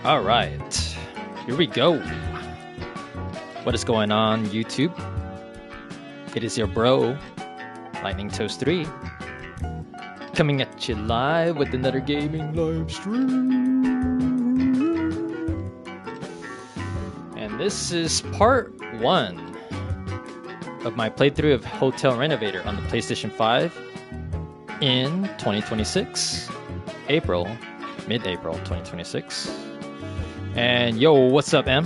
All right, here we go. What is going on, YouTube? It is your bro, Lightning Toast 3, coming at you live with another gaming live stream. And this is part 1 of my playthrough of Hotel Renovator on the PlayStation 5 in 2026, mid-April 2026. And yo, what's up, Em?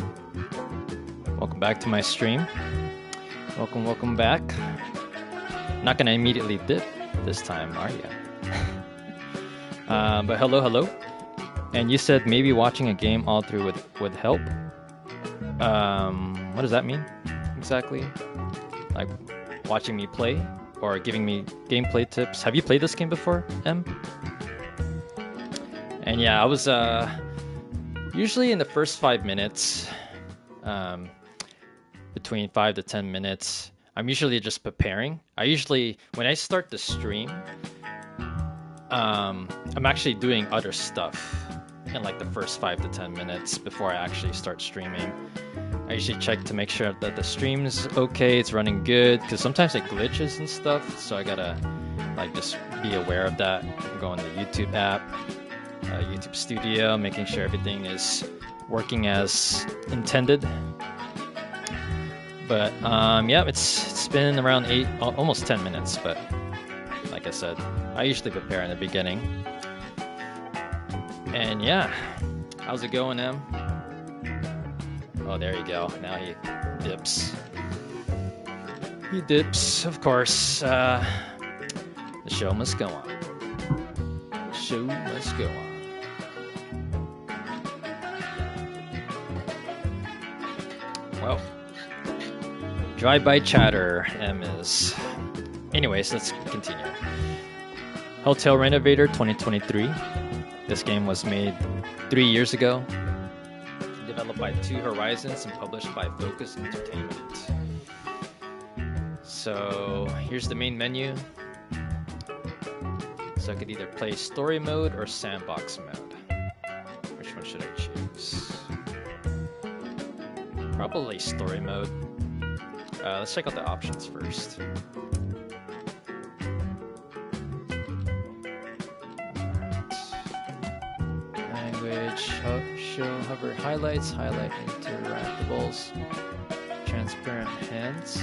Welcome back to my stream. Welcome back. Not gonna immediately dip this time, are you? But hello. And you said maybe watching a game all through would help. What does that mean exactly? Like watching me play or giving me gameplay tips? Have you played this game before, Em? And yeah, I was usually in the first 5 minutes, between 5 to 10 minutes, I'm usually just preparing. When I start the stream, I'm actually doing other stuff in like the first 5 to 10 minutes before I actually start streaming. I usually check to make sure that the stream's okay, it's running good, because sometimes it glitches and stuff, so I gotta like just be aware of that. Go on the YouTube app, YouTube Studio, making sure everything is working as intended. But yeah, it's been around almost 10 minutes, but like I said, I usually prepare in the beginning. And yeah, how's it going, Em? Oh, there you go. Now he dips. He dips, of course. The show must go on. The show must go on. Well, drive-by chatter, M is. Anyways, let's continue. Hotel Renovator 2023. This game was made 3 years ago. Developed by Two Horizons and published by Focus Entertainment. So here's the main menu. So I could either play story mode or sandbox mode. Which one should I choose? Probably story mode. Let's check out the options first. Language, show, hover, highlights, highlight interactables, transparent hands.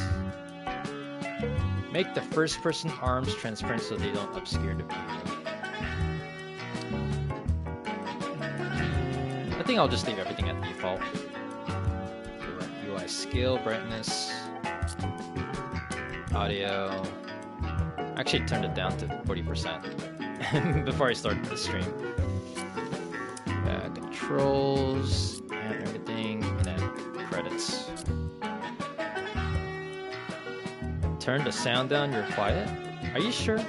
Make the first person arms transparent so they don't obscure the view. I think I'll just leave everything at default. UI scale, brightness, audio. I actually turned it down to 40% before I started the stream. Controls and everything, and then credits. Turn the sound down, you're quiet? Are you sure?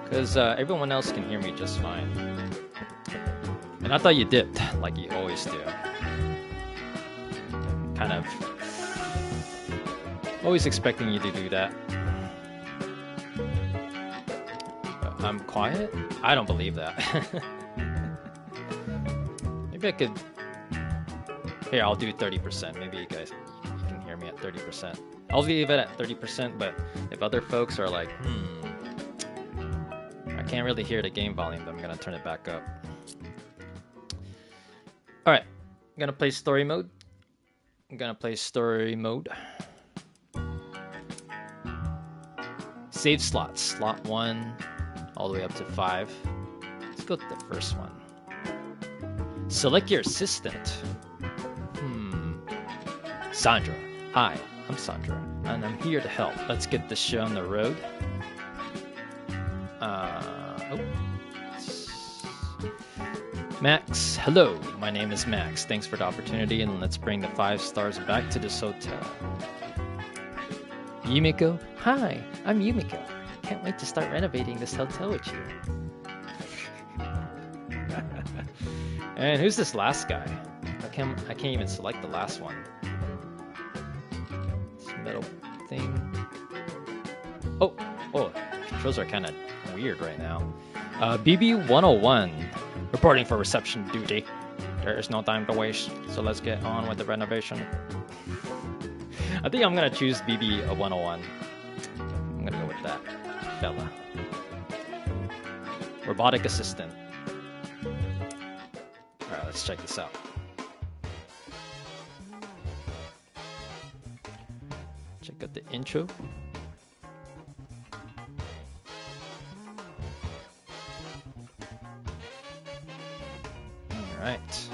Because everyone else can hear me just fine. And I thought you dipped, like you always do. Kind of always expecting you to do that. But I'm quiet? I don't believe that. Maybe I could Here, I'll do 30%. Maybe you guys you can hear me at 30%. I'll leave it at 30%, but if other folks are like, I can't really hear the game volume, then I'm gonna turn it back up. Alright, I'm gonna play story mode. Save slots. Slot 1 all the way up to 5. Let's go to the first one. Select your assistant. Sandra. Hi, I'm Sandra, and I'm here to help. Let's get this show on the road. Max. Hello, my name is Max. Thanks for the opportunity, and let's bring the 5 stars back to this hotel. Yumiko. Hi, I'm Yumiko. Can't wait to start renovating this hotel with you. And who's this last guy? I can't even select the last one. This metal thing. Oh, controls are kind of weird right now. BB101, reporting for reception duty. There is no time to waste, so let's get on with the renovation. I think I'm gonna choose BB101. I'm gonna go with that fella. Robotic assistant. Alright, let's check this out. Check out the intro. Alright.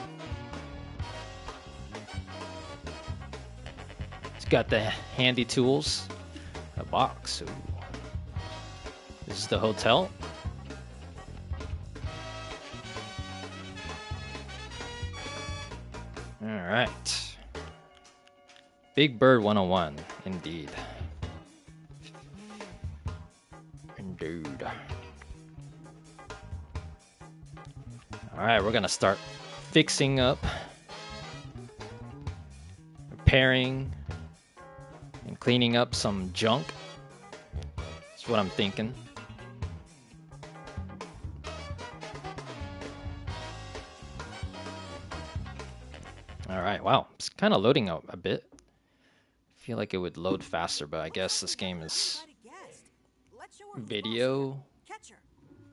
It's got the handy tools. A box. Ooh. This is the hotel. Alright. Big Bird 101, indeed. Indeed. Alright, we're gonna start fixing up, repairing, and cleaning up some junk. That's what I'm thinking. Alright, wow. It's kind of loading out a bit. I feel like it would load faster, but I guess this game is video.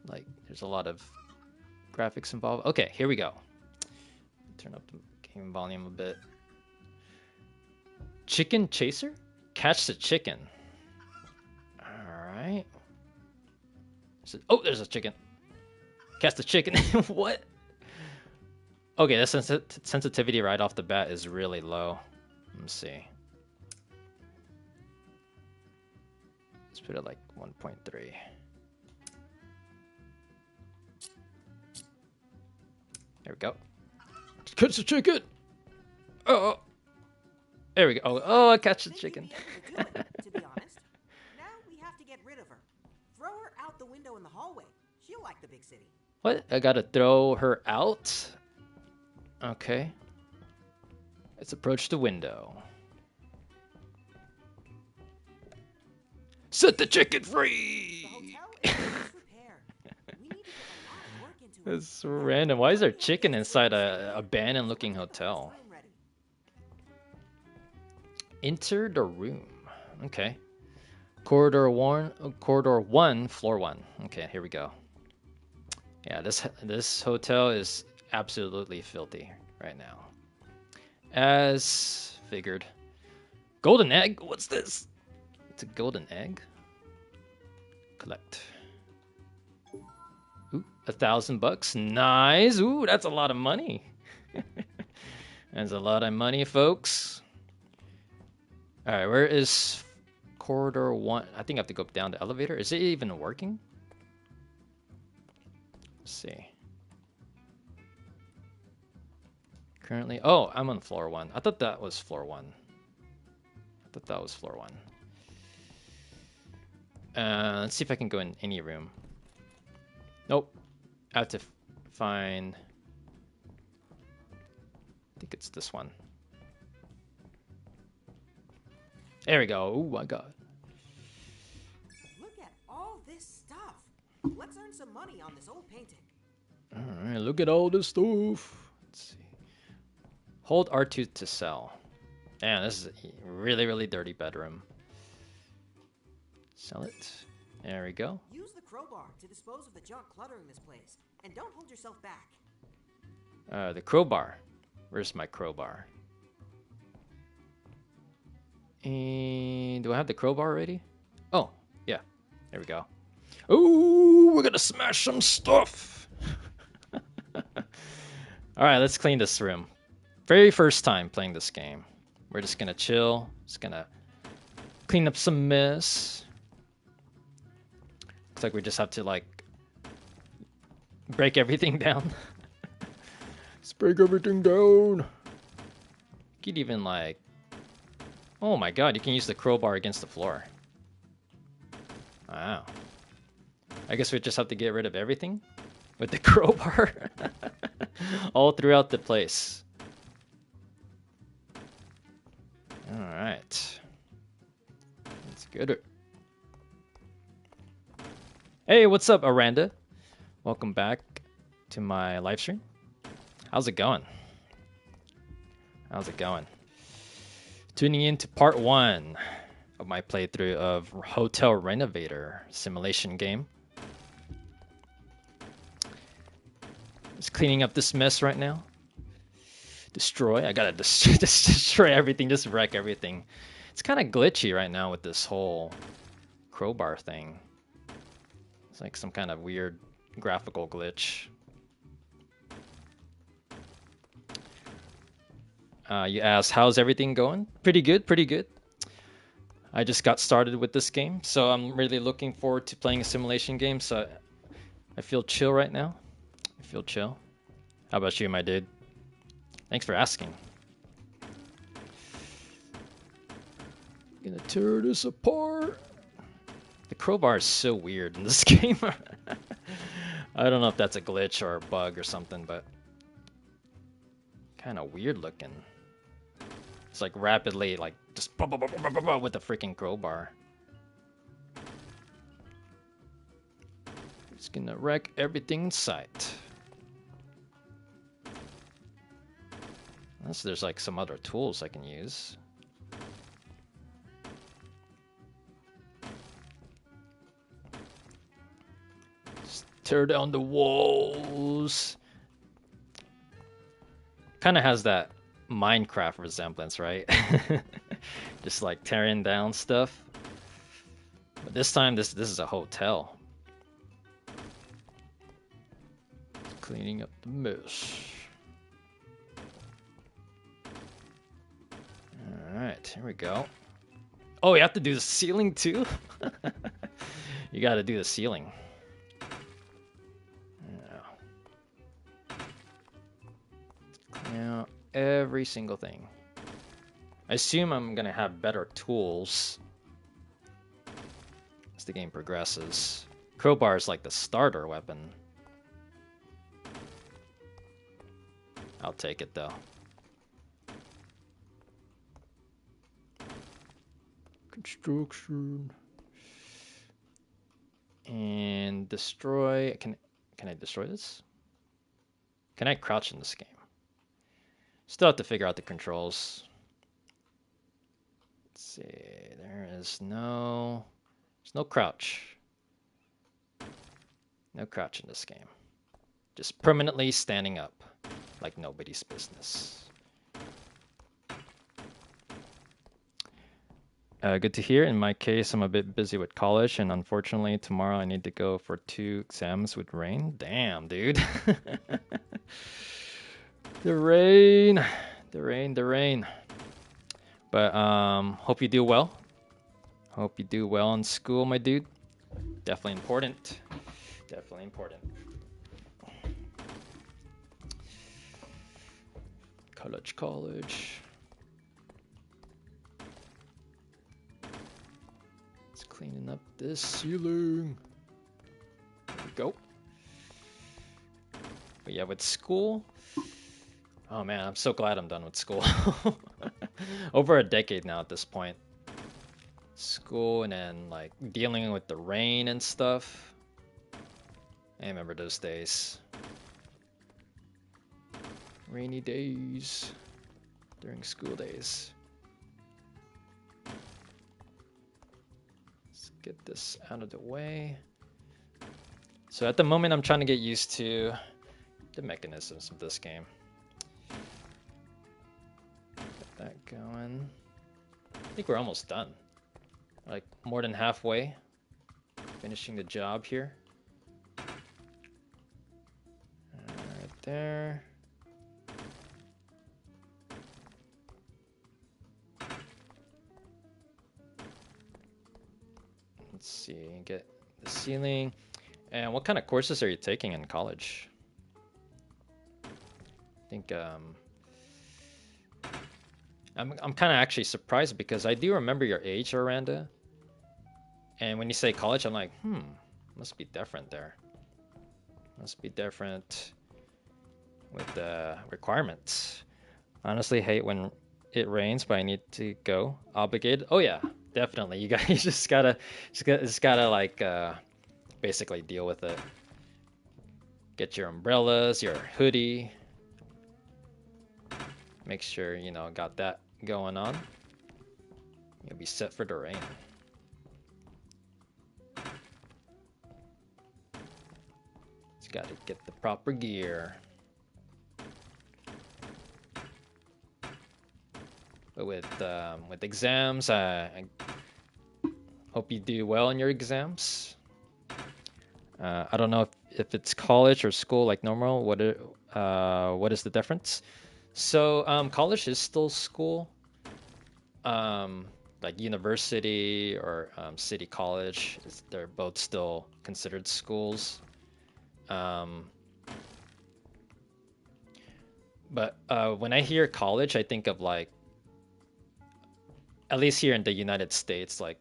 Like, there's a lot of graphics involved. Okay, here we go. Turn up the game volume a bit. Chicken chaser? Catch the chicken. Alright. Oh, there's a chicken. Catch the chicken. What? Okay, the sensitivity right off the bat is really low. Let's see. Let's put it like 1.3. There we go. Catch the chicken! Oh! There we go. Oh, I catch the chicken. To be honest. Now we have to get rid of her. Throw her out the window in the hallway. She'll like the big city. What? I gotta throw her out? Okay. Let's approach the window. Set the chicken free! That's random. Why is there chicken inside a abandoned looking hotel? Enter the room. Okay. Corridor 1, floor 1. Okay, here we go. Yeah, this hotel is absolutely filthy right now. As figured. Golden egg? What's this? It's a golden egg. Collect. Ooh, $1,000. Nice. Ooh, that's a lot of money. That's a lot of money, folks. All right, where is corridor 1? I think I have to go down the elevator. Is it even working? Let's see. Currently, oh, I'm on floor 1. I thought that was floor 1. Let's see if I can go in any room. Nope. I have to find... I think it's this one. There we go. Oh my god. Look at all this stuff. Let's earn some money on this old painting. Alright, look at all this stuff. Let's see. Hold R2 to sell. Man, this is a really, really dirty bedroom. Sell it. There we go. Use the crowbar to dispose of the junk cluttering this place, and don't hold yourself back. The crowbar. Where's my crowbar? And do I have the crowbar already? Oh, yeah. There we go. Ooh, we're gonna smash some stuff. Alright, let's clean this room. Very first time playing this game. We're just gonna chill. Just gonna clean up some mess. Looks like we just have to like break everything down. Let's break everything down. You could even like, oh my god, you can use the crowbar against the floor. Wow. I guess we just have to get rid of everything with the crowbar. All throughout the place. Alright. Let's get it. Hey, what's up, Aranda? Welcome back to my live stream. How's it going? How's it going? Tuning in to part 1 of my playthrough of Hotel Renovator simulation game. Just cleaning up this mess right now. Destroy. I gotta just destroy everything, just wreck everything. It's kind of glitchy right now with this whole crowbar thing. It's like some kind of weird graphical glitch. You asked, how's everything going? Pretty good, pretty good. I just got started with this game, so I'm really looking forward to playing a simulation game, so I feel chill right now. I feel chill. How about you, my dude? Thanks for asking. Gonna tear this apart. The crowbar is so weird in this game. I don't know if that's a glitch or a bug or something, but kind of weird looking. It's like rapidly, like just with the freaking crowbar. It's gonna wreck everything in sight. Unless there's like some other tools I can use. Just tear down the walls. Kind of has that Minecraft resemblance, right? Just like tearing down stuff. But this time, this is a hotel. Cleaning up the mess. Alright, here we go. Oh, you have to do the ceiling too? You gotta do the ceiling. Now, every single thing. I assume I'm gonna have better tools as the game progresses. Crowbar is like the starter weapon. I'll take it though. Construction. And destroy. Can I destroy this? Can I crouch in this game? Still have to figure out the controls. Let's see. There's no crouch. No crouch in this game. Just permanently standing up like nobody's business. Good to hear. In my case, I'm a bit busy with college, and unfortunately, tomorrow I need to go for 2 exams with rain. Damn, dude. The rain. But hope you do well. Hope you do well in school, my dude. Definitely important. Definitely important. College. Cleaning up this ceiling. There we go. But yeah, with school, oh man, I'm so glad I'm done with school. Over a decade now at this point. School and then like dealing with the rain and stuff. I remember those days. Rainy days. during school days. Let's get this out of the way. So at the moment, I'm trying to get used to the mechanisms of this game. Get that going. I think we're almost done. Like more than halfway. Finishing the job here. Right there. Let's see, get the ceiling. And what kind of courses are you taking in college? I think I'm kind of actually surprised because I do remember your age, Aranda. And when you say college, I'm like, must be different there. Must be different with the requirements. Honestly, hate when it rains, but I need to go. Obligated. Oh yeah, definitely. You just gotta like basically deal with it. Get your umbrellas, your hoodie. Make sure you know got that going on. You'll be set for the rain. Just gotta get the proper gear. But with exams, I hope you do well in your exams. I don't know if it's college or school like normal. What is the difference? So college is still school. Like university or city college, they're both still considered schools. But when I hear college, I think of like, at least here in the United States, like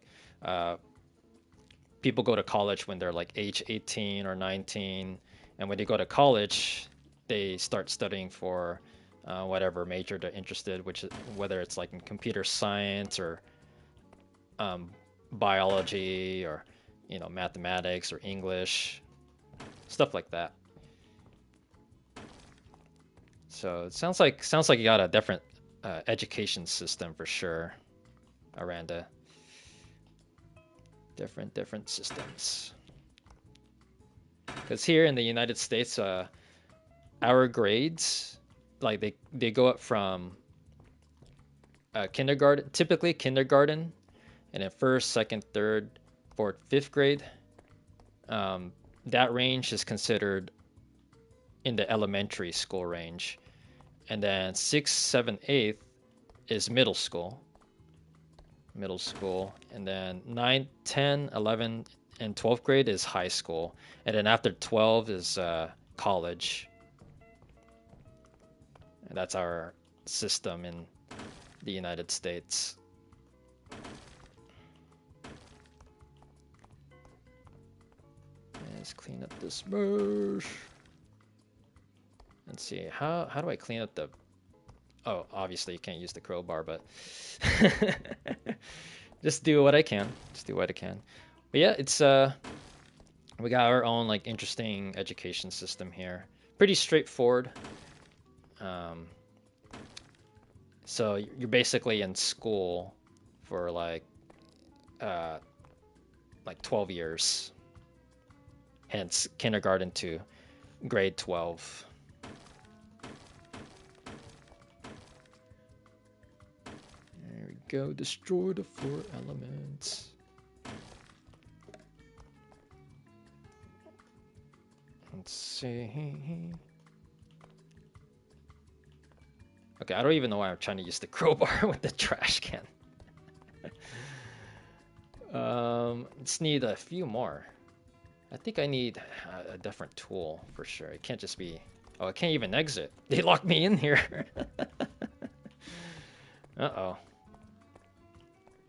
people go to college when they're like age 18 or 19. And when they go to college, they start studying for whatever major they're interested, which is whether it's like in computer science or biology or mathematics or English, stuff like that. So it sounds like you got a different education system for sure, Aranda. Different systems. Because here in the United States, our grades, like they go up from kindergarten, typically kindergarten, and then first, second, third, fourth, fifth grade. That range is considered in the elementary school range, and then 6th, 7th, 8th is middle school, and then 9th, 10, 11, and 12th grade is high school, and then after 12 is college. And that's our system in the United States. Let's clean up this bush. Let's see, how do I clean up the... Oh, obviously you can't use the crowbar, but just do what I can. But yeah, it's we got our own like interesting education system here. Pretty straightforward. So you're basically in school for like 12 years. Hence kindergarten to grade 12. There we go. Destroy the 4 elements. Let's see. Okay, I don't even know why I'm trying to use the crowbar with the trash can. Let's need a few more. I think I need a different tool for sure. It can't just be... Oh, I can't even exit. They locked me in here. Uh-oh.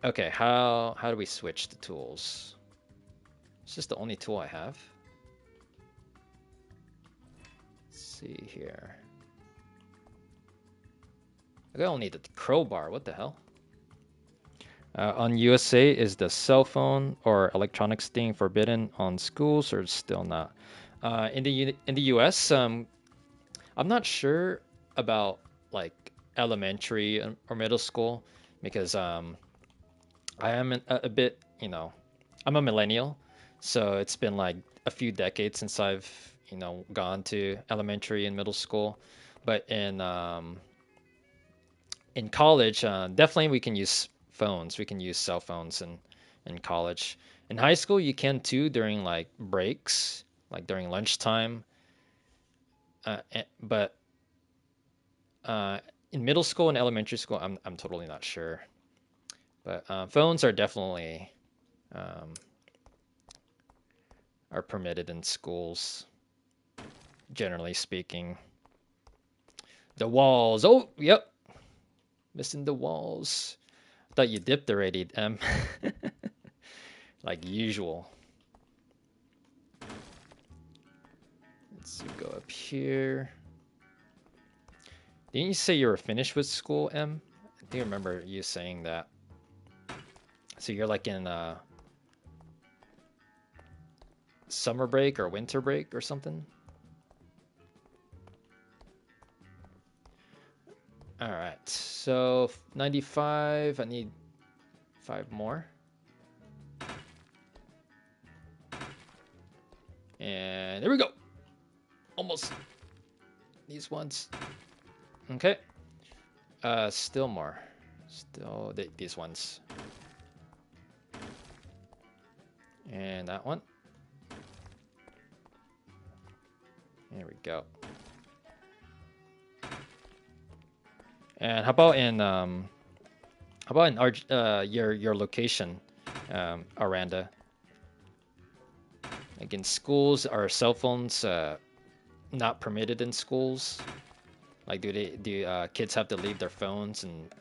Okay, how do we switch the tools? It's just the only tool I have. Let's see here. I only need the crowbar. What the hell? On USA, is the cell phone or electronics thing forbidden on schools, or still not? In the US, I'm not sure about like elementary or middle school because I am a bit, I'm a millennial, so it's been like a few decades since I've, gone to elementary and middle school. But in college, definitely we can use phones. We can use cell phones in college. In high school, you can too during like breaks, like during lunchtime. But in middle school and elementary school, I'm totally not sure. But phones are definitely um, are permitted in schools, generally speaking. The walls. Oh, yep, missing the walls. I thought you dipped already, like usual. Let's go up here. Didn't you say you were finished with school, M? I think I remember you saying that. So you're like in summer break or winter break or something? All right, so 95, I need 5 more. And there we go. Almost. These ones. Okay. Still more. Still these ones. And that one. There we go. And how about in your location, Aranda? Like in schools, are cell phones not permitted in schools? Like, do kids have to leave their phones and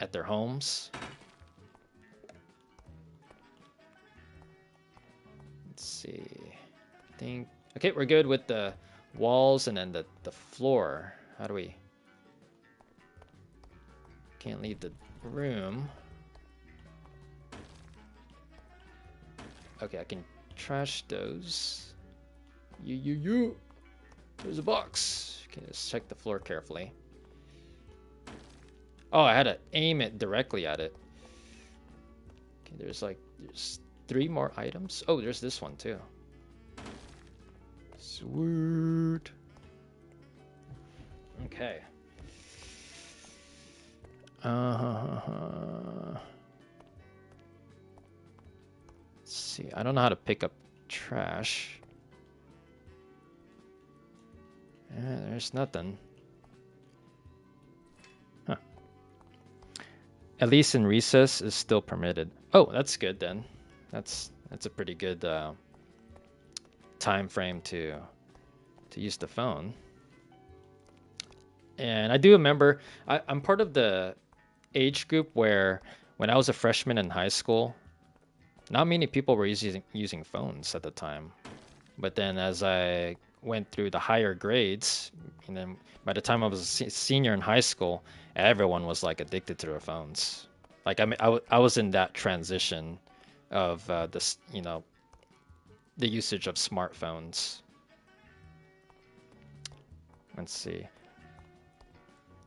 at their homes? Let's see. I think okay, we're good with the walls and then the floor. How do we? Can't leave the room. Okay, I can trash those. You. There's a box. Okay, let's check the floor carefully. Oh, I had to aim it directly at it. Okay, there's 3 more items. Oh, there's this one too. Sweet. Okay. Let's see. I don't know how to pick up trash. There's nothing. Huh. At least in recess is still permitted. Oh, that's good then. That's a pretty good time frame to use the phone. And I do remember I'm part of the age group where when I was a freshman in high school, not many people were using phones at the time. But then as I went through the higher grades, and then by the time I was a senior in high school, everyone was like addicted to their phones. Like I was in that transition of this, the usage of smartphones. Let's see.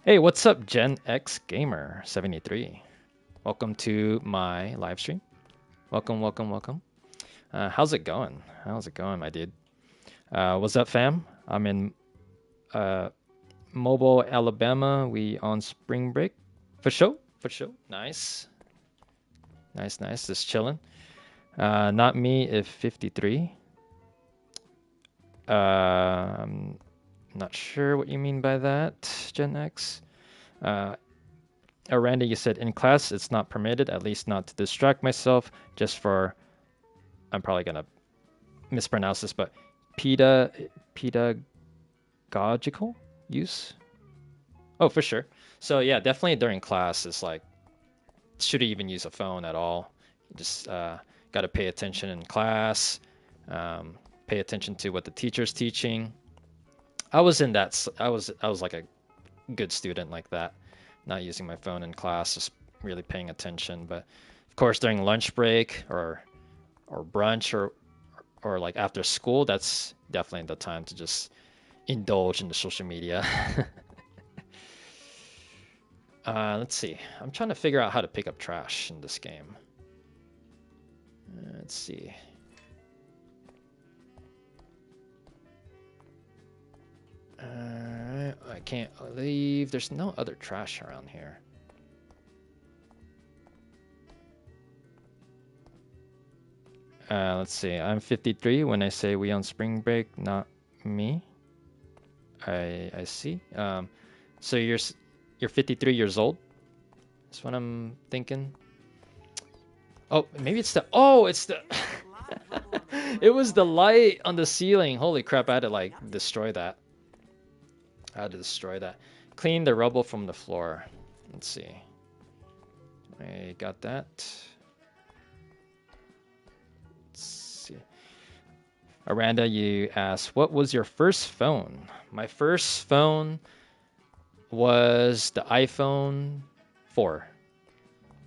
Hey, what's up, Gen X Gamer 73? Welcome to my live stream. Welcome. How's it going? My dude? What's up, fam? I'm in Mobile, Alabama. We on spring break. For sure. Nice. Just chilling. Not me if 53. I'm not sure what you mean by that, Gen X. Randy, you said in class it's not permitted, at least not to distract myself, just for, I'm probably gonna mispronounce this, but pedagogical use. Oh, for sure. So yeah, definitely during class, it's like shouldn't even use a phone at all. You just got to pay attention in class, pay attention to what the teacher's teaching. I was in that. I was like a good student like that, not using my phone in class, just really paying attention. But of course, during lunch break or brunch or like after school, that's definitely the time to just indulge in the social media. Let's see. I'm trying to figure out how to pick up trash in this game. Let's see. I can't leave. There's no other trash around here. Let's see. I'm 53 when I say we on spring break, not me. I see. So you're 53 years old. That's what I'm thinking. Oh, maybe it's the. Oh, it's the. It was the light on the ceiling. Holy crap! I had to like destroy that. I had to destroy that. Clean the rubble from the floor. Let's see. I got that. Let's see. Aranda, you asked, what was your first phone? My first phone was the iPhone 4.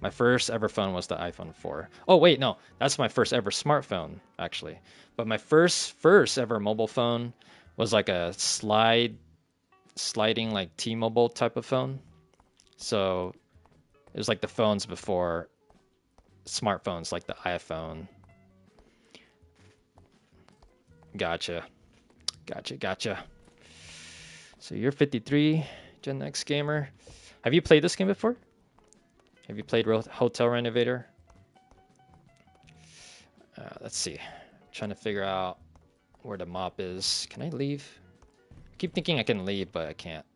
My first ever phone was the iPhone 4. Oh, wait, no. That's my first ever smartphone, actually. But my first ever mobile phone was like a sliding like T-Mobile type of phone. So it was like the phones before smartphones, like the iPhone. Gotcha. So you're 53, Gen X gamer. Have you played this game before? Have you played Hotel Renovator? Let's see. I'm trying to figure out where the mop is. Can I leave? I keep thinking I can leave, but I can't.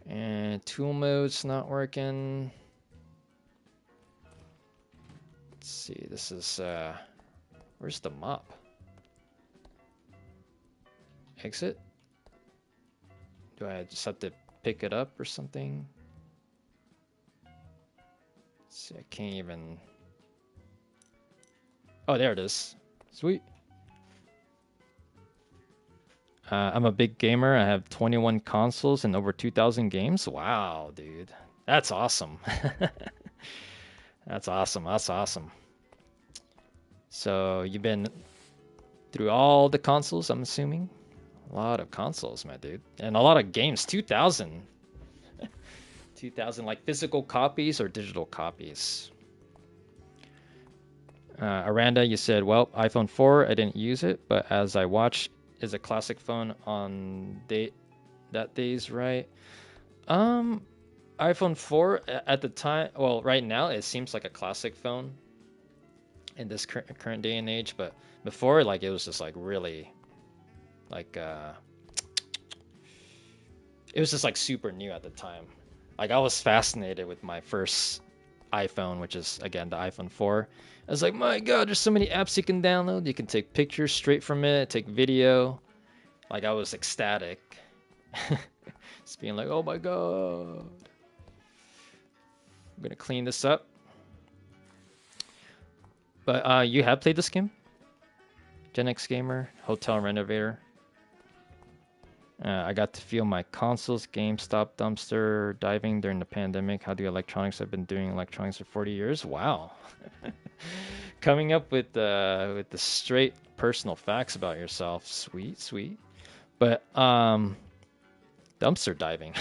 And tool mode's not working. Let's see. This is where's the mop? Exit? Do I just have to pick it up or something? Let's see, I can't even. Oh, there it is. Sweet. I'm a big gamer. I have 21 consoles and over 2,000 games. Wow, dude. That's awesome. That's awesome. So you've been through all the consoles, I'm assuming? A lot of consoles, my dude. And a lot of games. 2,000. 2,000, like physical copies or digital copies. Aranda, you said, well, iPhone 4, I didn't use it, but as I watch, is a classic phone on that day's right. iPhone 4 at the time, well, right now it seems like a classic phone in this current day and age, but before, like, it was just like really, like, it was just like super new at the time. Like, I was fascinated with my first iPhone, which is again the iPhone 4. I was like, my god, there's so many apps you can download. You can take pictures straight from it, take video. Like, I was ecstatic. Just being like, oh my god. I'm gonna clean this up. But you have played this game? Gen X Gamer, Hotel Renovator. I got to feel my consoles, GameStop dumpster diving during the pandemic. How do electronics? I've been doing electronics for 40 years. Wow. Coming up with the straight personal facts about yourself. Sweet. But dumpster diving.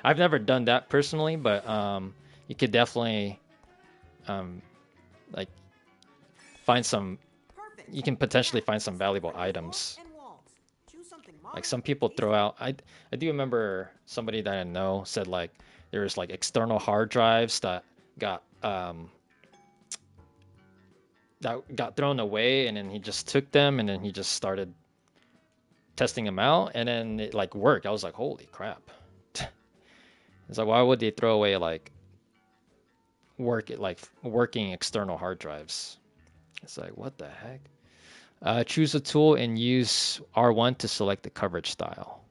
I've never done that personally, but you could definitely like find some. You can potentially find some valuable items. Like, some people throw out. I do remember somebody that I know said like there's like external hard drives that got thrown away, and then he just took them and then he just started testing them out, and then it like worked. I was like, holy crap. It's like, why would they throw away like working external hard drives? It's like, what the heck? Choose a tool and use R1 to select the coverage style.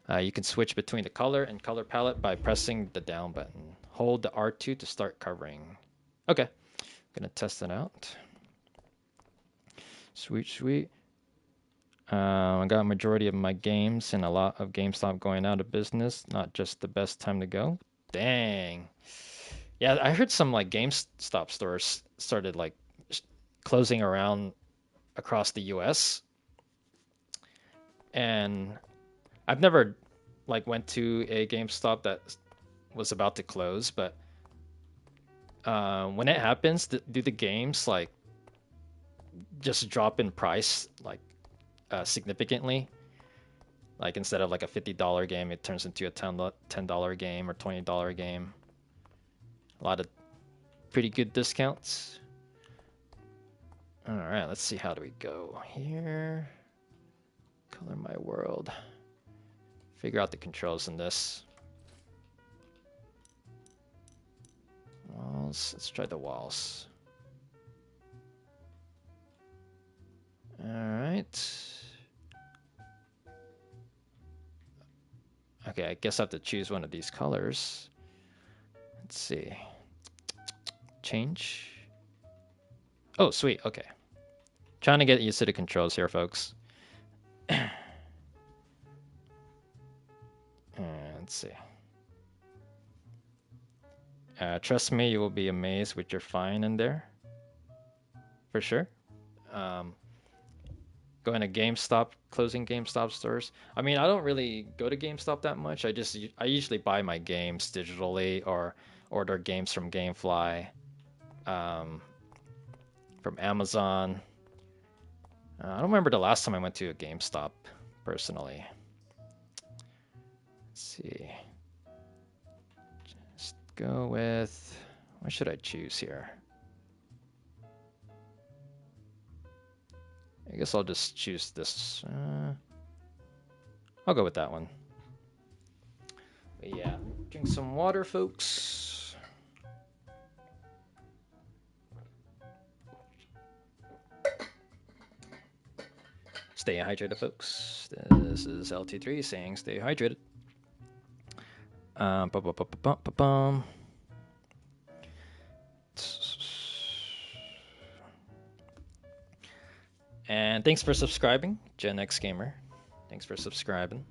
You can switch between the color and color palette by pressing the down button. Hold the R2 to start covering. Okay, I'm gonna test it out. Sweet. I got a majority of my games and a lot of GameStop going out of business. Not just the best time to go. Dang. Yeah, I heard some like GameStop stores started like closing around across the US. And I've never like went to a GameStop that was about to close, but when it happens, do the games like just drop in price like significantly? Like instead of like a $50 game, it turns into a $10 game or $20 game. A lot of pretty good discounts. All right, let's see. How do we go here? Color my world. Figure out the controls in this. Walls. Let's try the walls. All right. Okay, I guess I have to choose one of these colors. Let's see. Change. Oh, sweet. Okay. Trying to get used to the controls here, folks. Let's see. Trust me, you will be amazed with your find in there. For sure. Going to GameStop, closing GameStop stores. I mean, I don't really go to GameStop that much. I usually buy my games digitally or order games from GameFly, from Amazon. I don't remember the last time I went to a GameStop personally. Let's see. Just go with, what should I choose here? I guess I'll just choose this. I'll go with that one. But yeah, drink some water, folks. Stay hydrated, folks. This is LT3 saying stay hydrated. And thanks for subscribing, Gen X Gamer. Thanks for subscribing.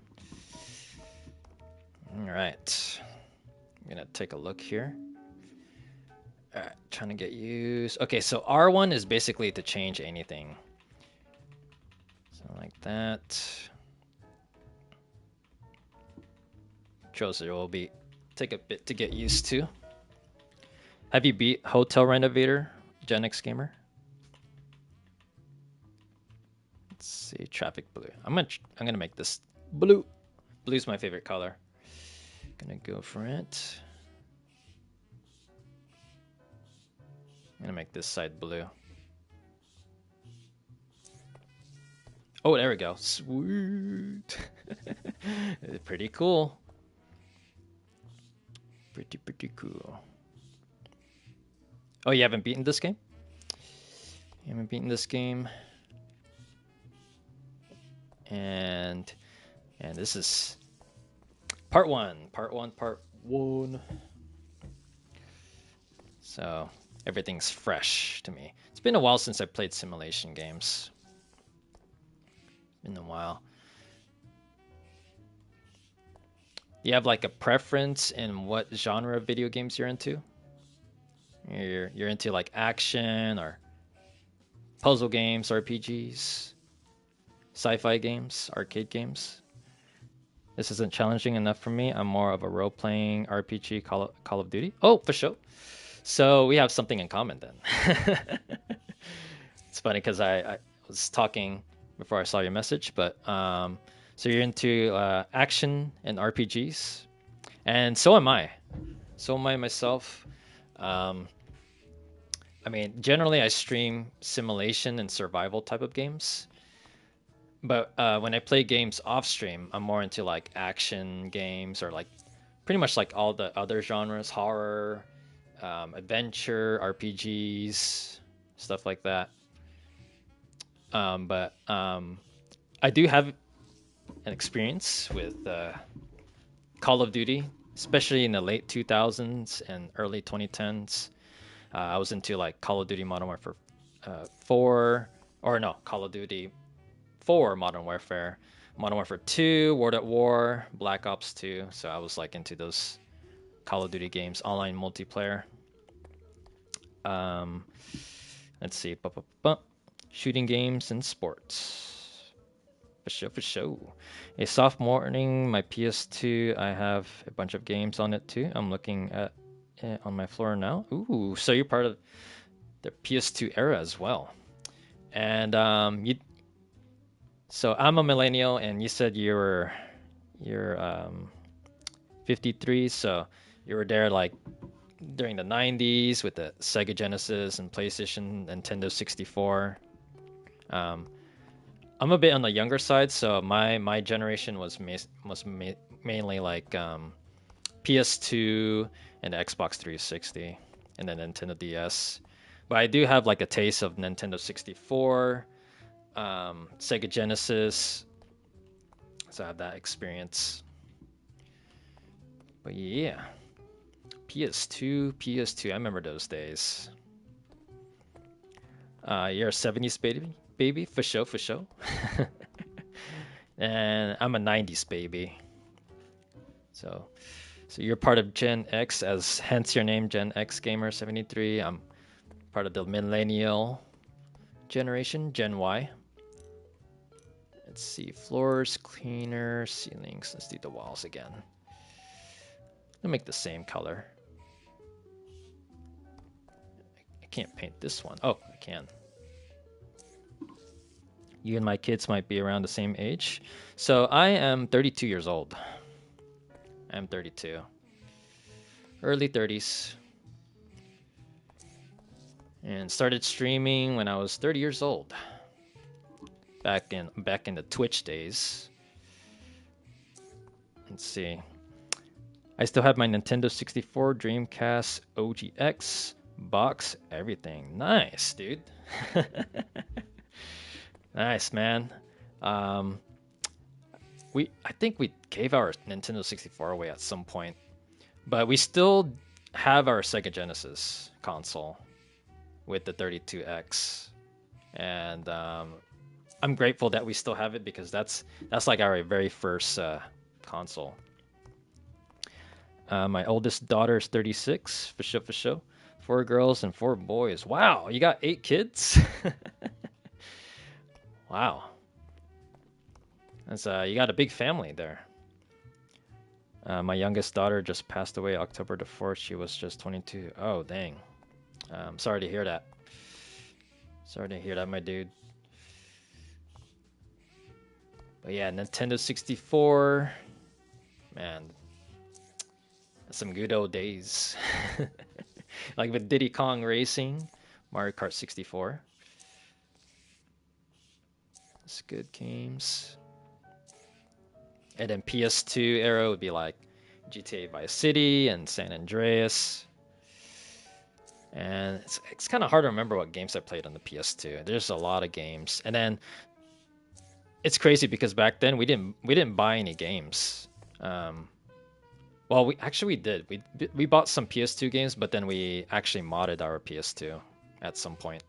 All right. I'm going to take a look here. All right, trying to get used. Okay, so R1 is basically to change anything. So like that. Controls will take a bit to get used to. Have you beat Hotel Renovator, Gen X Gamer? Let's see, traffic blue. I'm gonna make this blue. Blue's my favorite color. Gonna go for it. I'm gonna make this side blue. Oh, there we go. Sweet. Pretty cool. Pretty cool. Oh, you haven't beaten this game? You haven't beaten this game? And this is part one. So everything's fresh to me. It's been a while since I played simulation games. Been a while. Do you have like a preference in what genre of video games you're into? You're into like action or puzzle games, RPGs, sci-fi games, arcade games? This isn't challenging enough for me. I'm more of a role-playing RPG, Call of Duty. Oh, for sure. So we have something in common then. It's funny because I was talking before I saw your message, but so you're into action and RPGs, and so am I. So am I myself. I mean, generally I stream simulation and survival type of games. But when I play games off stream, I'm more into like action games or like pretty much like all the other genres, horror, adventure, RPGs, stuff like that. But I do have an experience with Call of Duty, especially in the late 2000s and early 2010s. I was into like Call of Duty Modern Warfare 4, or no, Call of Duty 4 Modern Warfare, Modern Warfare 2, World at War, Black Ops 2. So I was like into those Call of Duty games, online multiplayer. Let's see, shooting games and sports. For sure, for sure. A soft morning, my PS2. I have a bunch of games on it too. I'm looking at it on my floor now. Ooh, so you're part of the PS2 era as well. And so I'm a millennial, and you said you're 53, so you were there like during the 90s with the Sega Genesis and PlayStation, Nintendo 64. Um, I'm a bit on the younger side, so my generation was mainly like PS2 and the Xbox 360 and then Nintendo DS. But I do have like a taste of Nintendo 64, Sega Genesis, so I have that experience. But yeah, PS2. I remember those days. You're a 70s baby, for sure, for sure. And I'm a 90s baby. So you're part of Gen X, as hence your name, Gen X Gamer 73. I'm part of the millennial generation, Gen Y. Let's see, floors, cleaner, ceilings. Let's do the walls again. I'll make the same color. I can't paint this one. Oh, I can. You and my kids might be around the same age. So I am 32 years old. I'm 32. Early 30s. And started streaming when I was 30 years old. Back in the Twitch days. Let's see. I still have my Nintendo 64, Dreamcast, OGX, box, everything. Nice, dude. Nice, man. I think we gave our Nintendo 64 away at some point, but we still have our Sega Genesis console with the 32X, and I'm grateful that we still have it because that's like our very first console. My oldest daughter is 36, for sure, for sure. 4 girls and 4 boys. Wow, you got 8 kids? Wow. That's you got a big family there. My youngest daughter just passed away October the 4th. She was just 22. Oh, dang. Sorry to hear that. Sorry to hear that, my dude. But yeah, Nintendo 64. Man, some good old days. Like with Diddy Kong Racing, Mario Kart 64. It's good games. And then PS2 era would be like GTA Vice City and San Andreas. And it's kind of hard to remember what games I played on the PS2. There's a lot of games. And then it's crazy because back then we didn't buy any games. Well, we did. We bought some PS2 games, but then we actually modded our PS2 at some point.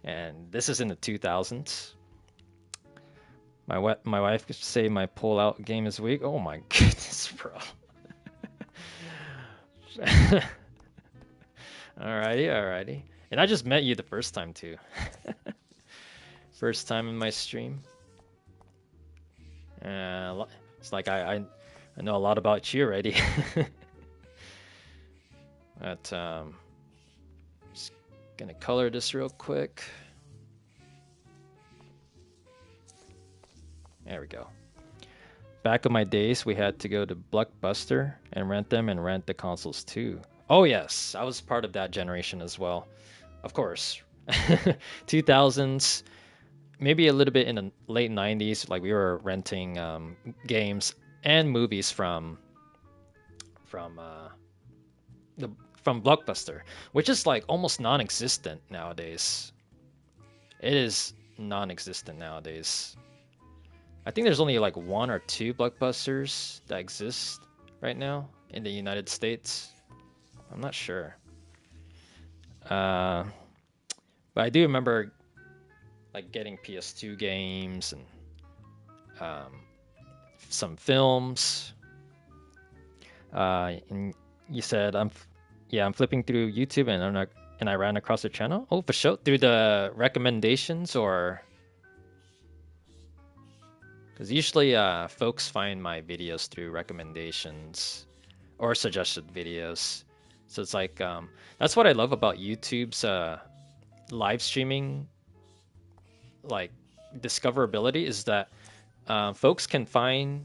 And this is in the 2000s. My wife could say my pull-out game is weak. Oh my goodness, bro. Alrighty. And I just met you the first time too. First time in my stream. It's like I know a lot about you already. But just gonna color this real quick. There we go. Back in my days, we had to go to Blockbuster and rent them and rent the consoles too. Oh yes, I was part of that generation as well. Of course. 2000s, maybe a little bit in the late 90s, like we were renting games and movies from Blockbuster, which is like almost non-existent nowadays. It is non-existent nowadays. I think there's only like 1 or 2 Blockbusters that exist right now in the United States. I'm not sure. But I do remember like getting PS2 games and some films. And you said I'm flipping through YouTube and I ran across the channel. Oh, for sure. Through the recommendations or Because usually folks find my videos through recommendations or suggested videos. So it's like that's what I love about YouTube's live streaming, like discoverability, is that folks can find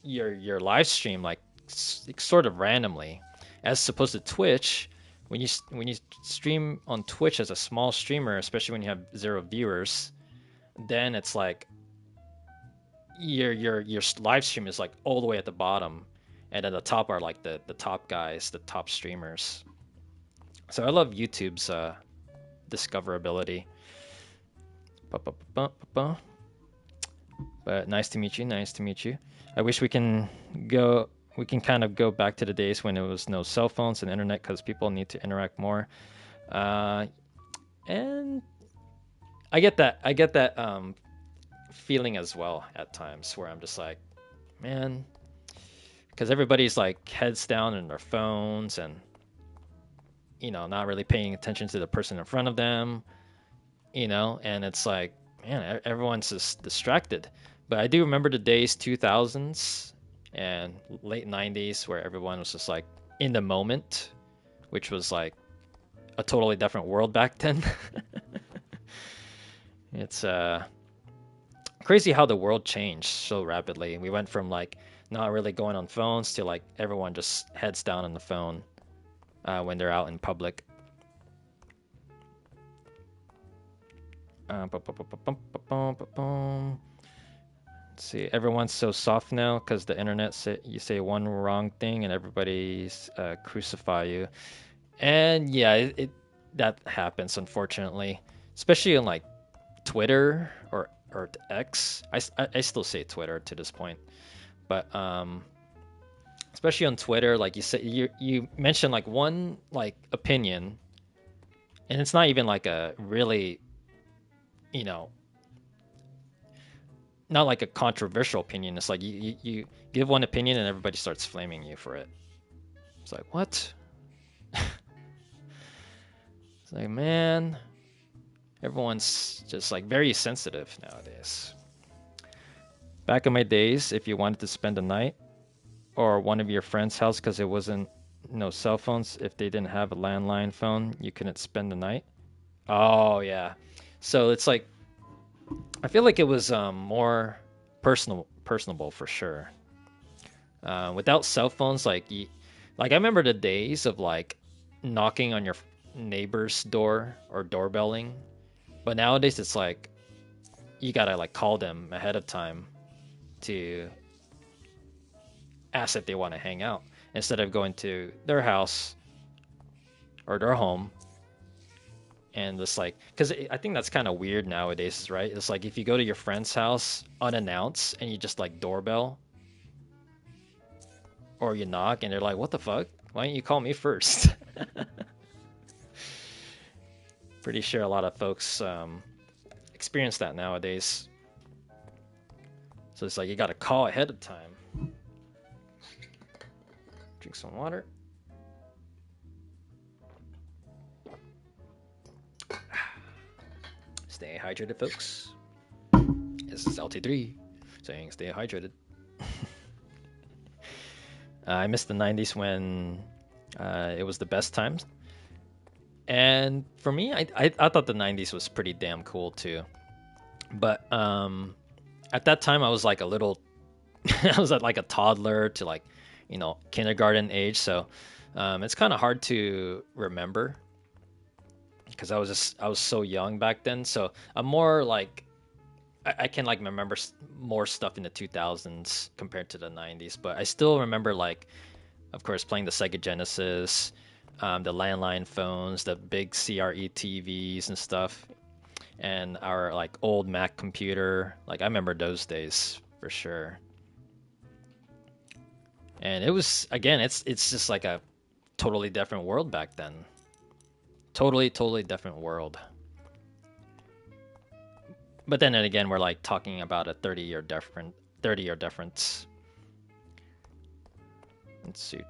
your live stream like sort of randomly, as opposed to Twitch. When you stream on Twitch as a small streamer, especially when you have 0 viewers, then it's like your live stream is like all the way at the bottom, and at the top are like the top guys, the top streamers. So I love YouTube's discoverability. But nice to meet you. Nice to meet you. I wish we can go. We can kind of go back to the days when there was no cell phones and internet, because people need to interact more. And I get that. I get that feeling as well at times, where I'm just like, man, because everybody's like heads down in their phones and not really paying attention to the person in front of them, and it's like, man, everyone's just distracted. But I do remember the days 2000s and late 90s where everyone was just like in the moment, which was like a totally different world back then. It's crazy how the world changed so rapidly. We went from like not really going on phones to like everyone just heads down on the phone when they're out in public. Let's see, everyone's so soft now because the internet you say one wrong thing and everybody's crucify you. And yeah, that happens, unfortunately, especially in like Twitter or X. I still say Twitter to this point, but especially on Twitter, like you said, you mention like one like opinion, and it's not even like a really, not like a controversial opinion. It's like you give one opinion and everybody starts flaming you for it. It's like, what? It's like, man, everyone's just like very sensitive nowadays. Back in my days, if you wanted to spend a night or one of your friends' house because it wasn't no cell phones, if they didn't have a landline phone, you couldn't spend the night. Oh yeah. So it's like, I feel like it was more personable for sure. Without cell phones, like I remember the days of like knocking on your neighbor's door or doorbelling, but nowadays it's like you gotta like call them ahead of time to ask if they want to hang out instead of going to their house or their home and just like, because I think that's kind of weird nowadays, right? It's like if you go to your friend's house unannounced and you just like doorbell or you knock and they're like, what the fuck, why didn't you call me first? Pretty sure a lot of folks experience that nowadays. So it's like you gotta call ahead of time. Drink some water. Stay hydrated, folks. This is LT3 saying stay hydrated. I missed the 90s when it was the best times. And for me, I thought the 90s was pretty damn cool too. But at that time, I was like a little, I was at like a toddler to like, kindergarten age. So it's kind of hard to remember because I was so young back then. So I'm more like, I can like remember more stuff in the 2000s compared to the 90s. But I still remember like, of course, playing the Sega Genesis, the landline phones, the big CRE TVs and stuff, and our like old Mac computer. Like I remember those days for sure. And it was, again, it's just like a totally different world back then. Totally different world. But then again, we're like talking about a 30-year difference. Let's see.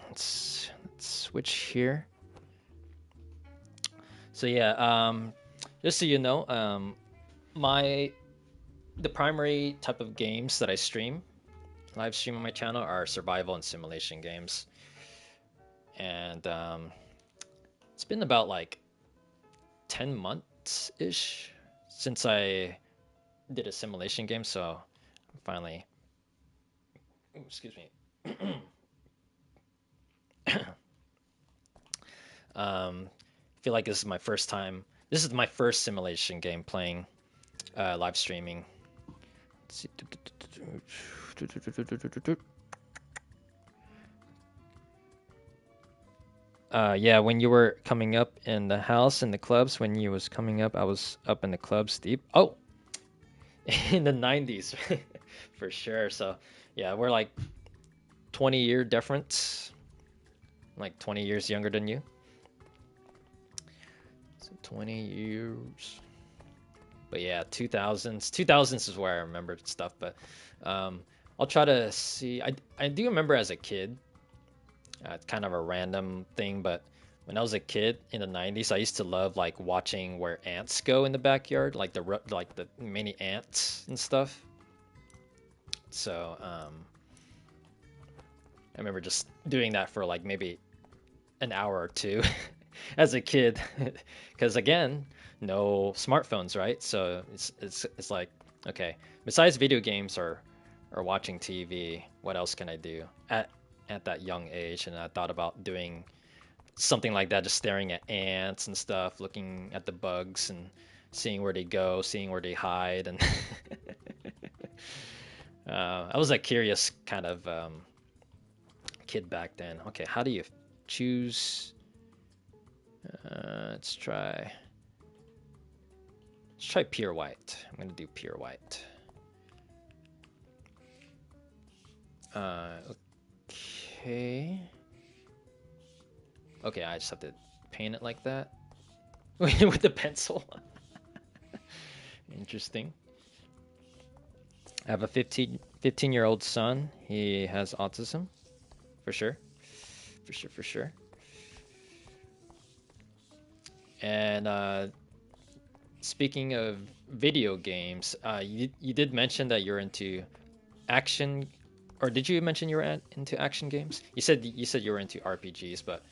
Let's switch here. So yeah, just so you know, The primary type of games that I live stream on my channel are survival and simulation games, and it's been about like 10 months ish since I did a simulation game, so finally, excuse me. Feel like this is my first time. This is my first simulation game playing, live streaming. Let's see. Yeah, when you were coming up in the house in the clubs, when you was coming up, I was up in the clubs deep. Oh, in the 90s, for sure. So, yeah, we're like 20-year difference, like 20 years younger than you. So 20 years. But yeah, 2000s is where I remembered stuff. But I'll try to see. I do remember as a kid, kind of a random thing, but when I was a kid in the 90s, I used to love like watching where ants go in the backyard, like the mini ants and stuff. So I remember just doing that for like maybe an hour or two as a kid, because again, no smartphones, right? So it's like, okay, besides video games or watching TV, what else can I do at that young age? And I thought about doing something like that, just staring at ants and stuff, looking at the bugs and seeing where they go, seeing where they hide, and I was a curious kind of kid back then. Okay, how do you choose? Let's try pure white. I'm gonna do pure white. Okay. Okay, I just have to paint it like that with the pencil. Interesting. I have a 15-year-old son. He has autism, for sure. For sure. And speaking of video games, you did mention that you're into action, or did you mention you were into action games? You said you were into RPGs, but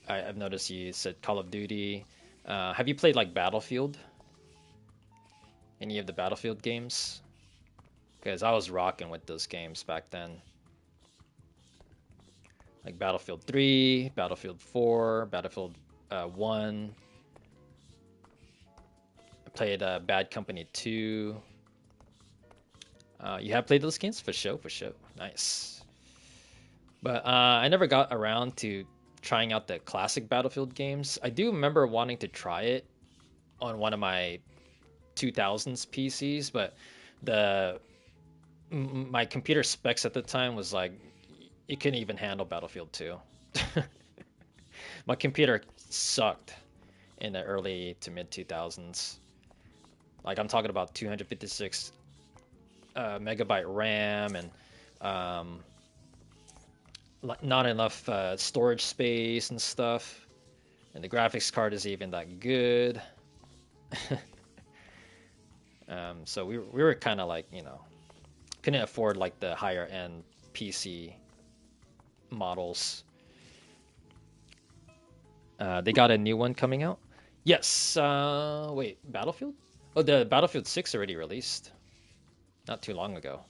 I've noticed you said Call of Duty. Have you played like Battlefield? Any of the Battlefield games? Because I was rocking with those games back then. Like Battlefield 3, Battlefield 4, Battlefield 1. I played Bad Company 2. You have played those games? For sure. Nice. But I never got around to trying out the classic Battlefield games. I do remember wanting to try it on one of my 2000s PCs, but my computer specs at the time was like it couldn't even handle Battlefield 2. My computer sucked in the early to mid 2000s. Like I'm talking about 256 megabyte RAM and not enough storage space and stuff, and the graphics card is even that good. So we were kind of like, couldn't afford like the higher end PC models. They got a new one coming out. Yes. Wait, Battlefield? Oh, the Battlefield 6 already released not too long ago.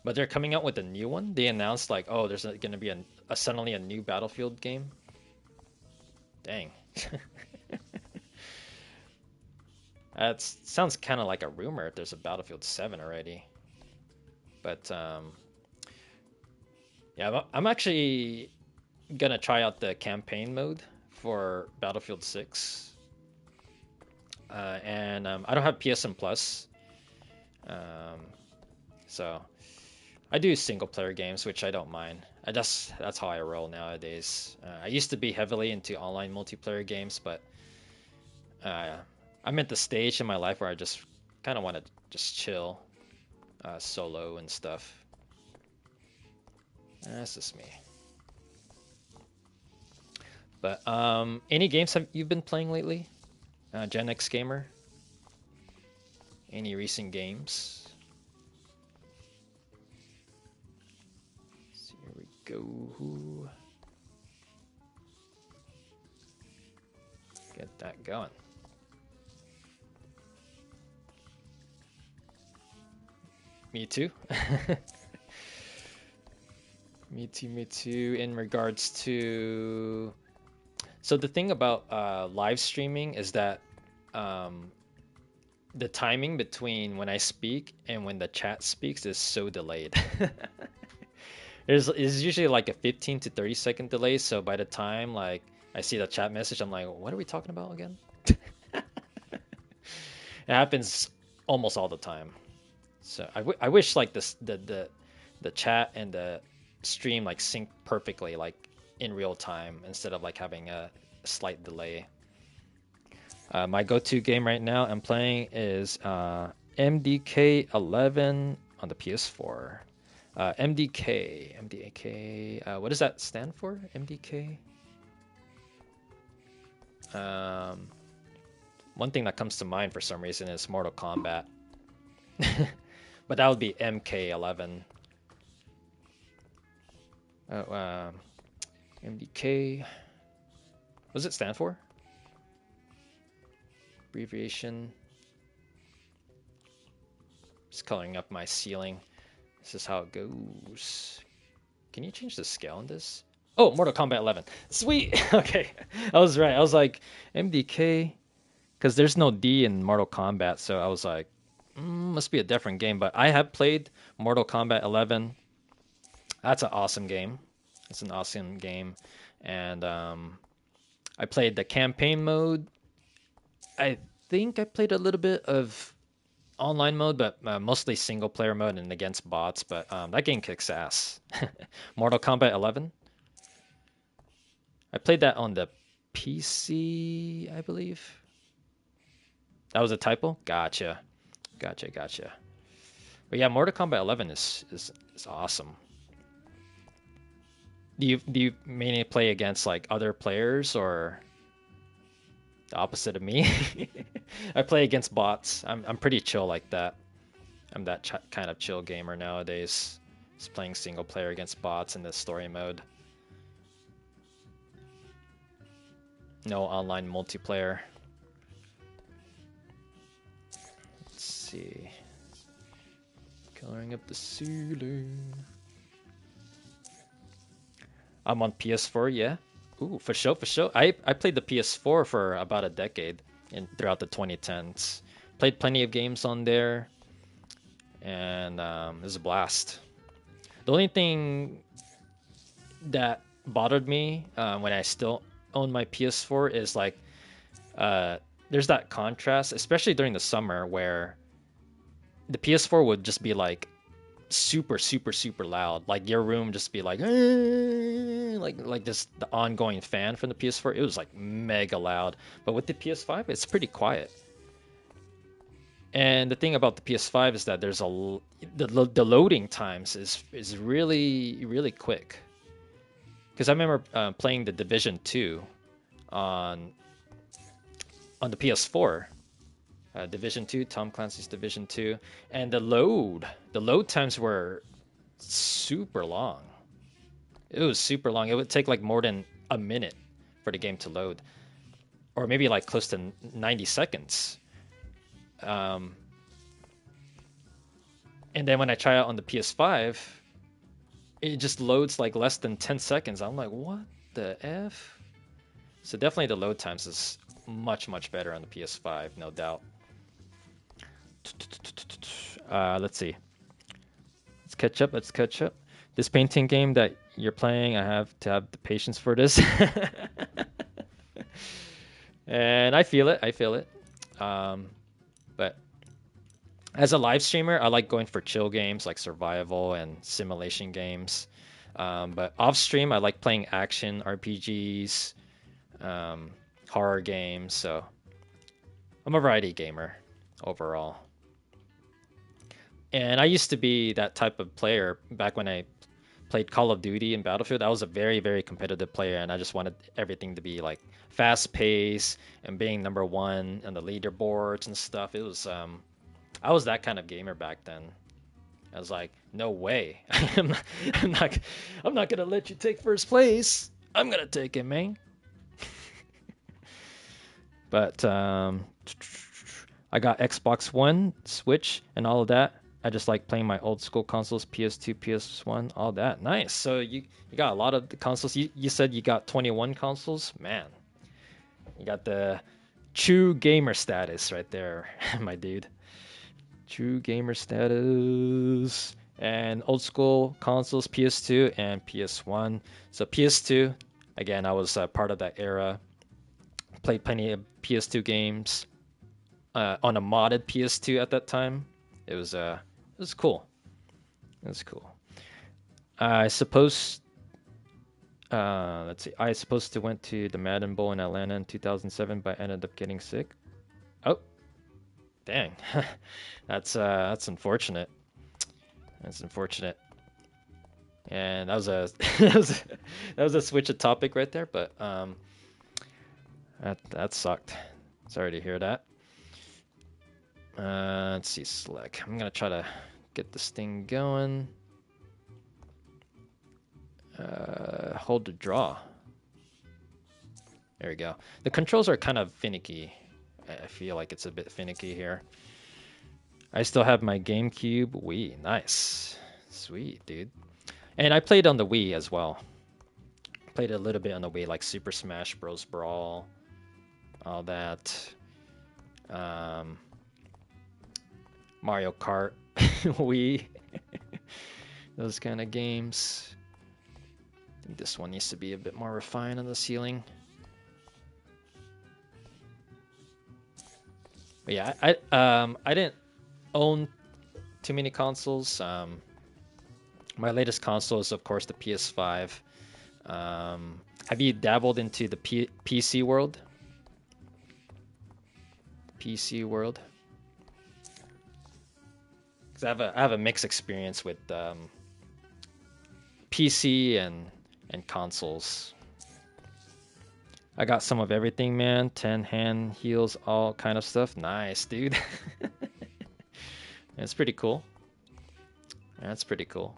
But they're coming out with a new one. They announced like, oh, there's going to be suddenly a new Battlefield game. Dang. That sounds kind of like a rumor if there's a Battlefield 7 already. But yeah, I'm actually gonna try out the campaign mode for Battlefield 6. And I don't have PSN Plus. So I do single player games, which I don't mind. That's how I roll nowadays. I used to be heavily into online multiplayer games, but I'm at the stage in my life where I just kind of want to just chill solo and stuff. That's just me. But any games have you been playing lately, Gen X gamer? Any recent games? So here we go. Get that going. Me too. Me too, me too. In regards to... So the thing about live streaming is that the timing between when I speak and when the chat speaks is so delayed. There's usually like a 15 to 30-second delay, so by the time like I see the chat message, I'm like, what are we talking about again? It happens almost all the time. So I wish like the chat and the stream like sync perfectly like in real time instead of like having a slight delay. My go-to game right now I'm playing is MDK 11 on the PS4. MDK. What does that stand for? MDK. One thing that comes to mind for some reason is Mortal Kombat. But that would be MK11. MDK. What does it stand for? Abbreviation. Just coloring up my ceiling. This is how it goes. Can you change the scale on this? Oh, Mortal Kombat 11. Sweet. Okay, I was right. I was like MDK, because there's no D in Mortal Kombat, so I was like, must be a different game. But I have played Mortal Kombat 11. That's an awesome game. It's an awesome game, and I played the campaign mode. I think I played a little bit of online mode, but mostly single player mode and against bots. But that game kicks ass. Mortal Kombat 11. I played that on the PC, I believe. That was a typo? Gotcha. But yeah, Mortal Kombat 11 is awesome. Do you mainly play against like other players or the opposite of me? I play against bots. I'm pretty chill like that. I'm that kind of chill gamer nowadays. Just playing single player against bots in the story mode. No online multiplayer. Let's see. Coloring up the ceiling. I'm on PS4, yeah. Ooh, for sure. I played the PS4 for about a decade throughout the 2010s. Played plenty of games on there, and it was a blast. The only thing that bothered me when I still own my PS4 is like there's that contrast, especially during the summer, where the PS4 would just be like super loud, like your room just be like this, the ongoing fan from the PS4. It was like mega loud, but with the PS5 it's pretty quiet. And the thing about the PS5 is that there's the loading times is really quick, because I remember playing the Division 2 on the PS4. Division 2, Tom Clancy's Division 2, and the load times were super long. It was super long. It would take like more than a minute for the game to load, or maybe like close to 90 seconds. And then when I try out on the PS5, it just loads like less than 10 seconds. I'm like, what the F? So definitely the load times is much better on the PS5, no doubt. Let's see. Let's catch up. This painting game that you're playing, I have to have the patience for this. And I feel it. But as a live streamer, I like going for chill games like survival and simulation games. But off stream, I like playing action RPGs, horror games. So I'm a variety gamer overall. And I used to be that type of player back when I played Call of Duty and Battlefield. I was a very competitive player, and I just wanted everything to be like fast paced and being number one on the leaderboards and stuff. It was I was that kind of gamer back then. I was like, no way. I'm not, I'm not, I'm not gonna let you take first place. I'm gonna take it, man. But I got Xbox One, Switch, and all of that. I just like playing my old school consoles, PS2, PS1, all that. Nice. So you got a lot of the consoles. You said you got 21 consoles? Man, you got the true gamer status right there, my dude. True gamer status. And old school consoles, PS2 and PS1. So PS2, again, I was part of that era. Played plenty of PS2 games on a modded PS2 at that time. It was cool. It was cool. I suppose let's see. I supposed to went to the Madden Bowl in Atlanta in 2007, but ended up getting sick. Oh, dang. That's unfortunate. That's unfortunate. And that was a that was a switch of topic right there, but that sucked. Sorry to hear that. Let's see, select. I'm gonna try to get this thing going. Hold to draw. There we go. The controls are kind of finicky. I feel like it's a bit finicky here. I still have my GameCube Wii. Nice. Sweet, dude. And I played on the Wii as well. Played a little bit on the Wii, like Super Smash Bros. Brawl, all that. Mario Kart Wii. Those kind of games. I think this one needs to be a bit more refined on the ceiling. But yeah, I didn't own too many consoles. My latest console is, of course, the PS5. Have you dabbled into the PC world? PC world? Because I have a mixed experience with PC and consoles. I got some of everything, man. 10 hand heals, all kind of stuff. Nice, dude. That's pretty cool. That's pretty cool.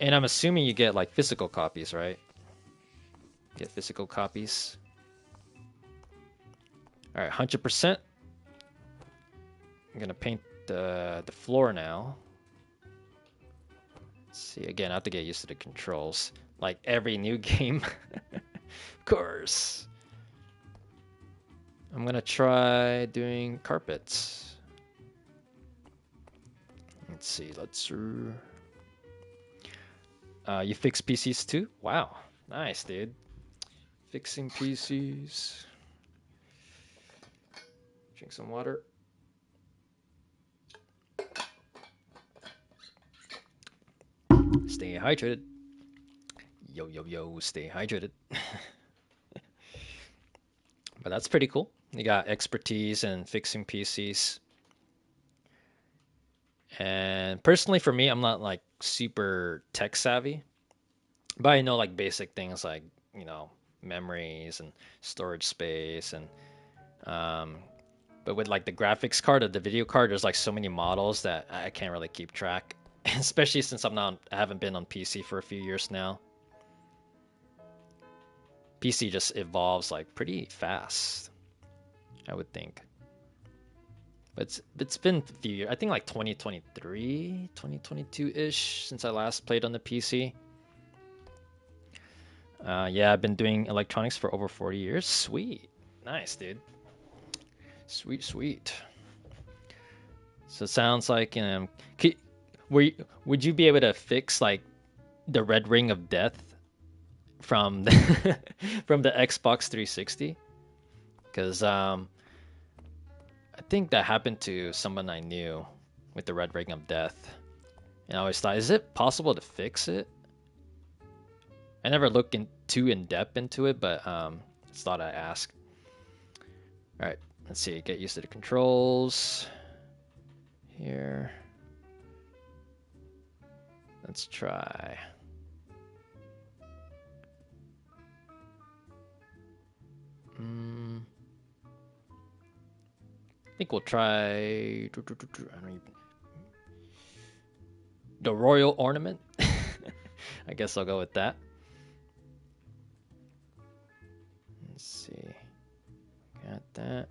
And I'm assuming you get like physical copies, right? Get physical copies. All right, 100%. I'm gonna paint the floor now. Let's see, again, I have to get used to the controls. Like every new game. Of course. I'm gonna try doing carpets. Let's see, you fix PCs too? Wow, nice, dude. Fixing PCs. Drink some water. Stay hydrated. Yo, stay hydrated. But that's pretty cool. You got expertise in fixing PCs. And personally, for me, I'm not like super tech savvy, but I know like basic things like, memories and storage space and but with like the graphics card or the video card, there's like so many models that I can't really keep track, especially since I haven't been on PC for a few years now. PC just evolves like pretty fast, I would think. But it's been a few years. I think like 2023, 2022-ish since I last played on the PC. Yeah, I've been doing electronics for over 40 years. Sweet. Nice, dude. Sweet. So it sounds like would you be able to fix like the red ring of death from from the Xbox 360? Because I think that happened to someone I knew with the red ring of death, and I always thought, is it possible to fix it? I never looked too in depth into it, but just thought I'd ask. All right, let's see. Get used to the controls here. Let's try. think we'll try I don't even, the royal ornament. I guess I'll go with that. Let's see. Got that.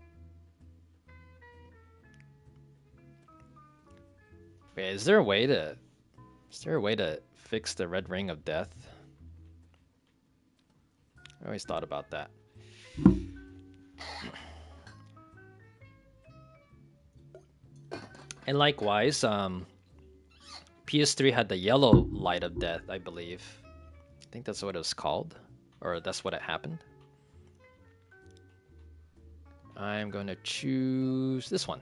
Wait, is there a way to fix the red ring of death? I always thought about that. And likewise, PS3 had the yellow light of death, I believe. I think that's what it was called, or that's what it happened. I'm going to choose this one.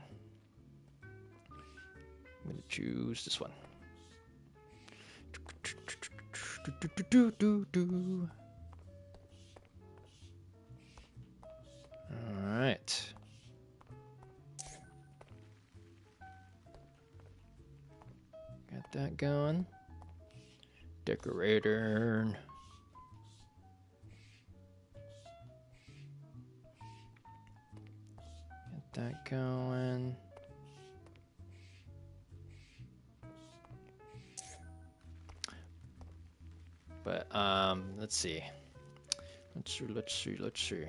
I'm going to choose this one. All right. Got that going. Decorator. Get that going. But let's see. Let's see.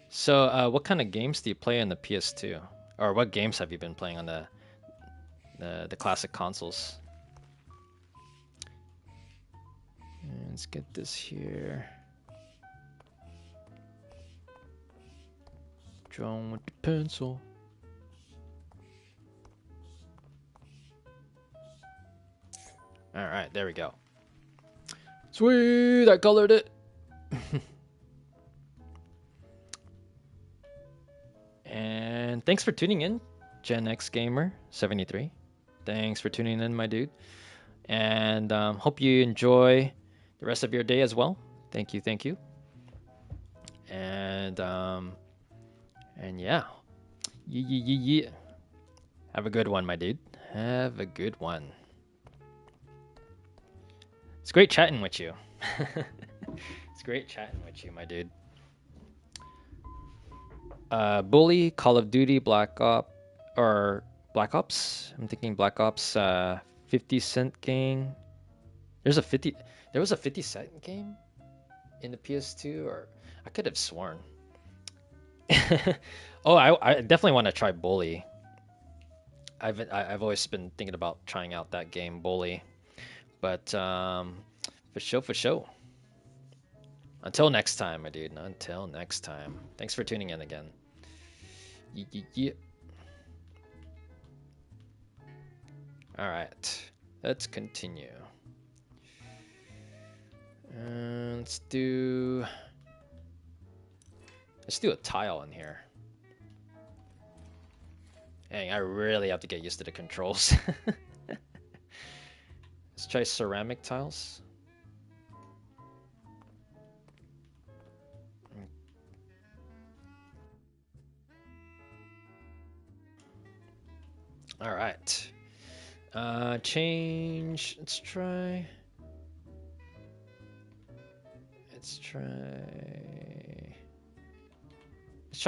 So, what kind of games do you play on the PS2? Or what games have you been playing on the classic consoles? And let's get this here. Drawing with the pencil. All right, there we go. Sweet, I colored it. And thanks for tuning in, Gen X Gamer 73. Thanks for tuning in, my dude. And hope you enjoy the rest of your day as well. Thank you. And yeah. Yeah. Have a good one, my dude. Have a good one. It's great chatting with you. It's great chatting with you, my dude. Bully, Call of Duty, Black Ops. I'm thinking Black Ops 50 Cent game. There was a 50 Cent game in the PS2, or I could have sworn. Oh, I definitely want to try Bully. I've always been thinking about trying out that game, Bully. But for show. Until next time, my dude. Until next time. Thanks for tuning in again. Yeah. All right, let's continue. Let's do a tile in here. Dang, I really have to get used to the controls. Let's try ceramic tiles. All right. Change. Let's try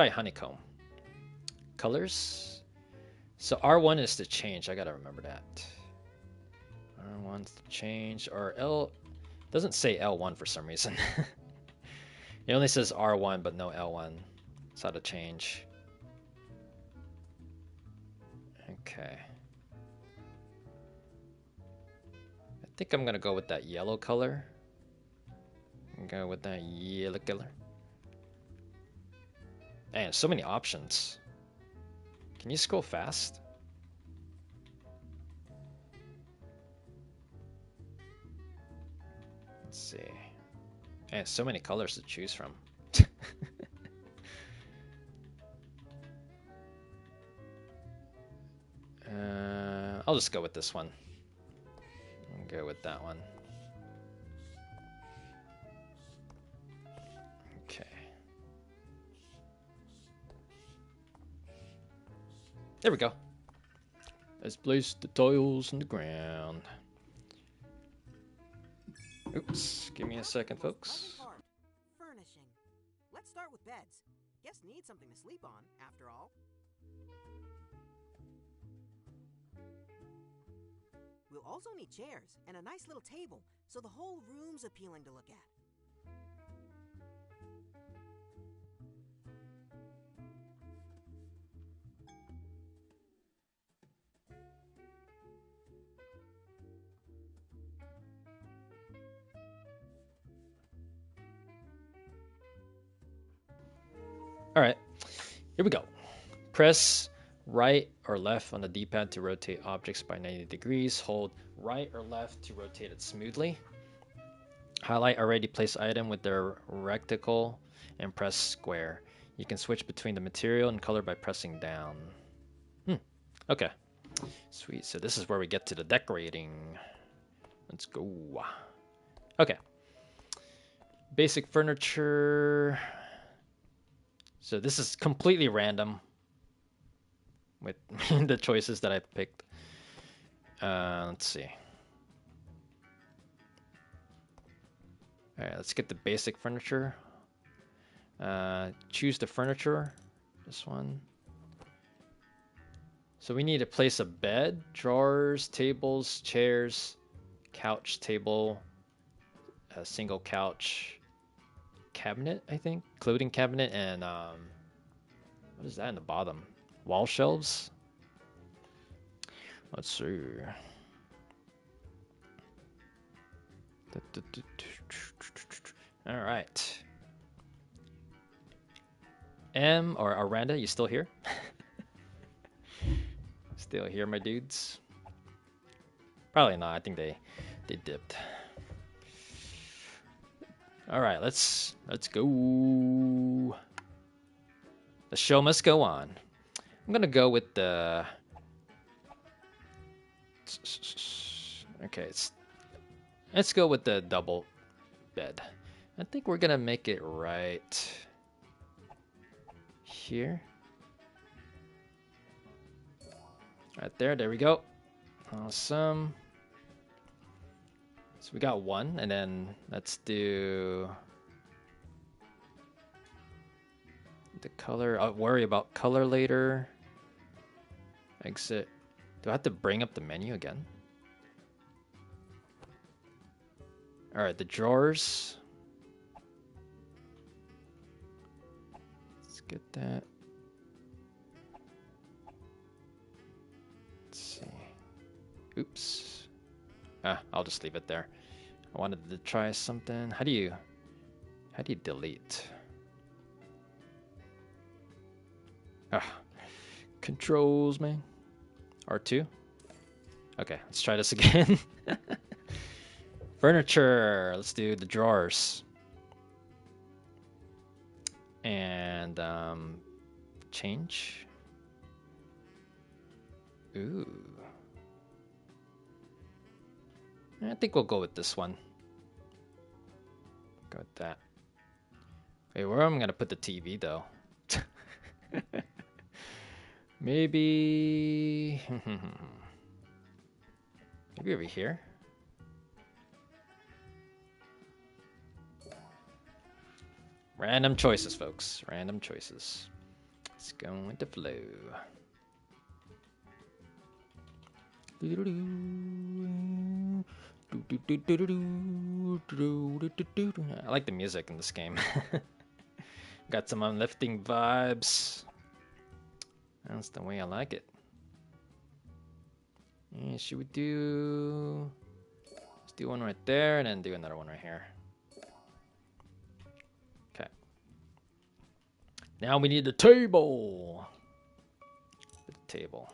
honeycomb. Colors. So R1 is to change. I gotta remember that. R1's to change, or L doesn't say L1 for some reason. It only says R1 but no L1. It's how to change. Okay. I think I'm gonna go with that yellow color. Go with that yellow color. Man, so many options. Can you scroll fast? Let's see. Man, so many colors to choose from. I'll just go with this one. I'll go with that one. Okay. There we go. Let's place the tiles in the ground. Oops, give me a second, folks. Furnishing. Let's start with with beds. Guests need something to sleep on, after all. We'll also need chairs and a nice little table, so the whole room's appealing to look at. All right, here we go. Press right or left on the D-pad to rotate objects by 90 degrees. Hold right or left to rotate it smoothly. Highlight already placed item with the rectangle and press square. You can switch between the material and color by pressing down. Okay, sweet. So this is where we get to the decorating. Let's go. Okay. Basic furniture. So this is completely random with the choices that I picked. Let's see. All right, let's get the basic furniture. Choose the furniture. This one. So we need to place a bed, drawers, tables, chairs, couch, table, a single couch, cabinet, I think, clothing cabinet, and what is that in the bottom? Wall shelves. Let's see. All right. or Aranda, you still here? Still here, my dudes? Probably not. I think they dipped. All right, let's go. The show must go on. I'm gonna go with the. Okay, let's go with the double bed. I think we're gonna make it right here. Right there. There we go. Awesome. So we got one, and then let's do the color. I'll worry about color later. Exit. Do I have to bring up the menu again? All right, the drawers. Let's get that. Let's see. Oops. I'll just leave it there. I wanted to try something. How do you delete? Controls, man. R2. Okay, let's try this again. Furniture. Let's do the drawers. And change. Ooh. I think we'll go with this one. Go with that. Wait, where am I gonna put the TV though? Maybe maybe over here. Random choices, folks. Random choices. Let's go with the flow. I like the music in this game. Got some uplifting vibes. That's the way I like it. And should we do... Let's do one right there and then do another one right here. Okay. Now we need the table. The table.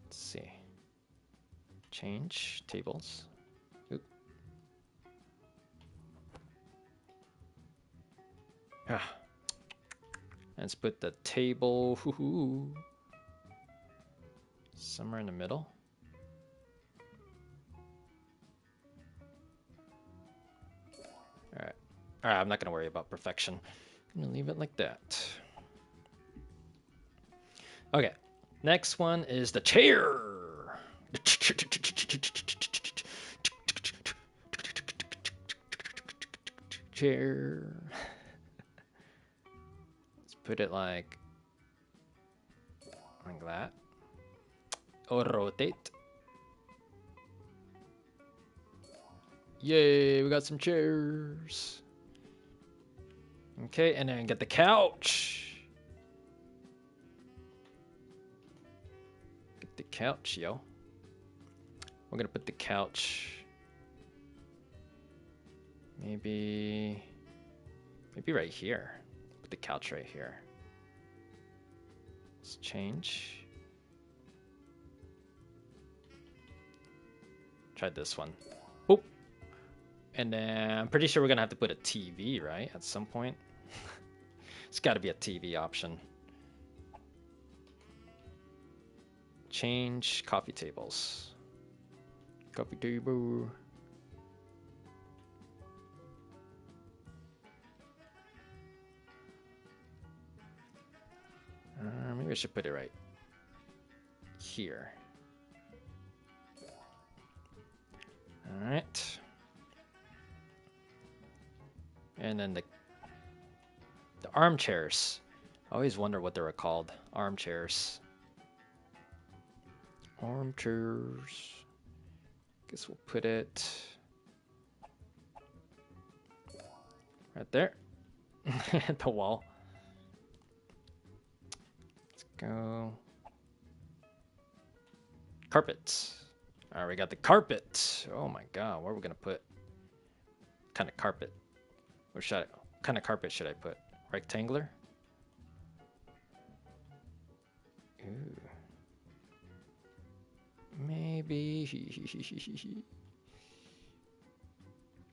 Let's see. Change tables. Oop. Let's put the table somewhere in the middle. All right, I'm not gonna worry about perfection. I'm gonna leave it like that. Okay, next one is the chair. chair. Let's put it like that. Or rotate. Yay, we got some chairs. Okay, and then get the couch. Get the couch, yo. We're gonna put the couch maybe right here. Put the couch right here. Let's change. Try this one. Boop. And then I'm pretty sure we're gonna have to put a TV, right? At some point. It's gotta be a TV option. Change coffee tables. Coffee table. Maybe I should put it right here. All right. And then the armchairs. I always wonder what they were called. Armchairs. Armchairs. Guess we'll put it right there. At the wall. Let's go. Carpets. All right, we got the carpet. Oh my god, where are we gonna put? What kind of carpet? What kind of carpet should I put? Rectangular? Ooh. Maybe.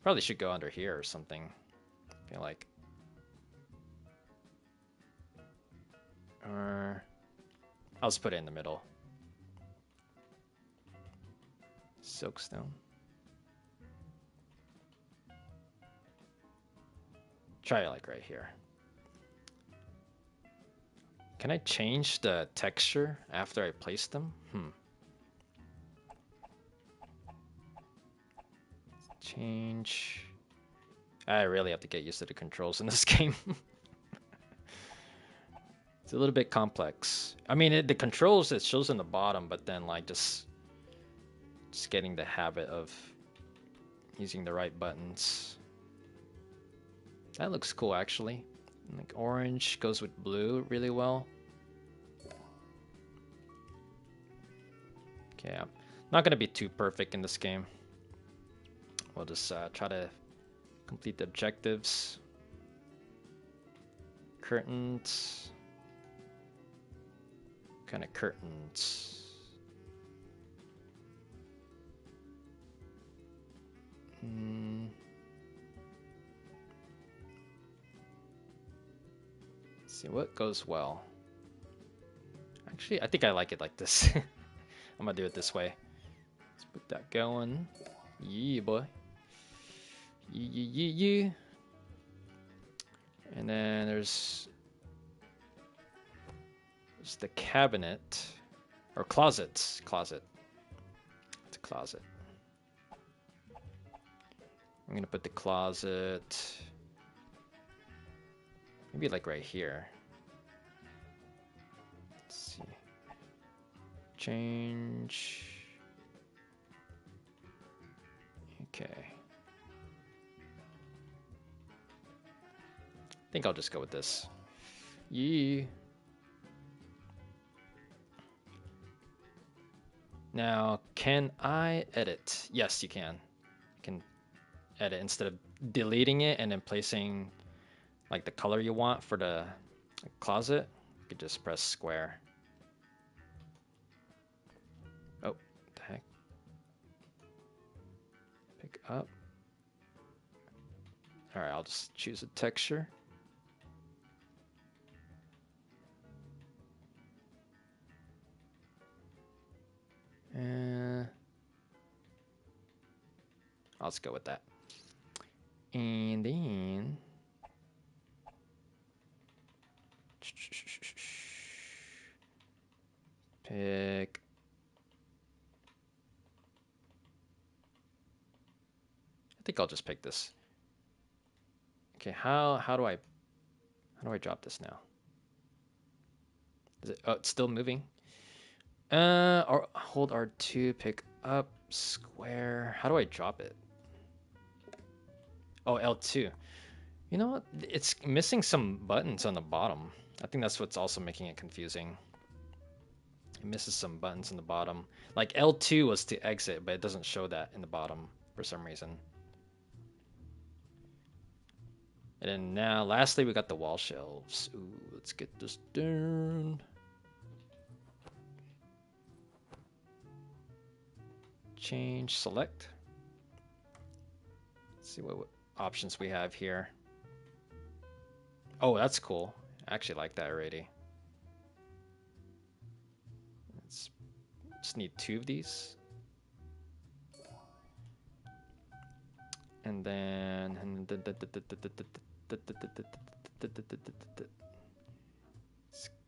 Probably should go under here or something. I feel like. Or I'll just put it in the middle. Silkstone. Try it like right here. Can I change the texture after I place them? Change. I really have to get used to the controls in this game. It's a little bit complex. I mean, the controls, it shows in the bottom, but then like just getting the habit of using the right buttons. That looks cool, actually. Like orange goes with blue really well. Okay, I'm not gonna be too perfect in this game. We'll just try to complete the objectives. Curtains. What kind of curtains? Let's see what goes well. Actually, I think I like it like this. I'm gonna do it this way. Let's put that going. Yeah, boy. Yeah. And then there's the cabinet or closet. Closet. It's a closet. I'm gonna put the closet maybe like right here. Let's see. Change. Okay. I think I'll just go with this. Yeah. Now, can I edit? Yes, you can. You can edit instead of deleting it and then placing like the color you want for the closet. You could just press square. Oh, the heck. Pick up. All right, I'll just choose a texture. I'll just go with that. And then pick. I think I'll just pick this. Okay, how do I drop this now? Is it, oh, it's still moving. Or hold R2, pick up, square. How do I drop it? Oh, L2. You know what? It's missing some buttons on the bottom. I think that's what's also making it confusing. It misses some buttons in the bottom. Like L2 was to exit, but it doesn't show that in the bottom for some reason. And then now, lastly, we got the wall shelves. Ooh, let's get this done. Change, select. Let's see what options we have here. Oh, that's cool. I actually like that already. Let's just need 2 of these. And then let's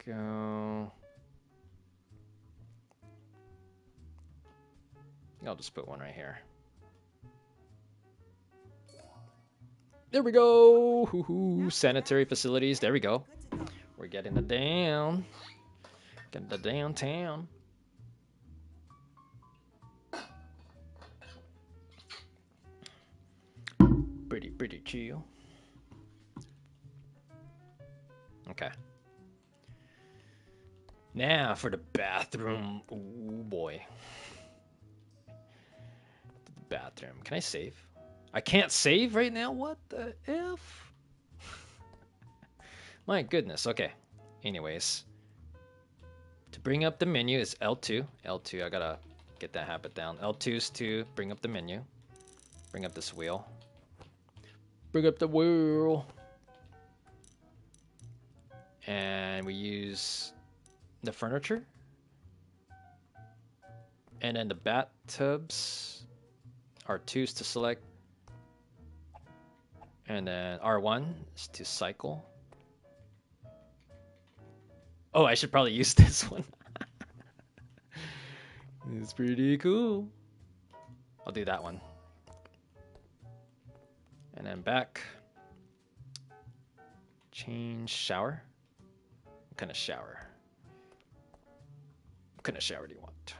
go. I'll just put one right here. There we go. Hoo-hoo. Sanitary facilities. There we go. We're getting the down. Getting the downtown. Pretty chill. Okay. Now for the bathroom. Ooh boy. The bathroom. Can I save? I can't save right now? What the F? My goodness. Okay. Anyways. To bring up the menu is L2. L2, I gotta get that habit down. L2 is to bring up the menu. Bring up this wheel. Bring up the wheel. And we use the furniture. And then the bathtubs. R2 is to select. And then R1 is to cycle. Oh, I should probably use this one. It's pretty cool. I'll do that one. And then back. Change shower. What kind of shower? What kind of shower do you want?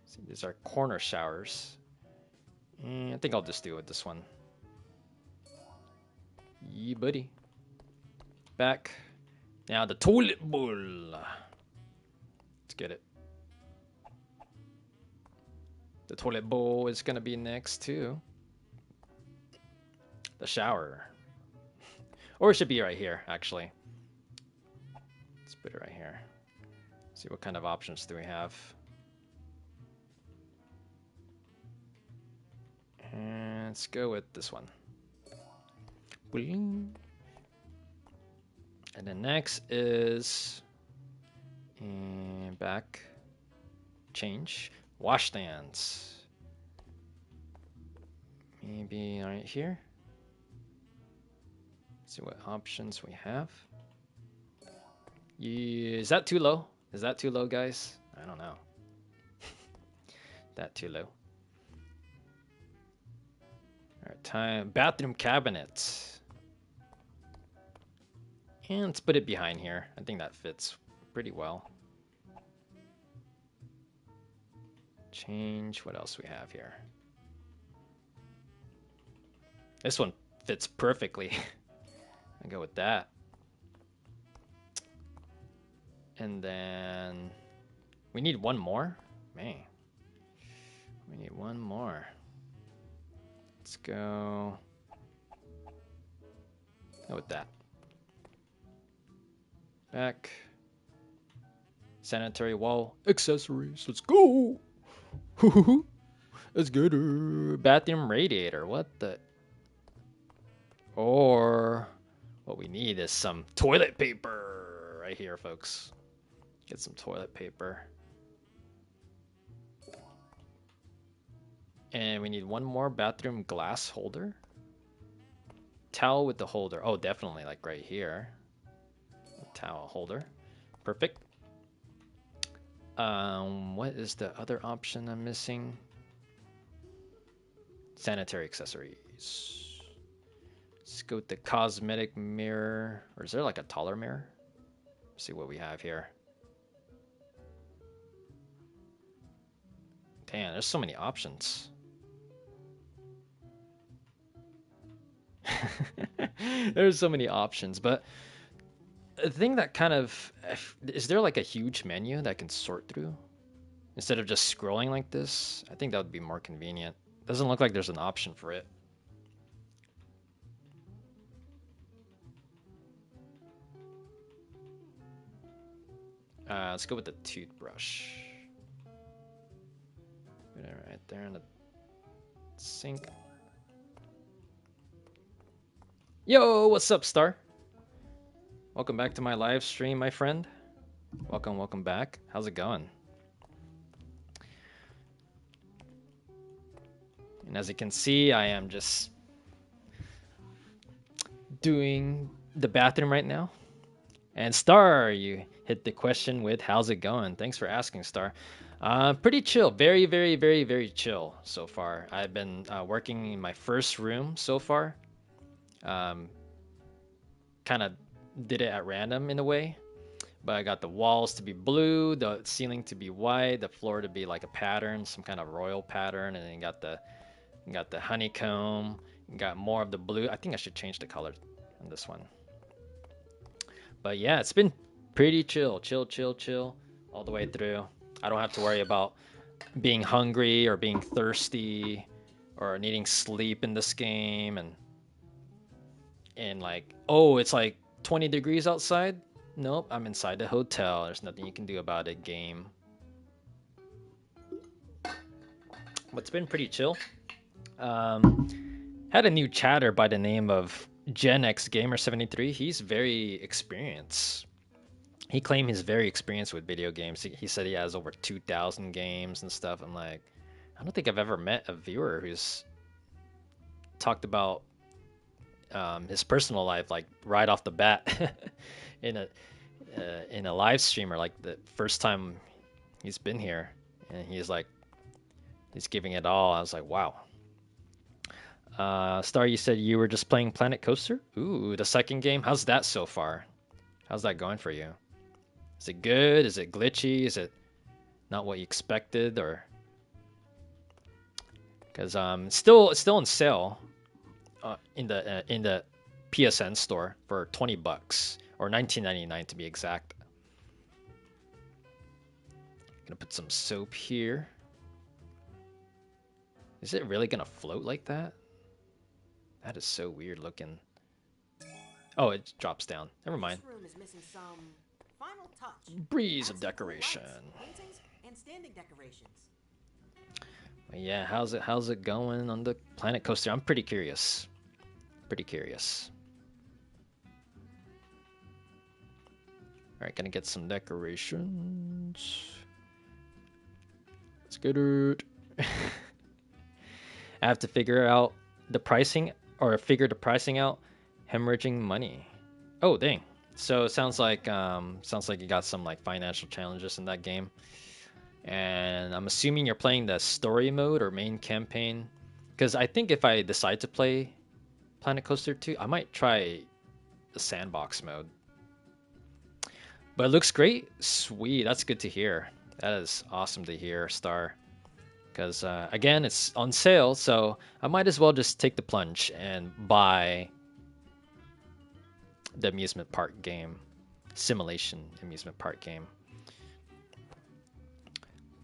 See, these are corner showers. I think I'll just do it with this one. Yeah, buddy. Back. Now the toilet bowl. Let's get it. The toilet bowl is gonna be next too. The shower. Or it should be right here, actually. Let's put it right here. See what kind of options do we have. And let's go with this one. And then next is back. Change. Washstands. Maybe right here. See what options we have. Yeah, is that too low? Is that too low, guys? I don't know. That too low. Alright, time. Bathroom cabinets. And let's put it behind here. I think that fits pretty well. Change. What else we have here? This one fits perfectly. I go with that. And then we need one more. Man, we need one more. Let's go with that. Back. Sanitary wall accessories. Let's go. Let's get it. Bathroom radiator. What the? Or what we need is some toilet paper right here, folks. Get some toilet paper. And we need one more bathroom glass holder. Towel with the holder. Oh, definitely like right here. Towel holder. Perfect. What is the other option I'm missing? Sanitary accessories. these. Let's go with the cosmetic mirror. Or is there like a taller mirror? Let's see what we have here. Damn, there's so many options. There's so many options, but the thing that kind of... Is there like a huge menu that I can sort through? Instead of just scrolling like this? I think that would be more convenient. Doesn't look like there's an option for it. Let's go with the toothbrush. Put it right there in the sink. Yo, what's up, Star? Welcome back to my live stream, my friend. Welcome back. How's it going? And as you can see, I am just doing the bathroom right now. And Star, you hit the question with how's it going? Thanks for asking, Star. Pretty chill. Very, very, very, very chill so far. I've been working in my first room so far. Kind of did it at random in a way. But I got the walls to be blue, the ceiling to be white, the floor to be like a pattern, some kind of royal pattern, and then you got the honeycomb. You got more of the blue. I think I should change the color on this one. But yeah, it's been pretty chill all the way through. I don't have to worry about being hungry or being thirsty or needing sleep in this game and like, oh, it's like 20 degrees outside. Nope, I'm inside the hotel. There's nothing you can do about it, game. But it's been pretty chill. Had a new chatter by the name of Gen X Gamer 73. He's very experienced. He claimed he's very experienced with video games. He said he has over 2,000 games and stuff. I'm like, I don't think I've ever met a viewer who's talked about his personal life like right off the bat in a live stream, or like the first time he's been here, and he's giving it all. I was like, wow. Star, you said you were just playing Planet Coaster? Ooh, the second game. How's that so far? How's that going for you? Is it good? Is it glitchy? Is it not what you expected? Or because it's still on sale in the PSN store for $20 or $19.99 to be exact. Gonna put some soap here. Is it really gonna float like that? That is so weird looking. Oh, it drops down. Never mind. This room is missing some final touch. Breeze of decoration. Paintings and standing decorations. But yeah, how's it going on the Planet Coaster? I'm pretty curious. All right, gonna get some decorations. Let's get it. I have to figure out the pricing, or figure the pricing out. Hemorrhaging money. Oh dang! So it sounds like you got some like financial challenges in that game, and I'm assuming you're playing the story mode or main campaign. Because I think if I decide to play Planet Coaster 2, I might try the sandbox mode. But it looks great. Sweet, that's good to hear. That is awesome to hear, Star. Because again, it's on sale, so I might as well just take the plunge and buy the amusement park game, simulation amusement park game.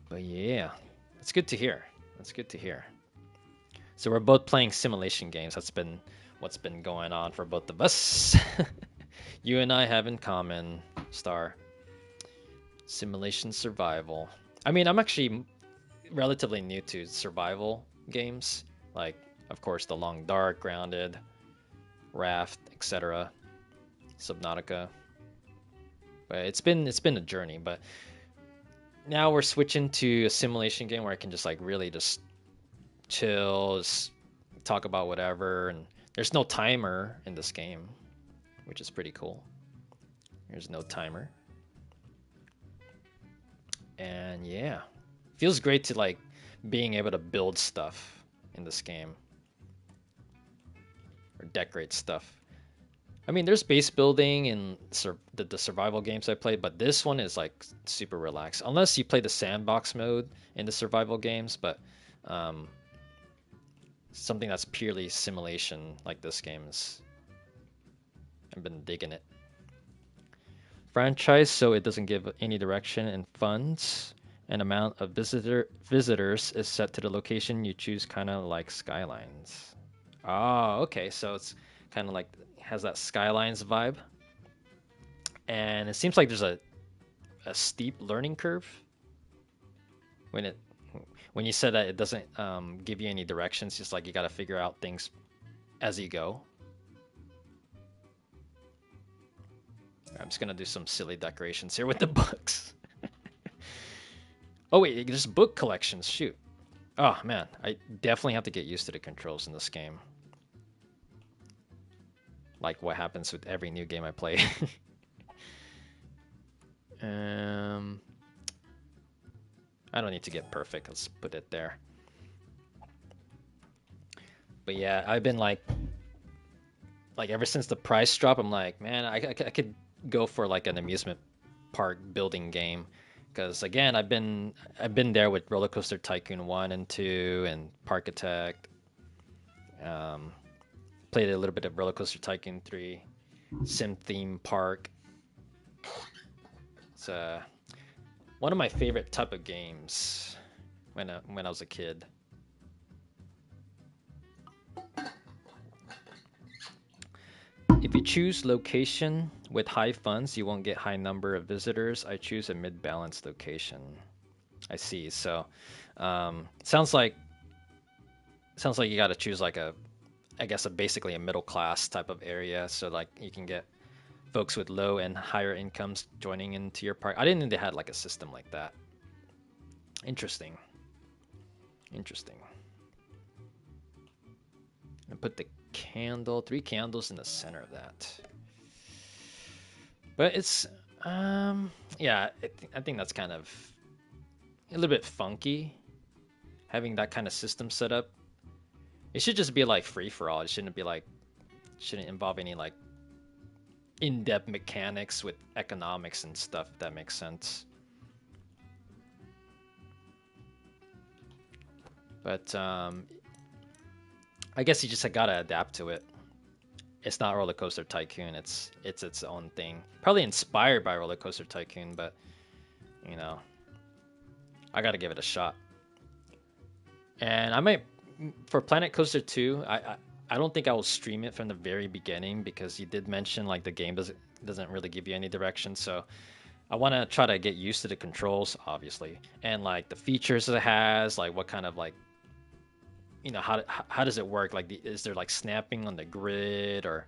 But yeah, it's good to hear. That's good to hear. So we're both playing simulation games. That's been what's been going on for both of us. You and I have in common, Star. Simulation survival. I mean, I'm actually relatively new to survival games, like of course the Long Dark, Grounded, Raft, etc., Subnautica. But it's been a journey. But now we're switching to a simulation game where I can just like really just chill, just talk about whatever, and there's no timer in this game, which is pretty cool. There's no timer. And yeah, feels great to like being able to build stuff in this game. decorate stuff. I mean, there's base building in the survival games I played, but this one is like super relaxed. Unless you play the sandbox mode in the survival games, but something that's purely simulation like this game is. I've been digging it. Franchise, so it doesn't give any direction, and funds. An amount of visitors is set to the location you choose, kind of like Skylines. Oh, okay. So it's kind of like has that Skylines vibe, and it seems like there's a steep learning curve when it when you said that it doesn't give you any directions. Just like you got to figure out things as you go. I'm just gonna do some silly decorations here with the books. Oh wait, there's book collections. Shoot. Oh man, I definitely have to get used to the controls in this game. Like what happens with every new game I play. I don't need to get perfect. Let's put it there. But yeah, I've been like ever since the price drop, I'm like, man, I could go for like an amusement park building game. Because again, I've been there with Roller Coaster Tycoon 1 and 2 and Parkitect. Played a little bit of Roller Coaster Tycoon 3, Sim Theme Park. It's one of my favorite type of games when I was a kid. If you choose location with high funds, you won't get high number of visitors. I choose a mid-balanced location. I see. So, sounds like you got to choose like I guess basically a middle class type of area. So like you can get folks with low and higher incomes joining into your park. I didn't know they had like a system like that. Interesting. Interesting. And put the candle, 3 candles in the center of that. But it's, yeah, I think that's kind of a little bit funky, having that kind of system set up. It should just be like free for all. It shouldn't involve any like in-depth mechanics with economics and stuff, if that makes sense. But I guess you just gotta adapt to it. It's not Roller Coaster Tycoon. It's its own thing. Probably inspired by Roller Coaster Tycoon, but you know, I gotta give it a shot. And I might for Planet Coaster 2. I don't think I will stream it from the very beginning because you did mention like the game doesn't really give you any direction. So I want to try to get used to the controls, obviously, and like the features it has, like what kind of like how does it work? Like, is there like snapping on the grid, or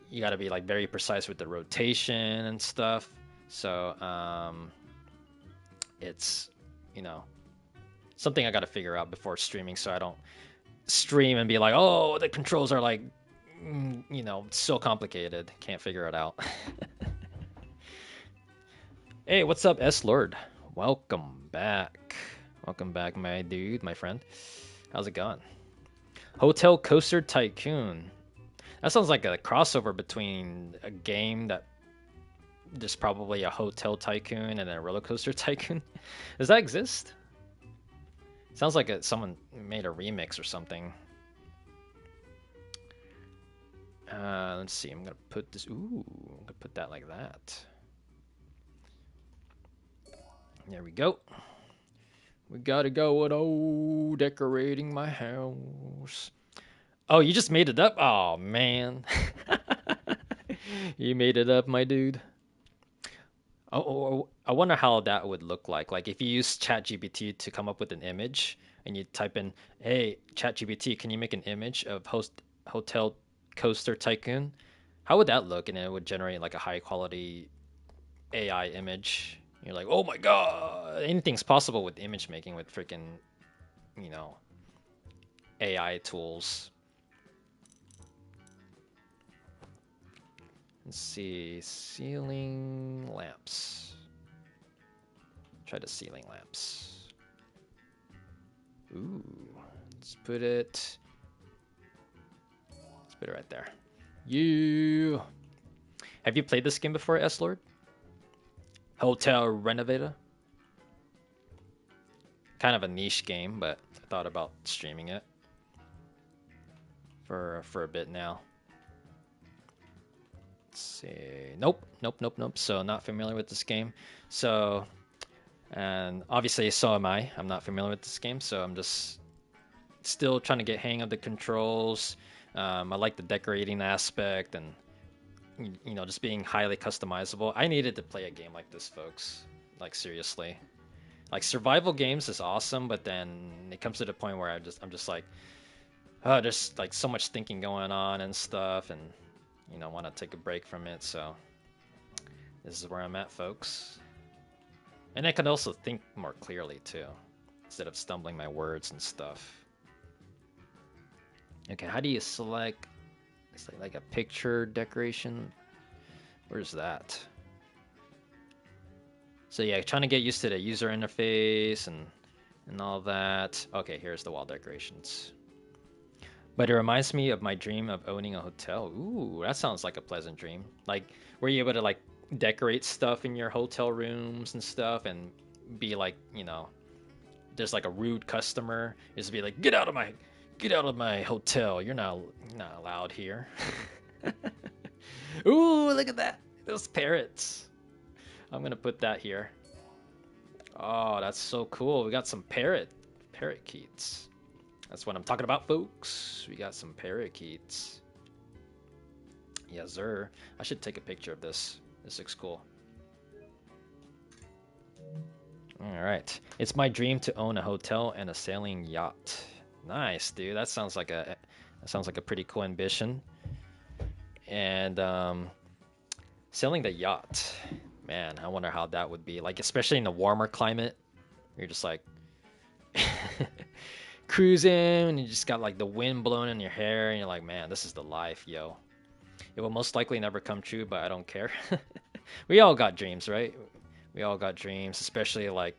you got to be like very precise with the rotation and stuff? So it's something I got to figure out before streaming, so I don't stream and be like, oh, the controls are like so complicated, can't figure it out. Hey, what's up, S Lord? Welcome back, my dude, my friend. How's it going? Hotel Coaster Tycoon. That sounds like a crossover between a game that there's probably a Hotel Tycoon and a Roller Coaster Tycoon. Does that exist? Sounds like someone made a remix or something. Let's see. I'm gonna put this. Ooh, I'm gonna put that like that. There we go. We gotta go with decorating my house. Oh, you just made it up? Oh man. You made it up, my dude. Oh, I wonder how that would look like. Like if you use ChatGPT to come up with an image and you type in, "Hey, ChatGPT, can you make an image of Hotel Coaster Tycoon?" How would that look? And it would generate like a high quality AI image. You're like, "Oh my god, anything's possible with image making with freaking, AI tools." Let's see, ceiling lamps. Try the ceiling lamps. Ooh, let's put put it right there. You. Have you played this game before, S-Lord? Hotel Renovator? Kind of a niche game, but I thought about streaming it for a bit now. Let's see. Nope. So not familiar with this game. So, and obviously so am I. I'm not familiar with this game, so I'm just still trying to get hang of the controls. I like the decorating aspect and just being highly customizable. I needed to play a game like this, folks. Like seriously. Like survival games is awesome, but then it comes to the point where I'm just like, oh, there's like so much thinking going on and stuff, and want to take a break from it. So this is where I'm at, folks. And I can also think more clearly too, instead of stumbling my words and stuff. Okay, how do you select? It's like a picture decoration. Where's that? So yeah, trying to get used to the user interface and all that. Okay, here's the wall decorations. But it reminds me of my dream of owning a hotel. Ooh, that sounds like a pleasant dream. Like, were you able to like decorate stuff in your hotel rooms and stuff, and be like, there's like a rude customer, just be like, get out of my hotel. You're not allowed here. Ooh, look at that. Those parrots. I'm gonna put that here. Oh, that's so cool. We got some parakeets. That's what I'm talking about, folks. We got some parakeets. Yes, sir. I should take a picture of this. This looks cool. All right. It's my dream to own a hotel and a sailing yacht. Nice, dude. That sounds like a pretty cool ambition. And sailing the yacht. Man, I wonder how that would be. Like, especially in a warmer climate. You're just like cruising and you just got like the wind blowing in your hair and you're like, man, this is the life, yo. It will most likely never come true, but I don't care. We all got dreams, right? We all got dreams, especially like,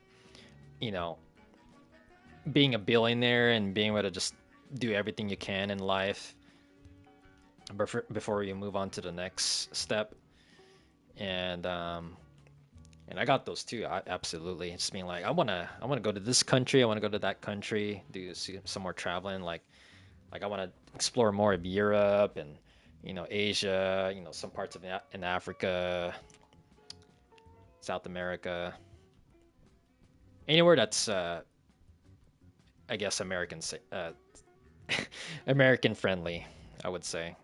being a billionaire and being able to just do everything you can in life before you move on to the next step. And I got those too. Absolutely. Just being like, I wanna go to this country. I wanna go to that country. Do some more traveling. Like I wanna explore more of Europe and Asia. Some parts of in Africa, South America, anywhere that's I guess American American friendly. I would say,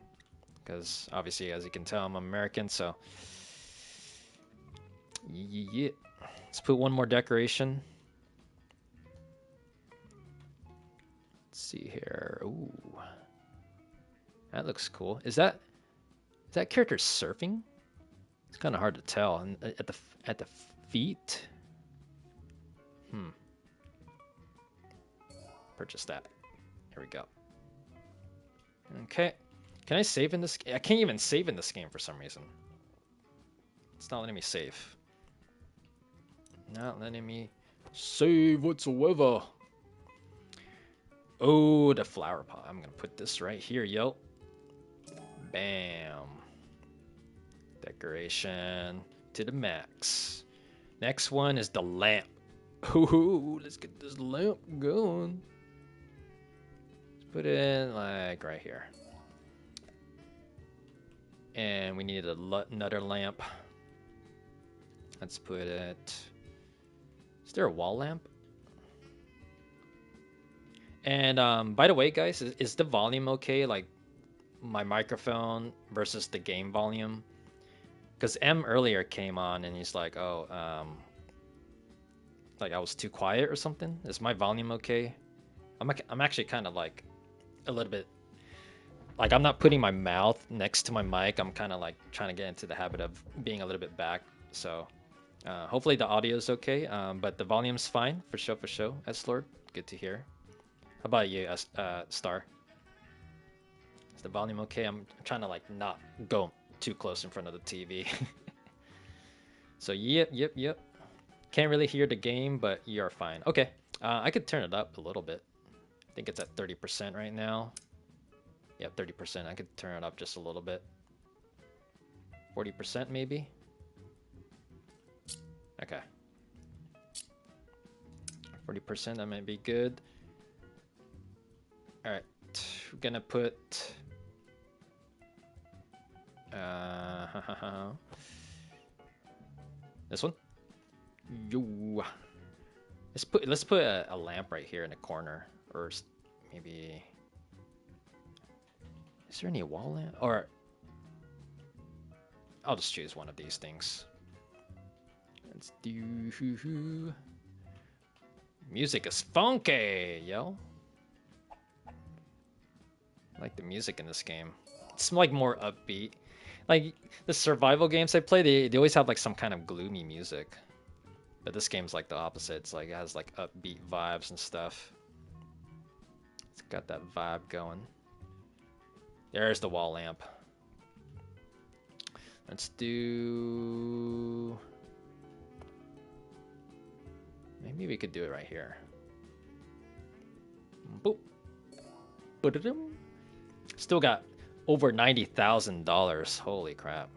because obviously, as you can tell, I'm American. So. Yeah. Let's put one more decoration. Let's see here. Ooh. That looks cool. Is that character surfing? It's kind of hard to tell. And at the feet. Purchase that. Here we go. Okay. Can I save in this? I can't even save in this game for some reason. It's not letting me save. Not letting me save whatsoever. Oh, the flower pot. I'm gonna put this right here, yo. Bam. Decoration to the max. Next one is the lamp. Ooh, let's get this lamp going. Let's put it in like right here. And we need another lamp. Let's put it. Is there a wall lamp? And by the way, guys, is the volume okay? Like my microphone versus the game volume? Because M earlier came on and he's like, oh, like I was too quiet or something. Is my volume okay? I'm actually kind of like a little bit, like I'm not putting my mouth next to my mic. I'm kind of like trying to get into the habit of being a little bit back. So hopefully the audio is okay, but the volume's fine for show. S-Lord, good to hear. How about you, Star? Is the volume okay? I'm trying to like not go too close in front of the TV. So yep. Can't really hear the game, but you're fine. Okay, I could turn it up a little bit. I think it's at 30% right now. Yeah, 30%. I could turn it up just a little bit. 40% maybe? Okay. 40%, that might be good. Alright, we're gonna put... this one? Yo. Let's put a lamp right here in the corner, or maybe... Is there any wall lamp? Or I'll just choose one of these things. Let's do... Music is funky, yo. I like the music in this game. It's like more upbeat. Like the survival games I play, they always have like some kind of gloomy music. But this game's like the opposite. It's like it has like upbeat vibes and stuff. It's got that vibe going. There's the wall lamp. Let's do... Maybe we could do it right here. Boop. Ba-da-dum. Still got over $90,000. Holy crap.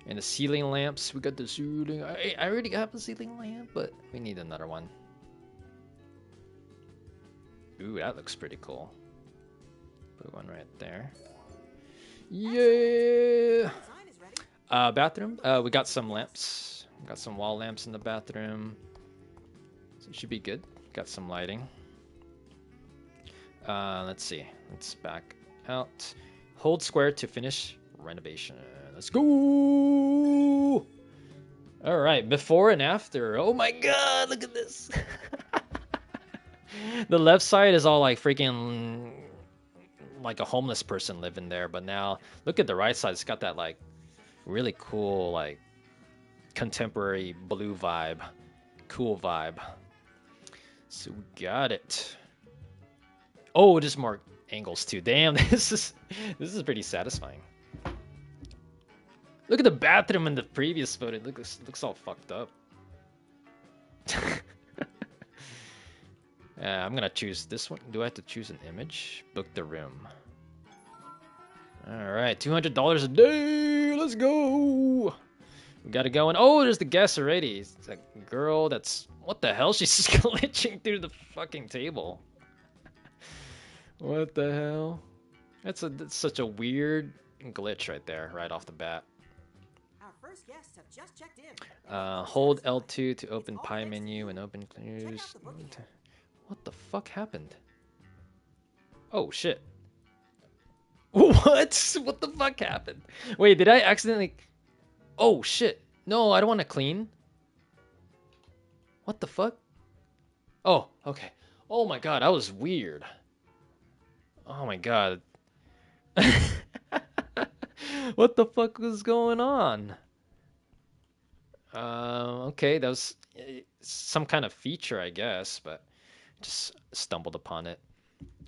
And the ceiling lamps. We got the ceiling. I already have a ceiling lamp, but we need another one. Ooh, that looks pretty cool. Put one right there. Yeah. Bathroom. We got some lamps. We got some wall lamps in the bathroom. So it should be good. Got some lighting. Let's see. Let's back out. Hold square to finish renovation. Let's go. All right, before and after. Oh my god, look at this. The left side is all like freaking like a homeless person living there, but now look at the right side. It's got that like really cool like contemporary blue vibe, cool vibe. So we got it. Oh, just more angles too. Damn, this is pretty satisfying. Look at the bathroom in the previous photo. It looks all fucked up. I'm gonna choose this one. Do I have to choose an image? Book the room. All right, $200 a day. Let's go. We got it going. Oh, there's the guest already. It's a girl that's... What the hell? She's just glitching through the fucking table. What the hell? That's such a weird glitch right there, right off the bat. Our first guests have just checked in. Hold L2 to open pie menu and open clears. What the fuck happened? Oh shit. What? What the fuck happened? Wait, did I accidentally... Oh shit. No, I don't want to clean. What the fuck? Oh, okay. Oh my god, that was weird. Oh my god. What the fuck was going on? Okay, that was some kind of feature, I guess, but just stumbled upon it.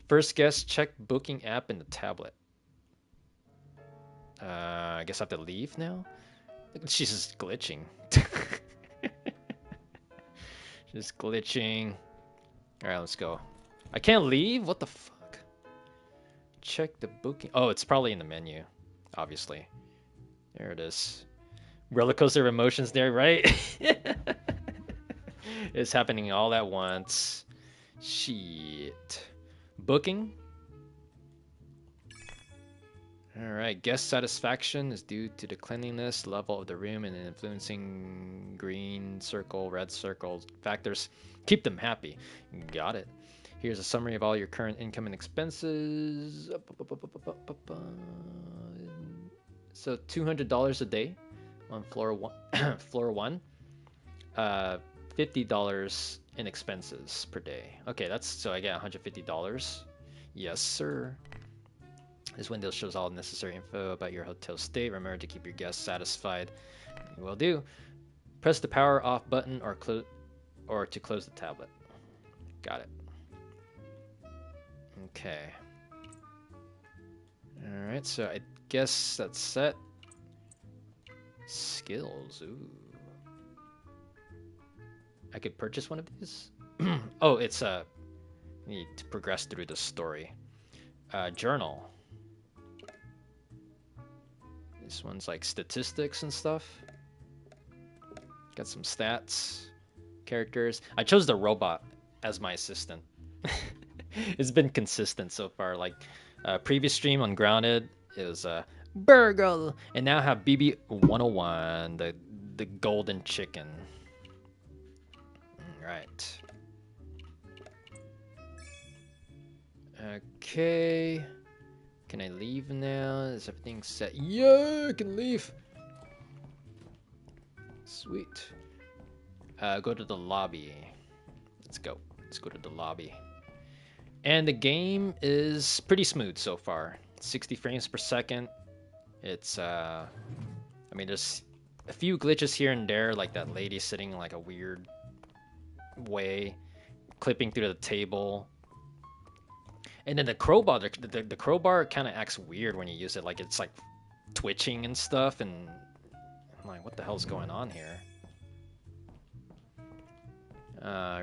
First guest, check booking app in the tablet. I guess I have to leave now? She's just glitching. Just glitching. Alright, let's go. I can't leave? What the fuck? Check the booking. Oh, it's probably in the menu. Obviously. There it is. Roller coaster of emotions there, right? It's happening all at once. Shit. Booking. Alright, guest satisfaction is due to the cleanliness level of the room and influencing green circle, red circle factors. Keep them happy. Got it. Here's a summary of all your current income and expenses. So $200 a day on floor one. Floor one. $50 in expenses per day. Okay, that's so I get $150. Yes, sir. This window shows all necessary info about your hotel stay. Remember to keep your guests satisfied. You will do. Press the power off button or to close the tablet. Got it. Okay. Alright, so I guess that's set. Skills. Ooh. I could purchase one of these? Oh, it's need to progress through the story. journal. This one's like statistics and stuff. Got some stats, characters. I chose the robot as my assistant. It's been consistent so far. Like previous stream on Grounded, it was Burgle, and now I have BB 101, the golden chicken. Right. Okay. Can I leave now? Is everything set? Yeah, I can leave. Sweet. Go to the lobby. Let's go. Let's go to the lobby. And the game is pretty smooth so far. 60 frames per second. It's I mean, there's a few glitches here and there, like that lady sitting like a weird way, clipping through the table. And then the crowbar, the crowbar kind of acts weird when you use it. Like it's like twitching and stuff, and I'm like, what the hell's going on here?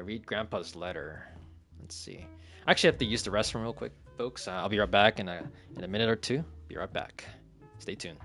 Read Grandpa's letter. Let's see. I actually have to use the restroom real quick, folks. I'll be right back in a minute or two. Be right back. Stay tuned.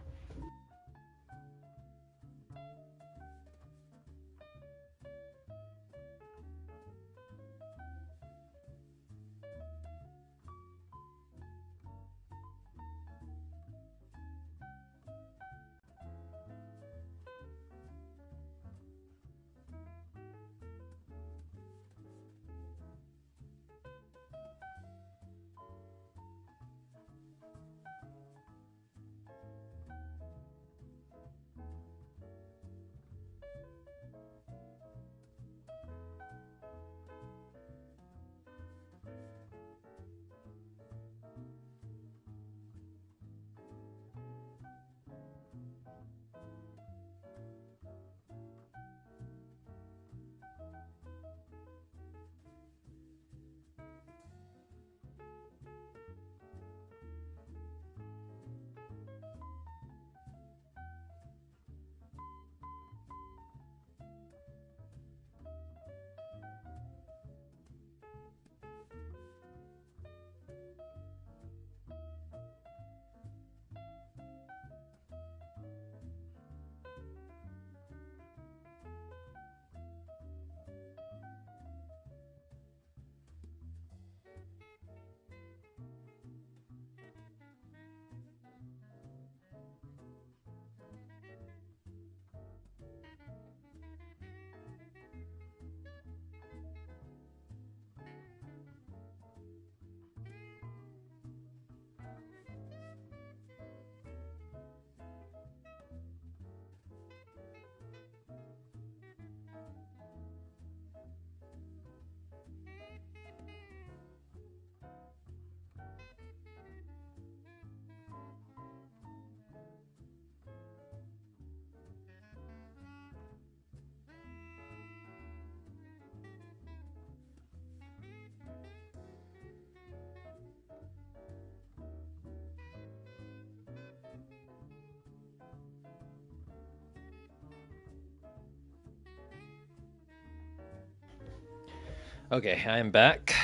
Okay, I am back.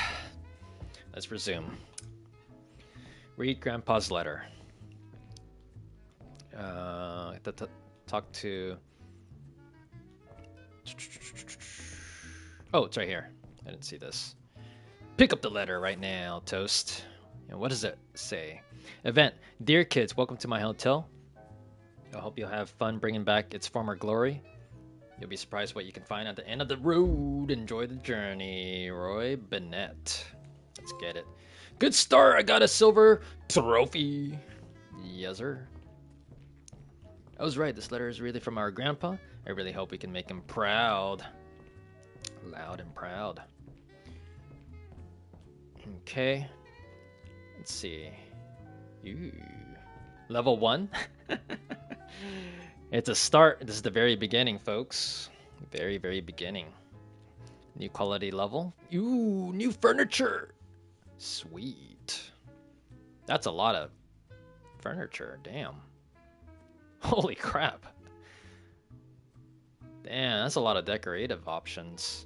Let's resume. Read Grandpa's letter. Talk to... Oh, it's right here. I didn't see this. Pick up the letter right now, Toast. And what does it say? Event. Dear kids, welcome to my hotel. I hope you'll have fun bringing back its former glory. You'll be surprised what you can find at the end of the road. Enjoy the journey. Roy Bennett. Let's get it. Good start. I got a silver trophy. Yes, sir. I was right. This letter is really from our grandpa. I really hope we can make him proud. Loud and proud. Okay. Let's see. Ooh. Level 1? It's a start. This is the very beginning, folks. Very, very beginning. New quality level. Ooh, new furniture. Sweet. That's a lot of furniture. Damn. Holy crap. Damn, that's a lot of decorative options.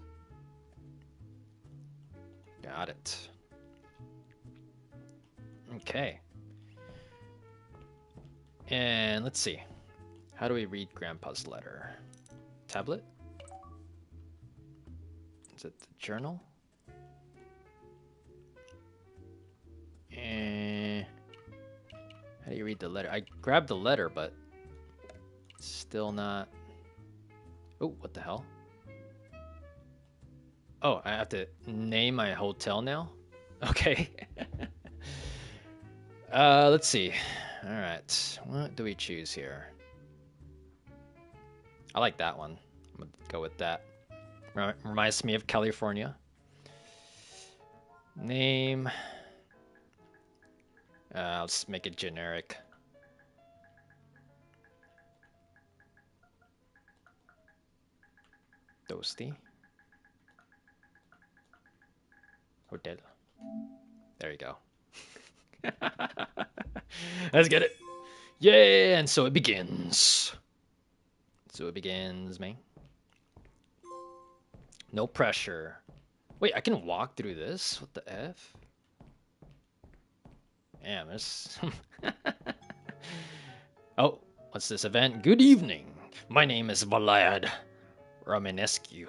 Got it. Okay. And let's see. How do we read Grandpa's letter? Tablet? Is it the journal? And how do you read the letter? I grabbed the letter, but still not. Oh, what the hell? Oh, I have to name my hotel now? Okay. Let's see. All right. What do we choose here? I like that one. I'm going to go with that. Reminds me of California. Name. I'll just make it generic. Toasty. Hotel. There you go. Let's get it. Yeah, and so it begins. So it begins, man. No pressure. Wait, I can walk through this? What the F? Damn, this... Oh, what's this event? Good evening. My name is Vlad Romanescu.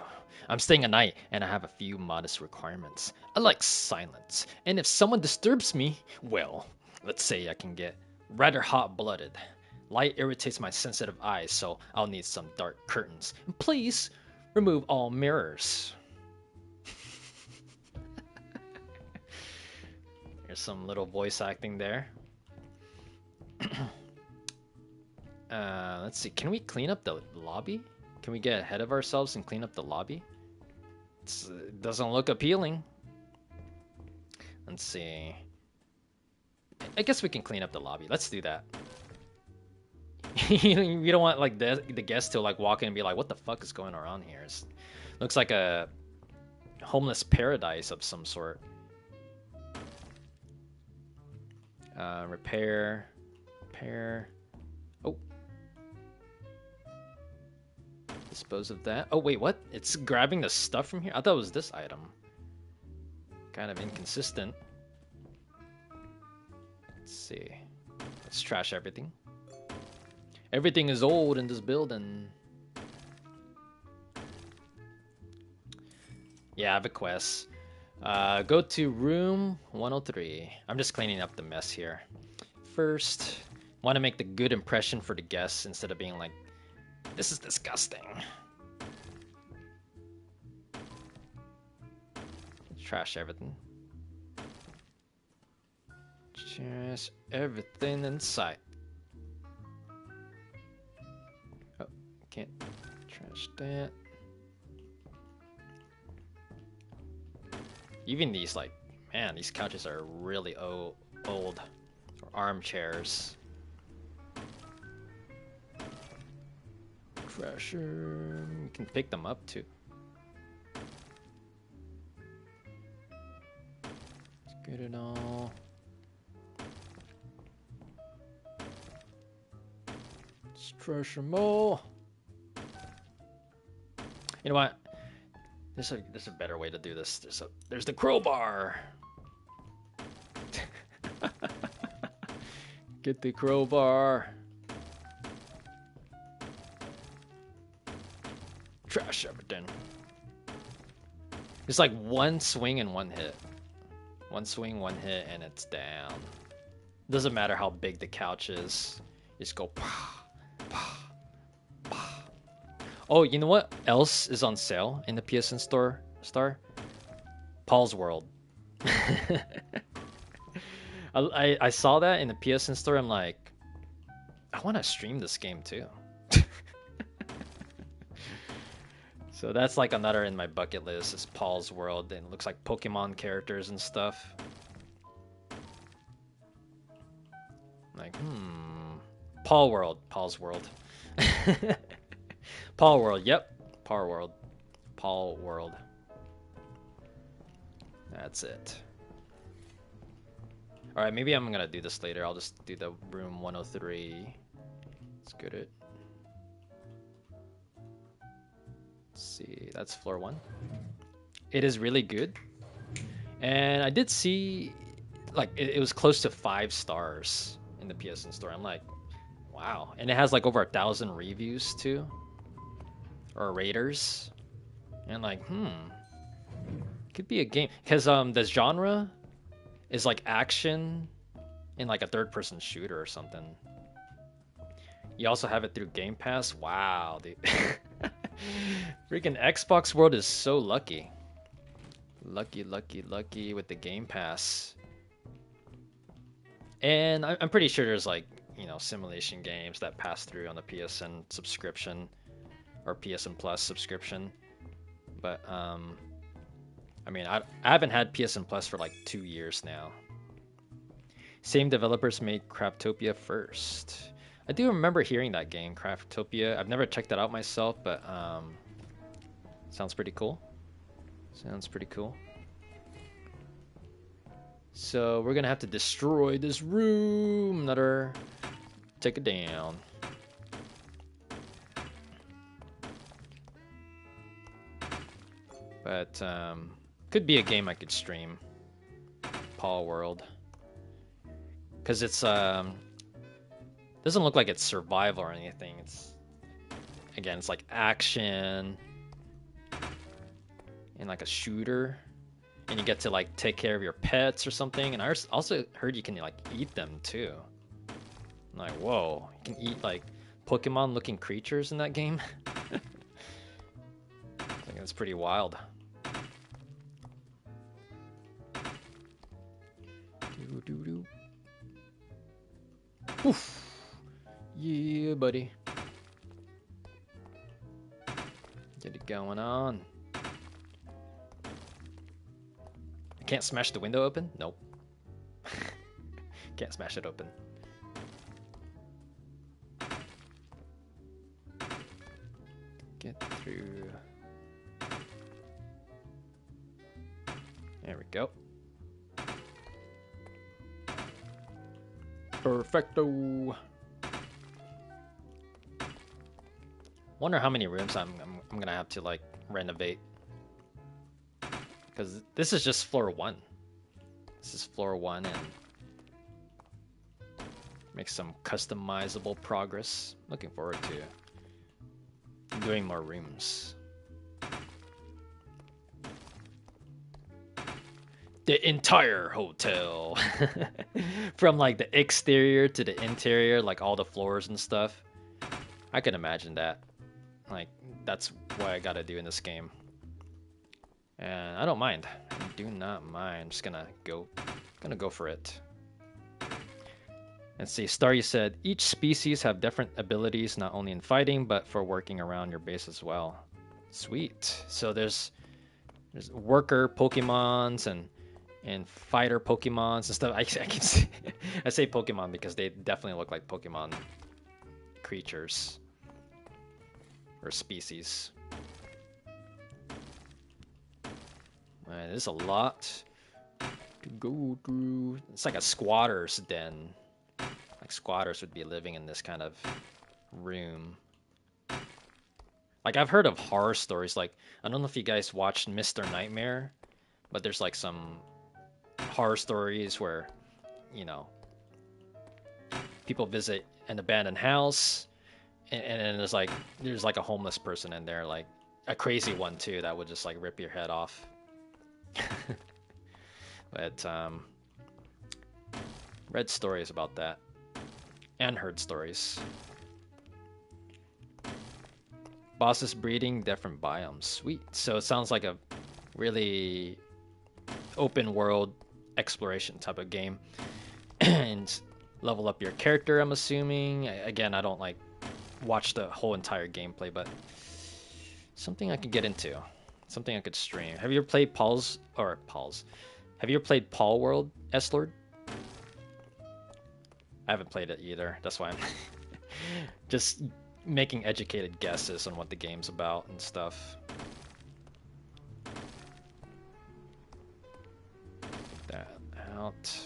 I'm staying a night, and I have a few modest requirements. I like silence, and if someone disturbs me, well, let's say I can get rather hot-blooded. Light irritates my sensitive eyes, so I'll need some dark curtains. And please, remove all mirrors. There's some little voice acting there. Let's see. Can we clean up the lobby? Can we get ahead of ourselves and clean up the lobby? It doesn't look appealing. Let's see. I guess we can clean up the lobby. Let's do that. You don't want like the guests to like walk in and be like, "What the fuck is going on here?" It looks like a homeless paradise of some sort. Repair. Oh. Dispose of that. Oh, wait, what? It's grabbing the stuff from here? I thought it was this item. Kind of inconsistent. Let's see. Let's trash everything. Everything is old in this building. Yeah, I have a quest. Go to room 103. I'm just cleaning up the mess here. First, want to make the good impression for the guests instead of being like, this is disgusting. Trash everything. Trash everything in sight. Oh, can't trash that. Even these, like, man, these couches are really old. Or armchairs. Crusher. You can pick them up too. Let's get it all. Let's crush them all. You know what? There's a better way to do this. There's the crowbar. Get the crowbar. Trash everything. It's like one swing and one hit. One swing, one hit, and it's down. Doesn't matter how big the couch is. Just go pah, pah, pah. Oh, you know what else is on sale in the PSN store? Paul's World. I saw that in the PSN store. I'm like, I want to stream this game too. So that's like another in my bucket list is Paul's World, and it looks like Pokemon characters and stuff. Like, Paul's World. Paul World, yep. Paul World. That's it. Alright, maybe I'm gonna do this later. I'll just do the room 103. Let's get it. Let's see, that's floor 1. It is really good. And I did see like it was close to 5 stars in the PSN store. I'm like, wow. And it has like over 1,000 reviews too, or raters. And like, could be a game because the genre is like action in like a third-person shooter or something. You also have it through Game Pass. Wow, dude. Freaking Xbox World is so lucky. Lucky, lucky, lucky with the Game Pass. And I'm pretty sure there's like, you know, simulation games that pass through on the PSN subscription or PSN Plus subscription. But I mean, I haven't had PSN Plus for like 2 years now. Same developers made Craftopia first. I do remember hearing that game, Craftopia. I've never checked that out myself, but sounds pretty cool. Sounds pretty cool. So we're gonna have to destroy this room. Another, take it down. But could be a game I could stream. Paul World, because it's doesn't look like it's survival or anything. It's, again, it's like action and like a shooter, and you get to like take care of your pets or something. And I also heard you can like eat them too. I'm like, whoa, you can eat like Pokemon looking creatures in that game. I think that's pretty wild. Doo-doo-doo. Oof. Yeah, buddy. Get it going on. I can't smash the window open? Nope. Can't smash it open. Get through. There we go. Perfecto. Wonder how many rooms I'm gonna have to like renovate, because this is just floor 1. This is floor 1, and make some customizable progress. Looking forward to doing more rooms. The entire hotel, from like the exterior to the interior, like all the floors and stuff. I can imagine that. Like, that's what I gotta do in this game. And I don't mind. I do not mind. I'm just gonna go for it. Let's see. Starry said, each species have different abilities, not only in fighting, but for working around your base as well. Sweet. So there's worker Pokemons and fighter Pokemons and stuff. I can see, I say Pokemon because they definitely look like Pokemon creatures or species. There's a lot to go through. It's like a squatter's den. Like squatters would be living in this kind of room. Like, I've heard of horror stories. Like, I don't know if you guys watched Mr. Nightmare, but there's like some horror stories where, you know, people visit an abandoned house, and there's like a homeless person in there, like a crazy one too, that would just like rip your head off. But read stories about that and heard stories. Bosses breeding different biomes. Sweet. So it sounds like a really open world exploration type of game. And level up your character, I'm assuming. Again, I don't like watch the whole entire gameplay, but something I could get into. Something I could stream. Have you ever played Paul's? Have you ever played Paul World, S-Lord? I haven't played it either. That's why I'm just making educated guesses on what the game's about and stuff. Get that out.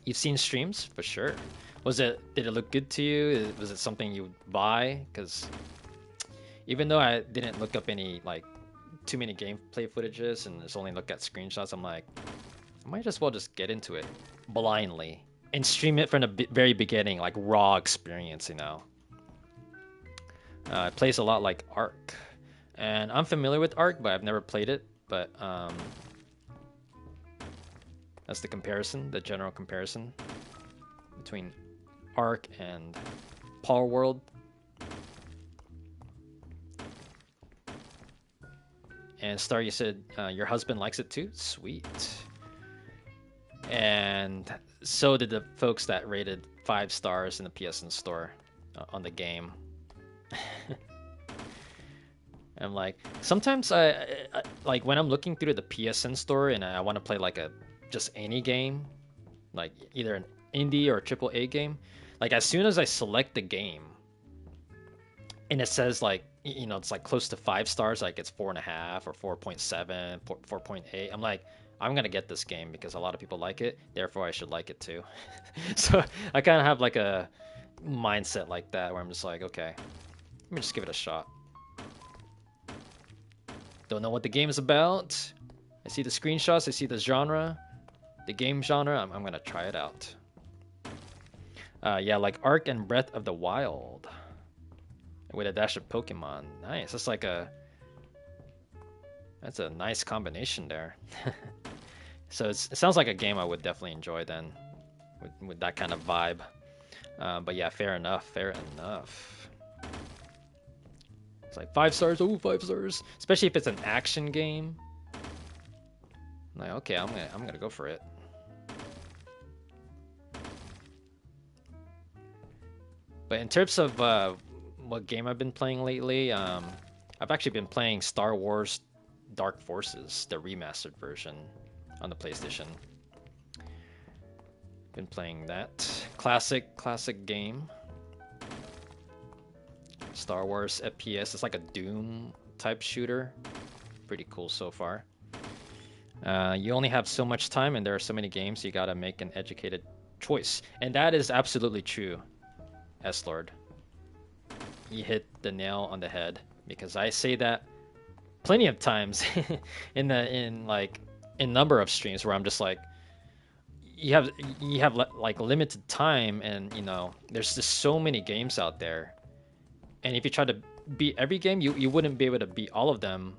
You've seen streams? For sure. Did it look good to you? Was it something you would buy? Because even though I didn't look up any, like, too many gameplay footages and just only look at screenshots, I'm might as well just get into it blindly and stream it from the very beginning, like raw experience, you know. It plays a lot like Ark, and I'm familiar with Ark, but I've never played it. But that's the comparison, the general comparison between Ark and Power World. And Star, you said your husband likes it too? Sweet. And so did the folks that rated 5 stars in the PSN store on the game. I'm like, sometimes I like when I'm looking through the PSN store and I want to play like just any game, like either an indie or a AAA game, like as soon as I select the game and it says like, you know, it's like close to 5 stars, like it's 4.5 or 4.7, 4.8. I'm like, I'm gonna get this game because a lot of people like it, therefore I should like it too. So I kind of have like a mindset like that where I'm just like, okay, let me just give it a shot. Don't know what the game is about. I see the screenshots, I see the genre, the game genre. I'm gonna try it out. Yeah, like Ark and Breath of the Wild with a dash of Pokemon. Nice. That's a nice combination there. So it sounds like a game I would definitely enjoy then, with that kind of vibe. But yeah, fair enough. Fair enough. It's like 5 stars. Oh, 5 stars. Especially if it's an action game. I'm like, okay, I'm gonna go for it. But in terms of what game I've been playing lately, I've actually been playing Star Wars Dark Forces, the remastered version on the PlayStation. Been playing that classic game. Star Wars FPS. It's like a Doom type shooter. Pretty cool so far. You only have so much time, and there are so many games. You gotta make an educated choice, and that is absolutely true. S-Lord, you hit the nail on the head, because I say that plenty of times in number of streams where I'm just like, you have like limited time, and you know there's just so many games out there, and if you try to beat every game, you wouldn't be able to beat all of them,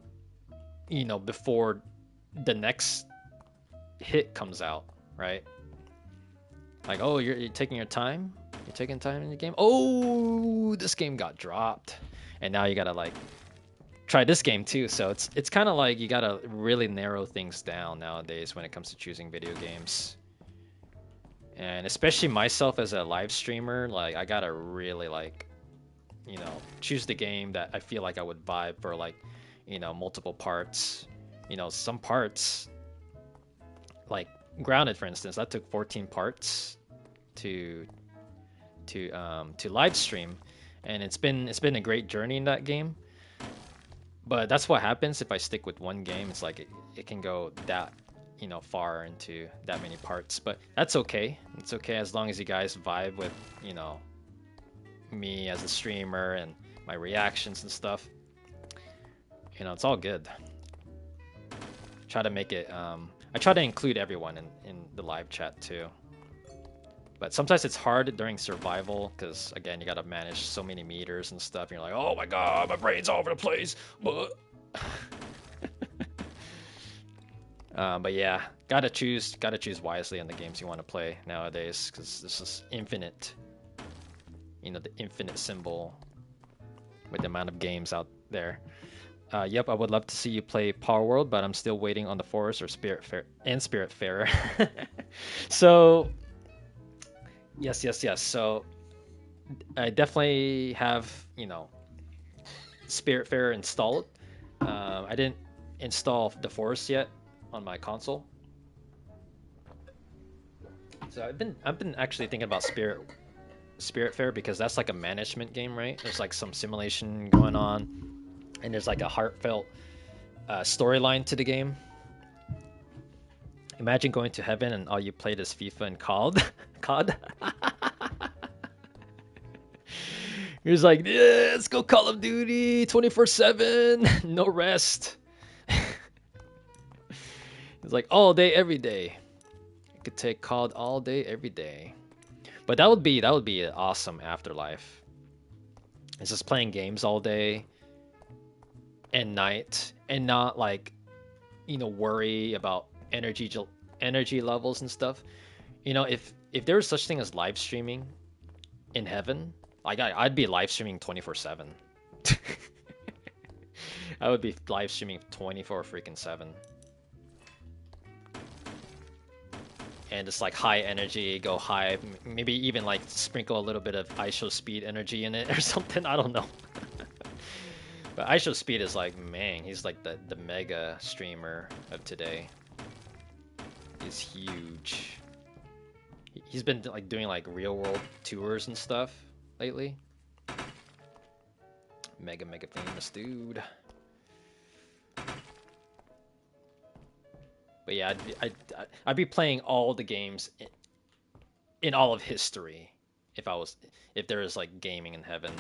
you know, before the next hit comes out, right? Like, oh, you're taking your time. You're taking time in the game. Oh, this game got dropped, and now you gotta like try this game too. So it's kind of like you gotta really narrow things down nowadays when it comes to choosing video games. And especially myself as a live streamer, like I gotta really like, you know, choose the game that I feel like I would vibe for, like, you know, multiple parts. You know, some parts, like Grounded, for instance, that took 14 parts to live stream, and it's been a great journey in that game. But that's what happens if I stick with one game. It's like it can go that, you know, far into that many parts. But that's okay. It's okay as long as you guys vibe with, you know, me as a streamer and my reactions and stuff. You know, it's all good. Try to make it I try to include everyone in the live chat too. But sometimes it's hard during survival because, again, you gotta manage so many meters and stuff. And you're like, oh my god, my brain's all over the place. But yeah, gotta choose wisely on the games you want to play nowadays, because this is infinite. You know, the infinite symbol with the amount of games out there. Yep, I would love to see you play Power World, but I'm still waiting on the Forest or Spiritfarer. So, yes. So, I definitely have, you know, Spiritfarer installed. I didn't install the Forest yet on my console. So I've been actually thinking about Spiritfarer because that's like a management game, right? There's like some simulation going on. And there's like a heartfelt storyline to the game. Imagine going to heaven and all you played is FIFA and COD. He was like, yeah, let's go Call of Duty 24/7, no rest. It's like all day, every day. Could take COD all day, every day. But that would be an awesome afterlife. It's just playing games all day and night, and not like, you know, worry about energy levels and stuff. You know, if there was such thing as live streaming in heaven, like I'd be live streaming 24/7. I would be live streaming 24 freaking 7. And just like high energy, go high, maybe even like sprinkle a little bit of ISO speed energy in it or something. I don't know. But ISO speed is like, man, he's like the mega streamer of today. He's huge. He's been like doing like real world tours and stuff lately. Mega famous dude. But yeah, I'd be playing all the games in all of history if there was like gaming in heaven.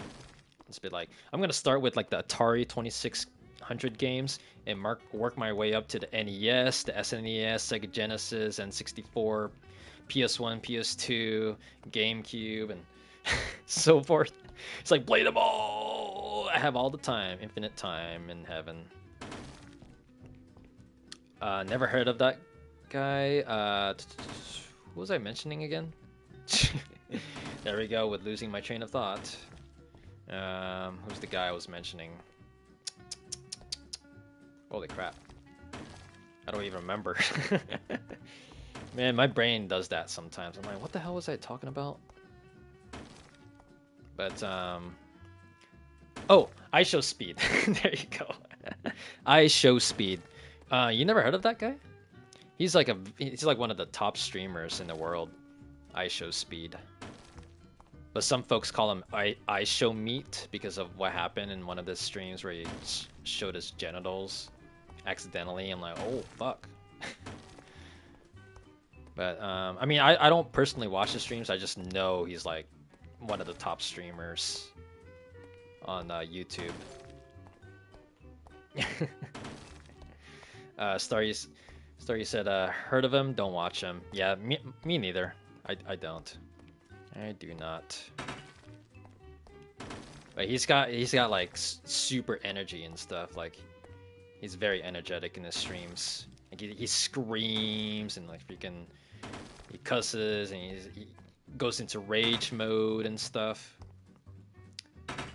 It's be like, I'm gonna start with like the Atari 2600 games and work my way up to the NES, the SNES, Sega Genesis, N64, PS1, PS2, GameCube, and so forth. It's like, play them all! I have all the time, infinite time in heaven. Never heard of that guy. What was I mentioning again? There we go, with losing my train of thought. Who's the guy I was mentioning? Holy crap. I don't even remember. Man, my brain does that sometimes. I'm like, what the hell was I talking about? But, oh, ISO speed. There you go. ISO speed. You never heard of that guy? He's like one of the top streamers in the world. ISO speed. But some folks call him ISO meat because of what happened in one of the streams where he showed his genitals accidentally. I'm like, oh fuck. But I mean, I don't personally watch the streams. I just know he's like one of the top streamers on YouTube. Starry said, heard of him, don't watch him. Yeah, me neither. I don't. I do not. But he's got like super energy and stuff. Like, he's very energetic in his streams. Like he screams and like freaking, he cusses and he goes into rage mode and stuff.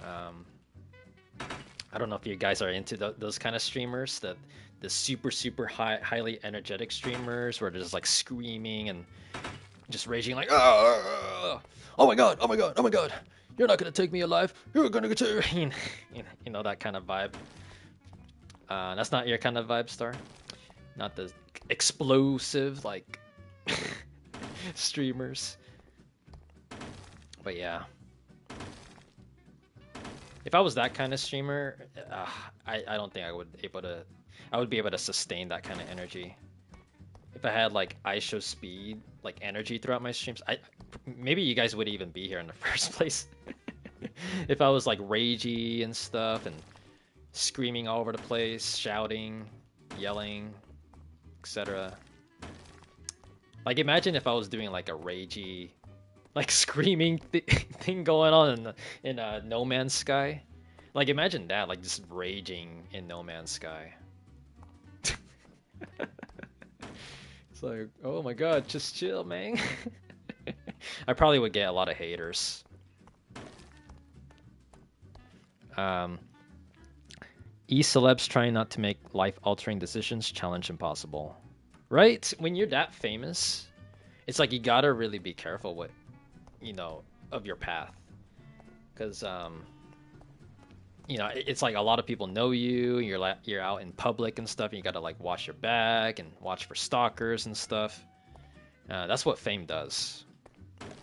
I don't know if you guys are into those kind of streamers, the super highly energetic streamers where they're just like screaming and just raging like, oh my god, oh my god, oh my god, you're not gonna take me alive, you're gonna get to, you know, that kind of vibe. That's not your kind of vibe, Star. Not the explosive like streamers. But yeah, if I was that kind of streamer, I don't think I would be able to sustain that kind of energy. If I had like ISO speed, like energy throughout my streams, maybe you guys wouldn't even be here in the first place. If I was like ragey and stuff and screaming all over the place, shouting, yelling, etc. Like, imagine if I was doing like a ragey, like screaming thing going on in No Man's Sky. Like, imagine that, like just raging in No Man's Sky. It's like, oh my god, just chill, man. I probably would get a lot of haters. E-celebs trying not to make life-altering decisions, challenge impossible. Right? When you're that famous, it's like you gotta really be careful with, you know, of your path. Because, you know, it's like a lot of people know you, you're out in public and stuff, and you gotta like watch your back and watch for stalkers and stuff. That's what fame does.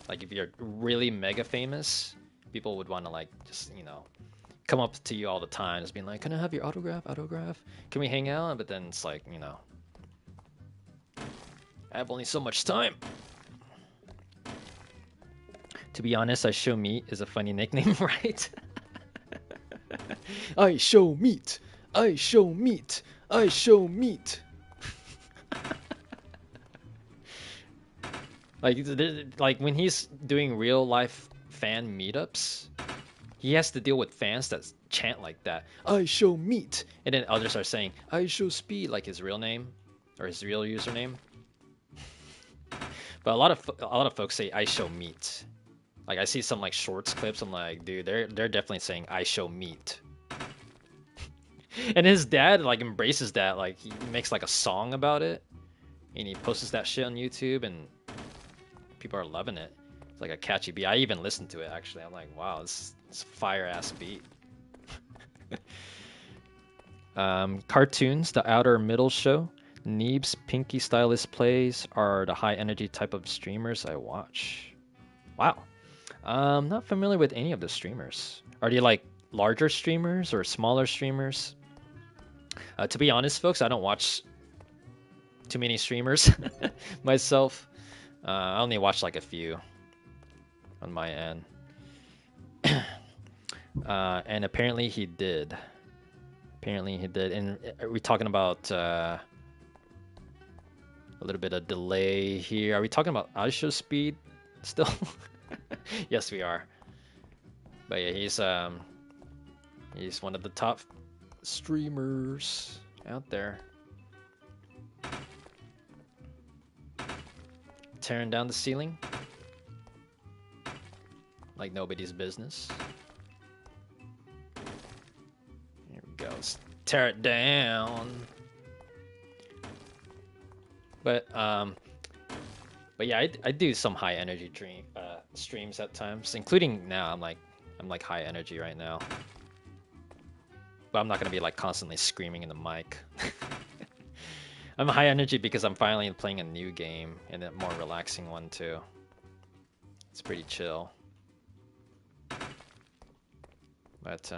Like, if you're really mega famous, people would want to like just, you know, come up to you all the time, just being like, can I have your autograph? Can we hang out? But then it's like, you know, I have only so much time. To be honest, I show meat is a funny nickname, right? I show meat. I show meat. I show meat. Like when he's doing real life fan meetups, he has to deal with fans that chant like that. I show meat, and then others are saying I show speed, like his real name or his real username. But a lot of folks say I show meat. Like I see some like shorts clips. I'm like, dude, they're definitely saying I show meat. And his dad like embraces that. Like he makes like a song about it, and he posts that shit on YouTube, and people are loving it. It's like a catchy beat. I even listened to it actually. I'm like, wow, this is a fire ass beat. Cartoons, the outer middle show. Neeb's Pinky Stylist plays are the high energy type of streamers I watch. Wow. Not familiar with any of the streamers. Are they like larger streamers or smaller streamers? To be honest, folks, I don't watch too many streamers myself. I only watch like a few on my end. And apparently he did. Apparently he did. And are we talking about a little bit of delay here? Are we talking about ISO speed still? Yes, we are. But yeah, he's one of the top streamers out there. Tearing down the ceiling like nobody's business. Here we go. Let's tear it down. But yeah, I do some high energy streams at times, including now. I'm like high energy right now. But I'm not gonna be like constantly screaming in the mic. I'm high energy because I'm finally playing a new game and a more relaxing one too. It's pretty chill. But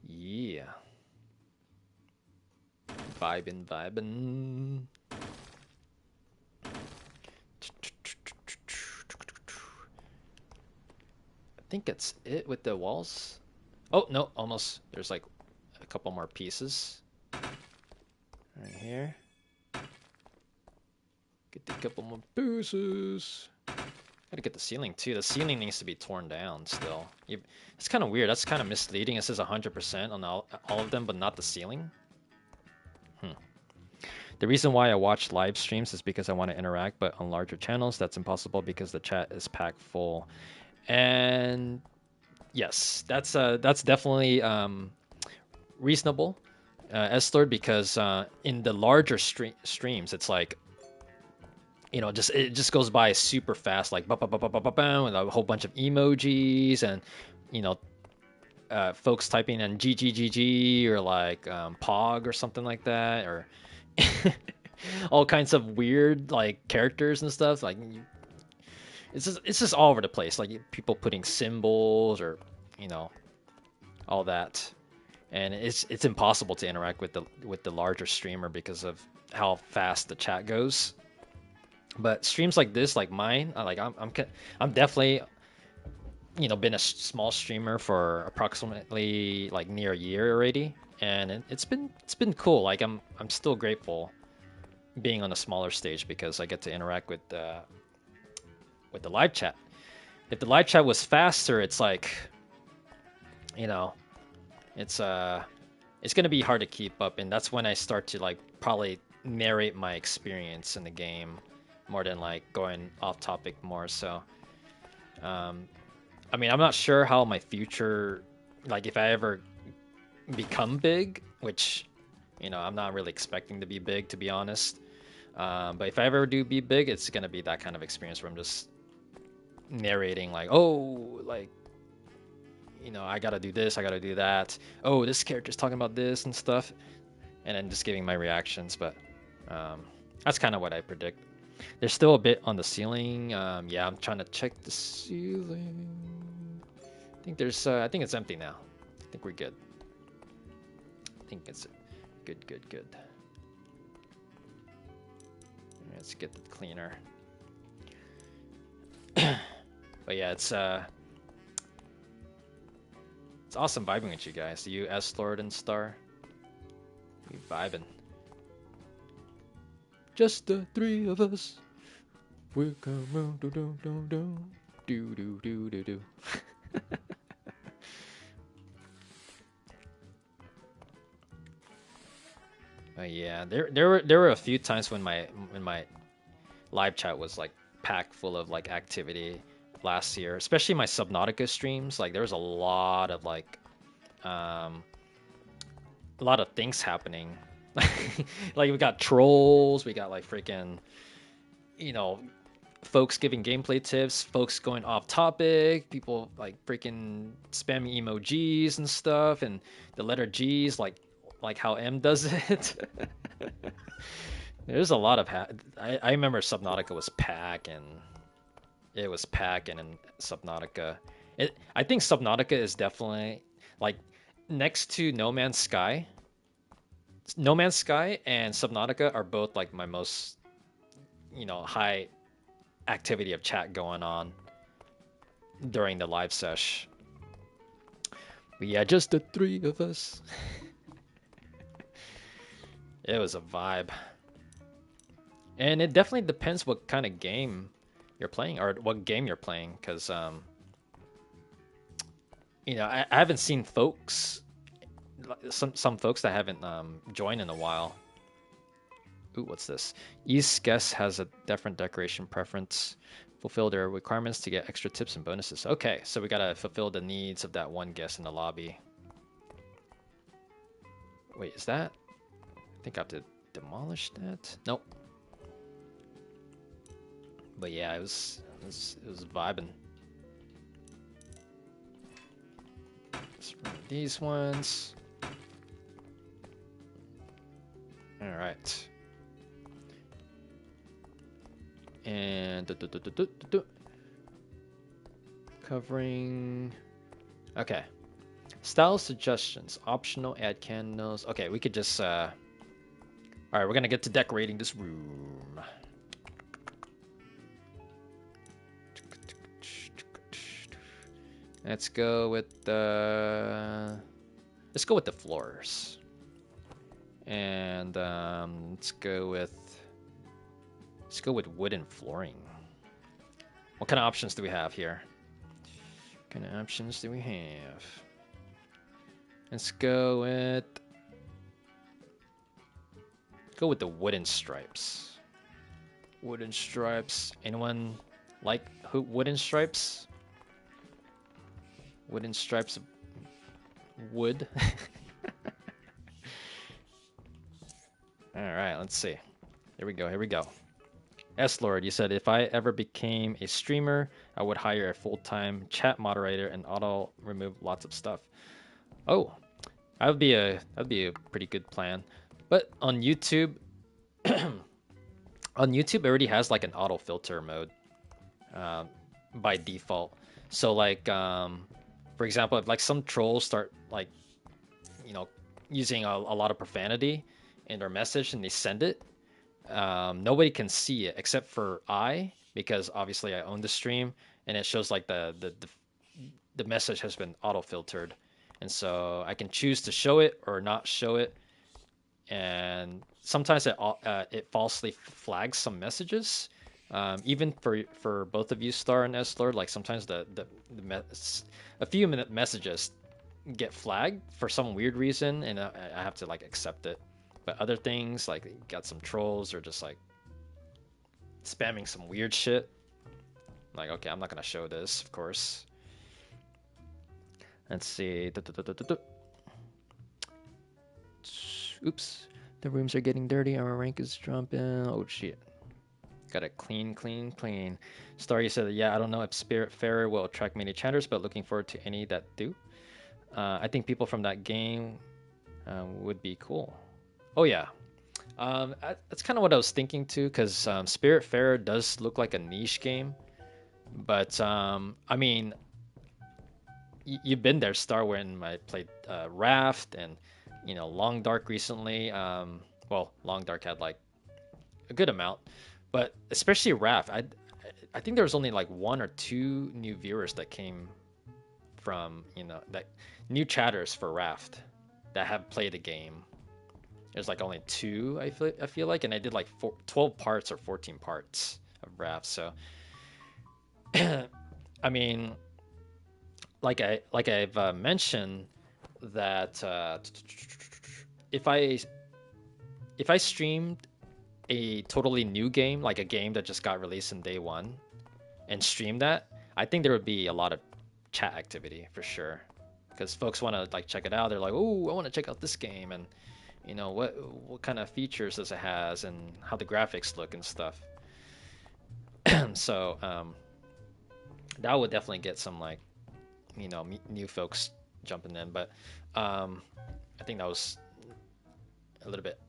yeah. Vibin'. I think that's it with the walls. Oh, no, almost. There's like a couple more pieces. Right here. Get a couple more pieces. Gotta get the ceiling too. The ceiling needs to be torn down still. It's kind of weird. That's kind of misleading. It says 100% on all of them, but not the ceiling. The reason why I watch live streams is because I want to interact, but on larger channels, that's impossible because the chat is packed full. And yes, that's definitely reasonable, S-Lord, because in the larger streams, it's like, you know, it just goes by super fast, like with a whole bunch of emojis and, you know, folks typing in GGGG or like Pog or something like that, or all kinds of weird like characters and stuff. Like it's just all over the place. Like people putting symbols or, you know, all that, and it's impossible to interact with the larger streamer because of how fast the chat goes. But streams like this, like mine, I'm definitely, you know, been a small streamer for approximately like near a year already, and it's been cool. Like I'm still grateful being on a smaller stage because I get to interact with the live chat. If the live chat was faster, it's like, you know, it's gonna be hard to keep up, and that's when I start to like probably narrate my experience in the game more than like going off topic more. So I mean, I'm not sure how my future, like if I ever become big, which, you know, I'm not really expecting to be big, to be honest. But if I ever do be big, it's gonna be that kind of experience where I'm just narrating like, oh, like, you know, I gotta do this, I gotta do that. Oh, this character's talking about this and stuff, and then just giving my reactions. But that's kind of what I predict. There's still a bit on the ceiling. Yeah, I'm trying to check the ceiling. I think there's. I think it's empty now. I think we're good. I think it's good. Let's get the cleaner. But yeah, it's awesome vibing with you guys. You, S-Lord and Star, we vibing. Just the three of us. We come round, do do do do do do do do do. Yeah, there were a few times when my live chat was like packed full of like activity last year, especially my Subnautica streams. Like there was um a lot of things happening. Like we got trolls, we got like freaking, you know, folks giving gameplay tips, folks going off topic, people like freaking spamming emojis and stuff, and the letter G's like how M does it. There's a lot of I remember Subnautica was packing. It was packing in Subnautica. I think Subnautica is definitely like next to No Man's Sky. No Man's Sky and Subnautica are both like my most, high activity of chat going on during the live sesh. But yeah, just the three of us. It was a vibe. And it definitely depends what kind of game you're playing or what game you're playing, because I haven't seen some folks that haven't joined in a while. Ooh, what's this? Each guest has a different decoration preference. Fulfill their requirements to get extra tips and bonuses. Okay, so we gotta fulfill the needs of that one guest in the lobby. Wait, is that? I think I have to demolish that. Nope. But yeah, it was vibing. Let's remove these ones. All right. And covering. Okay. Style suggestions. Optional add candles. Okay, we could just all right, we're gonna get to decorating this room. Let's go with the floors. And let's go with wooden flooring. What kind of options do we have here? What kind of options do we have? Let's go with the wooden stripes. Wooden stripes. Anyone like wooden stripes? Wooden stripes of wood. All right, let's see. Here we go. S-Lord, you said if I ever became a streamer, I would hire a full-time chat moderator and auto remove lots of stuff. Oh, that'd be a pretty good plan. But on YouTube, it already has like an auto filter mode by default. So like, for example, if like some trolls start like, using a lot of profanity in their message and they send it, nobody can see it except for I, because obviously I own the stream, and it shows like the message has been auto filtered, and so I can choose to show it or not show it. And sometimes it falsely flags some messages, even for both of you, Star and S-Lord. Like sometimes a few minute messages get flagged for some weird reason, and I have to like accept it. But other things, like you got some trolls or just like spamming some weird shit, like, okay, I'm not gonna show this, of course. Let's see. Oops. The rooms are getting dirty. Our rank is jumping. Oh, shit. Gotta clean. Star, you said, yeah, I don't know if Spiritfarer will attract many chatters, but looking forward to any that do. I think people from that game would be cool. Oh, yeah. That's kind of what I was thinking, too, because Spiritfarer does look like a niche game. But, I mean, you've been there, Star, when I played Raft and, Long Dark recently. Well, Long Dark had, like, a good amount. But especially Raft, I think there was only, like, 1 or 2 new viewers that came from, that new chatters for Raft that have played the game. There's like only 2, I feel like, and I did like 12 parts or 14 parts of Raph. So, I mean, I've mentioned that if I if I streamed a totally new game, like a game that just got released in day one, and streamed that, I think there would be a lot of chat activity for sure, because folks want to like check it out. They're like, "Oh, I want to check out this game," and you know what kind of features does it has, and how the graphics look and stuff. So that would definitely get some like new folks jumping in. But I think that was a little bit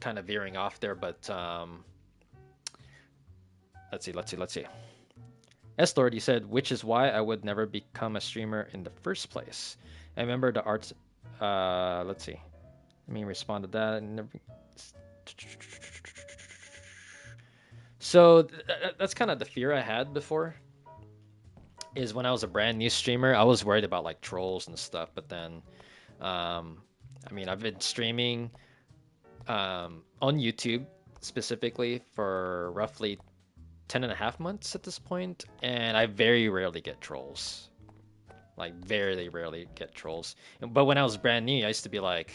kind of veering off there. But let's see. S Lord, you said, which is why I would never become a streamer in the first place. I remember the arts. Let's see. Let me respond to that. So that's kind of the fear I had before. Is when I was a brand new streamer, I was worried about like trolls and stuff. But then, I mean, I've been streaming on YouTube specifically for roughly 10.5 months at this point, and I very rarely get trolls. Like, very rarely get trolls. But when I was brand new, I used to be like,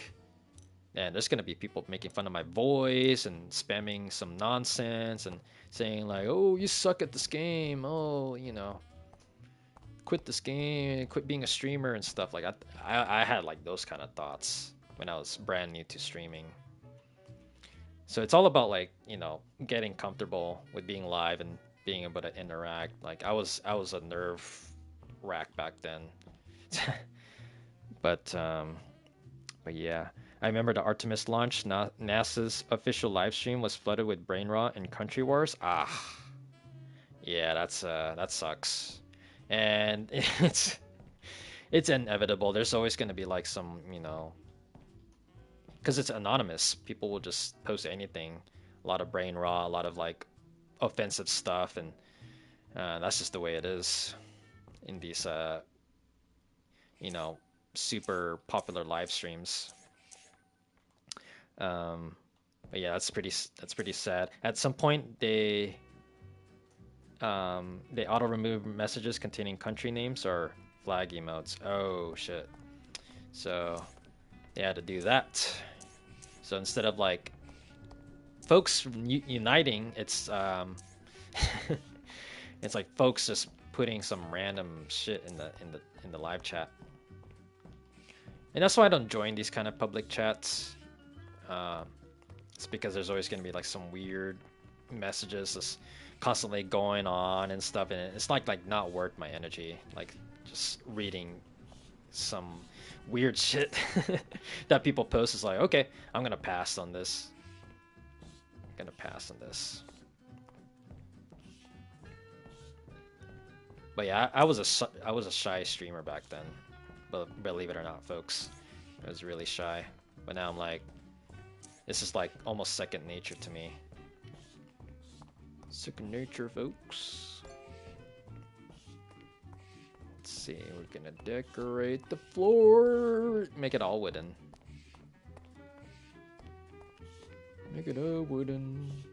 man, there's gonna be people making fun of my voice and spamming some nonsense and saying like, oh, you suck at this game. Oh, quit this game, quit being a streamer and stuff. Like I had like those kind of thoughts when I was brand new to streaming. So it's all about like getting comfortable with being live and being able to interact. Like I was a nerve wrack back then. but yeah, I remember the Artemis launch. NASA's official live stream was flooded with brain rot and country wars. Yeah, that sucks. And it's inevitable. There's always going to be like some because it's anonymous, people will just post anything. A lot of brain rot, a lot of like offensive stuff, and that's just the way it is in these super popular live streams. But yeah, that's pretty sad. At some point, they auto remove messages containing country names or flag emotes. Oh shit! So they had to do that. So instead of like folks uniting, it's it's like folks just putting some random shit in the live chat. And that's why I don't join these kind of public chats. It's because there's always going to be like some weird messages just constantly going on and stuff, and it's like not worth my energy. Like just reading some weird shit that people post is like, okay, I'm gonna pass on this. But yeah, I was a shy streamer back then. But believe it or not, folks, I was really shy. But now I'm like, this is like almost second nature to me. Second nature, folks. Let's see, we're gonna decorate the floor. Make it all wooden. Make it all wooden.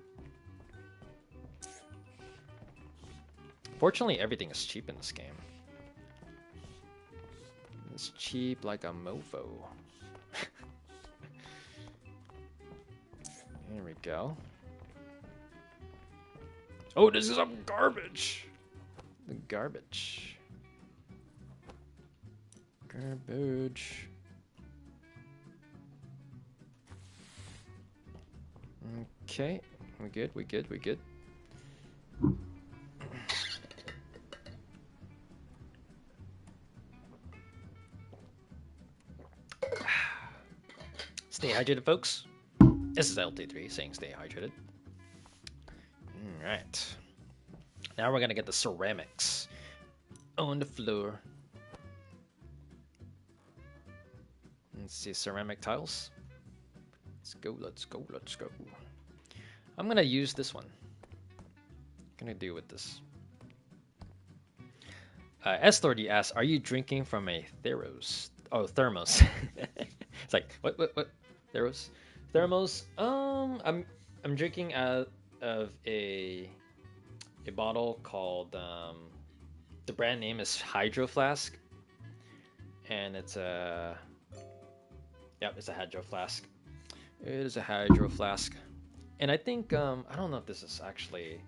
Fortunately, everything is cheap in this game. It's cheap like a mofo. Here we go. Oh, this is some garbage. The garbage. Garbage. Okay, we good. Stay hydrated, folks. This is LT3 saying stay hydrated. Alright. Now we're gonna get the ceramics on the floor. Let's see, ceramic tiles. Let's go. I'm gonna use this one. What can I do with this? S-Lordy asks, are you drinking from a Theros? Oh, thermos. It's like, what? Thermos? I'm drinking out of a a bottle called the brand name is Hydro Flask, and it's a it's a Hydro Flask. It is a Hydro Flask, and I think I don't know if this is actually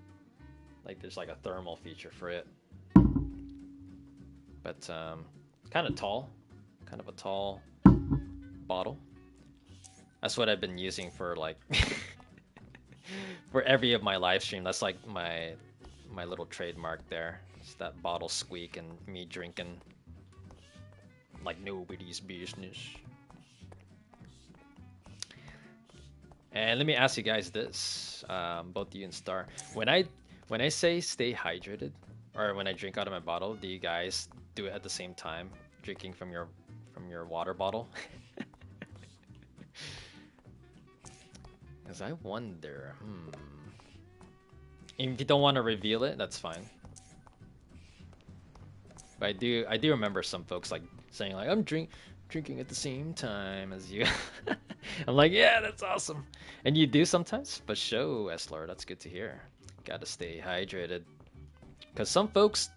like there's like a thermal feature for it, but kind of tall, kind of a tall bottle. That's what I've been using for like for every of my live stream. That's like my little trademark there. It's that bottle squeak and me drinking like nobody's business. And let me ask you guys this, both you and Star. When I say stay hydrated, or when I drink out of my bottle, do you guys do it at the same time, drinking from your water bottle? Because I wonder. If you don't want to reveal it, that's fine. But I do remember some folks like saying like I'm drinking at the same time as you. I'm like, yeah, that's awesome. And you do sometimes, but show Eslar, that's good to hear. Gotta stay hydrated. Because some folks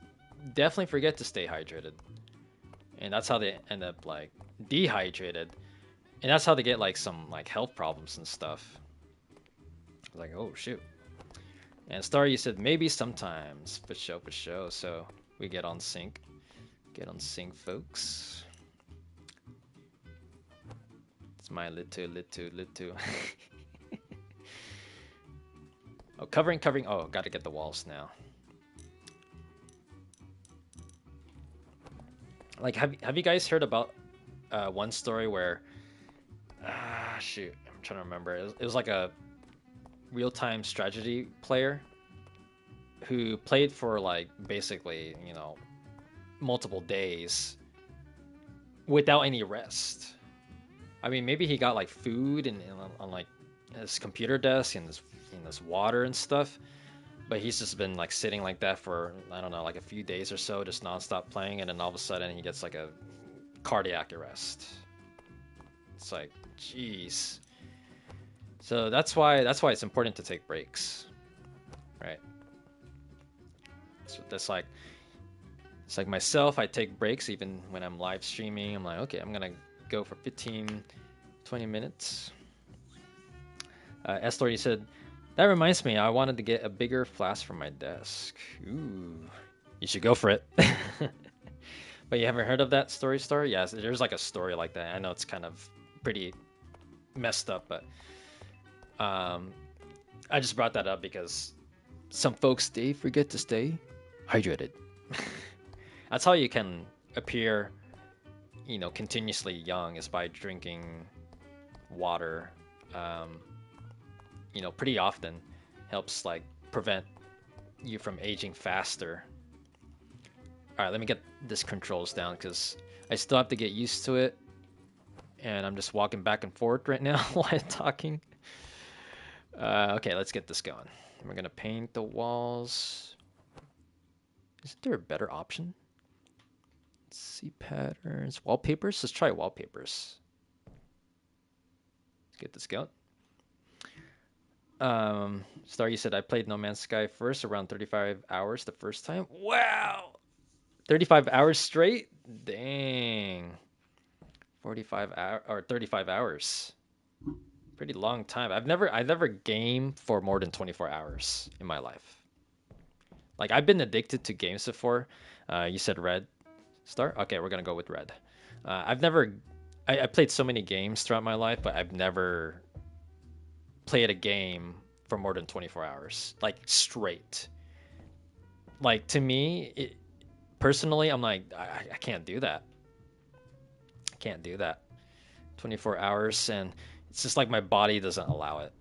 definitely forget to stay hydrated. And that's how they end up like dehydrated. And that's how they get like some like health problems and stuff. Like, oh shoot. And Star, you said maybe sometimes. For show. So we get on sync. Get on sync, folks. It's my lit2. Oh, covering. Oh, gotta get the walls now. Like, have you guys heard about one story where shoot, I'm trying to remember. It was like a real-time strategy player who played for like basically, you know, multiple days without any rest. I mean, maybe he got like food and on like his computer desk and this water and stuff, but he's just been like sitting like that for I don't know, like a few days or so, just nonstop playing, and then all of a sudden he gets like a cardiac arrest. It's like, jeez. So that's why it's important to take breaks, right? So that's like it's like myself. I take breaks even when I'm live streaming. I'm like, okay, I'm gonna go for 15, 20 minutes. Estor, you said that reminds me. I wanted to get a bigger flask for my desk. Ooh, you should go for it. But you haven't heard of that story, Star? Yes, there's like a story like that. I know it's kind of pretty messed up, but I just brought that up because some folks they forget to stay hydrated. That's how you can appear, you know, continuously young is by drinking water, you know, pretty often. Helps like prevent you from aging faster. All right, let me get this controls down because I still have to get used to it, and I'm just walking back and forth right now while I'm talking. Okay, let's get this going. We're gonna paint the walls. Isn't there a better option? Let's see patterns, wallpapers. Let's try wallpapers. Let's get this going. Star, you said I played No Man's Sky first around 35 hours the first time. Wow, 35 hours straight. Dang, 45 hour or 35 hours. Pretty long time. I've never gamed for more than 24 hours in my life. Like I've been addicted to games before. You said red, Star. Okay, we're gonna go with red. I played so many games throughout my life, but I've never played a game for more than 24 hours, like straight. Like to me, personally, I'm like I can't do that. I can't do that. 24 hours, and it's just like my body doesn't allow it.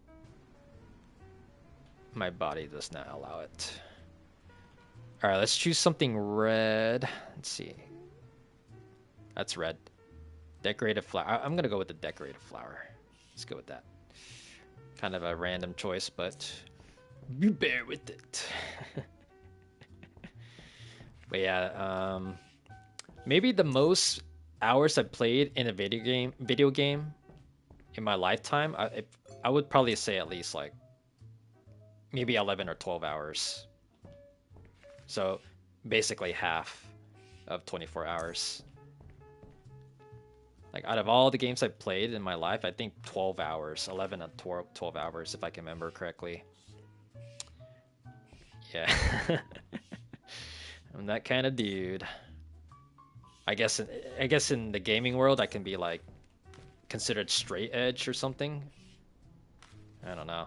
My body does not allow it. All right, let's choose something red. Let's see. That's red. Decorative flower. I'm gonna go with the decorative flower. Let's go with that. Kind of a random choice, but you bear with it. But yeah, maybe the most hours I played in a video game in my lifetime, I would probably say at least like maybe 11 or 12 hours. So basically half of 24 hours. Like out of all the games I've played in my life, I think 12 hours, 11 or 12 hours if I can remember correctly. Yeah. I'm that kind of dude. I guess in the gaming world I can be like considered straight edge or something. I don't know.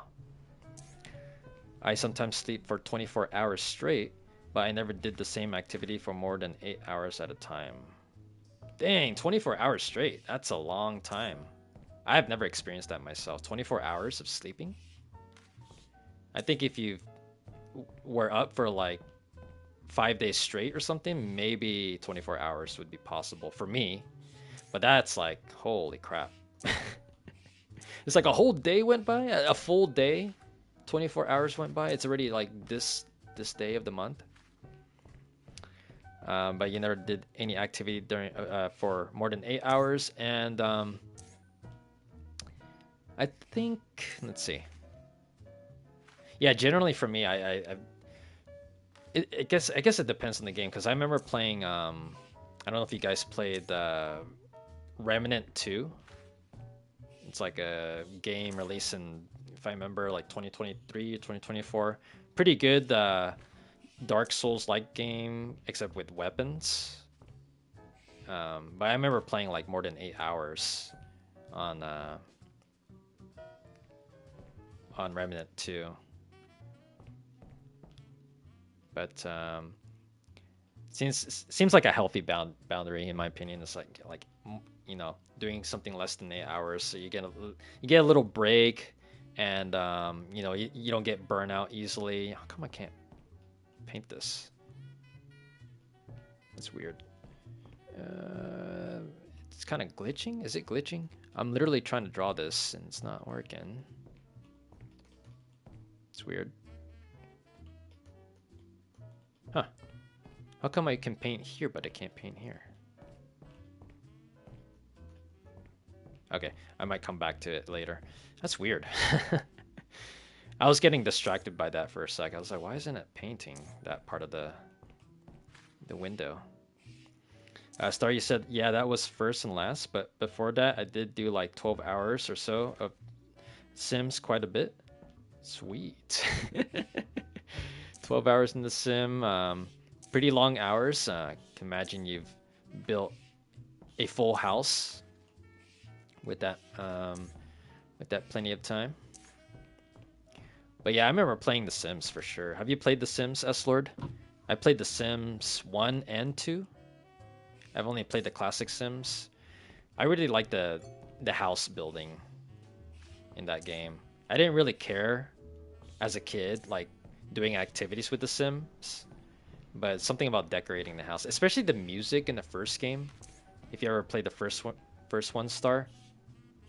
I sometimes sleep for 24 hours straight, but I never did the same activity for more than 8 hours at a time. Dang, 24 hours straight. That's a long time. I have never experienced that myself. 24 hours of sleeping? I think if you were up for like 5 days straight or something, maybe 24 hours would be possible for me. But that's like, holy crap. It's like a whole day went by, a full day, 24 hours went by. It's already like this day of the month. But you never did any activity during for more than 8 hours. And I think, let's see. Yeah, generally for me, I guess it depends on the game because I remember playing. I don't know if you guys played Remnant 2. It's like a game released in, if I remember, like 2023 or 2024. Pretty good Dark Souls-like game, except with weapons. But I remember playing like more than 8 hours on Remnant 2. But seems like a healthy boundary in my opinion. It's like you know, doing something less than 8 hours, so you get a little break, and you know, you don't get burnout easily. How come I can't paint this? That's weird. It's kind of glitching. Is it glitching? I'm literally trying to draw this and it's not working. It's weird. Huh. How come I can paint here but I can't paint here? Okay, I might come back to it later. That's weird. I was getting distracted by that for a sec. I was like, why isn't it painting that part of the window? Star, you said, yeah, that was first and last, but before that, I did do like 12 hours or so of Sims, quite a bit. Sweet. 12 hours in the sim, pretty long hours. I can imagine you've built a full house with that plenty of time. But yeah, I remember playing The Sims for sure. Have you played The Sims, S-Lord? I played The Sims 1 and 2. I've only played the classic Sims. I really like the house building in that game. I didn't really care as a kid, like doing activities with the Sims, but something about decorating the house, especially the music in the first game. If you ever played the first one, Star,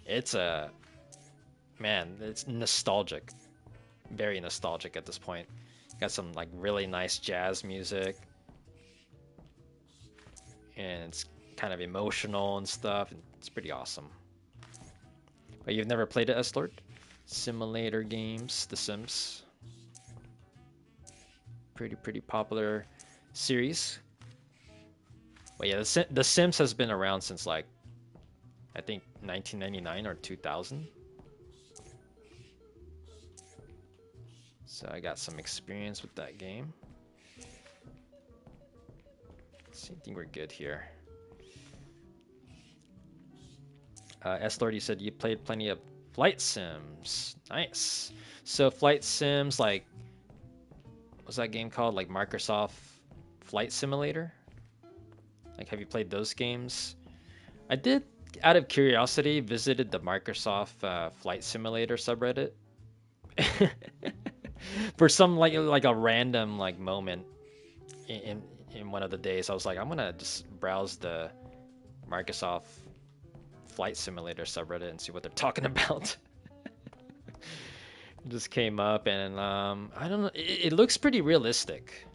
it's it's nostalgic, very nostalgic at this point. Got some like really nice jazz music, and it's kind of emotional and stuff. It's pretty awesome. But you've never played it, S-Lord? Simulator games, The Sims. Pretty popular series. But yeah, The Sims has been around since like, I think 1999 or 2000. So I got some experience with that game. I think we're good here. S-Lord, you said you played plenty of flight sims. Nice. So flight sims, like, what's that game called? Like Microsoft Flight Simulator? Like, have you played those games? I did, out of curiosity, visited the Microsoft Flight Simulator subreddit. For some like a random like moment in one of the days, I was like, I'm gonna just browse the Microsoft Flight Simulator subreddit and see what they're talking about. Just came up, and I don't know. It looks pretty realistic.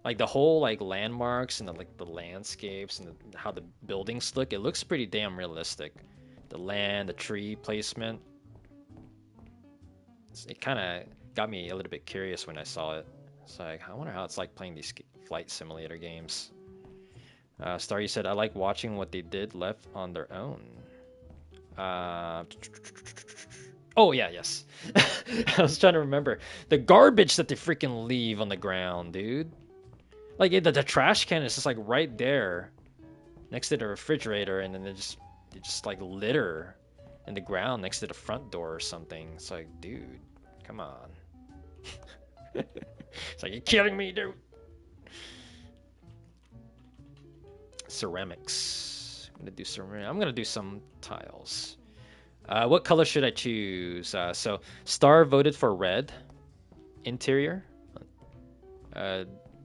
Like the whole like landmarks and the landscapes and how the buildings look. It looks pretty damn realistic. The land, the tree placement. It kind of got me a little bit curious when I saw it. It's like, I wonder how it's like playing these flight simulator games. Star, you said, I like watching what they did left on their own. Oh, yeah, yes. I was trying to remember. The garbage that they freaking leave on the ground, dude. Like, the trash can is just, like, right there next to the refrigerator, and then they just like, litter in the ground next to the front door or something. It's like, dude, come on. It's like, you're killing me, dude. Ceramics. I'm gonna do some tiles. What color should I choose? So Star voted for red interior.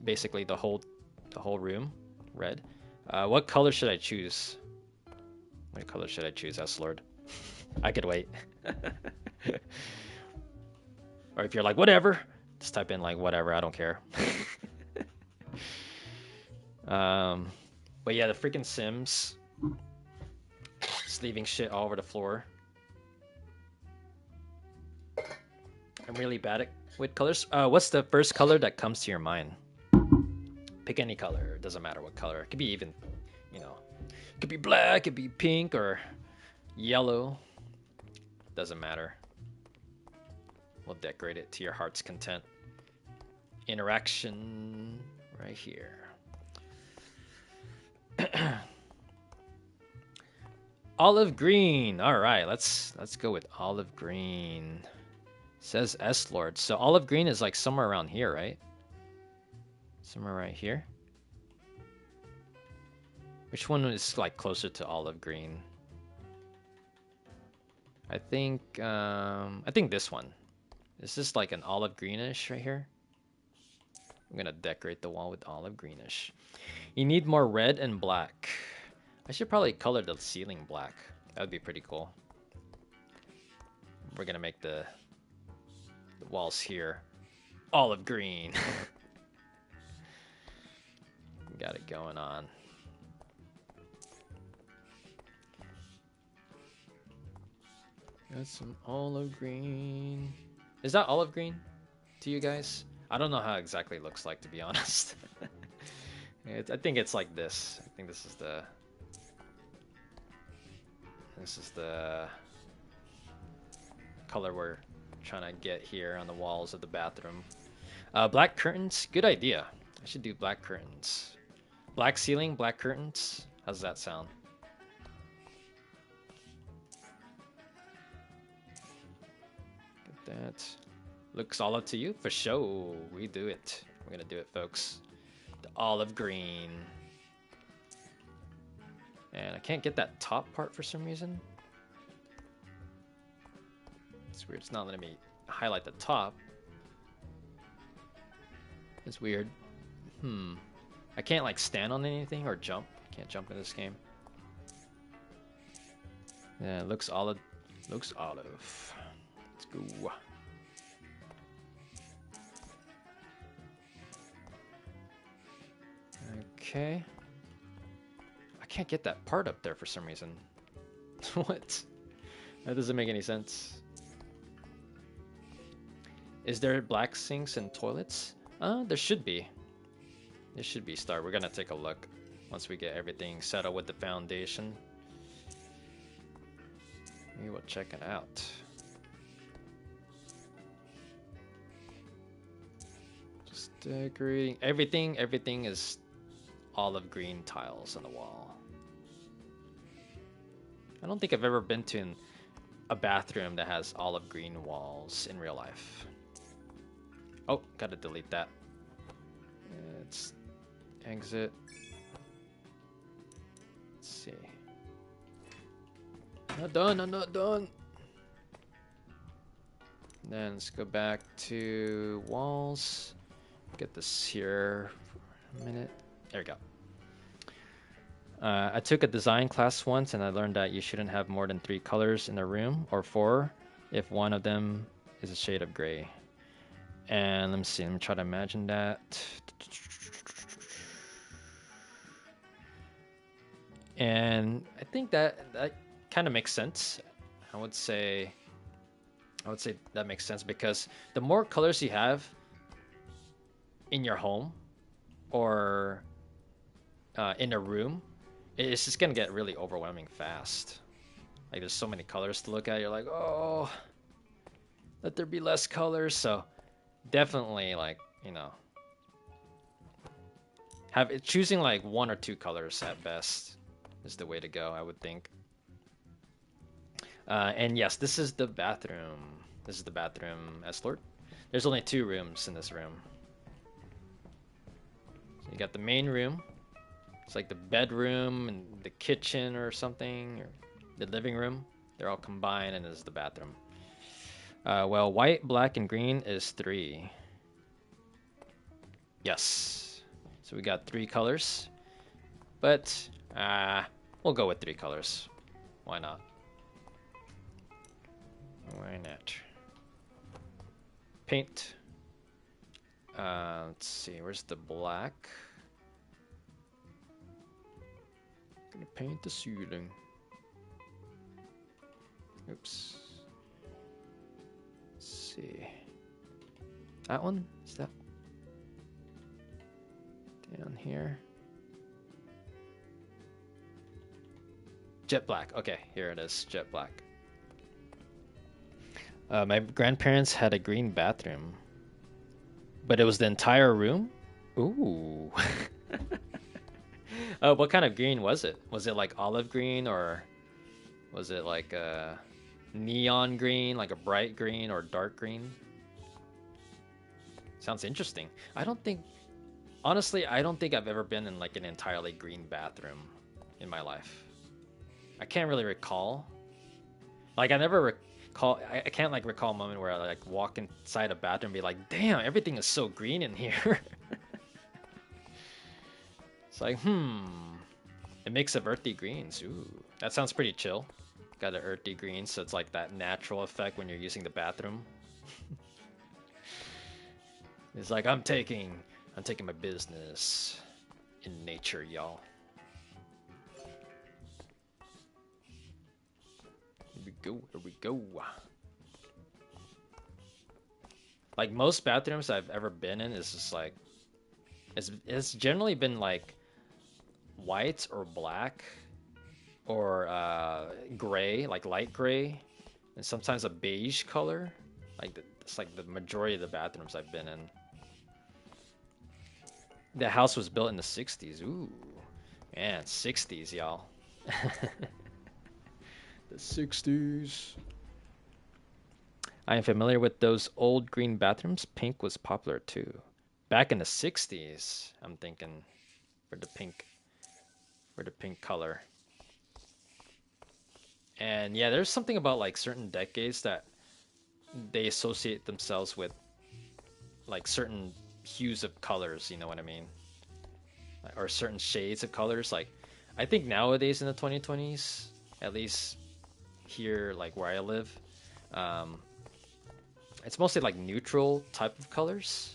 Basically the whole room red. What color should I choose? What color should I choose, S-Lord? I could wait. Or if you're like, whatever, just type in like whatever, I don't care. But yeah, the freaking Sims just leaving shit all over the floor. I'm really bad with colors. What's the first color that comes to your mind? Pick any color. It doesn't matter what color. It could be even, it could be black, it could be pink or yellow. Doesn't matter. We'll decorate it to your heart's content. Interaction right here. Olive green. All right, let's go with olive green. Says S-Lord. So olive green is like somewhere around here, right? Somewhere right here. Which one is like closer to olive green? I think this one. Is this like an olive greenish right here? I'm gonna decorate the wall with olive greenish. You need more red and black. I should probably color the ceiling black. That would be pretty cool. We're gonna make the walls here olive green. Got it going on. Got some olive green. Is that olive green to you guys? I don't know how it exactly looks like, to be honest. I think it's like this. I think this is the color we're trying to get here on the walls of the bathroom. Black curtains, good idea. I should do black curtains. Black ceiling, black curtains. How's that sound? Get that. Looks all up to you for sure. We do it. We're gonna do it, folks. The olive green. And I can't get that top part for some reason. It's weird. It's not letting me highlight the top. It's weird. I can't like stand on anything or jump. I can't jump in this game. Yeah, it looks olive. Looks olive. Let's go. Okay. I can't get that part up there for some reason. What? That doesn't make any sense. Is there black sinks and toilets? There should be. There should be, Star. We're gonna take a look once we get everything settled with the foundation. We will check it out. Just decorating everything. Everything is olive green tiles on the wall. I don't think I've ever been to a bathroom that has olive green walls in real life. Oh, gotta delete that. Let's exit. Let's see. Not done, I'm not done. Then let's go back to walls. Get this here for a minute. There we go. I took a design class once and I learned that you shouldn't have more than 3 colors in a room, or 4 if one of them is a shade of gray. And let me see, let me try to imagine that. And I think that kind of makes sense. I would say that makes sense because the more colors you have, in your home or in a room, it's just gonna get really overwhelming fast. Like there's so many colors to look at. You're like, oh, let there be less colors. So definitely, like, you know, choosing like 1 or 2 colors at best is the way to go, I would think. And yes, this is the bathroom. This is the bathroom, S-Lord. There's only 2 rooms in this room. So you got the main room. It's like the bedroom and the kitchen or something, or the living room. They're all combined, and this is the bathroom. Well, white, black, and green is 3. Yes. So we got 3 colors. But we'll go with 3 colors. Why not? Why not? Paint. Let's see. Where's the black? Gonna paint the ceiling. Oops. Let's see. That one? Is that down here? Jet black. Okay, here it is. Jet black. My grandparents had a green bathroom, but it was the entire room? Ooh. What kind of green was it? Was it like olive green, or was it like a neon green, like a bright green, or dark green? Sounds interesting. Honestly, I don't think I've ever been in like an entirely green bathroom in my life. I can't really recall. Like I never recall. I can't like recall a moment where I like walk inside a bathroom and be like, "Damn, everything is so green in here." It's like, a mix of earthy greens. Ooh, that sounds pretty chill. Got an earthy green, so it's like that natural effect when you're using the bathroom. It's like I'm taking my business in nature, y'all. Here we go. Here we go. Like most bathrooms I've ever been in is just like it's generally been like white or black or gray, like light gray, and sometimes a beige color. Like it's like the majority of the bathrooms I've been in. The house was built in the 60s. Ooh, man, 60s, y'all. The 60s. I am familiar with those old green bathrooms. Pink was popular too. Back in the 60s, I'm thinking for the pink color. And yeah, there's something about like certain decades that they associate themselves with like certain hues of colors, you know what I mean? Or certain shades of colors. Like I think nowadays in the 2020s, at least here like where I live, it's mostly like neutral type of colors.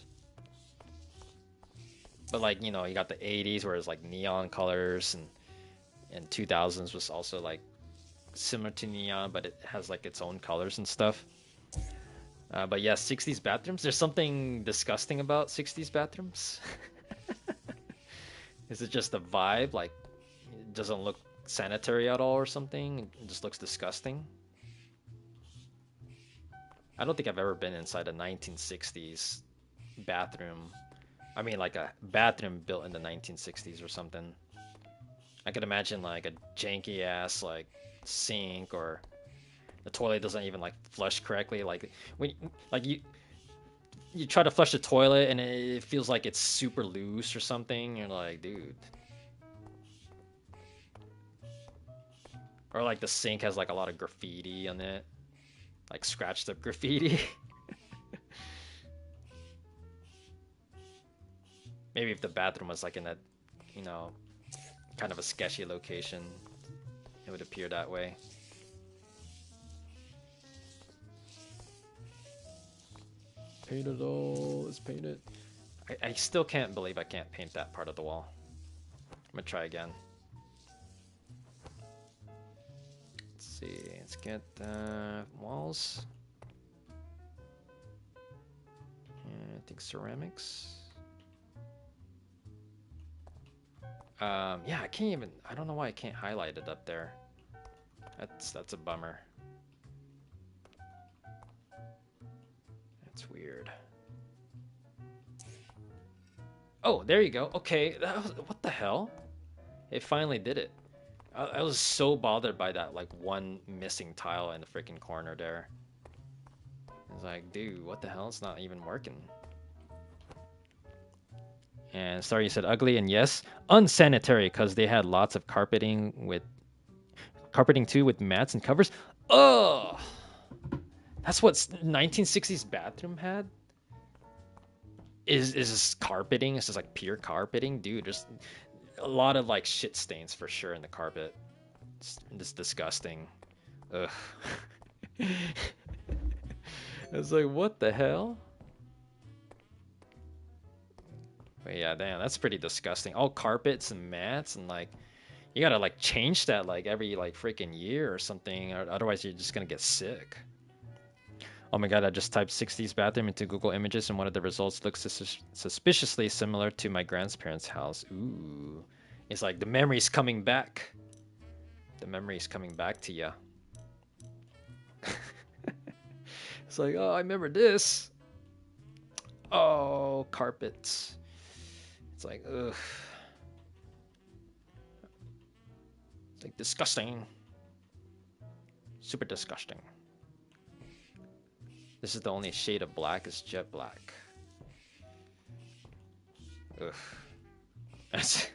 But like, you know, you got the 80s where it's like neon colors, and 2000s was also like similar to neon, but it has like its own colors and stuff. But yeah, 60s bathrooms. There's something disgusting about 60s bathrooms. Is it just a vibe? Like, it doesn't look sanitary at all or something? It just looks disgusting? I don't think I've ever been inside a 1960s bathroom. I mean, like a bathroom built in the 1960s or something. I could imagine like a janky ass like sink, or the toilet doesn't even like flush correctly. Like when like you try to flush the toilet and it feels like it's super loose or something. You're like, dude. Or like the sink has like a lot of graffiti on it, like scratched up graffiti. Maybe if the bathroom was like in a, you know, kind of a sketchy location, it would appear that way. Paint it all. Let's paint it. I still can't believe I can't paint that part of the wall. I'm gonna try again. Let's see. Let's get walls. And I think ceramics. Yeah, I can't even. I don't know why I can't highlight it up there. That's a bummer. That's weird. Oh, there you go. Okay, what the hell? It finally did it. I was so bothered by that like one missing tile in the freaking corner there. I was like, dude, what the hell? It's not even working. And sorry, you said ugly, and yes, unsanitary because they had lots of carpeting too with mats and covers. Oh, that's what 1960s bathroom had. Is this carpeting? It's just like pure carpeting, dude. There's a lot of like shit stains for sure in the carpet. It's disgusting. Ugh. I was like, what the hell? But yeah, damn, that's pretty disgusting. All carpets and mats and like you gotta like change that like every like freaking year or something, or otherwise you're just gonna get sick. Oh my god, I just typed 60s bathroom into Google Images and one of the results looks suspiciously similar to my grandparents' house. Ooh. It's like the memory's coming back. The memory's coming back to ya. It's like, oh, I remember this. Oh, carpets. It's like, ugh. It's like disgusting. Super disgusting. This is the only shade of black is jet black. Ugh. That's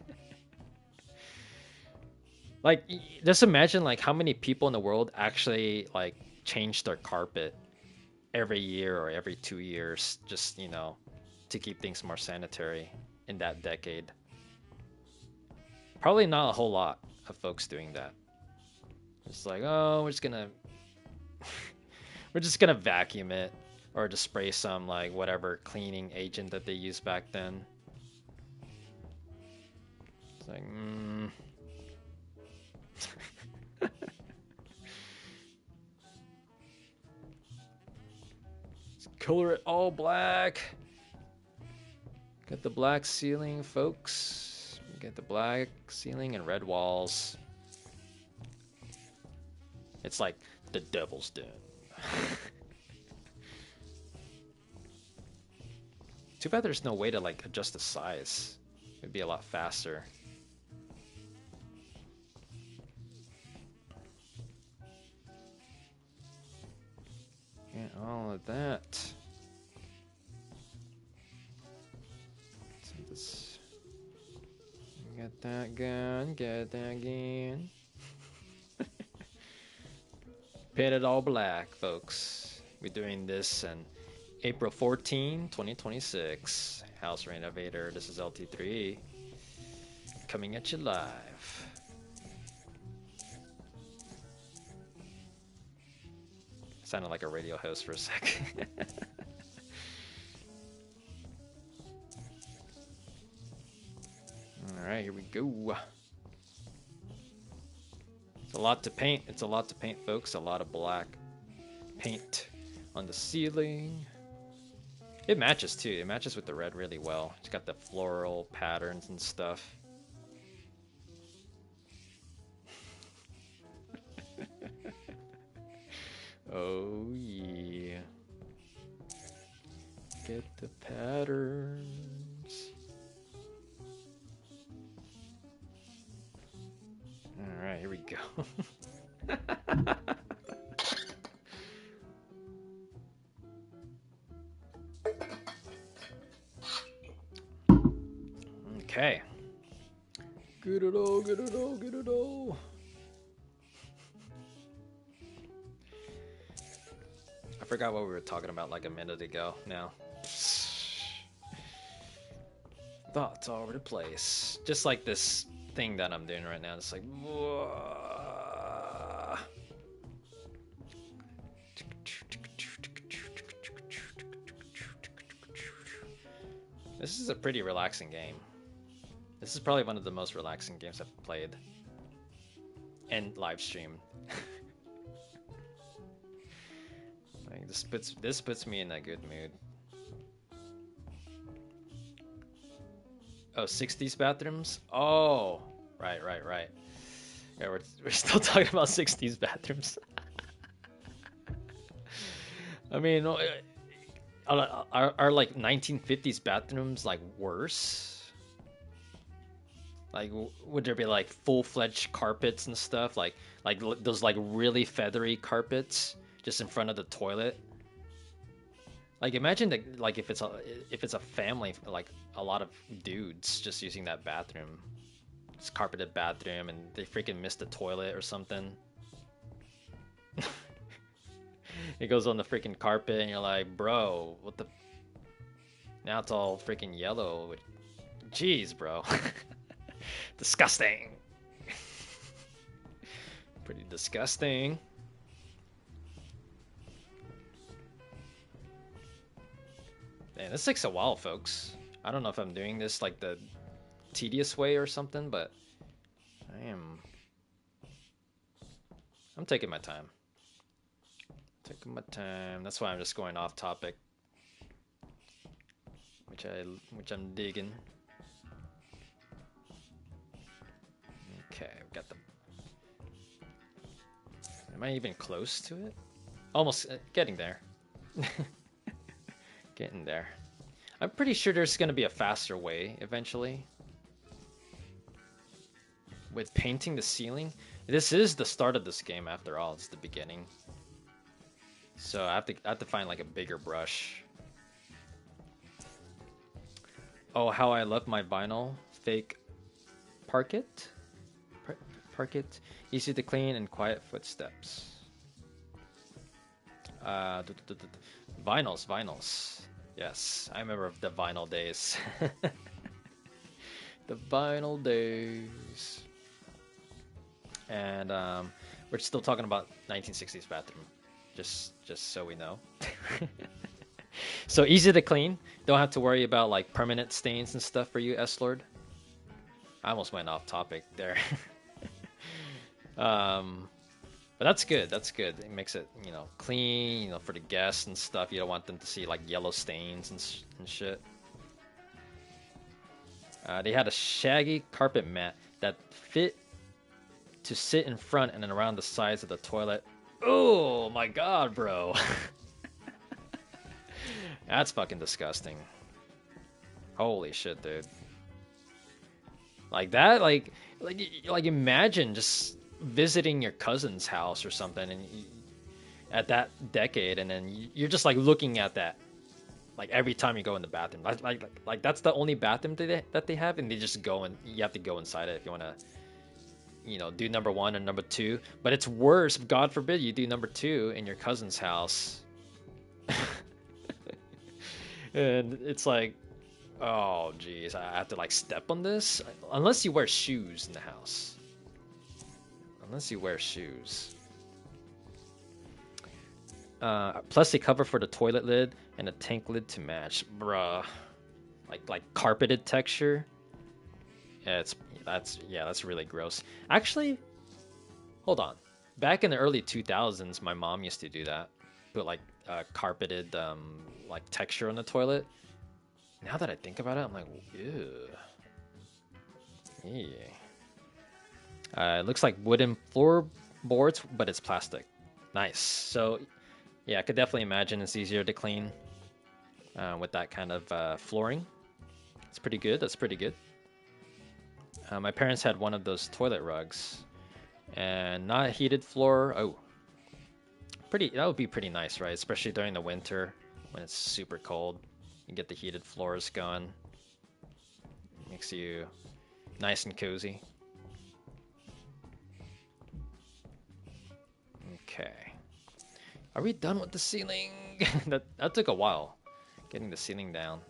like, just imagine like how many people in the world actually like change their carpet every year or every 2 years, just to keep things more sanitary in that decade. Probably not a whole lot of folks doing that. It's like, oh, we're just gonna vacuum it or just spray some like whatever cleaning agent that they used back then. It's like, Let's color it all black. Got the black ceiling, folks. We got the black ceiling and red walls. It's like the devil's den. Too bad there's no way to like adjust the size. It'd be a lot faster. Get all of that. So this, get that gun, get that gun. Paint it all black, folks. We're doing this on April 14, 2026. House Renovator. This is LT3 coming at you live. Sounded like a radio host for a second. Alright, here we go. It's a lot to paint. It's a lot to paint, folks. A lot of black paint on the ceiling. It matches too. It matches with the red really well. It's got the floral patterns and stuff. Oh yeah. Get the patterns. Alright, here we go. Okay. Get it all, get it all, get it all. I forgot what we were talking about like a minute ago now. Thoughts all over the place. Just like this thing that I'm doing right now. It's like, whoa. This is a pretty relaxing game. This is probably one of the most relaxing games I've played and live streamed. Like this puts me in a good mood. Oh, 60s bathrooms? Oh, right. Yeah, we're still talking about 60s bathrooms. I mean, are like 1950s bathrooms like worse? Like, would there be like full-fledged carpets and stuff? Like those like really feathery carpets just in front of the toilet? Like, imagine that, like if it's a family, like a lot of dudes just using that bathroom. It's carpeted bathroom, and they freaking missed the toilet or something. It goes on the freaking carpet, and you're like, bro, what the? Now it's all freaking yellow. Jeez, bro. Disgusting. Pretty disgusting. Man, this takes a while, folks. I don't know if I'm doing this like the tedious way or something, but I'm taking my time. Taking my time. That's why I'm just going off topic, which I'm digging. Okay, we got the. Am I even close to it? Almost getting there. Getting there. I'm pretty sure there's gonna be a faster way eventually. With painting the ceiling. This is the start of this game after all. It's the beginning. So I have to find like a bigger brush. Oh, how I love my vinyl. Fake parquet. Parquet. Easy to clean and quiet footsteps. Vinyls. Yes, I remember the vinyl days. The vinyl days. And we're still talking about 1960s bathroom. Just so we know. So easy to clean. Don't have to worry about like permanent stains and stuff for you, S-Lord. I almost went off topic there. But that's good. That's good. It makes it, clean, for the guests and stuff. You don't want them to see like yellow stains and shit. They had a shaggy carpet mat that fit to sit in front and then around the sides of the toilet. Oh my god, bro. That's fucking disgusting. Holy shit, dude. Like that, like imagine just visiting your cousin's house or something, and at that decade, and then you're just like looking at that, like every time you go in the bathroom, like that's the only bathroom that they have, and they just go and you have to go inside it if you want to, do number one and number two. But it's worse. God forbid you do number two in your cousin's house, and it's like, oh geez, I have to like step on this unless you wear shoes in the house. Unless you wear shoes. Plastic cover for the toilet lid and a tank lid to match. Bruh. Like carpeted texture. Yeah, that's really gross. Actually, hold on. Back in the early 2000s, my mom used to do that. Put like carpeted like texture on the toilet. Now that I think about it, I'm like, ew. Yeah. It looks like wooden floorboards, but it's plastic. Nice. So, yeah, I could definitely imagine it's easier to clean with that kind of flooring. It's pretty good. That's pretty good. My parents had one of those toilet rugs, and not a heated floor. Oh, that would be pretty nice, right? Especially during the winter when it's super cold. You get the heated floors going. Makes you nice and cozy. Okay. Are we done with the ceiling? that took a while, getting the ceiling down.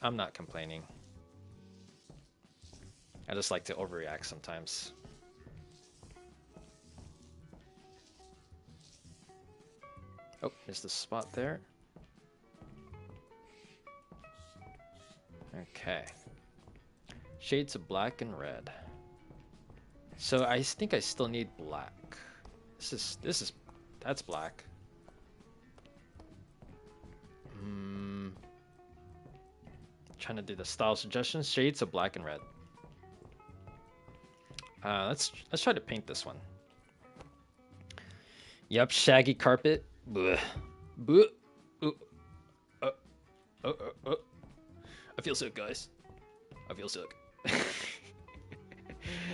I'm not complaining. I just like to overreact sometimes. Oh, there's the spot there. Okay. Shades of black and red. So I think I still need black. That's black. Trying to do the style suggestions. Shades of black and red. Let's try to paint this one. Yep, shaggy carpet. Blech. Blech. Ooh. I feel sick, guys. I feel sick.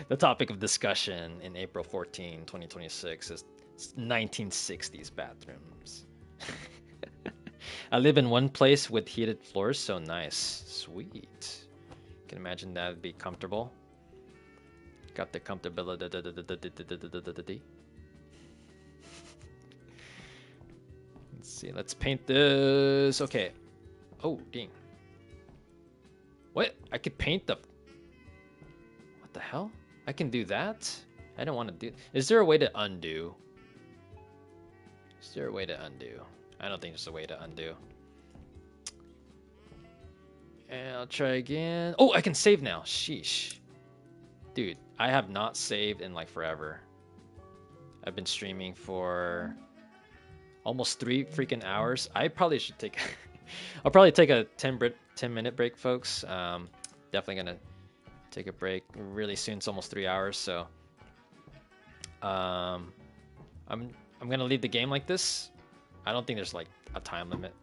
The topic of discussion in April 14, 2026 is 1960s bathrooms. I live in one place with heated floors, so nice. Sweet. Can imagine that would be comfortable. Got the comfortability. Let's see, let's paint this. Okay. Oh, dang. What? I could paint the... What the hell? I can do that? I don't want to do... Is there a way to undo? Is there a way to undo? I don't think there's a way to undo. And I'll try again. Oh, I can save now. Sheesh. Dude, I have not saved in like forever. I've been streaming for almost 3 freaking hours. I probably should take... I'll probably take a 10-minute break, folks. Definitely gonna take a break really soon. It's almost 3 hours, so I'm gonna leave the game like this. I don't think there's like a time limit,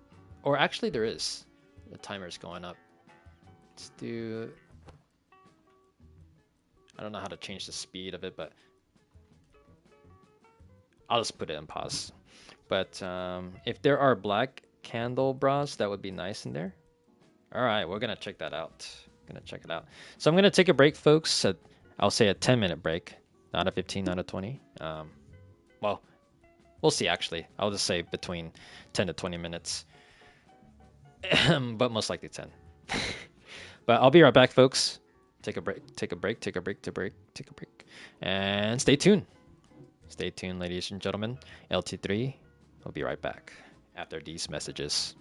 or actually there is. The timer is going up. Let's do... I don't know how to change the speed of it, but I'll just put it in pause. But if there are black candle bras, that would be nice in there. All right, we're gonna check that out. Gonna check it out. So I'm gonna take a break, folks. I'll say a 10-minute break, not a 15, not a 20. Well, we'll see. Actually, I'll just say between 10 to 20 minutes, but most likely 10. But I'll be right back, folks. Take a break. Take a break. Take a break. Take a break. Take a break. And stay tuned. Stay tuned, ladies and gentlemen. LT3. We'll be right back after these messages.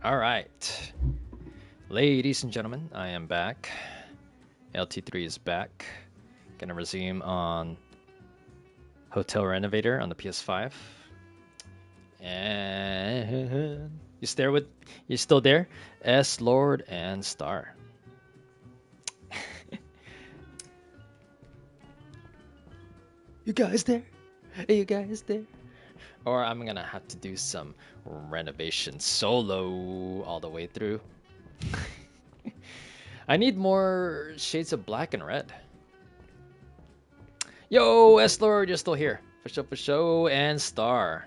All right, ladies and gentlemen, I am back. LT3 is back. Gonna resume on Hotel Renovator on the PS5. And you still there? S Lord and Star. You guys there? Are you guys there? Or I'm gonna have to do some renovation solo all the way through. I need more shades of black and red. Yo, S Lord, you're still here. For show, and Star.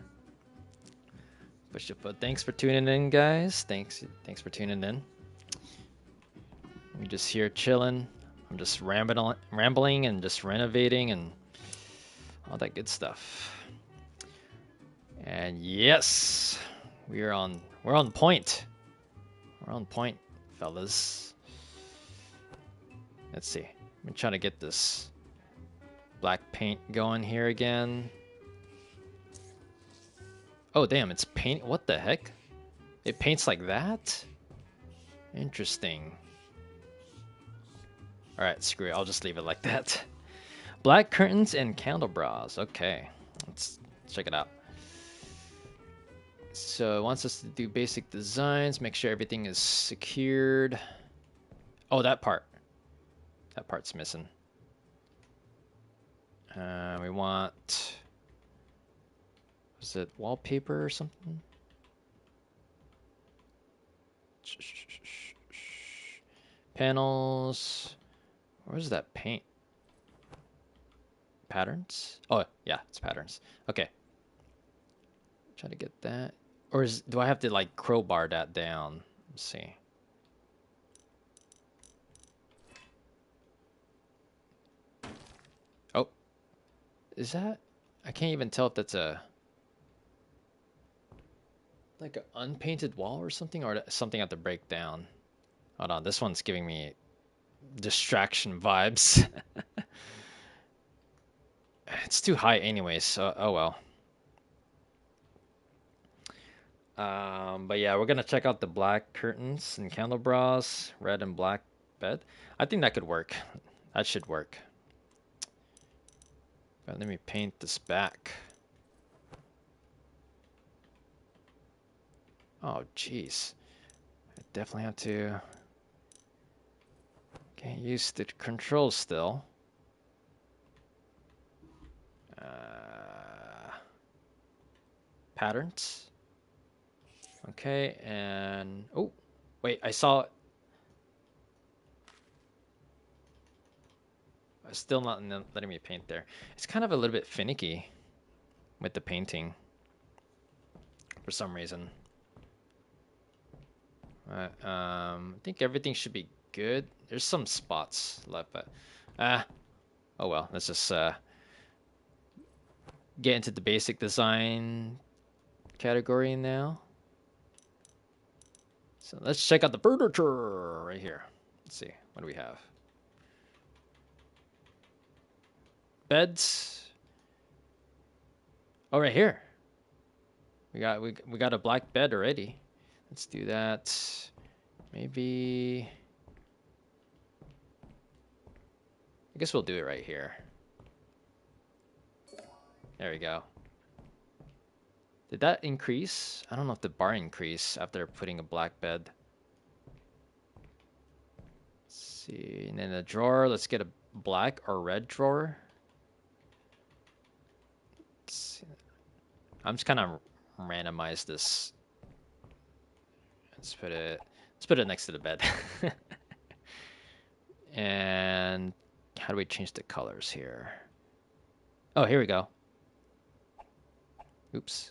Thanks for tuning in, guys. Thanks for tuning in. We just here chilling. I'm just rambling and just renovating and all that good stuff. And yes, we're on point. We're on point, fellas. Let's see. I'm trying to get this black paint going here again. Oh damn, it's paint. What the heck? It paints like that? Interesting. Alright, screw it. I'll just leave it like that. Black curtains and candle bras. Okay. Let's check it out. So it wants us to do basic designs, make sure everything is secured. Oh, that part. That part's missing. We want... is it wallpaper or something? Panels. Where's that paint? Patterns? Oh, yeah, it's patterns. Okay. Try to get that. Or do I have to like crowbar that down? Let's see. Oh. Is that? I can't even tell if that's a... like an unpainted wall or something, or something I have to break down. Hold on, this one's giving me distraction vibes. It's too high anyways, so oh well. But yeah, we're gonna check out the black curtains and candle bras, red and black bed. I think that could work. That should work. But let me paint this back. Oh jeez, I definitely have to get used to the controls still. Patterns. Okay, and oh, wait, I saw. Still not letting me paint there. It's kind of a little bit finicky with the painting for some reason. I think everything should be good. There's some spots left, but oh well. Let's just get into the basic design category now. So let's check out the furniture right here. Let's see, what do we have? Beds. Oh, right here. We got a black bed already. Let's do that. Maybe. I guess we'll do it right here. There we go. Did that increase? I don't know if the bar increased after putting a black bed. Let's see. And then the drawer, let's get a black or red drawer. Let's see. I'm just kind of randomize this. Let's put it next to the bed. And how do we change the colors here? Oh, here we go. Oops.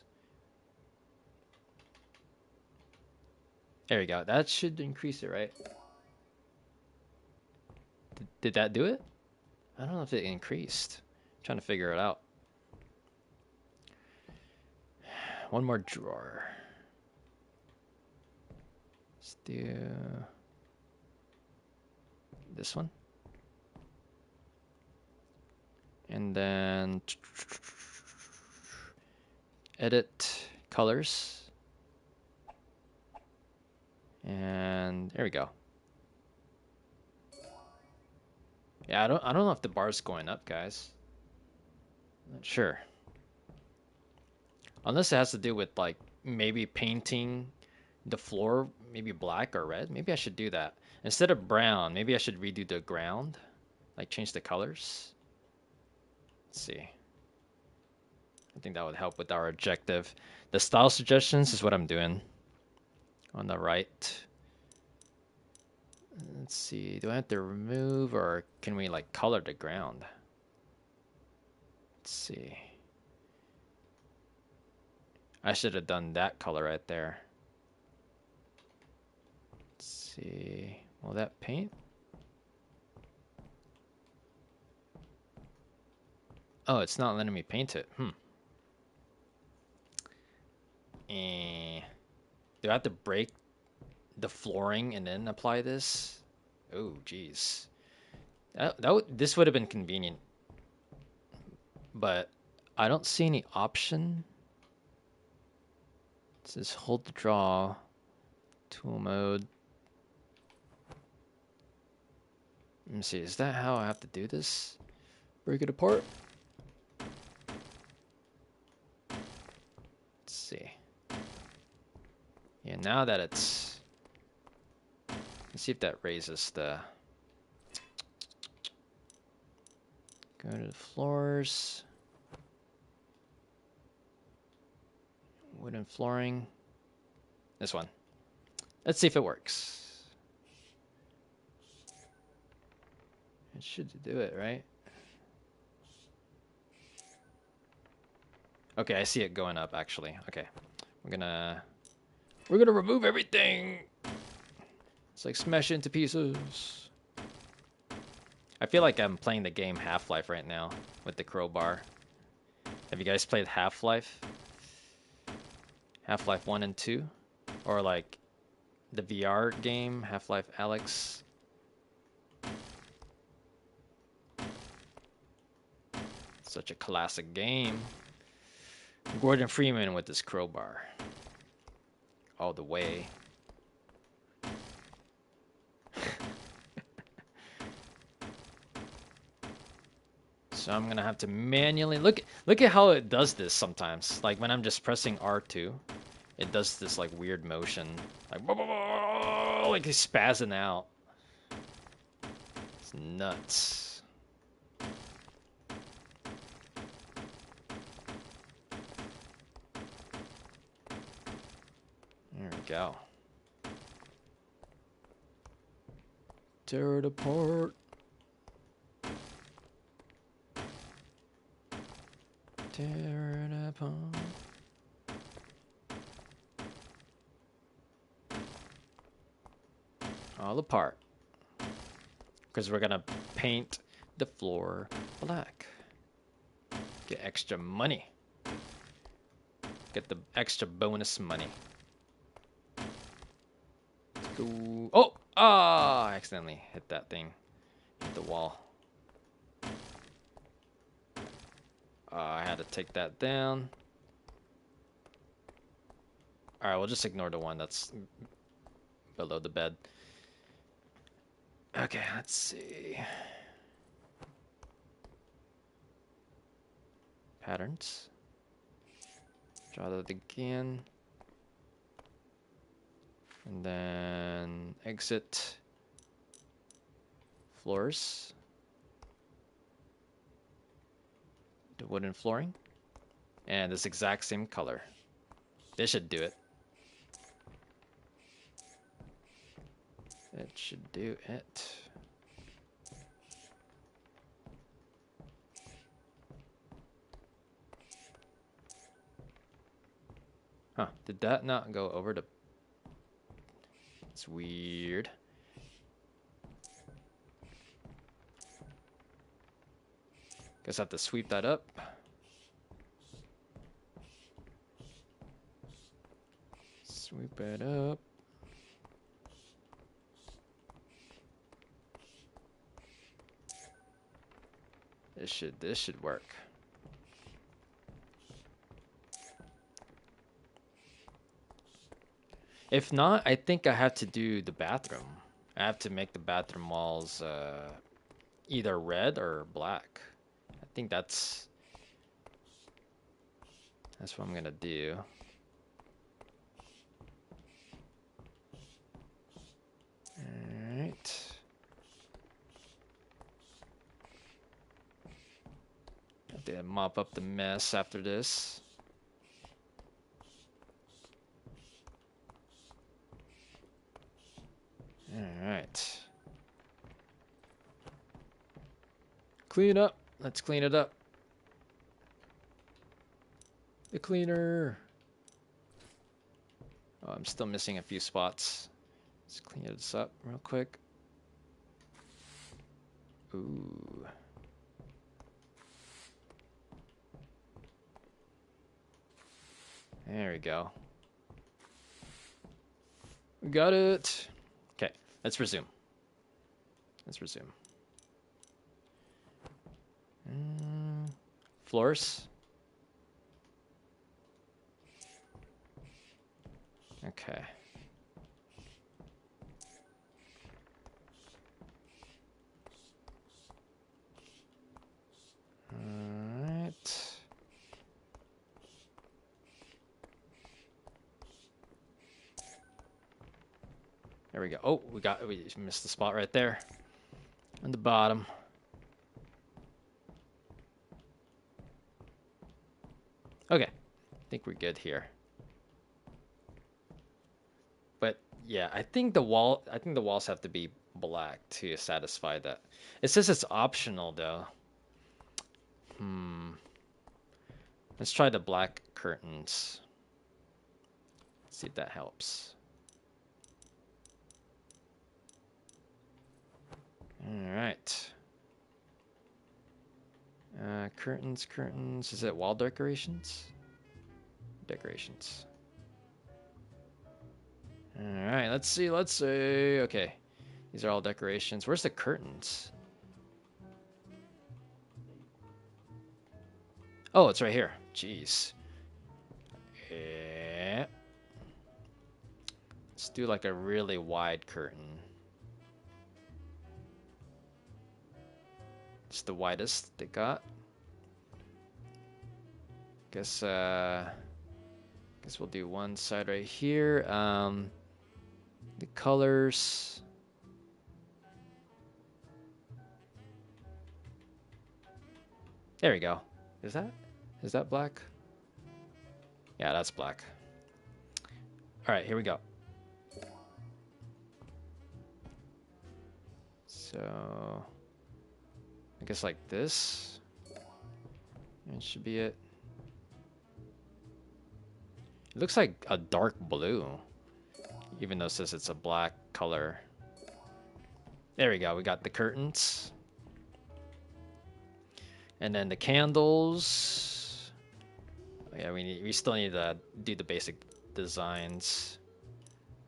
There we go. That should increase it, right? Did that do it? I don't know if it increased. I'm trying to figure it out. One more drawer. Let's do this one. And then edit colors. And there we go. Yeah, I don't know if the bar's going up, guys. Not sure. Unless it has to do with like maybe painting the floor maybe black or red. Maybe I should do that. Instead of brown, maybe I should redo the ground. Like change the colors. Let's see. I think that would help with our objective. The style suggestions is what I'm doing on the right. Let's see. Do I have to remove or can we like color the ground? Let's see. I should have done that color right there. Let's see. Will that paint? Oh, it's not letting me paint it. Do I have to break the flooring and then apply this? Oh, geez. This would have been convenient. But I don't see any option. It says hold to draw. Tool mode. Let me see. Is that how I have to do this? Break it apart. Let's see. Yeah, now that it's... Let's see if that raises the... Go to the floors. Wooden flooring. This one. Let's see if it works. It should do it, right? Okay, I see it going up actually. Okay. We're gonna remove everything. It's like smash it into pieces. I feel like I'm playing the game Half-Life right now with the crowbar. Have you guys played Half-Life? Half-Life 1 and 2? Or like the VR game, Half-Life Alyx? Such a classic game. Gordon Freeman with his crowbar. All the way. So I'm gonna have to manually look at how it does this sometimes. Like when I'm just pressing R2, it does this like weird motion, like it's spazzing out. It's nuts. There we go. Tear it apart. Tear it apart. All apart. Because we're gonna paint the floor black. Get extra money. Get the extra bonus money. Let's go. Oh! Ah! I accidentally hit that thing. Hit the wall. I had to take that down. Alright, we'll just ignore the one that's below the bed. Okay, let's see. Patterns. Draw that again. And then exit. Floors. The wooden flooring. And this exact same color. This should do it. It should do it. Huh, did that not go over the... It's weird. Guess I have to sweep that up. Sweep it up. This should work. If not, I think I have to do the bathroom. I have to make the bathroom walls either red or black. I think that's what I'm gonna do. Alright. Have to mop up the mess after this. Alright. Clean up. Let's clean it up. The cleaner. Oh, I'm still missing a few spots. Let's clean this up real quick. Ooh. There we go. We got it. Okay, let's resume. Let's resume. Floors. Okay. Alright. There we go. Oh, we missed the spot right there. On the bottom. Okay. I think we're good here. But yeah, I think the walls have to be black to satisfy that. It says it's optional though. Let's try the black curtains. See if that helps. All right. Curtains. Is it wall decorations? Decorations. All right. Let's see. Okay. These are all decorations. Where's the curtains? Oh, it's right here. Jeez. Yeah. Let's do like a really wide curtain. It's the widest they got. Guess we'll do one side right here. The colors. There we go. Is that black? Yeah, that's black. All right, here we go. So I guess like this. It should be it. It looks like a dark blue, even though it says it's a black color. There we go. We got the curtains. And then the candles. Oh, yeah, we still need to do the basic designs.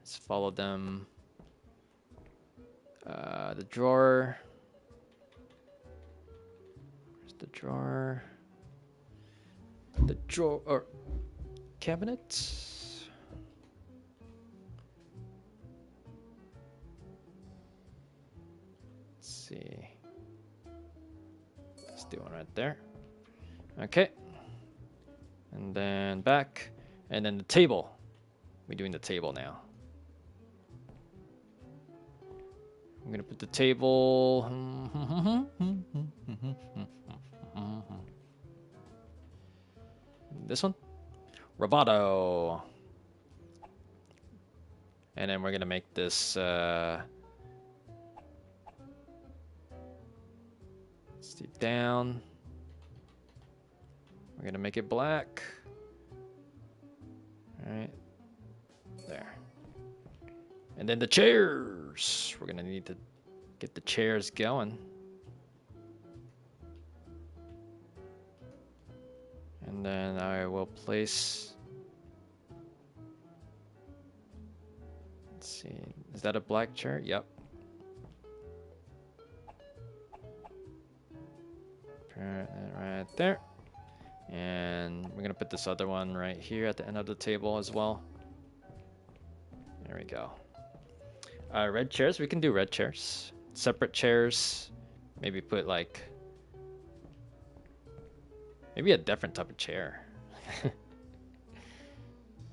Let's follow them. The drawer. Where's the drawer? The drawer or cabinet. Let's see. Let's do one right there. Okay. And then back. And then the table. We're doing the table now. I'm gonna put the table. This one? Remodel. And then we're gonna make this steep down. We're gonna make it black. Alright. There. And then the chairs. We're gonna need to get the chairs going. And then I will place. Let's see. Is that a black chair? Yep. Put it right there. And we're gonna put this other one right here at the end of the table as well. There we go. Red chairs, we can do red chairs. Separate chairs. Maybe put like... maybe a different type of chair.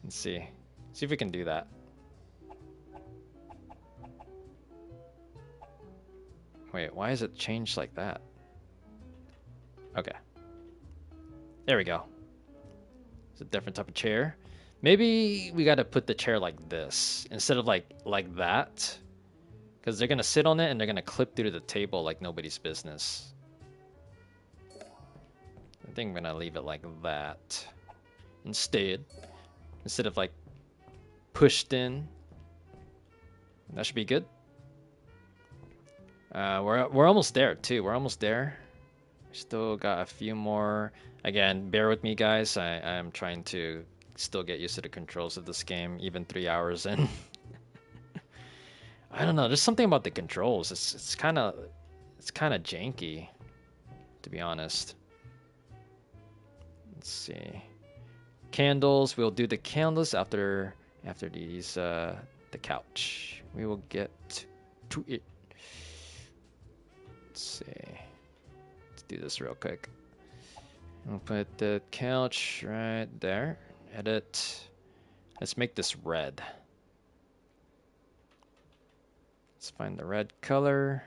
Let's see. See if we can do that. Wait, why is it changed like that? Okay. There we go. It's a different type of chair. Maybe we gotta put the chair like this instead of like that. Because they're gonna sit on it and they're gonna clip through the table like nobody's business. I think I'm gonna leave it like that. Instead of like pushed in. That should be good. We're almost there too. We're almost there. We still got a few more. Again, bear with me, guys. I am trying to still get used to the controls of this game, even 3 hours in. I don't know. There's something about the controls. It's kind of janky, to be honest. Let's see. Candles. We'll do the candles after these the couch. We will get to it. Let's see. Let's do this real quick. We'll put the couch right there. Edit. Let's make this red. Let's find the red color.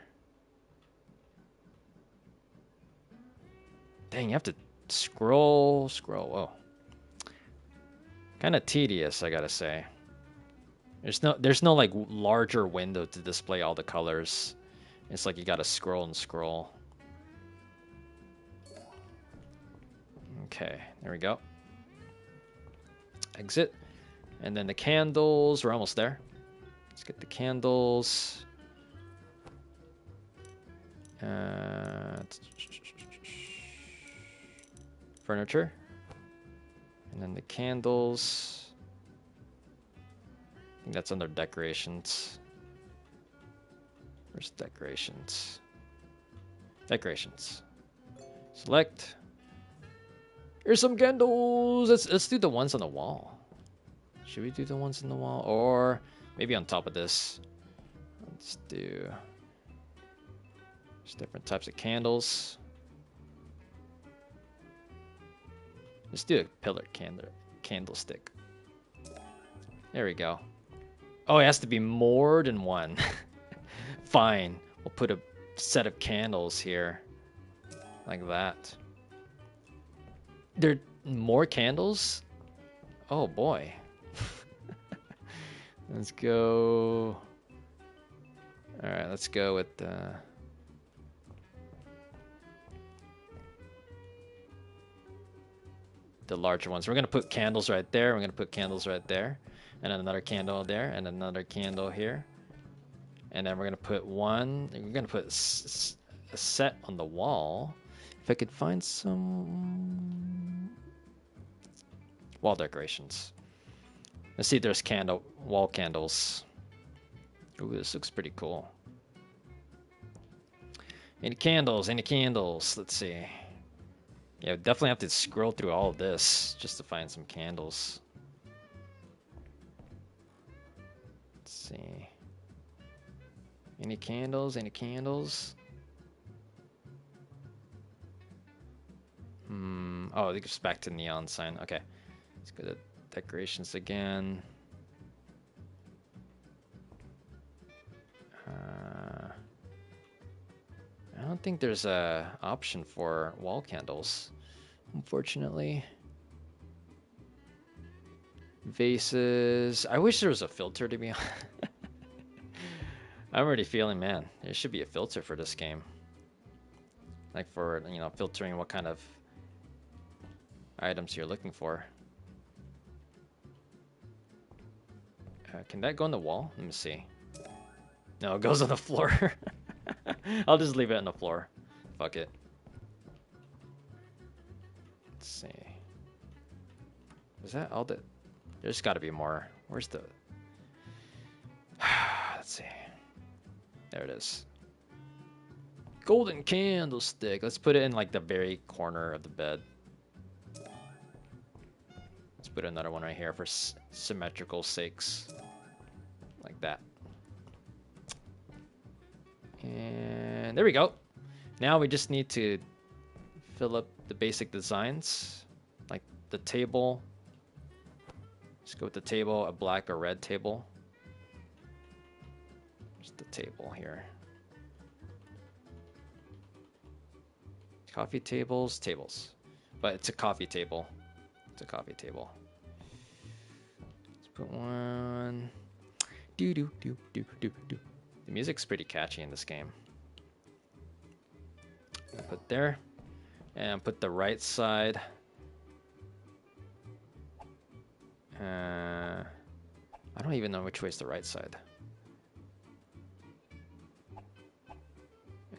Dang, you have to scroll. Whoa. Kind of tedious, I gotta say. There's no like larger window to display all the colors. It's like you gotta scroll and scroll. Okay, there we go. Exit. And then the candles, we're almost there. Let's get the candles. Furniture. And then the candles. I think that's under decorations. Where's decorations? Decorations. Select. Here's some candles. Let's do the ones on the wall. Should we do the ones on the wall, or maybe on top of this? Let's do. There's different types of candles. Let's do a pillar candlestick. There we go. Oh, it has to be more than one. Fine. We'll put a set of candles here. Like that. There are more candles? Oh boy. Let's go. Alright, let's go with the larger ones. We're gonna put candles right there. We're gonna put candles right there. And then another candle there. And another candle here. And then we're gonna put one. We're gonna put a set on the wall. If I could find some wall decorations. Let's see if there's wall candles. Ooh, this looks pretty cool. Any candles? Any candles? Let's see. Yeah, definitely have to scroll through all of this just to find some candles. Let's see. Any candles? Any candles? Oh, it goes back to neon sign. Okay. Let's go to decorations again. I don't think there's a option for wall candles, unfortunately. Vases. I wish there was a filter, to be honest. I'm already feeling, man, there should be a filter for this game. Like for, you know, filtering what kind of items you're looking for. Can that go on the wall? Let me see. No, it goes on the floor. I'll just leave it on the floor. Fuck it. Let's see. Is that all the... There's got to be more. Where's the... Let's see. There it is. Golden candlestick. Let's put it in like the very corner of the bed. Let's put another one right here for symmetrical sakes. that. And there we go. Now we just need to fill up the basic designs, like the table. Just go with the table, a black or red table. Just the table here. Coffee tables, tables. But it's a coffee table. It's a coffee table. Let's put one. Do do do do do do. The music's pretty catchy in this game. I'll put there. And put the right side. I don't even know which way is the right side.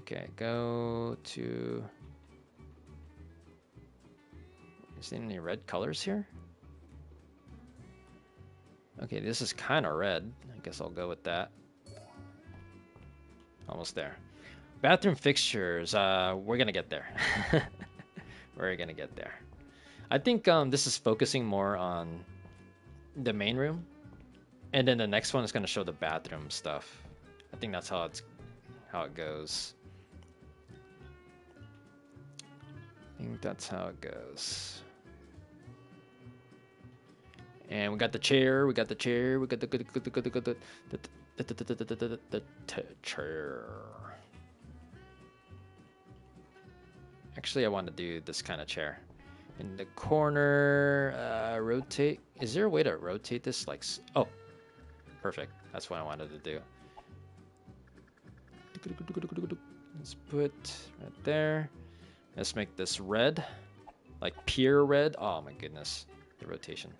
Okay, go to... Is there any red colors here? Okay, this is kind of red. I guess I'll go with that. Almost there. Bathroom fixtures. We're gonna get there. We're gonna get there. I think this is focusing more on the main room, and then the next one is gonna show the bathroom stuff. I think that's how it goes. I think that's how it goes. And we got the chair. We got the chair. We got the chair. Actually, I want to do this kind of chair. In the corner, rotate. Is there a way to rotate this? Like, oh, perfect. That's what I wanted to do. Let's put right there. Let's make this red, like pure red. Oh my goodness, the rotation.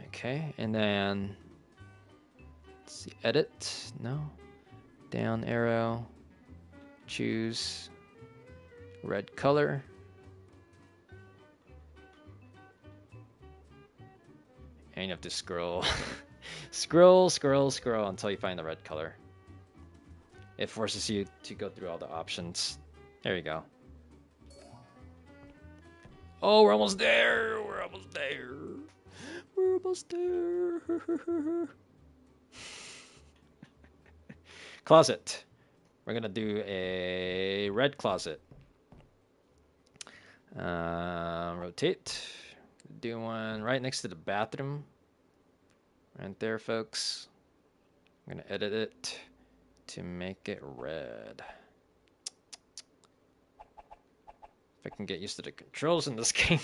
Okay, and then let's see, edit. No, down arrow. Choose red color. And you have to scroll. Scroll until you find the red color. It forces you to go through all the options. There you go. Oh, we're almost there. We're almost there. We're almost there. Closet. We're gonna do a red closet. Rotate. Do one right next to the bathroom. Right there, folks. I'm gonna edit it to make it red. If I can get used to the controls in this game.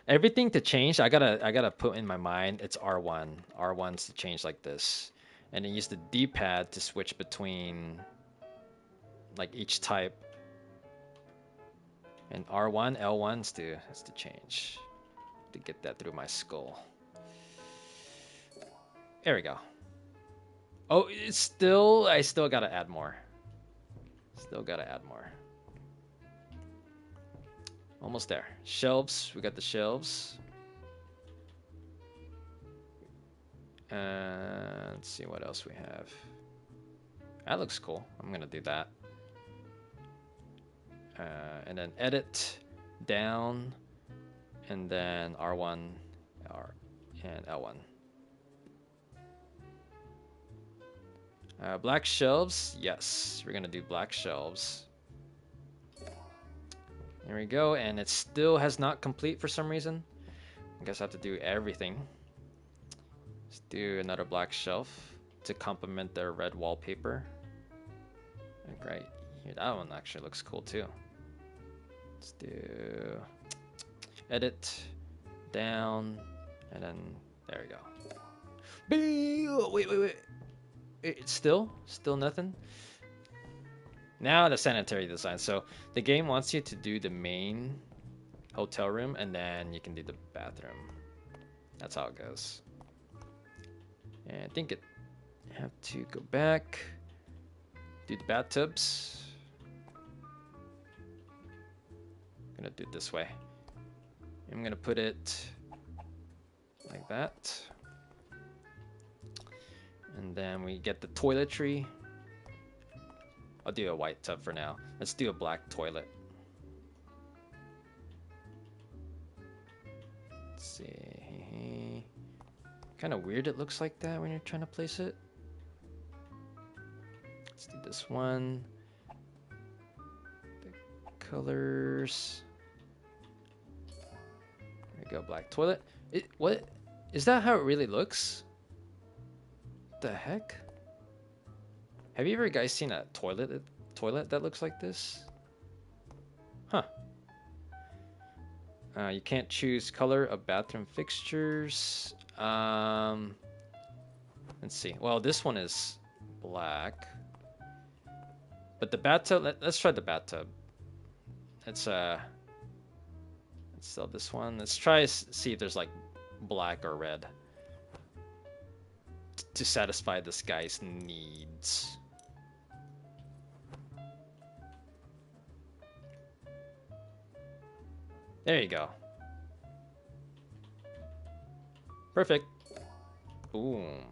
Everything to change, I gotta put in my mind it's R1. R1's to change like this. And then use the D-pad to switch between like each type. And R1, L1's to change. To get that through my skull. There we go. Oh, I still gotta add more. Still gotta add more. Almost there. Shelves, we got the shelves. Let's see what else we have. That looks cool. I'm gonna do that. And then edit down, and then R1, and L1. Black shelves, yes, we're gonna do black shelves. There we go, and it still has not complete for some reason. I guess I have to do everything. Let's do another black shelf to complement the red wallpaper. Like right here, that one actually looks cool too. Let's do edit down, and then there we go. Wait. It's still nothing. Now the sanitary design. So the game wants you to do the main hotel room, and then you can do the bathroom. That's how it goes. And I think I have to go back, do the bathtubs. I'm gonna do it this way. I'm gonna put it like that. And then we get the toiletry. I'll do a white tub for now. Let's do a black toilet. Let's see Kind of weird it looks like that when you're trying to place it. Let's do this one. The colors. There we go, black toilet. What? Is that how it really looks? What the heck? Have you ever guys seen a toilet that looks like this? Huh. You can't choose color of bathroom fixtures. Let's see. Well, this one is black. But the bathtub, let's try the bathtub. Let's sell this one. Let's try see if there's like black or red to satisfy this guy's needs. There you go. Perfect. Boom.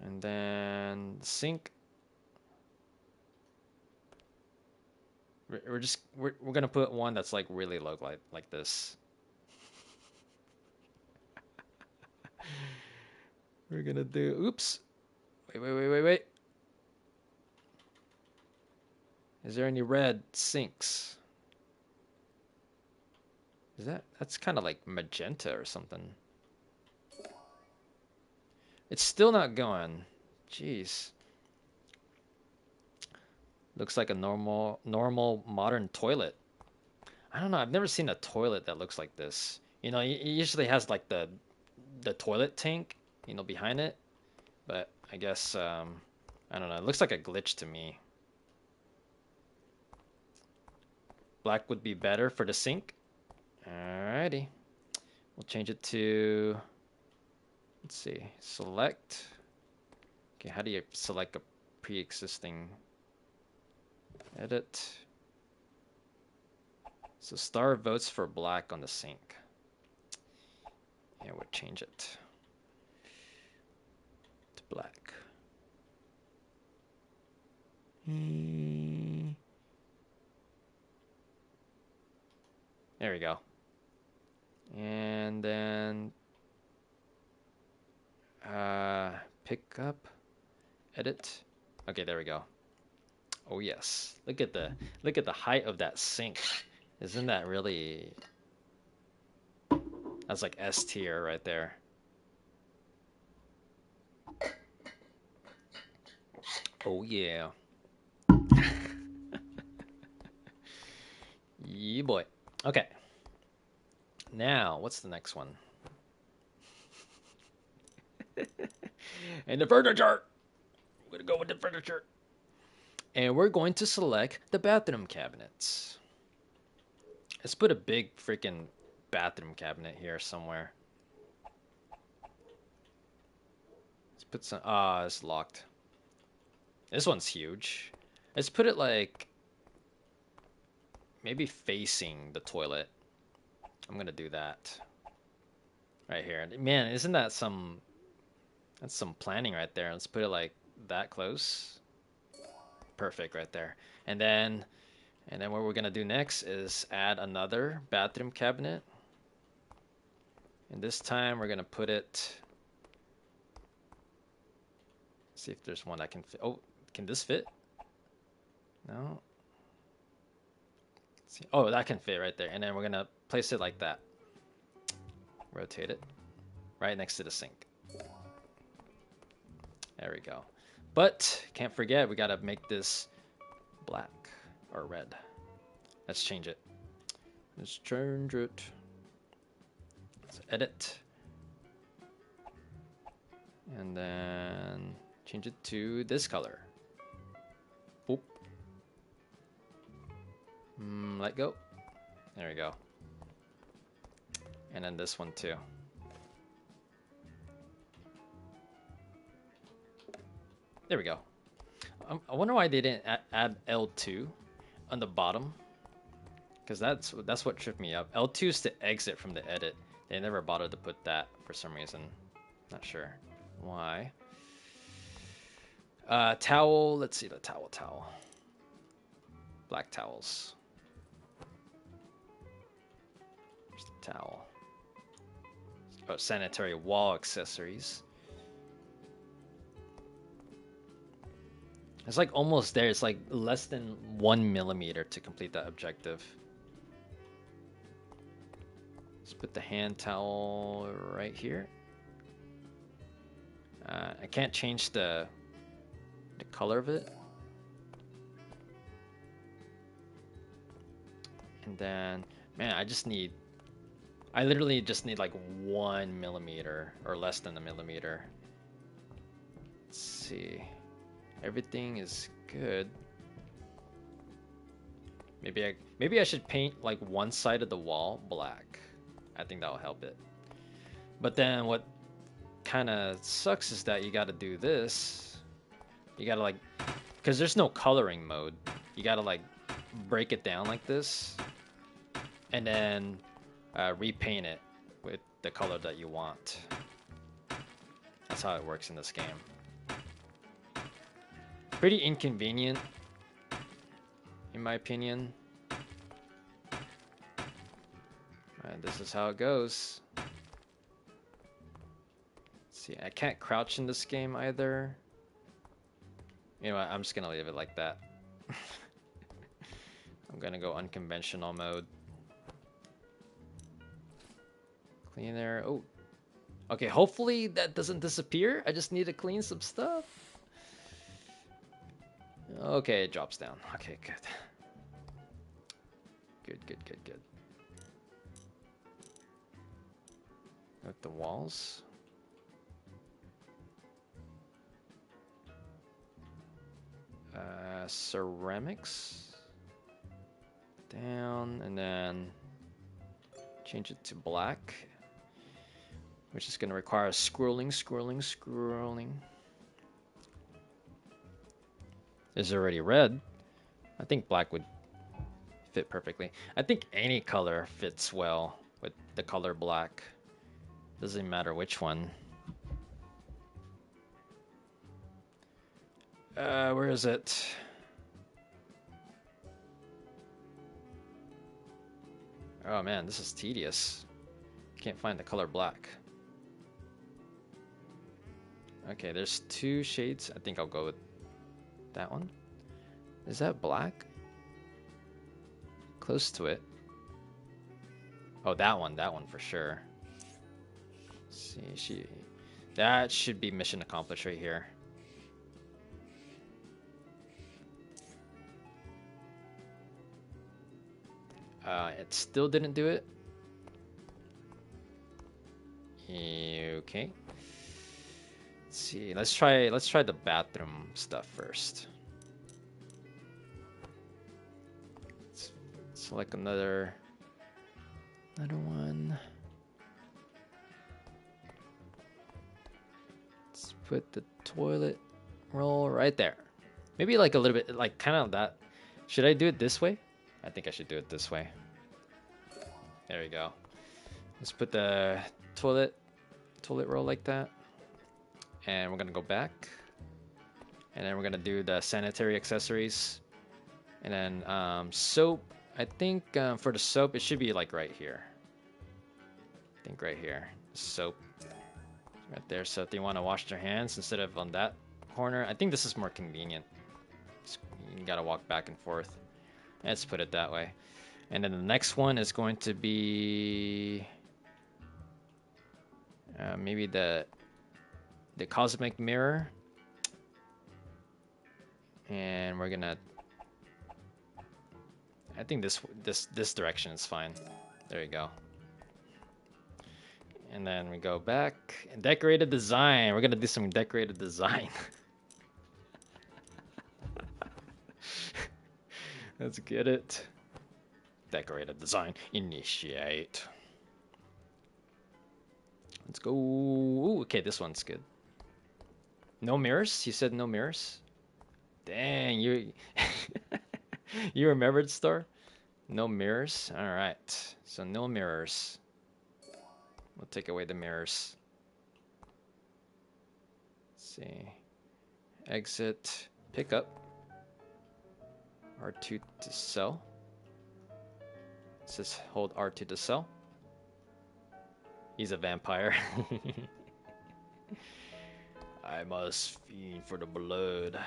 And then sink. We're gonna put one that's like really low like this. We're gonna do. Oops. Wait. Is there any red sinks? That's kind of like magenta or something. It's still not going. Jeez. Looks like a normal modern toilet. I don't know. I've never seen a toilet that looks like this. You know, it usually has like the toilet tank, you know, behind it. But I guess I don't know. It looks like a glitch to me. Black would be better for the sink. Alrighty. We'll change it to, let's see, select. Okay, how do you select a pre-existing? Edit. So Star votes for black on the sink. Yeah, we'll change it to black. There we go. And then pick up, edit. Okay, there we go. Oh yes, look at the height of that sink. Isn't that really? That's like S tier right there. Oh yeah. Yeah boy. Okay. Now, what's the next one? And the furniture. We're gonna go with the furniture. And we're going to select the bathroom cabinets. Let's put a big freaking bathroom cabinet here somewhere. Let's put some. It's locked. This one's huge. Let's put it like maybe facing the toilet. I'm gonna do that right here. Man, isn't that some? That's some planning right there. Let's put it like that close. Perfect right there. And then what we're gonna do next is add another bathroom cabinet. And this time we're gonna put it. See if there's one that can fit. Oh, can this fit? No. Let's see. Oh, that can fit right there. And then we're gonna place it like that. Rotate it right next to the sink. There we go. But can't forget, we gotta make this black or red. Let's change it. Let's change it. Let's edit. And then change it to this color. Boop. Let go. There we go. And then this one too. There we go. I wonder why they didn't add L2 on the bottom, because that's what tripped me up. L2 is to exit from the edit. They never bothered to put that for some reason. Not sure why. Towel. Let's see the towel. Black towels. There's the towel. Oh, sanitary wall accessories. It's like almost there. It's like less than 1 millimeter to complete that objective. Let's put the hand towel right here. I can't change the color of it. And then, man, I literally just need like 1 millimeter or less than a millimeter. Let's see. Everything is good. Maybe I should paint like one side of the wall black. I think that'll help it. But then what kind of sucks is that you got to do this. You got to like, because there's no coloring mode. You got to like break it down like this and then repaint it with the color that you want. That's how it works in this game. Pretty inconvenient, in my opinion. This is how it goes. Let's see, I can't crouch in this game either. You know what, I'm just gonna leave it like that. I'm gonna go unconventional mode. Cleaner. Oh, okay, hopefully that doesn't disappear. I just need to clean some stuff. Okay, it drops down. Okay, good. Good. With the walls. Ceramics. Down, and then change it to black. Which is going to require scrolling. Is already red. I think black would fit perfectly. I think any color fits well with the color black. Doesn't matter which one. Where is it? Oh man, this is tedious. Can't find the color black. Okay, there's 2 shades. I think I'll go with that one. Is that black? Close to it. Oh, that one for sure. Let's see, that should be mission accomplished right here. It still didn't do it. Okay. Let's see. Let's try the bathroom stuff first. Let's select another one. Let's put the toilet roll right there. Maybe like a little bit, like kind of that. Should I do it this way? I think I should do it this way. There we go. Let's put the toilet roll like that. And we're gonna go back. And then we're gonna do the sanitary accessories. And then soap. I think for the soap, it should be like right here. I think right here. Soap. Right there. So if they want to wash their hands instead of on that corner, I think this is more convenient. You gotta walk back and forth. Let's put it that way. And then the next one is going to be maybe the cosmic mirror. And we're gonna, I think this direction is fine. There you go. And then we go back. Decorated design. We're gonna do some decorated design. Let's get it. Decorated design. Initiate. Let's go. Ooh, okay, this one's good. No mirrors? You said no mirrors? Dang, you you remembered, Star? No mirrors? Alright. So no mirrors. We'll take away the mirrors. Let's see. Exit. Pick up. R2 to sell. It says hold R2 to sell. He's a vampire. I must fiend for the blood.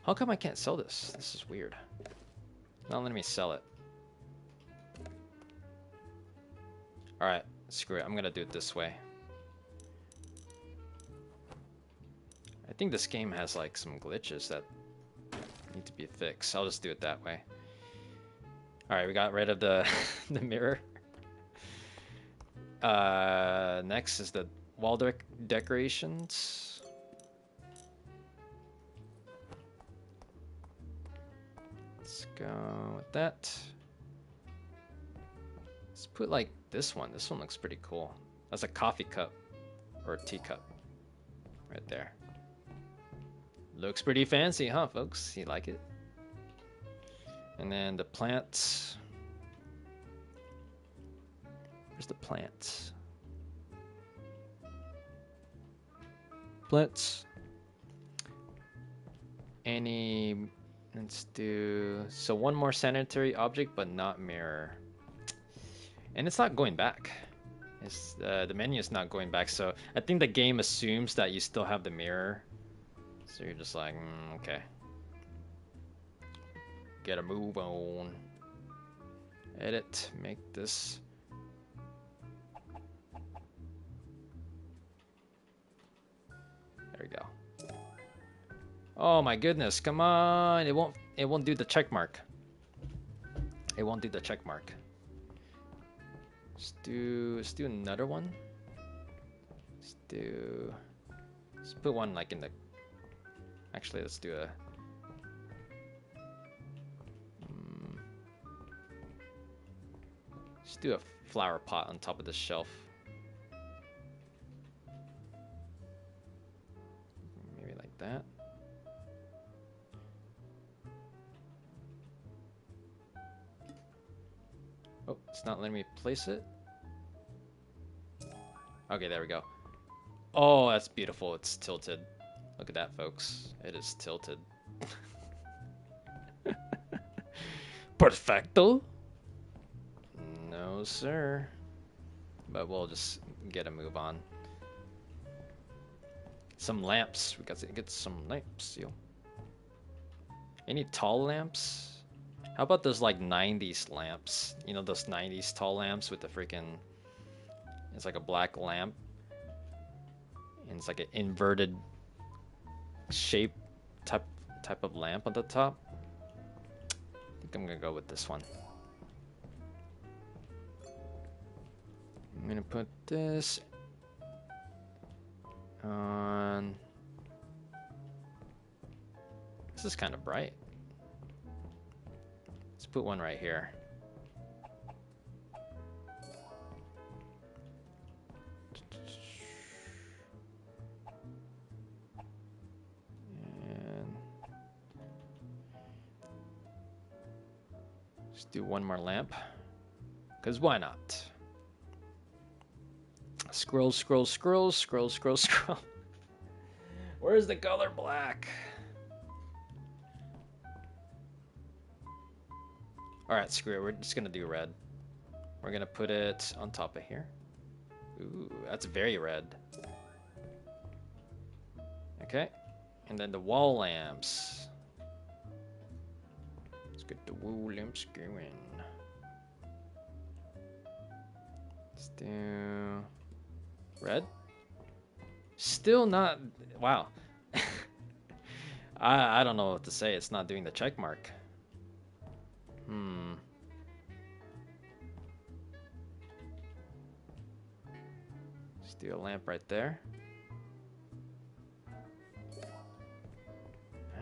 How come I can't sell this? This is weird. Not letting me sell it. Alright, screw it. I'm gonna do it this way. I think this game has like some glitches that need to be fixed. I'll just do it that way. Alright, we got rid of the the mirror. Next is the wall decorations. Let's go with that. Let's put like this one. This one looks pretty cool. That's a coffee cup or a teacup right there. Looks pretty fancy, huh, folks? You like it? And then the plants. Where's the plants? Plants. Any... Let's do... So one more sanitary object, but not mirror. And it's not going back. It's, the menu is not going back, so I think the game assumes that you still have the mirror. So you're just like, okay. Get a move on. Edit, make this. There we go. Oh my goodness, come on. It won't do the check mark. It won't do the check mark. Let's do another one. Let's put one like in the... Actually, let's do a... Let's do a flower pot on top of the shelf. Maybe like that. Oh, it's not letting me place it. Okay, there we go. Oh, that's beautiful. It's tilted. Look at that, folks. It is tilted. Perfecto? No, sir. But we'll just get a move on. Some lamps. We got to get some lamps, yo. Any tall lamps? How about those like 90s lamps? You know, those 90s tall lamps with the freaking... It's like a black lamp. And it's like an inverted shape type of lamp on the top. I think I'm gonna go with this one. I'm gonna put this on... This is kind of bright. Let's put one right here. And let's do one more lamp. Because why not? Scroll, scroll, scroll, scroll, scroll, scroll. Where's the color black? Alright, screw it. We're just gonna do red. We're gonna put it on top of here. Ooh, that's very red. Okay. And then the wall lamps. Let's get the wall lamps going. Let's do red. Still not... Wow. I don't know what to say. It's not doing the check mark. Let's do a lamp right there.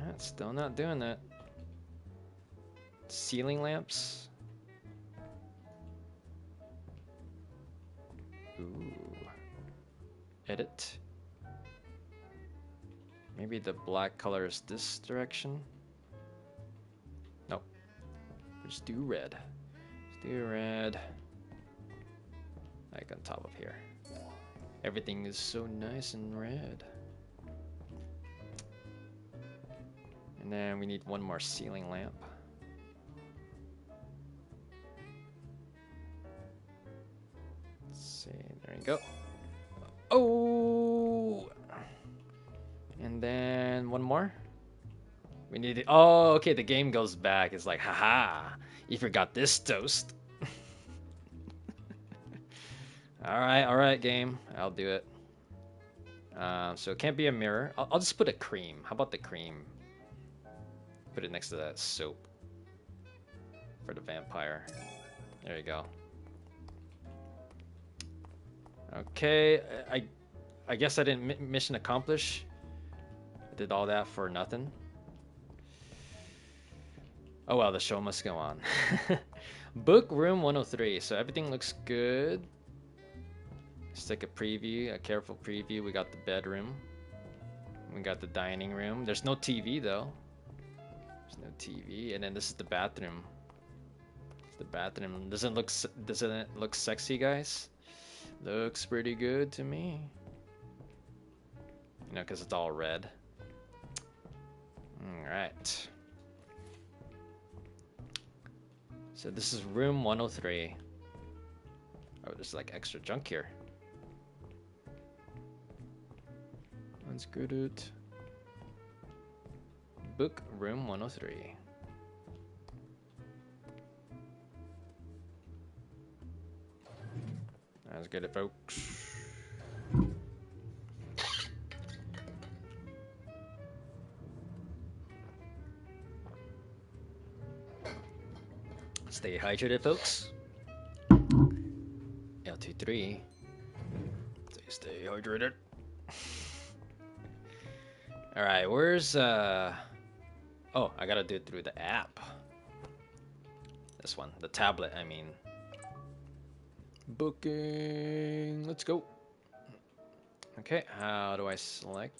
It's still not doing that. Ceiling lamps. Ooh. Edit. Maybe the black color is this direction. Nope. Just do red. Just do red. Like on top of here. Everything is so nice and red. And then we need one more ceiling lamp. see, there you go. Oh, and then one more. We need it. Oh, okay. The game goes back. It's like, haha, you forgot this toast. all right, game. I'll do it. So it can't be a mirror. I'll just put a cream. How about the cream? Put it next to that soap for the vampire. There you go. Okay, I guess I didn't mission accomplish. I did all that for nothing. Oh well, the show must go on. Book room 103. So everything looks good. Let's take a preview, a careful preview. We got the bedroom. We got the dining room. There's no TV though. There's no TV. And then this is the bathroom. It's the bathroom. Doesn't it look sexy, guys? Looks pretty good to me. You know, because it's all red. All right. So this is room 103. Oh, there's like extra junk here. Let's get it. Book room 103. Let's get it, folks. Stay hydrated, folks. LT3. Stay hydrated. Alright, where's oh, I gotta do it through the app. This one, the tablet, I mean. Booking. Let's go. Okay, how do I select?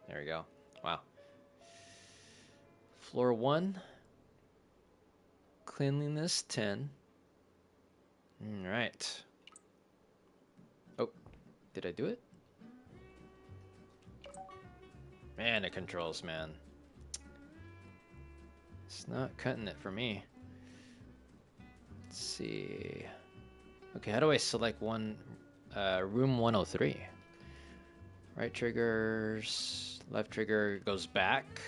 There we go. Wow. Floor 1. Cleanliness 10. Alright. Oh, did I do it? Man, the controls, man. It's not cutting it for me. Let's see. Okay, how do I select one? Room 103. Right triggers, left trigger goes back.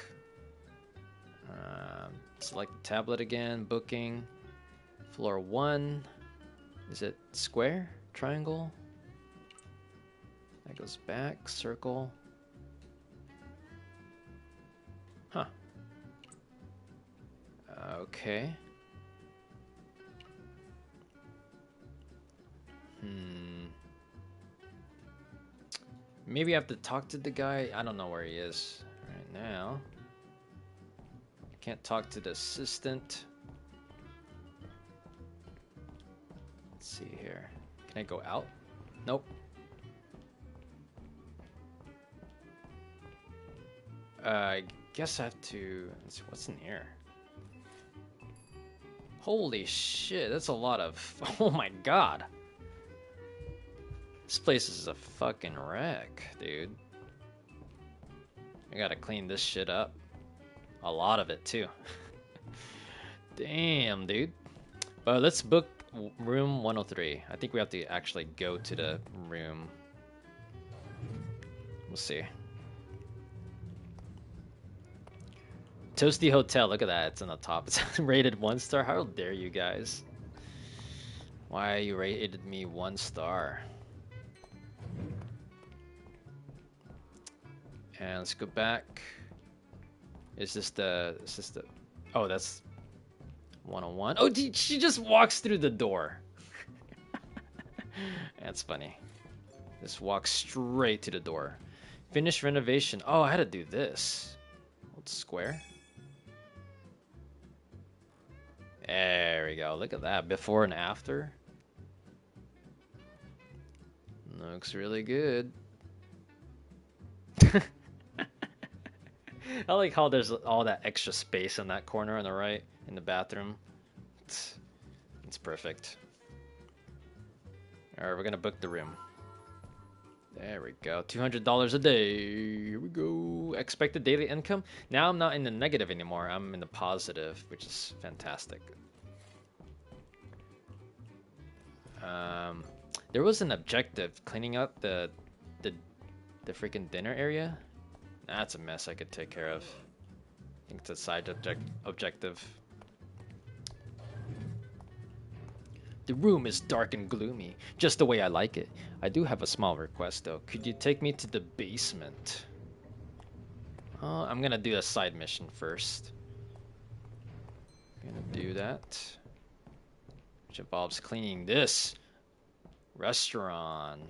Select the tablet again, booking. Floor 1. Is it square? Triangle? That goes back, circle. Huh. Okay. Maybe I have to talk to the guy. I don't know where he is right now. I can't talk to the assistant. Let's see here. Can I go out? Nope. I guess I have to. Let's see, what's in here? Holy shit, that's a lot of. Oh my god. This place is a fucking wreck, dude. I gotta clean this shit up. A lot of it, too. Damn, dude. But let's book room 103. I think we have to actually go to the room. We'll see. Toasty Hotel, look at that. It's on the top. It's rated 1 star. How dare you guys? Why you rated me 1 star? And let's go back. Is this the oh, that's 101. Oh, she just walks through the door. That's funny. Just walks straight to the door. Finish renovation. Oh, I had to do this. Hold square. There we go. Look at that. Before and after. Looks really good. I like how there's all that extra space in that corner on the right in the bathroom. It's perfect. Alright, we're gonna book the room. There we go. $200 a day. Here we go. Expected daily income. Now I'm not in the negative anymore. I'm in the positive, which is fantastic. There was an objective cleaning up the the freaking dinner area. That's a mess I could take care of. I think it's a side objective. The room is dark and gloomy, just the way I like it. I do have a small request though. Could you take me to the basement? I'm gonna do a side mission first. Gonna do that. Which involves cleaning this restaurant.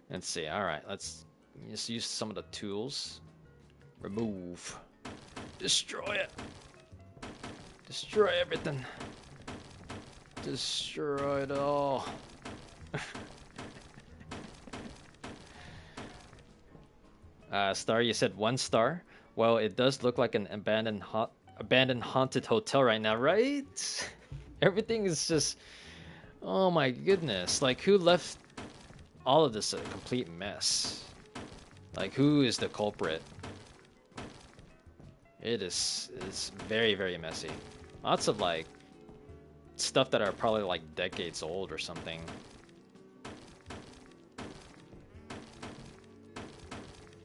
Let's see. Alright, let's just use some of the tools. Remove. Destroy it. Destroy everything. Destroy it all. Star, you said 1 star. Well, it does look like an abandoned haunted hotel right now, right? Everything is just, oh my goodness. Like, who left all of this a complete mess? Like, who is the culprit? It's very, very messy. Lots of like stuff that are probably like decades old or something.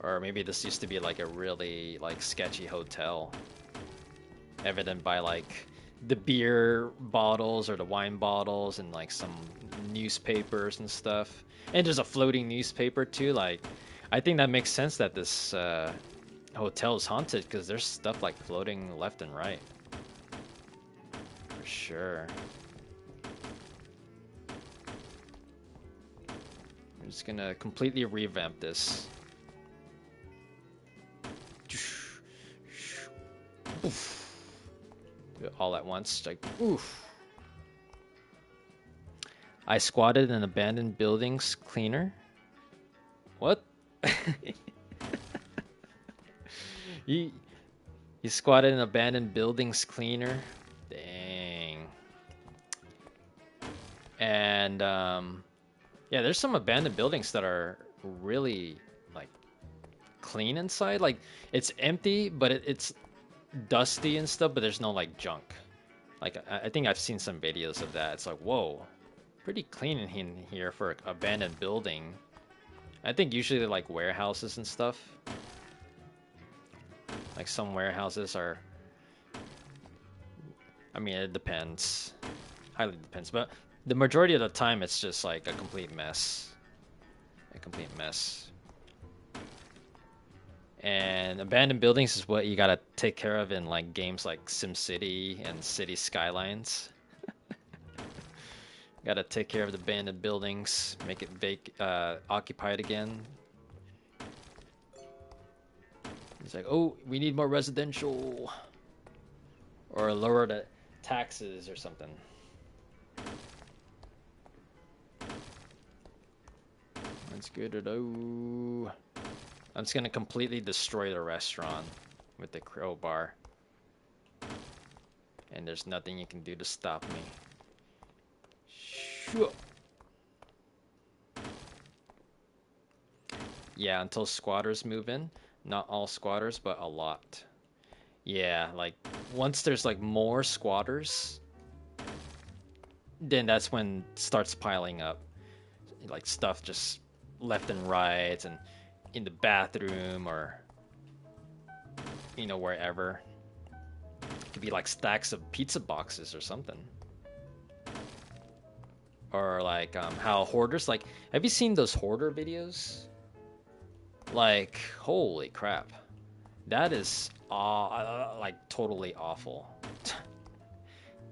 Or maybe this used to be like a really like sketchy hotel. Evident by like the beer bottles or the wine bottles and like some newspapers and stuff. And there's a floating newspaper too. Like, I think that makes sense that this hotel is haunted because there's stuff like floating left and right. For sure. I'm just gonna completely revamp this. Do it all at once, like oof. I squatted an abandoned buildings cleaner. What? You squatted an abandoned buildings cleaner. Dang. And yeah, there's some abandoned buildings that are really like clean inside. Like it's empty, but it's dusty and stuff, but there's no like junk. Like I think I've seen some videos of that. It's like, whoa, pretty clean in here for an abandoned building. I think usually they're like warehouses and stuff. Like some warehouses are, I mean, it depends. Highly depends, but the majority of the time it's just like a complete mess. A complete mess. And abandoned buildings is what you gotta take care of in like games like SimCity and City Skylines. Gotta take care of the abandoned buildings, make it occupied again. It's like, oh, we need more residential, or lower the taxes or something. That's good to know. I'm just gonna completely destroy the restaurant with the crowbar. And there's nothing you can do to stop me. Sure. Yeah, until squatters move in. Not all squatters, but a lot. Yeah, like once there's like more squatters, then that's when it starts piling up. Like stuff just left and right and in the bathroom or you know wherever. It could be like stacks of pizza boxes or something. Or like how hoarders, like, have you seen those hoarder videos? Like, holy crap. That is like totally awful.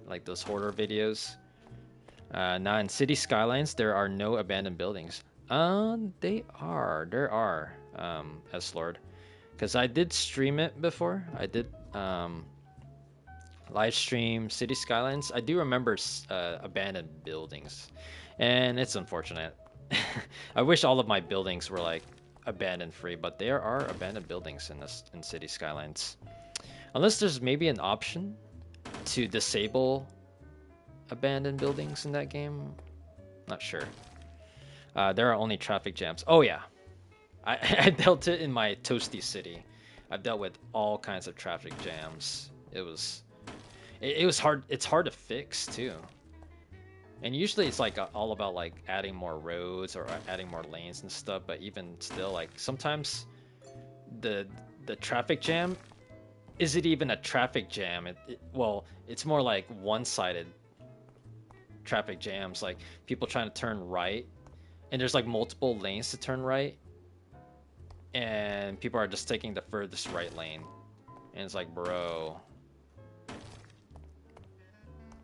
Like those hoarder videos. Now in City Skylines, there are no abandoned buildings. There are, S-Lord. Because I did stream it before. I did live stream City Skylines. I do remember abandoned buildings. And it's unfortunate. I wish all of my buildings were like abandoned free, but there are abandoned buildings in City Skylines. Unless there's maybe an option to disable abandoned buildings in that game. Not sure. There are only traffic jams. Oh yeah. I dealt it in my Toasty City. I've dealt with all kinds of traffic jams. It was hard. It's hard to fix too. And usually it's like all about like adding more roads or adding more lanes and stuff. But even still, like sometimes the traffic jam, is it even a traffic jam? Well, it's more like one-sided traffic jams, like people trying to turn right, and there's like multiple lanes to turn right, and people are just taking the furthest right lane, and it's like, bro,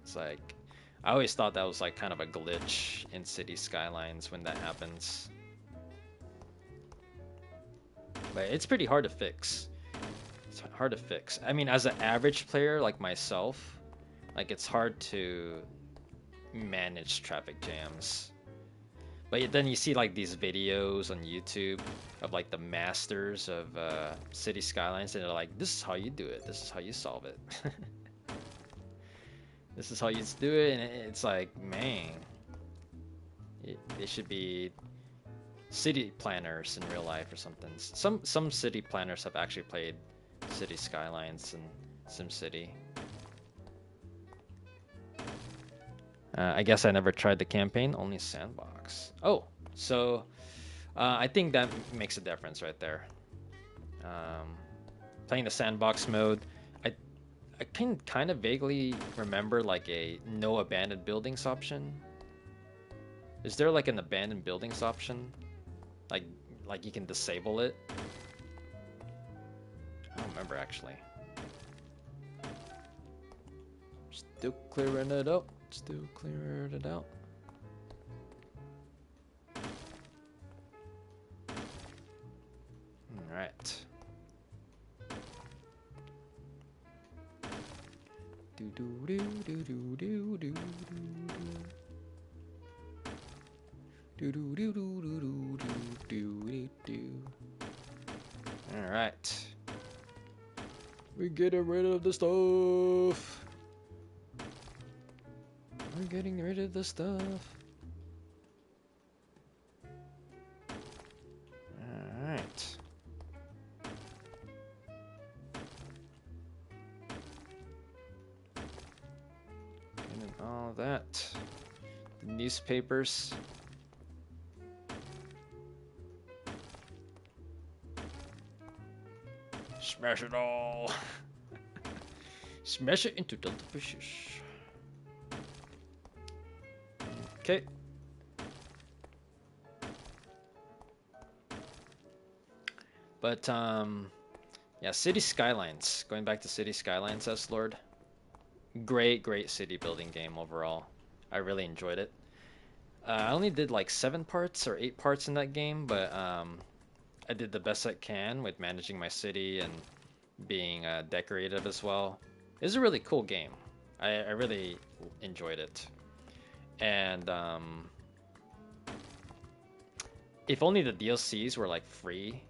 it's like, I always thought that was like kind of a glitch in City Skylines when that happens, but it's pretty hard to fix. It's hard to fix. I mean, as an average player like myself, like it's hard to manage traffic jams. But then you see like these videos on YouTube of like the masters of City Skylines, and they're like, "This is how you do it. This is how you solve it. This is how you do it." And it's like, man, they should be city planners in real life or something. Some city planners have actually played City Skylines and SimCity. I guess I never tried the campaign, only sandbox. Oh, so I think that makes a difference right there. Playing the sandbox mode, I can kind of vaguely remember like a no abandoned buildings option. Is there like an abandoned buildings option? Like you can disable it? I don't remember actually. Still clearing it up. Still clearing it out. All right. Do do do do do do do do do do do do do do do. All right. We're getting rid of the stuff. We're getting rid of the stuff. Alright. Getting all that. The newspapers. Smash it all. Smash it into delta pieces. Okay. But yeah, City Skylines. Going back to City Skylines, S-Lord. Great city building game overall. I really enjoyed it. I only did like 7 parts or 8 parts in that game, but I did the best I can with managing my city and being decorative as well. It was a really cool game. I really enjoyed it. And if only the DLCs were like free,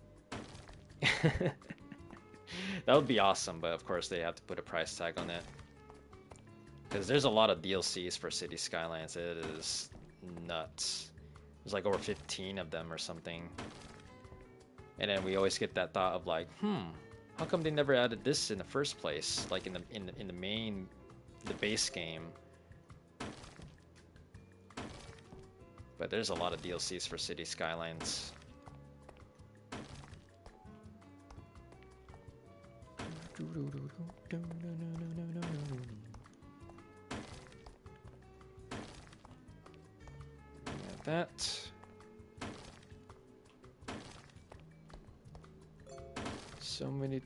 that would be awesome. But of course, they have to put a price tag on it because there's a lot of DLCs for City Skylines. It is nuts. There's like over 15 of them or something. And then we always get that thought of like, how come they never added this in the first place? Like in the main, the base game. But there's a lot of DLCs for City Skylines. Got that. So many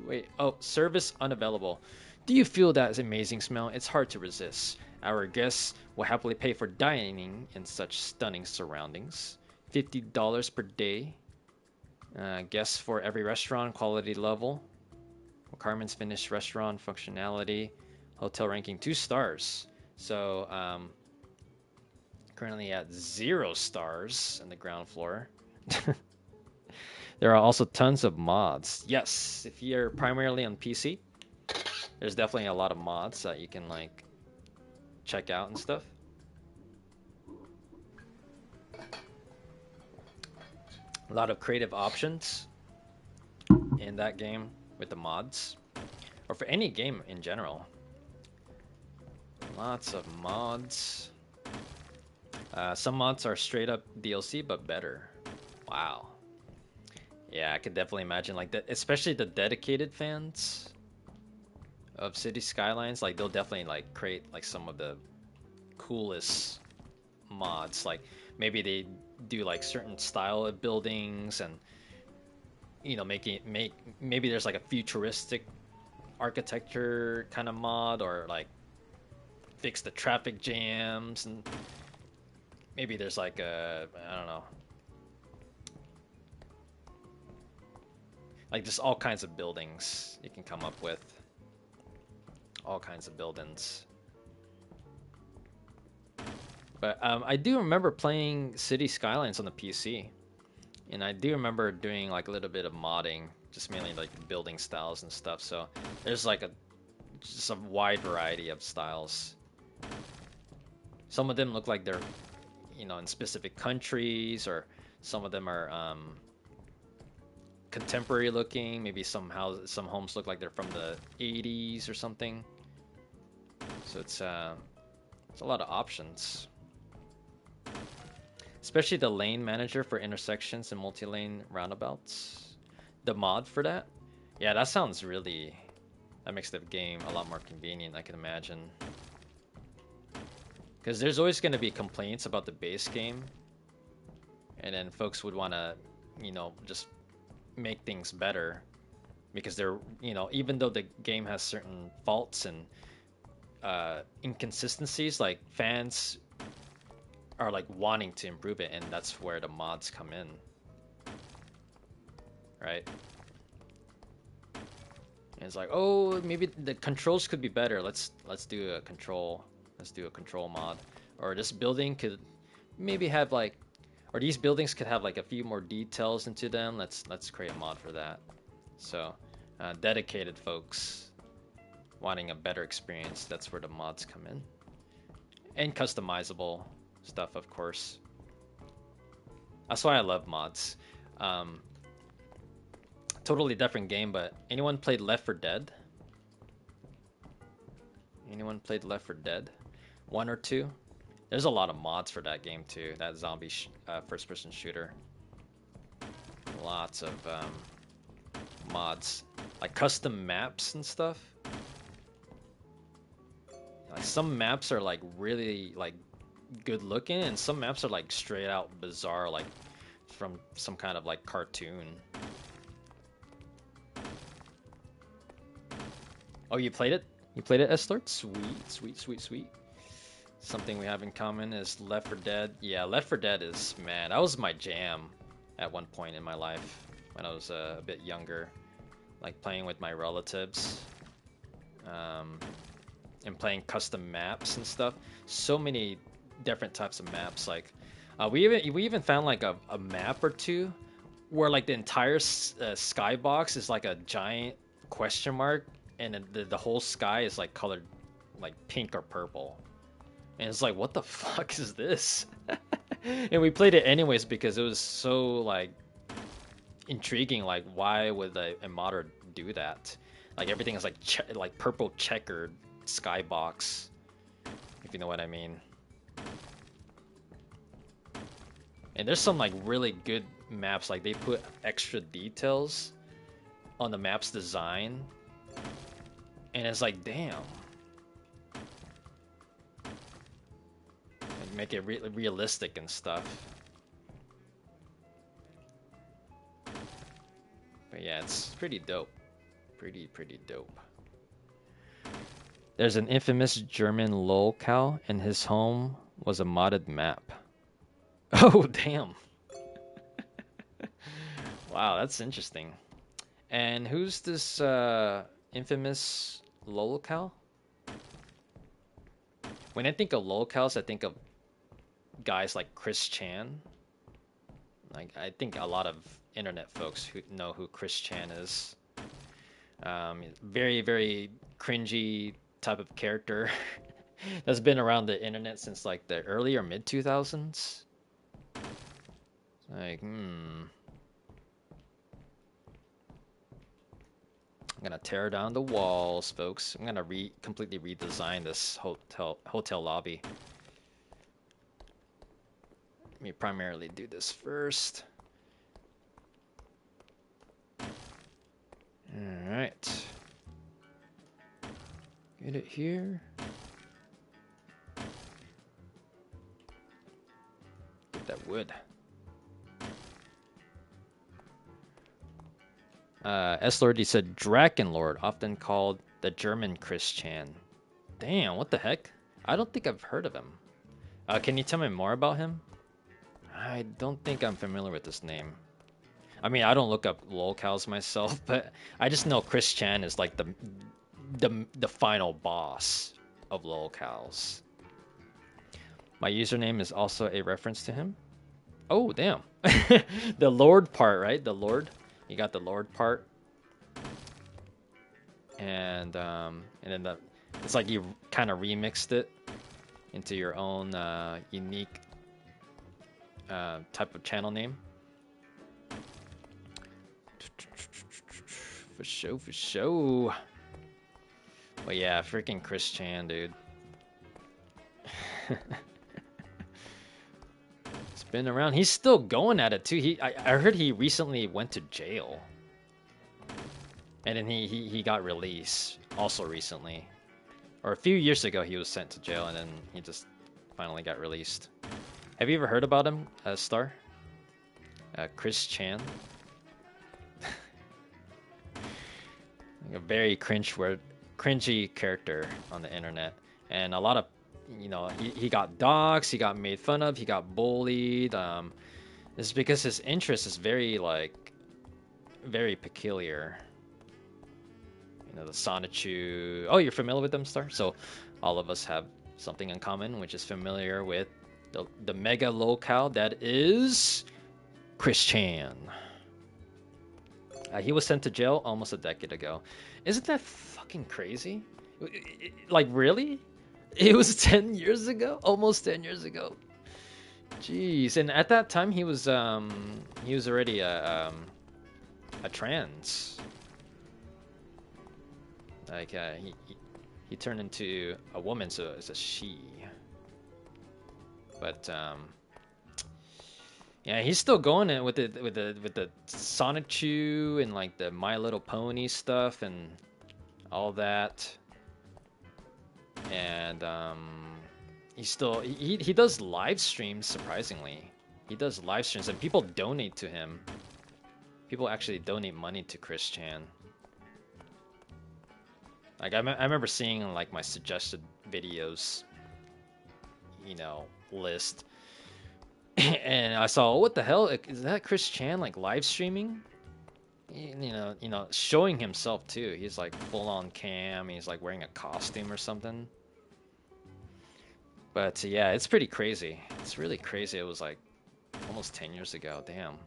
wait, oh, service unavailable. Do you feel that amazing smell? It's hard to resist. Our guests will happily pay for dining in such stunning surroundings. $50 per day. Guests for every restaurant, quality level. Carmen's finished restaurant functionality. Hotel ranking 2 stars. So currently at 0 stars in the ground floor. There are also tons of mods. Yes, if you're primarily on PC, there's definitely a lot of mods that you can like check out and stuff. A lot of creative options in that game with the mods, or for any game in general. A Lots of mods. Some mods are straight up DLC, but better. Wow. Yeah, I could definitely imagine like that, especially the dedicated fans of City Skylines. Like they'll definitely like create like some of the coolest mods. Like maybe they do like certain style of buildings, and you know, maybe there's like a futuristic architecture kind of mod, or like fix the traffic jams, and maybe there's like a, I don't know, like just all kinds of buildings you can come up with. All kinds of buildings. But I do remember playing City Skylines on the PC, and I do remember doing like a little bit of modding, just mainly like building styles and stuff. So there's like just a wide variety of styles. Some of them look like they're, you know, in specific countries, or some of them are contemporary looking. Maybe some homes look like they're from the 80s or something. So it's a lot of options. Especially the lane manager for intersections and multi-lane roundabouts. The mod for that? Yeah, that sounds really... That makes the game a lot more convenient, I can imagine. Because there's always going to be complaints about the base game. And then folks would want to, you know, just make things better. Because they're, you know, even though the game has certain faults and inconsistencies, like fans are like wanting to improve it, and that's where the mods come in, right? And it's like, oh, maybe the controls could be better. Let's do a control. Let's do a control mod. Or this building could maybe have like, or these buildings could have like a few more details into them. Let's create a mod for that. So dedicated folks wanting a better experience, that's where the mods come in. And customizable stuff, of course. That's why I love mods. Totally different game, but anyone played Left 4 Dead? Anyone played Left 4 Dead 1 or 2? There's a lot of mods for that game too, that zombie first-person shooter. Lots of mods, like custom maps and stuff. Like some maps are like really like good looking, and some maps are like straight out bizarre, like from some kind of like cartoon. Oh, you played it? You played it, Estlert? Sweet, sweet, sweet, sweet. Something we have in common is Left 4 Dead. Yeah, Left 4 Dead is, man, that was my jam at one point in my life when I was a bit younger. Like playing with my relatives. And playing custom maps and stuff. So many different types of maps. Like we even found like a map or two where like the entire skybox is like a giant question mark, and the whole sky is like colored like pink or purple, and it's like, what the fuck is this? And we played it anyways because it was so like intriguing. Like, why would a modder do that? Like everything is like purple checkered skybox, if you know what I mean. And there's some like really good maps, like they put extra details on the map's design, and it's like, damn, like make it realistic and stuff. But yeah, it's pretty dope. Pretty dope. There's an infamous German lolcow, and his home was a modded map. Oh, damn. Wow, that's interesting. And who's this infamous lolcow? When I think of lolcows, I think of guys like Chris Chan. Like, I think a lot of internet folks who know who Chris Chan is. Very, very cringy type of character that's been around the internet since like the early or mid 2000s. Like, gonna tear down the walls, folks. I'm gonna completely redesign this hotel lobby. Let me primarily do this first. All right. Get it here. Get that wood. S-Lord, he said, Drakenlord, often called the German Chris Chan. Damn, what the heck? I don't think I've heard of him. Can you tell me more about him? I don't think I'm familiar with this name. I mean, I don't look up lolcows myself, but I just know Chris Chan is like the final boss of lolcows. My username is also a reference to him. Oh, damn. The Lord part, right? The Lord. You got the Lord part. And then it's like you kind of remixed it into your own unique type of channel name. For show, for show. Well, yeah, freaking Chris Chan, dude. It's been around. He's still going at it too. I heard he recently went to jail, and then he got released also recently, or a few years ago. He was sent to jail, and then he just finally got released. Have you ever heard about him, Star? Chris Chan. A very cringy character on the internet, and a lot of, you know, he got doxxed, he got made fun of, he got bullied. This is because his interest is very peculiar. You know, the Sonichu. Oh, you're familiar with them, Star? So all of us have something in common, which is familiar with the mega lolcow that is Chris Chan. He was sent to jail almost a decade ago. Isn't that fucking crazy? Like, really? It was 10 years ago? Almost 10 years ago. Jeez. And at that time, he was already a trans. Like, he turned into a woman, so it's a she. But, yeah, he's still going in with the Sonichu and like the My Little Pony stuff and all that. And he does live streams, surprisingly. He does live streams and people donate to him. People actually donate money to Chris Chan. Like I remember seeing like my suggested videos, you know, list. And I saw, what the hell is that? Chris Chan like live streaming, you know, showing himself too. He's like full on cam. He's like wearing a costume or something. But yeah, it's pretty crazy. It's really crazy. It was like almost 10 years ago. Damn.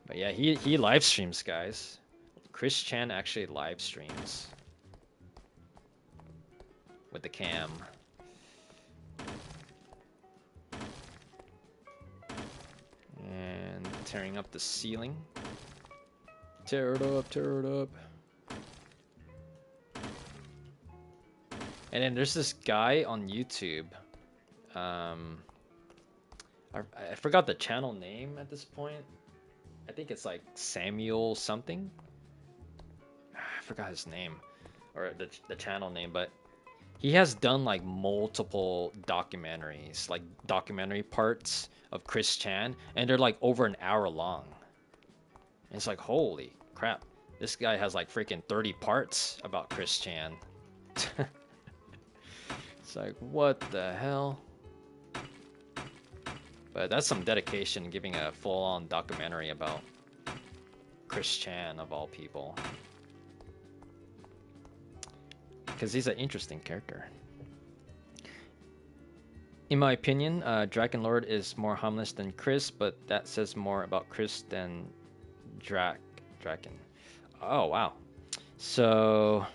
But yeah, he live streams, guys. Chris Chan actually live streams with the cam. And tearing up the ceiling. Tear it up, tear it up. And then there's this guy on YouTube. I forgot the channel name at this point. I think it's like Samuel something. I forgot his name. Or the channel name, but he has done like multiple documentaries, like documentary parts of Chris Chan, and they're like over an hour long. And it's like, holy crap, this guy has like freaking 30 parts about Chris Chan. It's like, what the hell? But that's some dedication, giving a full-on documentary about Chris Chan of all people. Because he's an interesting character. In my opinion, Drakenlord is more harmless than Chris, but that says more about Chris than Draken. Oh, wow. So...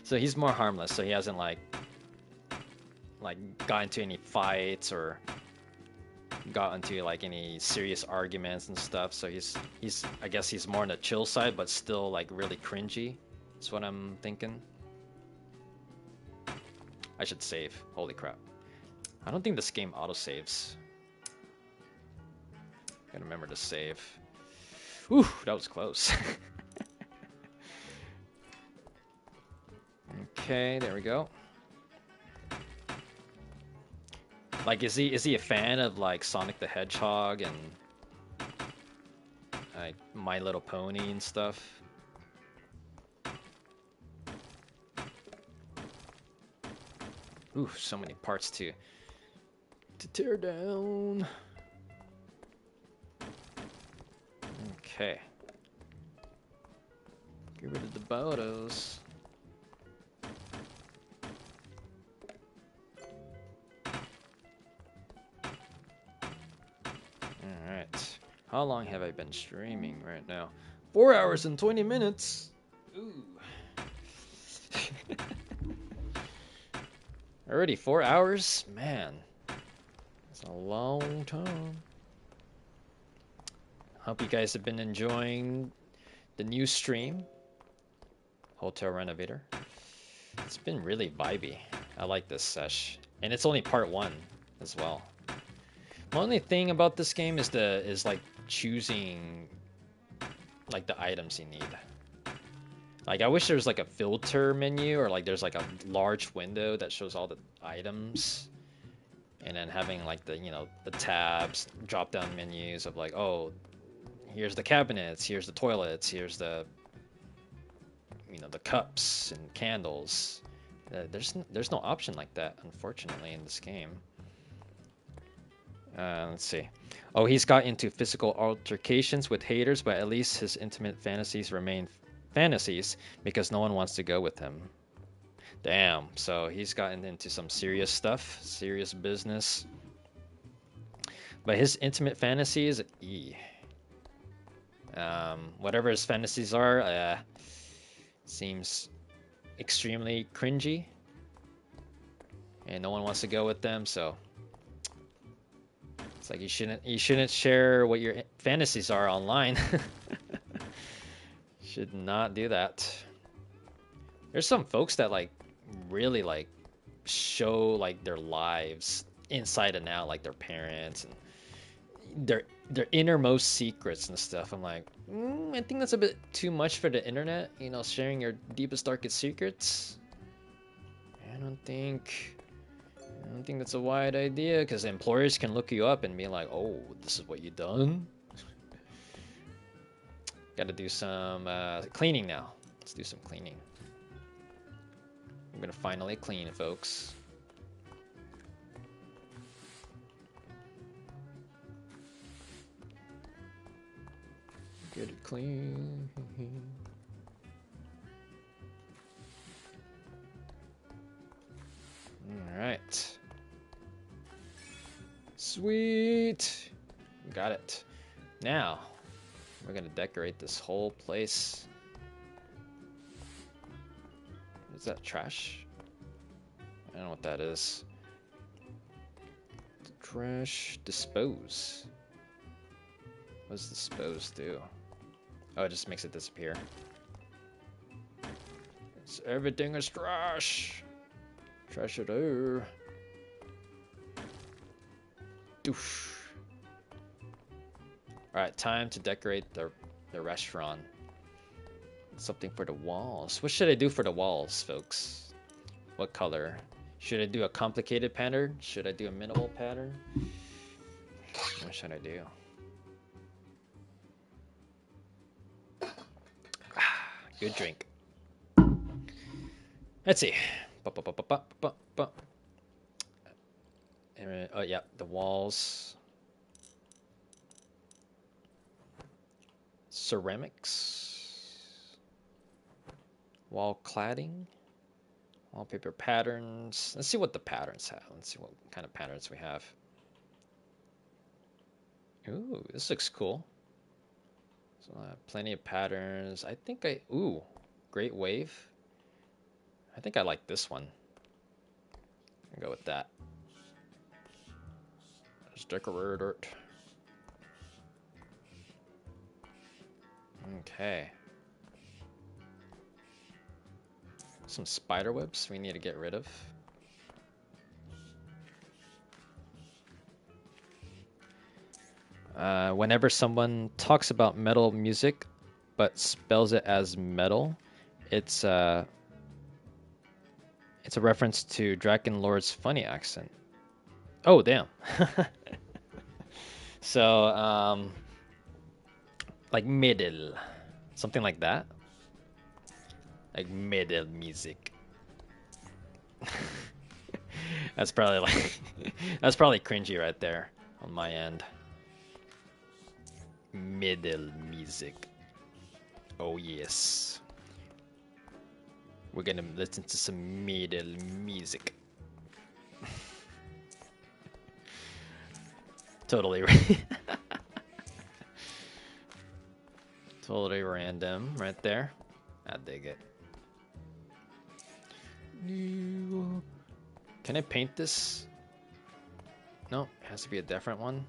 so he's more harmless, so he hasn't like got into any fights or got into like any serious arguments and stuff. So he's I guess he's more on the chill side, but still like really cringy. That's what I'm thinking. I should save. Holy crap! I don't think this game auto saves. Gotta remember to save. Ooh, that was close. Okay, there we go. Like, is he a fan of like Sonic the Hedgehog and like My Little Pony and stuff? Ooh, so many parts to tear down. Okay. Get rid of the photos. Alright. How long have I been streaming right now? 4 hours and 20 minutes. Ooh. Already 4 hours? Man. That's a long time. Hope you guys have been enjoying the new stream, Hotel Renovator. It's been really vibey. I like this sesh, and it's only part 1 as well. The only thing about this game is like choosing like the items you need. Like I wish there was like a filter menu, or like there's like a large window that shows all the items, and then having like the, you know, the tabs, drop down menus of like, oh, here's the cabinets, here's the toilets, here's the, you know, the cups and candles. There's no option like that, unfortunately, in this game. Let's see. Oh, he's got into physical altercations with haters, but at least his intimate fantasies remain fantasies because no one wants to go with him. Damn. So he's gotten into some serious stuff, serious business. But his intimate fantasies, whatever his fantasies are, seems extremely cringy, and no one wants to go with them. So it's like you shouldn't share what your fantasies are online. Should not do that. There's some folks that like really like show like their lives inside and out, like their parents and their innermost secrets and stuff. I'm like, I think that's a bit too much for the internet, you know, sharing your deepest, darkest secrets. I don't think that's a wide idea, because employers can look you up and be like, oh, this is what you done. Gotta do some cleaning now. Let's do some cleaning. I'm gonna finally clean, folks. Get it clean. Alright. Sweet. Got it. Now, we're gonna decorate this whole place. Is that trash? I don't know what that is. Trash. Dispose. What does dispose do? Oh, it just makes it disappear. Everything is trash. Trash it over. Doof. Alright, time to decorate the restaurant. Something for the walls. What should I do for the walls, folks? What color? Should I do a complicated pattern? Should I do a minimal pattern? What should I do? Good drink. Let's see. Oh, yeah, the walls. Ceramics. Wall cladding. Wallpaper patterns. Let's see what the patterns have. Let's see what kind of patterns we have. Ooh, this looks cool. So plenty of patterns. I think ooh, Great Wave. I think I like this one. I'll go with that. Let's decorate it. Okay. Some spider webs we need to get rid of. Whenever someone talks about metal music but spells it as metal, it's a reference to Drakenlord's funny accent. Oh, damn. So, like middle, something like that. Like middle music. That's probably like that's probably cringy right there on my end. Middle music. Oh yes. We're gonna listen to some middle music. Totally totally random right there. I dig it. Can I paint this? No, it has to be a different one.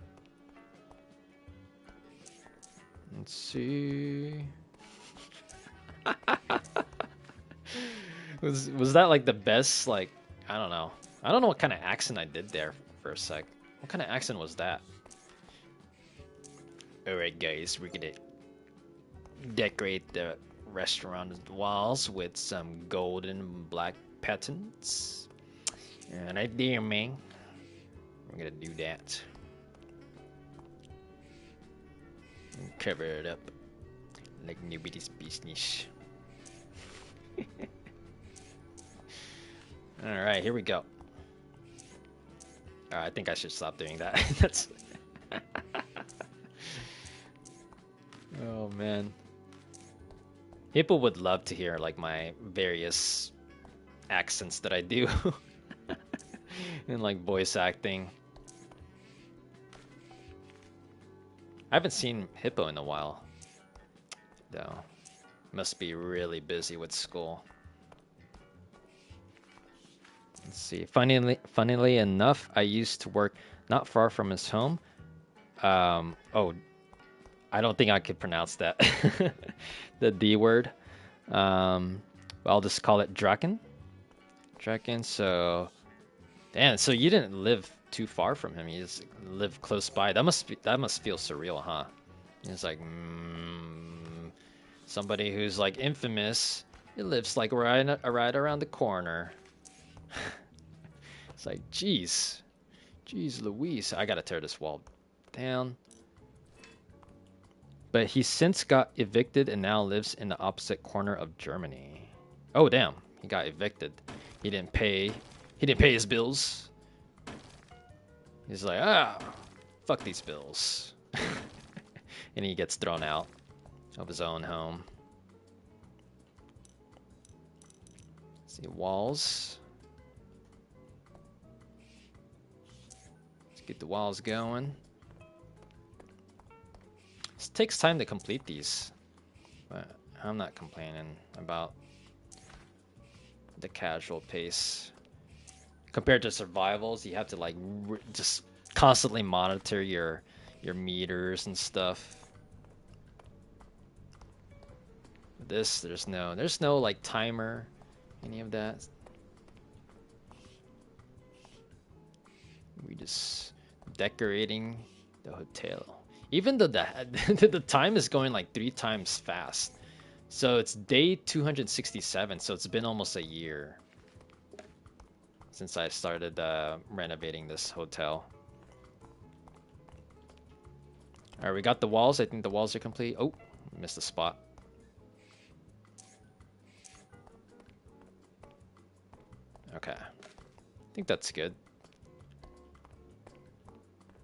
Let's see. Was that like the best? Like, I don't know. I don't know what kind of accent I did there for a sec. What kind of accent was that? Alright guys, we're gonna decorate the restaurant walls with some golden and black patterns. Right there, man. We're gonna do that. And cover it up like nobody's business. Alright, here we go. I think I should stop doing that. That's oh man. People would love to hear like my various accents that I do in like voice acting. I haven't seen Hippo in a while though. Must be really busy with school. Let's see. Funnily enough, I used to work not far from his home. Oh, I don't think I could pronounce that. The D word. I'll just call it Draken. Draken. So, damn. So you didn't live too far from him. You just lived close by. That must feel surreal, huh? It's like somebody who's like infamous. He lives like right around the corner. It's like, geez, Louise. I gotta tear this wall down. But he since got evicted and now lives in the opposite corner of Germany. Oh damn, he got evicted. He didn't pay his bills. He's like, fuck these bills. And he gets thrown out of his own home. Let's see, walls. Let's get the walls going. It takes time to complete these, but I'm not complaining about the casual pace. Compared to survivals, you have to like just constantly monitor your meters and stuff. This there's no like timer, any of that. We just decorating the hotel. Even though the time is going like 3 times fast. So it's day 267, so it's been almost a year since I started renovating this hotel. Alright, we got the walls. I think the walls are complete. Oh, missed a spot. Okay. I think that's good.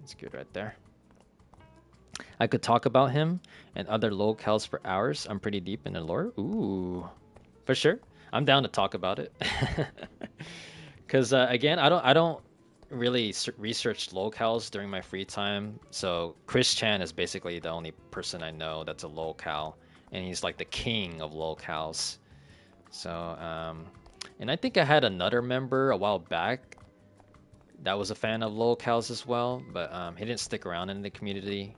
That's good right there. I could talk about him and other locales for hours. I'm pretty deep in the lore. Ooh, for sure. I'm down to talk about it. Because again, I don't really research locales during my free time. So Chris Chan is basically the only person I know that's a locale, and he's like the king of locales. So and I think I had another member a while back that was a fan of locales as well, but he didn't stick around in the community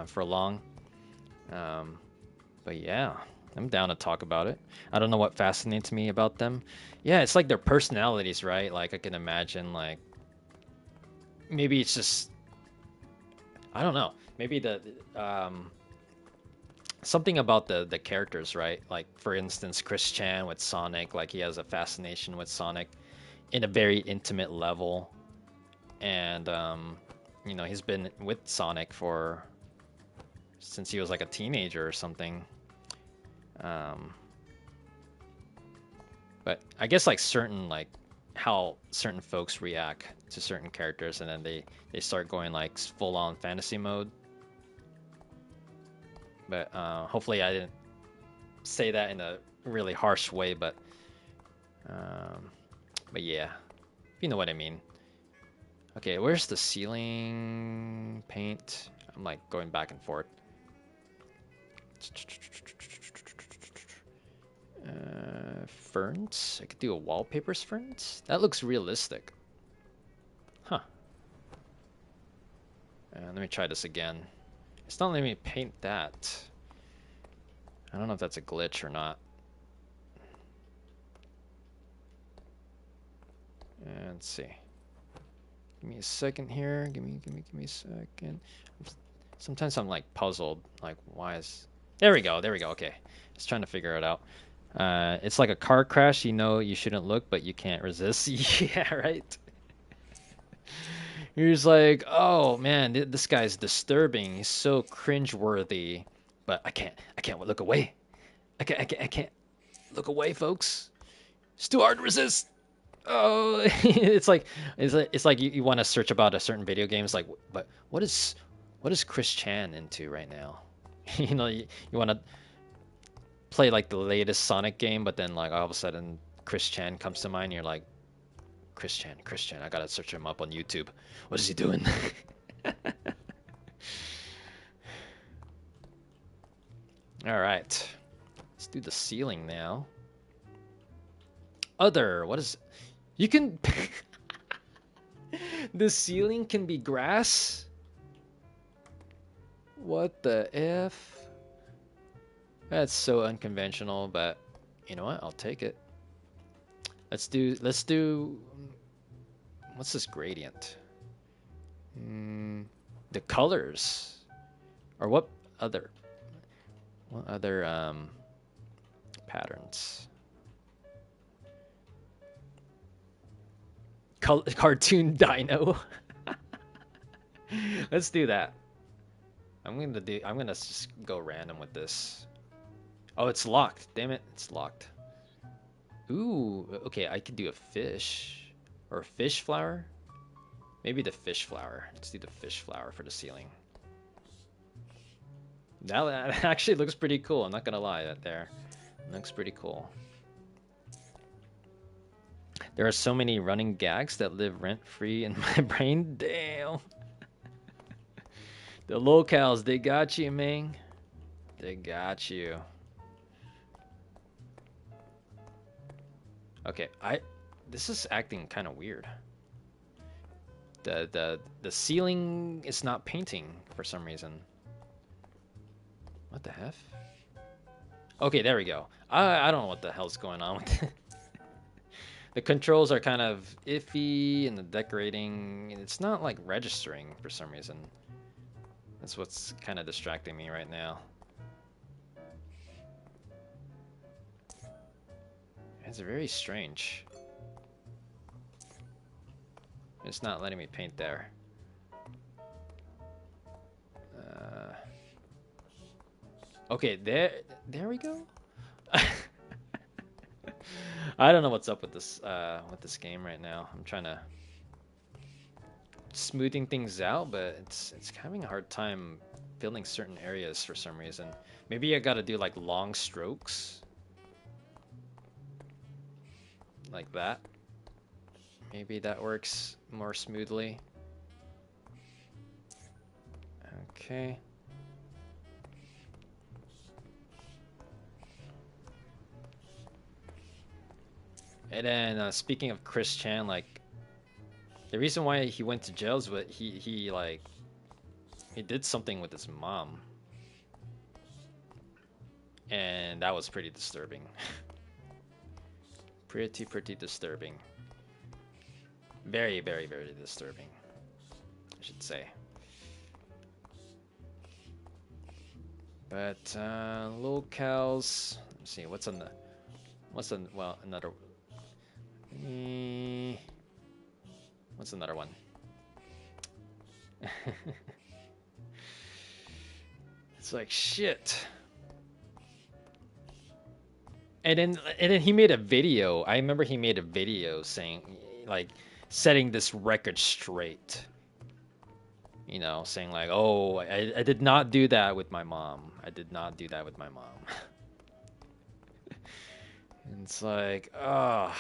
for long. But yeah, I'm down to talk about it. I don't know what fascinates me about them. Yeah, it's like their personalities, right? Like I can imagine, like maybe it's just I don't know. Maybe the something about the characters, right? Like for instance, Chris Chan with Sonic, like he has a fascination with Sonic in a very intimate level, and you know he's been with Sonic for since he was like a teenager or something. Um, but I guess like certain like how certain folks react to certain characters, and then they start going like full on fantasy mode. But hopefully I didn't say that in a really harsh way, um, but yeah, you know what I mean. Okay, where's the ceiling paint? I'm like going back and forth. Ferns? I could do a wallpapers ferns? That looks realistic. Huh. Let me try this again. It's not letting me paint that. I don't know if that's a glitch or not. Let's see. Give me a second here. Give me a second. Sometimes I'm like puzzled. Like, why is... There we go. There we go. Okay. Just trying to figure it out. It's like a car crash. You know you shouldn't look, but you can't resist. Yeah, right? You're just like, oh man, this guy's disturbing. He's so cringeworthy. But I can't look away. I can't look away, folks. It's too hard to resist. Oh, it's like you want to search about a certain video game. It's like, but what is Chris Chan into right now? You know, you want to play like the latest Sonic game, but then like all of a sudden Chris Chan comes to mind. And you're like, Chris Chan. I gotta search him up on YouTube. What is he doing? All right, let's do the ceiling now. Other, what is? You can. The ceiling can be grass. What the F? That's so unconventional, but you know what? I'll take it. Let's do what's this gradient? The colors. Or what other patterns? Cartoon dino. Let's do that. I'm gonna just go random with this. Oh, it's locked. Damn it, it's locked. Ooh, okay, I could do a fish. Or a fish flower? Maybe the fish flower. Let's do the fish flower for the ceiling. That actually looks pretty cool. I'm not gonna lie, that there looks pretty cool. There are so many running gags that live rent-free in my brain. Damn. The locals, they got you, man. They got you. Okay, this is acting kind of weird. The ceiling is not painting for some reason. What the F? Okay, there we go. I don't know what the hell's going on with it. The controls are kind of iffy, and the decorating, it's not like registering for some reason. That's what's kind of distracting me right now. It's very strange. It's not letting me paint there. Okay, there we go. I don't know what's up with this game right now. I'm trying to smoothing things out, but it's having a hard time filling certain areas for some reason. Maybe I gotta do like long strokes. Like that. Maybe that works more smoothly. Okay. And then speaking of Chris Chan, like The reason why he went to jail is what he did something with his mom, and that was pretty disturbing. pretty disturbing. Very, very, very disturbing, I should say. But locales. Let's see what's on the. Well, another. What's another one? It's like shit. And then he made a video. I remember he made a video saying, like, setting this record straight. You know, saying like, "Oh, I did not do that with my mom. I did not do that with my mom." And it's like, oh,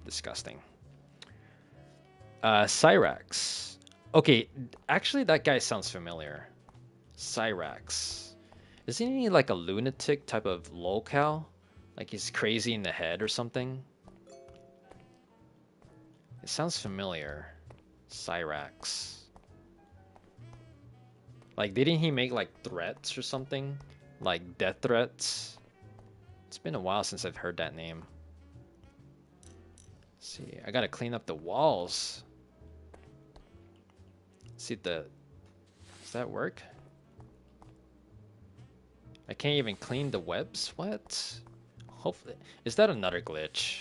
disgusting. Cyrax. Okay, actually, that guy sounds familiar. Cyrax. Isn't he like a lunatic type of locale? Like he's crazy in the head or something? It sounds familiar. Cyrax. Like, didn't he make like threats or something? Like death threats? It's been a while since I've heard that name. Let's see, I gotta clean up the walls. See if does that work? I can't even clean the webs? What? Hopefully. Is that another glitch?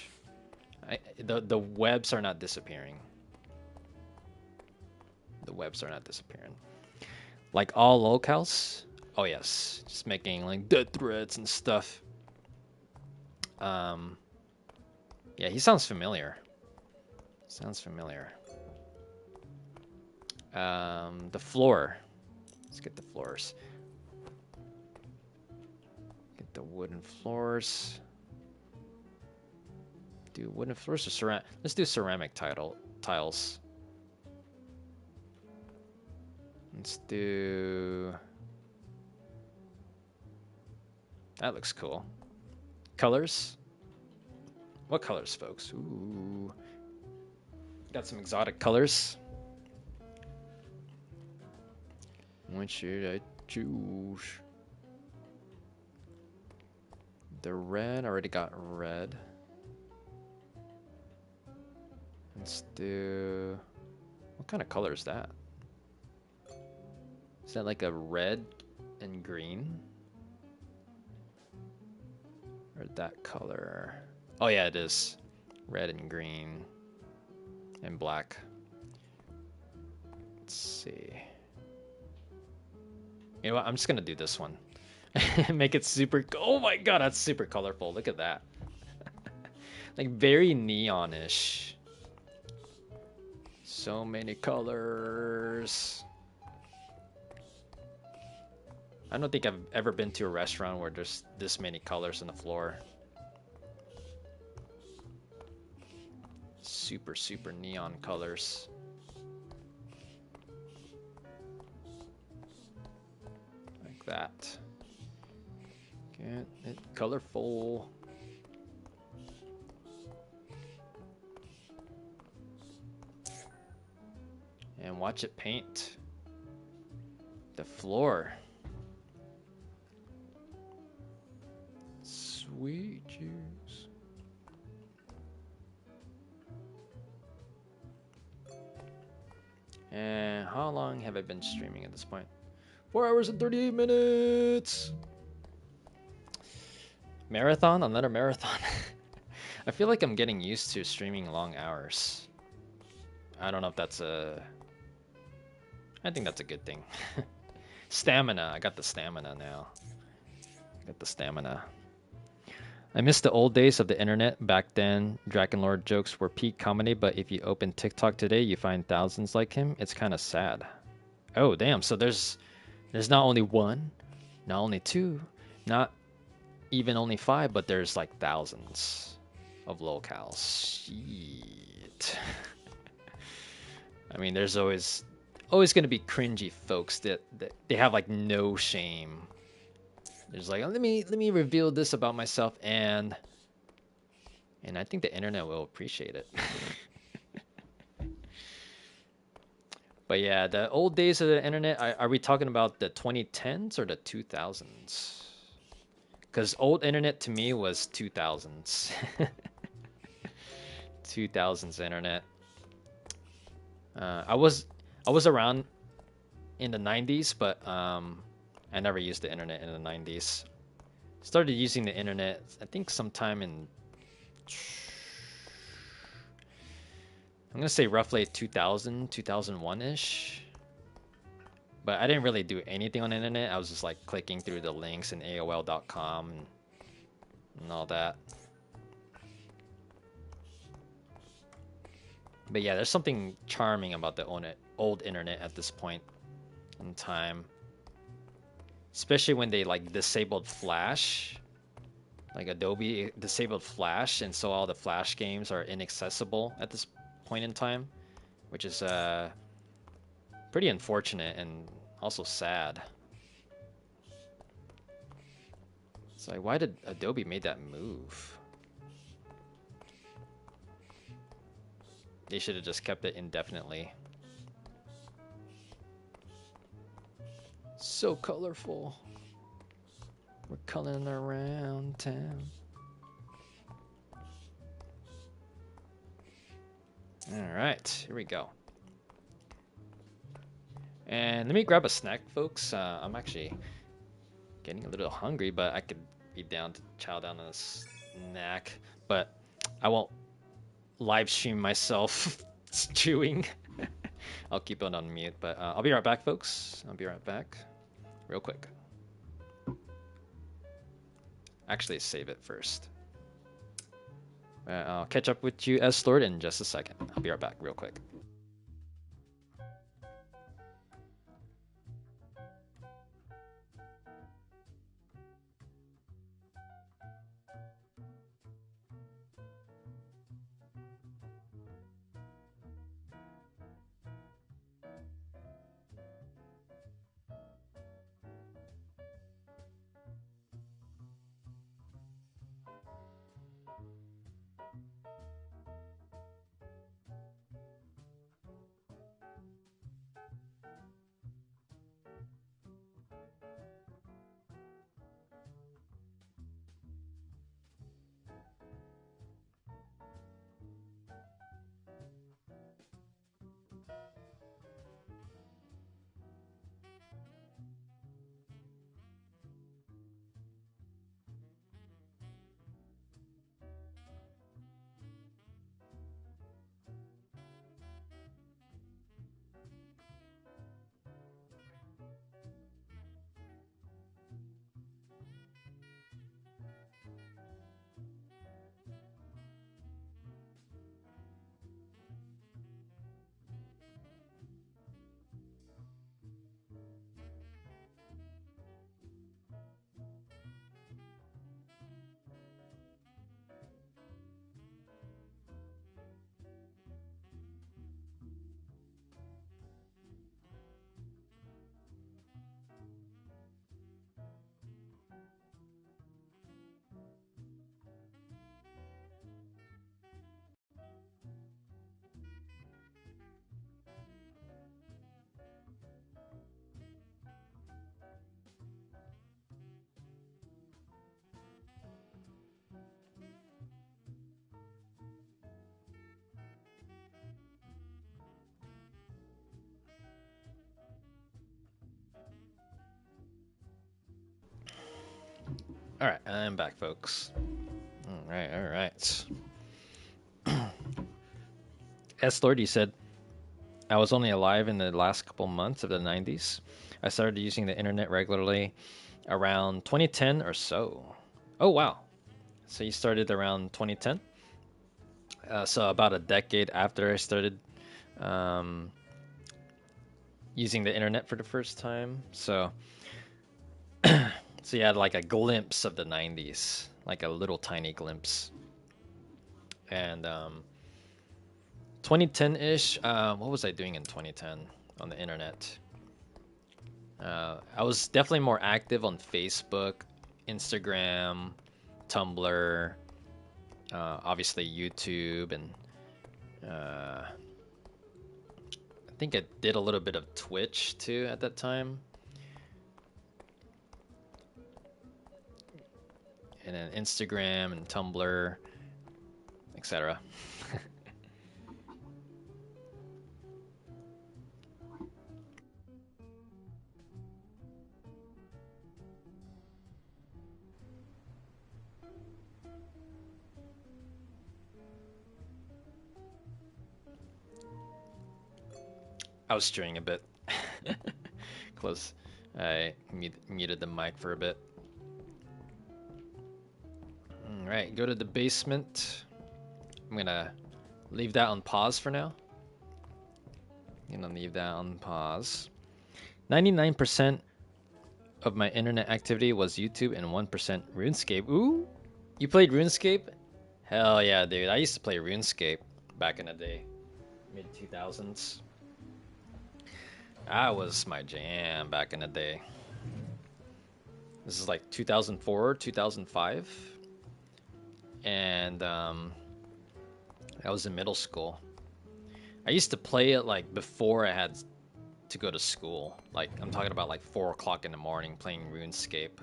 The webs are not disappearing. The webs are not disappearing. Like all locales? Oh yes. Just making like death threats and stuff. Yeah, he sounds familiar. Sounds familiar. The floor. Let's get the floors. Get the wooden floors. Do wooden floors or ceramic? Let's do ceramic tiles. Let's do. That looks cool. Colors. What colors, folks? Ooh. Got some exotic colors. What should I choose? The red. I already got red. Let's do. What kind of color is that? Is that like a red and green? Or that color? Oh yeah, it is. Red and green. And black. Let's see. You know what? I'm just gonna do this one. Make it super. Oh my god, that's super colorful. Look at that. Like very neonish. So many colors. I don't think I've ever been to a restaurant where there's this many colors on the floor. Super, super neon colors. Like that. Get it colorful. And watch it paint the floor. Sweet juice. And how long have I been streaming at this point? 4 hours and 38 minutes. Marathon? Another marathon. I feel like I'm getting used to streaming long hours. I don't know if that's I think that's a good thing. Stamina. I got the stamina now. I miss the old days of the internet. Back then, Dragonlord jokes were peak comedy, but if you open TikTok today, you find thousands like him. It's kind of sad. Oh, damn. So there's not only one, not only two, not even only 5, but there's like thousands of locales. Shit. I mean, there's always going to be cringy folks that they have like no shame. There's like, let me reveal this about myself, and I think the internet will appreciate it. But yeah, the old days of the internet, are we talking about the 2010s or the 2000s? Because old internet to me was 2000s. 2000s internet. I was around in the 90s, but I never used the internet in the 90s. Started using the internet, I think sometime in, I'm gonna say roughly 2000, 2001-ish. But I didn't really do anything on the internet. I was just like clicking through the links in AOL.com and all that. But yeah, there's something charming about the old internet at this point in time. Especially when they like disabled Flash. Like Adobe disabled Flash, and so all the Flash games are inaccessible at this point in time, which is pretty unfortunate and also sad. It's like, why did Adobe made that move? They should have just kept it indefinitely. So colorful. We're coloring around town. All right, here we go. And let me grab a snack, folks. I'm actually getting a little hungry, but I could be down to chow down on a snack. But I won't live stream myself chewing. I'll keep it on mute, but I'll be right back, folks. I'll be right back real quick. Actually, save it first. I'll catch up with you as stored in just a second. I'll be right back real quick. All right, I'm back, folks. All right, all right. As Lordy said, I was only alive in the last couple months of the 90s. I started using the internet regularly around 2010 or so. Oh, wow. So you started around 2010? So about a decade after I started using the internet for the first time. So, so you had like a glimpse of the 90s, like a little tiny glimpse. And 2010-ish, what was I doing in 2010 on the internet? I was definitely more active on Facebook, Instagram, Tumblr, obviously YouTube, and I I think I did a little bit of Twitch too at that time. And then Instagram and Tumblr, etc. I was straying a bit. Close. I muted the mic for a bit. Alright, go to the basement. I'm gonna leave that on pause for now. I'm gonna leave that on pause. 99% of my internet activity was YouTube and 1% RuneScape. Ooh! You played RuneScape? Hell yeah, dude. I used to play RuneScape back in the day. Mid-2000s. That was my jam back in the day. This is like 2004, 2005. And I was in middle school. I used to play it like before I had to go to school. Like I'm talking about like 4 o'clock in the morning playing RuneScape.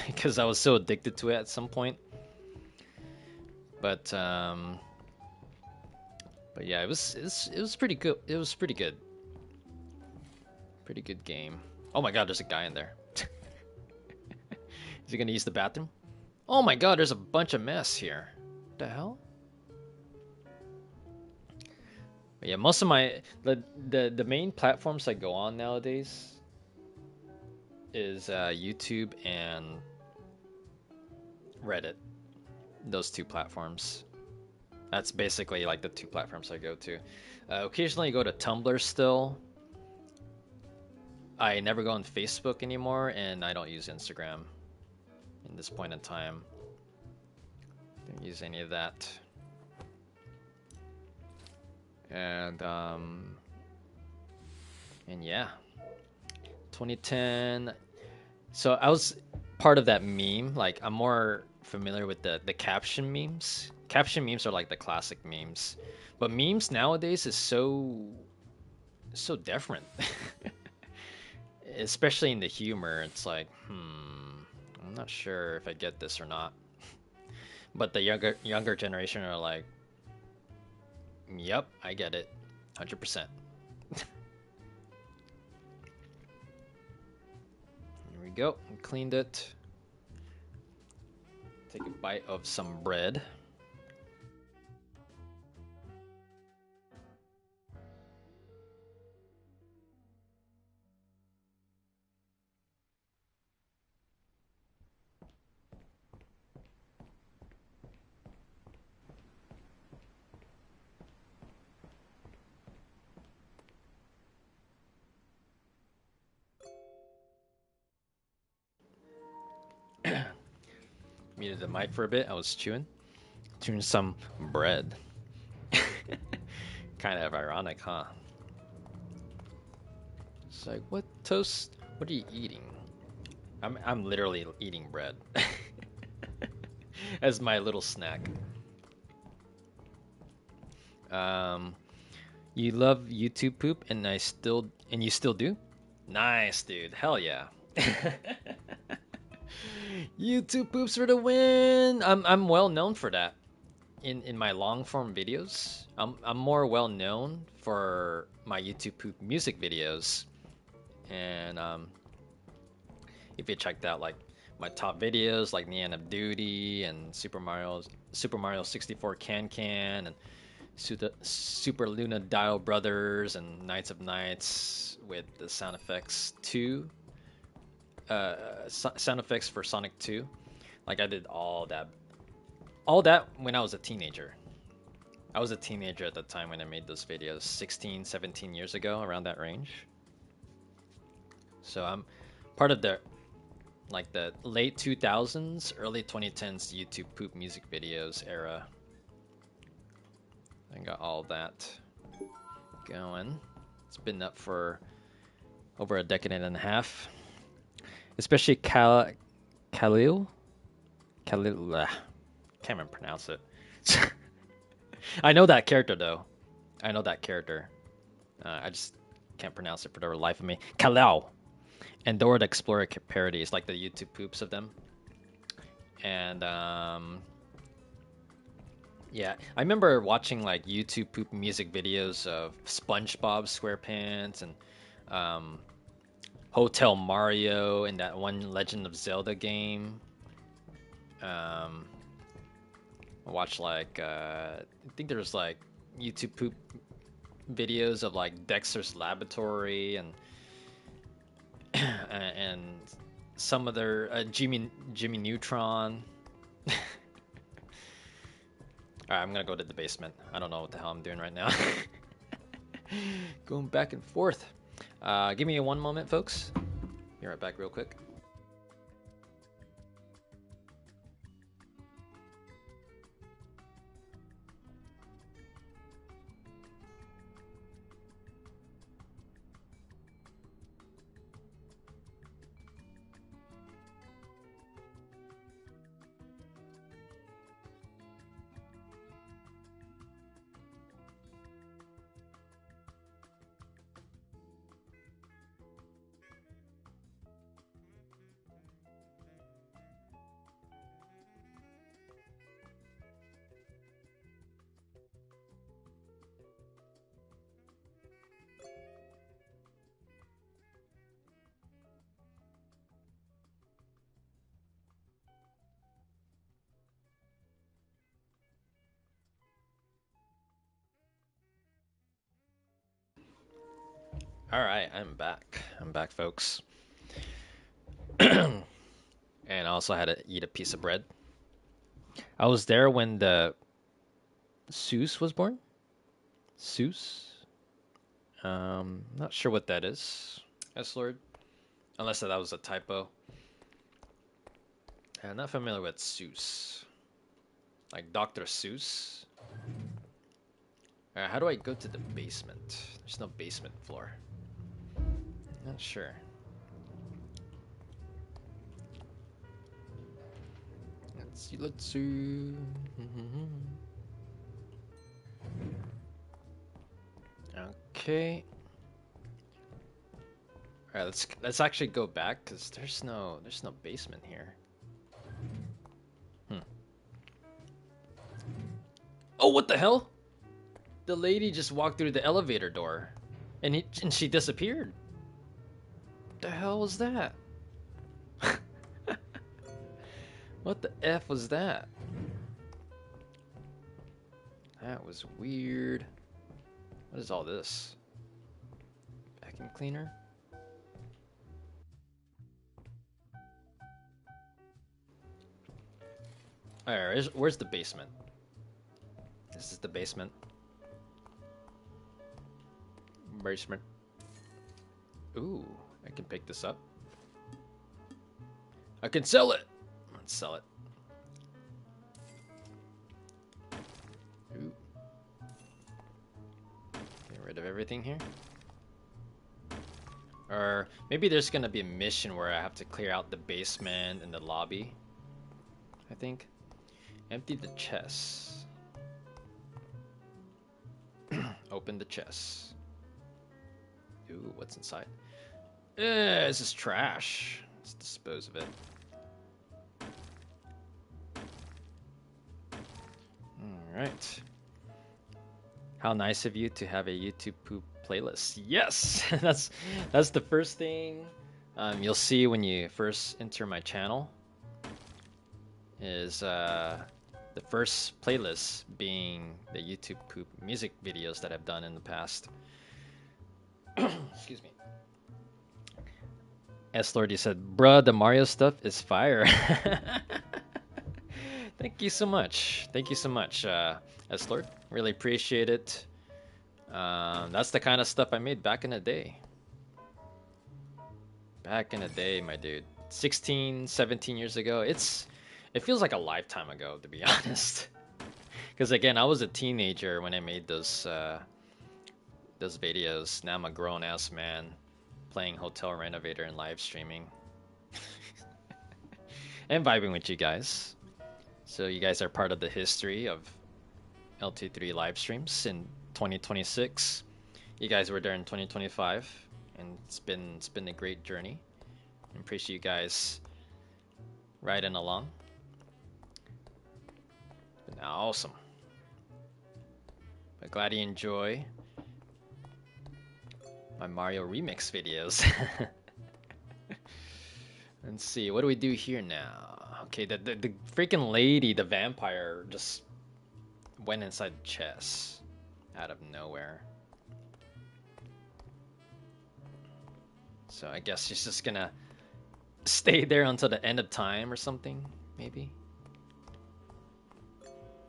Because I was so addicted to it at some point. But yeah, it was pretty good. It was pretty good. Pretty good game. Oh my god, there's a guy in there. Is he gonna use the bathroom? Oh my god, there's a bunch of mess here. What the hell? But yeah, most of my the main platforms I go on nowadays is YouTube and Reddit. Those 2 platforms. That's basically like the 2 platforms I go to. Occasionally I go to Tumblr still. I never go on Facebook anymore, and I don't use Instagram in this point in time. Don't use any of that. And yeah, 2010. So I was part of that meme. Like I'm more familiar with the caption memes. Caption memes are like the classic memes, but memes nowadays is so different. Especially in the humor, it's like, I'm not sure if I get this or not. But the younger generation are like, yep, I get it, 100%. Here we go. Cleaned it. Take a bite of some bread. Muted the mic for a bit. I was chewing some bread. Kind of ironic, huh? It's like, what toast? What are you eating? I'm literally eating bread as my little snack. You love YouTube poop, and you still do? Nice, dude. Hell yeah. YouTube poops for the win. I'm well known for that. In my long form videos, I'm more well known for my YouTube poop music videos. And if you checked out like my top videos like The End of Duty and Super Mario 64 Can and Super Luna Dial Brothers and Knights of Nights with the sound effects 2 sound effects for Sonic 2. Like I did all that when I was a teenager. I was a teenager at the time when I made those videos, 16, 17 years ago, around that range. So I'm part of the late 2000s, early 2010s YouTube poop music videos era. I got all that going. It's been up for over a decade and a half. Especially Khalil. Can't even pronounce it. I know that character though. I know that character. I just can't pronounce it for the life of me. Kalau. And Dora the Explorer parodies, like the YouTube poops of them. And yeah, I remember watching like YouTube poop music videos of SpongeBob SquarePants and Hotel Mario and that one Legend of Zelda game. I watched like I think there's like YouTube poop videos of like Dexter's Laboratory and and some other Jimmy Neutron. Alright, I'm gonna go to the basement. I don't know what the hell I'm doing right now. Going back and forth. Give me one moment, folks. Be right back real quick. All right, I'm back. I'm back, folks. And I also had to eat a piece of bread. I was there when the Seuss was born. Seuss. Not sure what that is. S Lord, unless that was a typo. I'm not familiar with Seuss. Like Dr. Seuss. How do I go to the basement? There's no basement floor. Not sure. Let's see. Okay. All right, let's actually go back because there's no basement here. Oh, what the hell? The lady just walked through the elevator door, and she disappeared. The hell was that? What the F was that? That was weird. What is all this? Vacuum cleaner? Alright, where's the basement? This is the basement. Basement. Ooh, I can pick this up. I can sell it! Let's sell it. Ooh. Get rid of everything here. Or maybe there's gonna be a mission where I have to clear out the basement and the lobby. I think. Empty the chest. Open the chest. Ooh, what's inside? This is trash. Let's dispose of it. Alright. How nice of you to have a YouTube poop playlist. Yes! that's the first thing you'll see when you first enter my channel. Is the first playlist being the YouTube poop music videos that I've done in the past. Excuse me. S Lord, you said, bruh, the Mario stuff is fire. Thank you so much. Thank you so much, S Lord. Really appreciate it. That's the kind of stuff I made back in the day. Back in the day, my dude. 16, 17 years ago. It feels like a lifetime ago, to be honest. Because again, I was a teenager when I made those videos. Now I'm a grown-ass man playing Hotel Renovator and live streaming. And vibing with you guys. So you guys are part of the history of LT3 live streams in 2026. you guys were there in 2025, and it's been a great journey. I appreciate you guys riding along. Been awesome. But glad you enjoy my Mario remix videos. Let's see, what do we do here now? Okay, the freaking lady, the vampire, just went inside the chest out of nowhere. So I guess she's just gonna stay there until the end of time or something, maybe?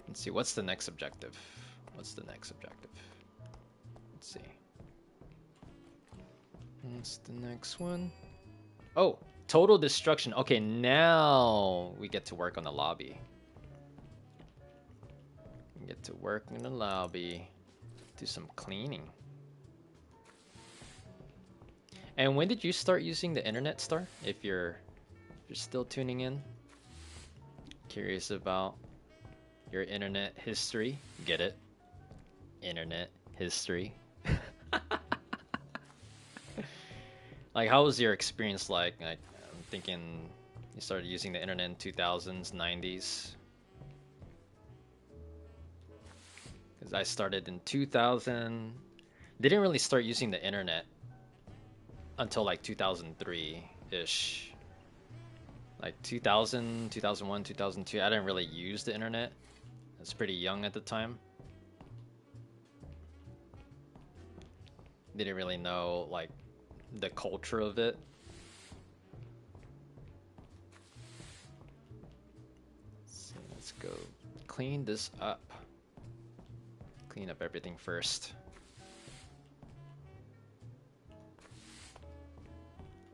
Let's see, what's the next objective? What's the next objective? Let's see. What's the next one? Oh, total destruction. Okay, now we get to work on the lobby. We get to work in the lobby. Do some cleaning. And when did you start using the internet, Star? If you're still tuning in. Curious about your internet history. Get it? Internet history. Like, how was your experience like? I'm thinking you started using the internet in 2000s, 90s. Because I started in 2000. Didn't really start using the internet until like 2003-ish. Like 2000, 2001, 2002, I didn't really use the internet. I was pretty young at the time. Didn't really know like the culture of it. So let's go clean this up. Clean up everything first.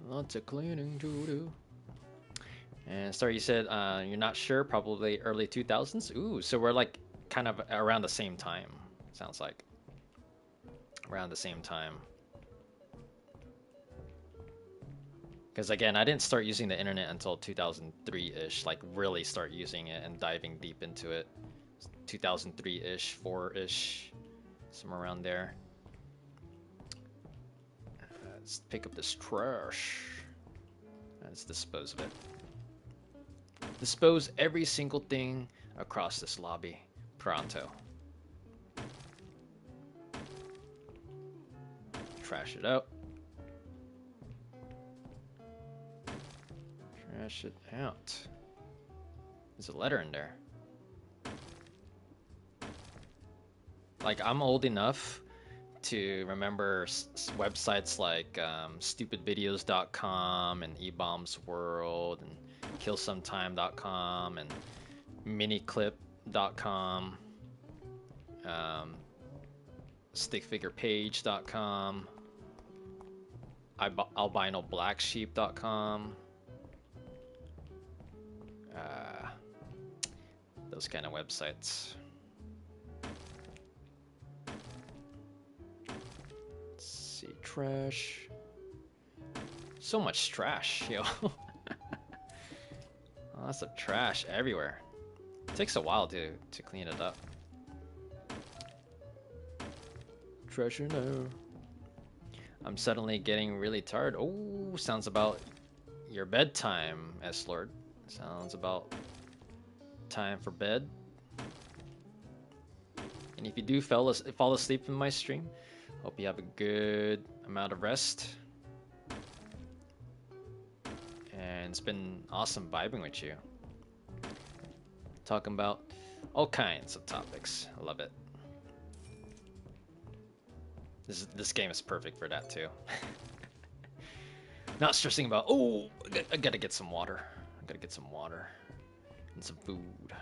Lots of cleaning to do. And sorry, you said you're not sure, probably early 2000s? Ooh, so we're like kind of around the same time, sounds like. Around the same time. Because again, I didn't start using the internet until 2003-ish, like really start using it and diving deep into it. 2003-ish, 4-ish, somewhere around there. Let's pick up this trash. Let's dispose of it. Dispose every single thing across this lobby. Pronto. Trash it out. Trash it out. There's a letter in there. Like, I'm old enough to remember websites like stupidvideos.com and eBombs World and killsometime.com and miniclip.com, stickfigurepage.com, albinoblacksheep.com, those kind of websites. Let's see, trash. So much trash, yo. Lots of trash everywhere. It takes a while to clean it up. Treasure now. I'm suddenly getting really tired. Oh, sounds about your bedtime, S-Lord. Sounds about time for bed. And if you do fall asleep in my stream, hope you have a good amount of rest. And it's been awesome vibing with you. Talking about all kinds of topics. I love it. This game is perfect for that too. Not stressing about, oh, I gotta get some water. I gotta get some water and some food.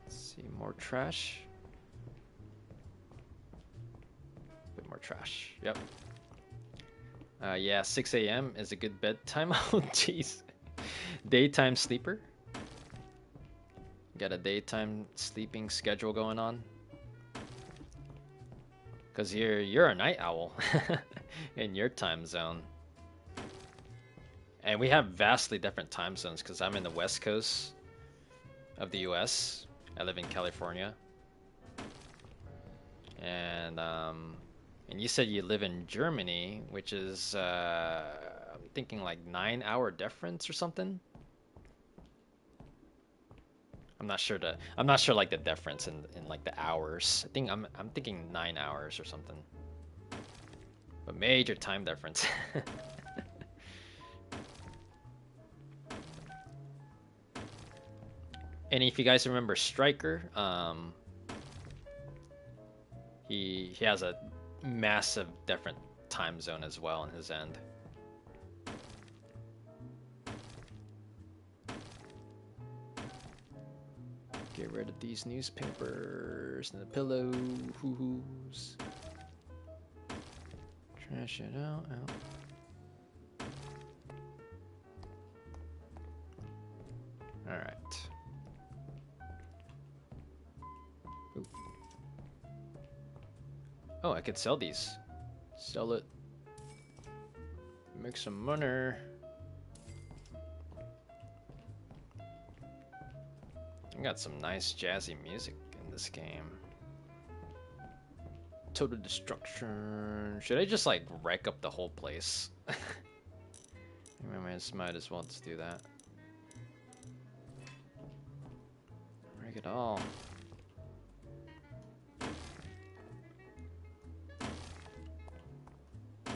Let's see, more trash. Bit more trash. Yep. Yeah, 6 a.m. is a good bedtime. Oh, jeez. Daytime sleeper. Got a daytime sleeping schedule going on. Cause you're a night owl in your time zone. And we have vastly different time zones because I'm in the west coast of the US. I live in California. And you said you live in Germany, which is I'm thinking like 9-hour difference or something. I'm not sure like the difference in like the hours. I think I'm thinking 9 hours or something. But major time difference. And if you guys remember Stryker, he has a massive different time zone as well on his end. Get rid of these newspapers and the pillow hoo-hoos. Trash it out. All right. Ooh. Oh, I could sell these. Sell it. Make some money. I got some nice jazzy music in this game. Total destruction. Should I just like wreck up the whole place? I might as well just do that. Wreck it all.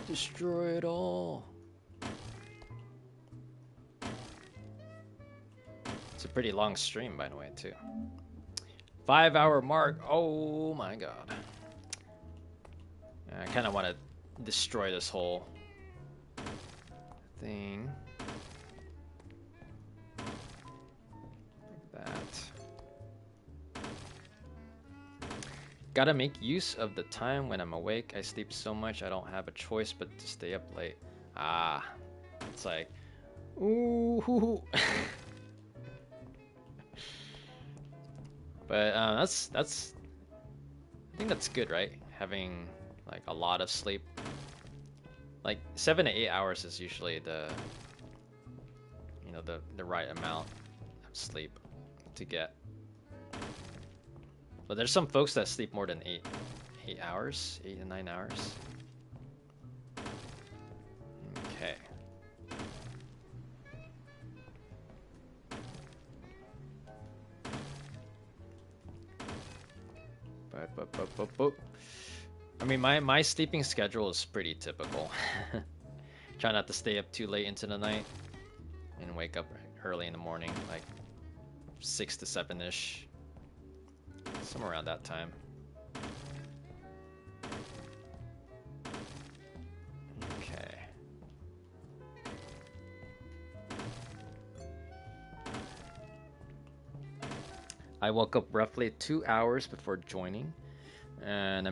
Destroy it all. It's a pretty long stream, by the way, too. 5-hour mark. Oh my god. I kind of want to destroy this whole thing. Like that. Gotta make use of the time when I'm awake. I sleep so much I don't have a choice but to stay up late. Ah. It's like, ooh. But that's I think that's good, right? Having like a lot of sleep. Like 7 to 8 hours is usually the the right amount of sleep to get. But there's some folks that sleep more than 8 hours, 8 to 9 hours. Okay. I mean, my sleeping schedule is pretty typical. Try not to stay up too late into the night and wake up early in the morning, like 6 to 7-ish, somewhere around that time. Okay. I woke up roughly 2 hours before joining, and I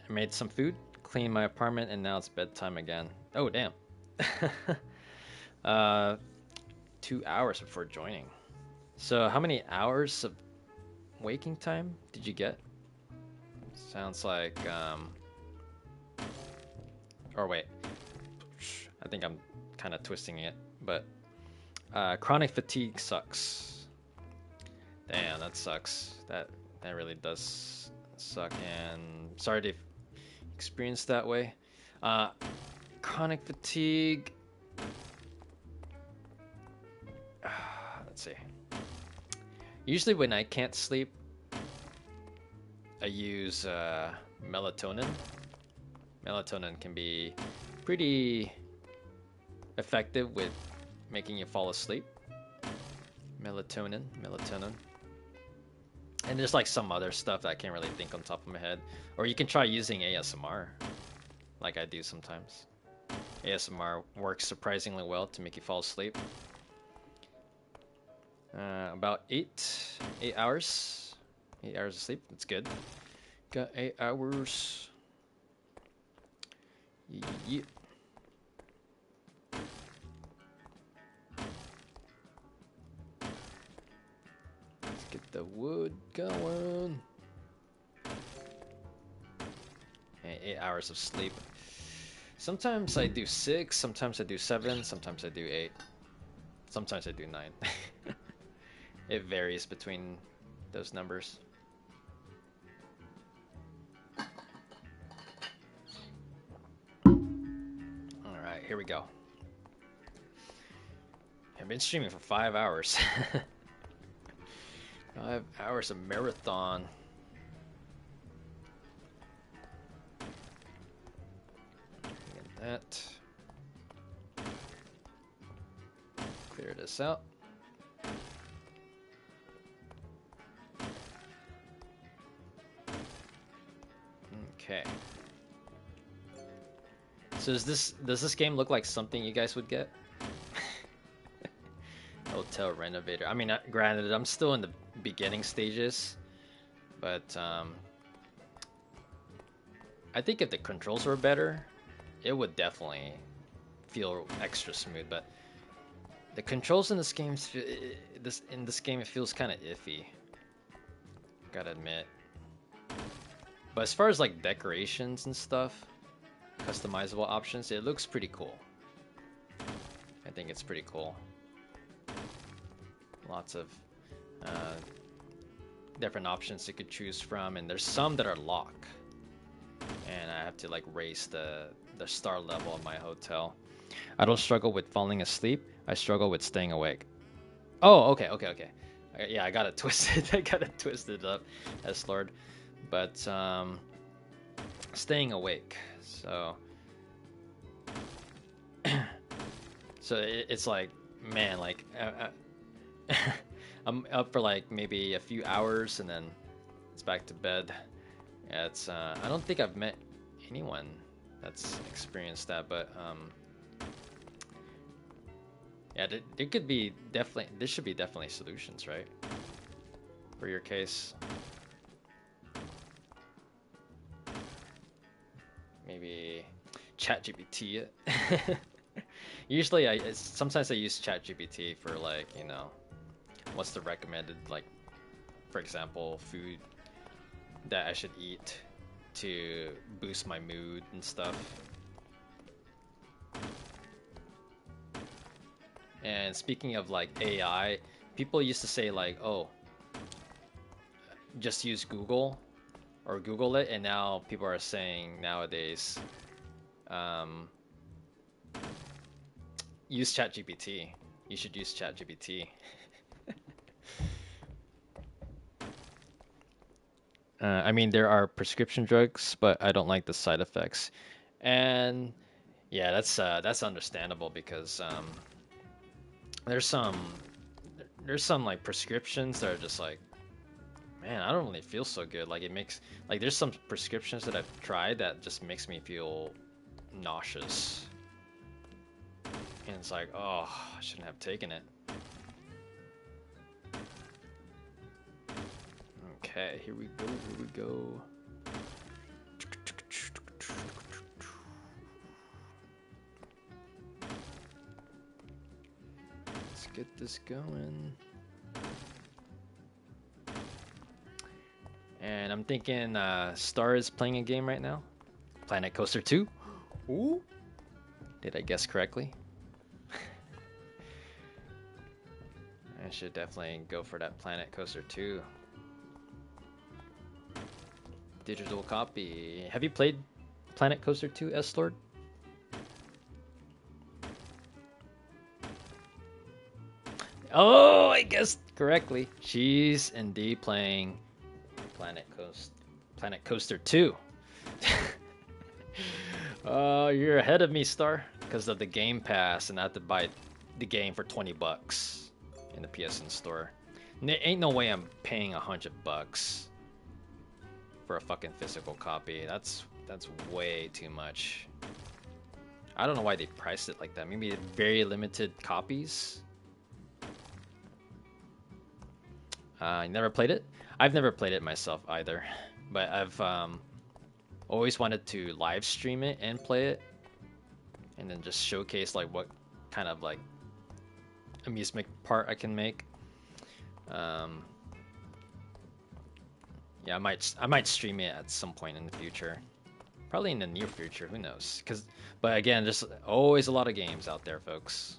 made some food, cleaned my apartment, and now it's bedtime again. Oh damn. 2 hours before joining. So how many hours of waking time did you get? Sounds like or wait, I think I'm kind of twisting it, but chronic fatigue sucks. Damn, that sucks. That really does suck, and sorry to experience that way. Chronic fatigue. Let's see. Usually when I can't sleep, I use melatonin. Melatonin can be pretty effective with making you fall asleep. Melatonin. And there's like some other stuff that I can't really think on top of my head. Or you can try using ASMR, like I do sometimes. ASMR works surprisingly well to make you fall asleep. About 8 hours. 8 hours of sleep, that's good. Got 8 hours. Yeah. Let's get the wood going. And 8 hours of sleep. Sometimes I do 6, sometimes I do 7, sometimes I do 8. Sometimes I do 9. It varies between those numbers. Alright, here we go. I've been streaming for 5 hours. 5 hours of marathon. Get that. Clear this out. Okay. So does this game look like something you guys would get? Hotel Renovator. I mean, granted, I'm still in the beginning stages, but I think if the controls were better, it would definitely feel extra smooth. But the controls in this game, it feels kind of iffy. Gotta admit. But as far as like decorations and stuff, customizable options, it looks pretty cool. I think it's pretty cool. Lots of different options you could choose from, and there's some that are locked. And I have to like raise the star level of my hotel. I don't struggle with falling asleep. I struggle with staying awake. Oh, okay. Yeah, I got it twisted. I got it twisted up, as Lord. But staying awake. So it's like, man, like I'm up for like maybe a few hours and then it's back to bed. Yeah, it's I don't think I've met anyone that's experienced that, but yeah, there could be definitely, there should be definitely solutions, right, for your case. Maybe ChatGPT it. Usually sometimes I use ChatGPT for like, you know, what's the recommended, like, for example, food that I should eat to boost my mood and stuff. And speaking of like AI, people used to say like, oh, just use Google or Google it, and now people are saying nowadays, use ChatGPT. You should use ChatGPT. I mean, there are prescription drugs, but I don't like the side effects. And yeah, that's understandable because there's some like prescriptions that are just like, man, I don't really feel so good. Like it makes, like, there's some prescriptions that I've tried that just makes me feel nauseous. And it's like, oh, I shouldn't have taken it. Okay, here we go. Let's get this going. And I'm thinking Star is playing a game right now. Planet Coaster 2. Ooh. Did I guess correctly? I should definitely go for that Planet Coaster 2. Digital copy. Have you played Planet Coaster 2, S-Lord? Oh, I guessed correctly. She's indeed playing Planet Coaster 2. You're ahead of me, Star, because of the Game Pass, and I have to buy the game for $20 in the PSN store. Ain't no way I'm paying $100 for a fucking physical copy. That's way too much. I don't know why they priced it like that. Maybe very limited copies. I never played it. I've never played it myself either, but I've always wanted to live stream it and play it, and then just showcase like what kind of like amusement part I can make. Yeah, I might stream it at some point in the future, probably in the near future. Who knows? But again, there's always a lot of games out there, folks.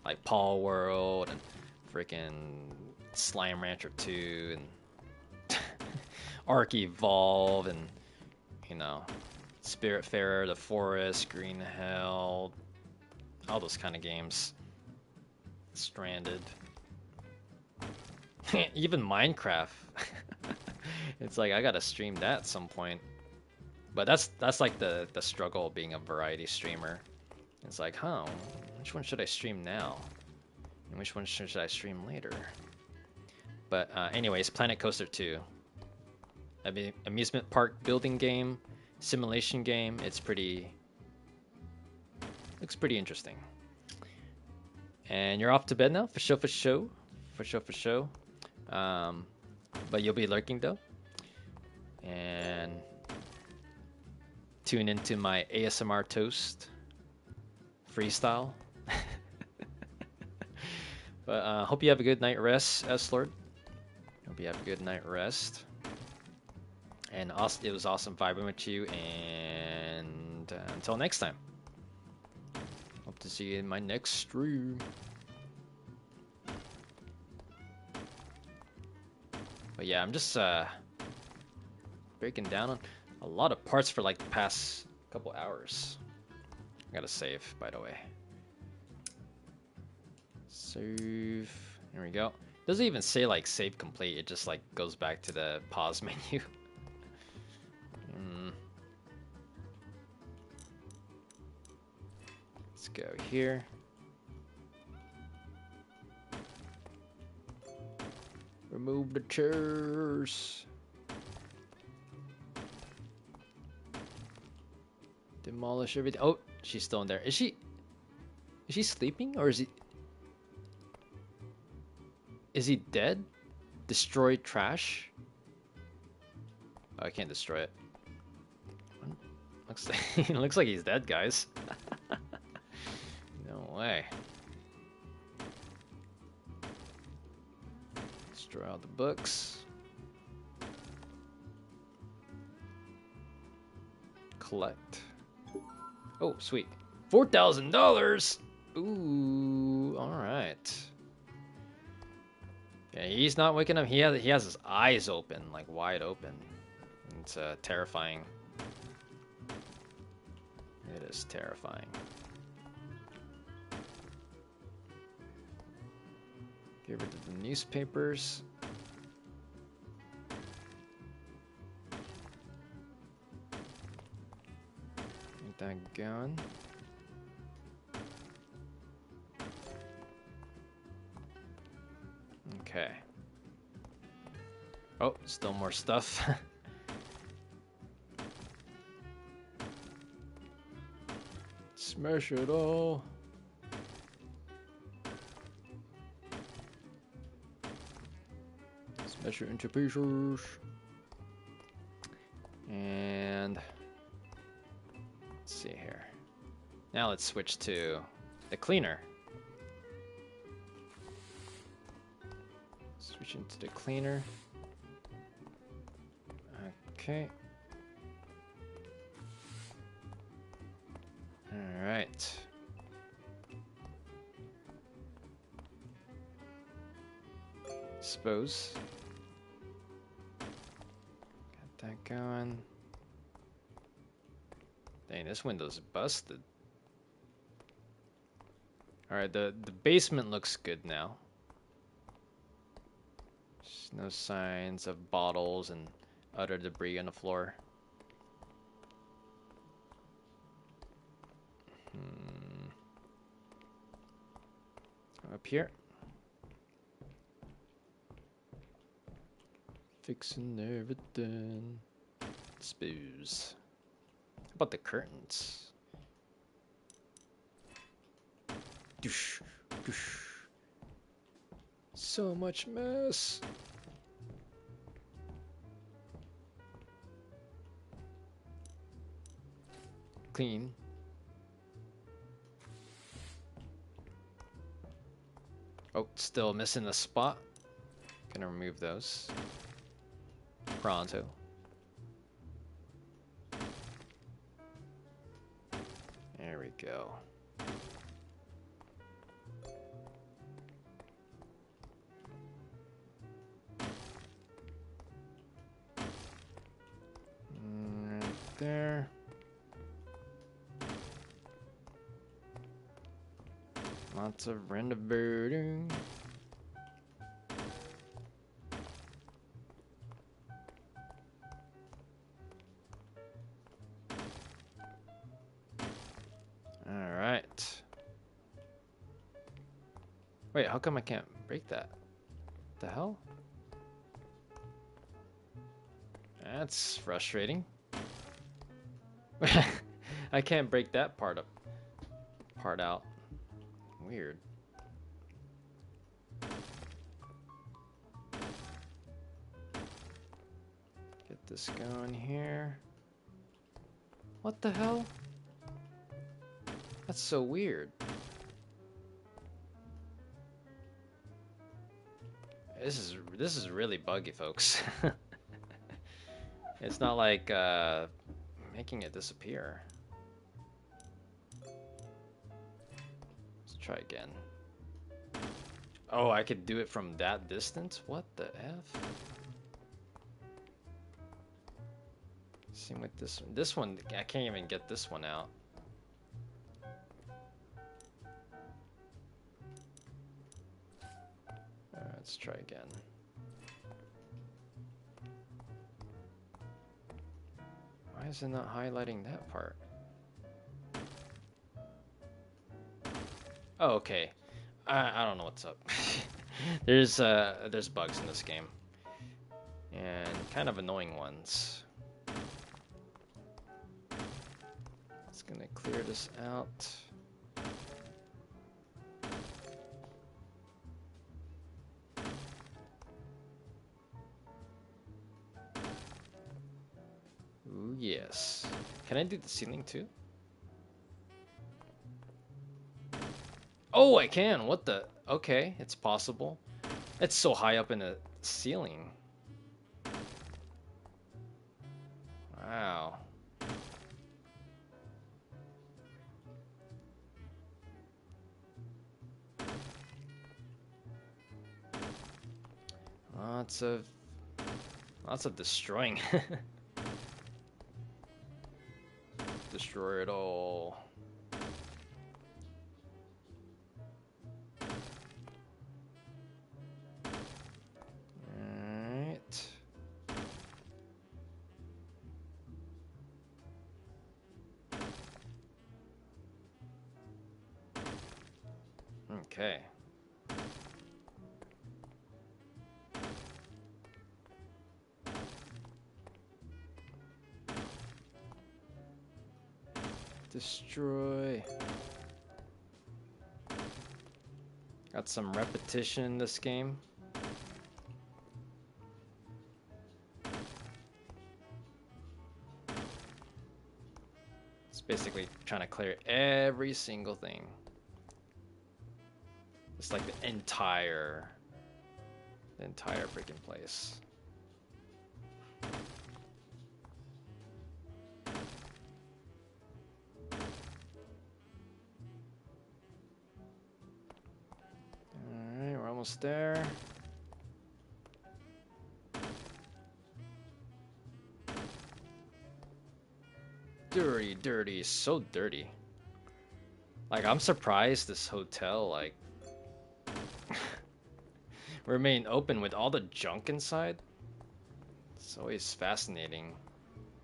like Paul World and freaking Slime Rancher 2 and Ark Evolve and, you know, Spiritfarer, The Forest, Green Hell, all those kind of games. Stranded. Even Minecraft. It's like I gotta stream that at some point. But that's like the struggle of being a variety streamer. It's like, huh, which one should I stream now? And which one should I stream later? But anyways, Planet Coaster 2. I mean, amusement park building game, simulation game. Looks pretty interesting. And you're off to bed now, for show. But you'll be lurking though. And tune into my ASMR toast freestyle. But hope you have a good night rest, S-Lord. Hope you have a good night rest. And it was awesome vibing with you. And until next time. Hope to see you in my next stream. But yeah, I'm just breaking down on a lot of parts for like the past couple hours. I gotta save, by the way. Save. Here we go. Doesn't even say like save complete. It just like goes back to the pause menu. Let's go here. Remove the chairs. Demolish everything. Oh, she's still in there. Is she sleeping or is he dead? Destroy trash? Oh, I can't destroy it. Looks like he's dead, guys. No way. Destroy all the books. Collect. Oh, sweet. $4,000. Ooh, all right. Yeah, he's not waking up. He has his eyes open, like wide open. It's terrifying. It is terrifying. Get rid of the newspapers. Get that going. Okay. Oh, still more stuff. Smash it all. Smash it into pieces. And let's see here. Now let's switch to the cleaner. Switch into the cleaner. Okay. All right. Dispose. Got that going. Dang, this window's busted. All right, the basement looks good now. There's no signs of bottles and other debris on the floor. Up here. Fixing everything. Dispose. How about the curtains? Doosh, doosh. So much mess. Clean. Oh, still missing a spot. Gonna remove those. Pronto. There we go. there. Lots of renovating. All right. Wait, how come I can't break that? The hell? That's frustrating. I can't break that part out. Weird. Get this going here. What the hell? That's so weird. This is really buggy, folks. It's not like making it disappear. Let's try again. Oh, I could do it from that distance? What the F? Same with this one. This one, I can't even get this one out. Let's try again. Why is it not highlighting that part? Oh, okay. I don't know what's up. There's bugs in this game, and kind of annoying ones. Just gonna clear this out. Ooh, yes. Can I do the ceiling too? Oh, I can. What the? Okay, it's possible. It's so high up in the ceiling. Wow. Lots of destroying. Destroy it all. Alright. Okay. Destroy. Got some repetition in this game. It's basically trying to clear every single thing. It's like the entire freaking place. Alright, we're almost there. Dirty, dirty, so dirty. Like, I'm surprised this hotel, like, remain open with all the junk inside. It's always fascinating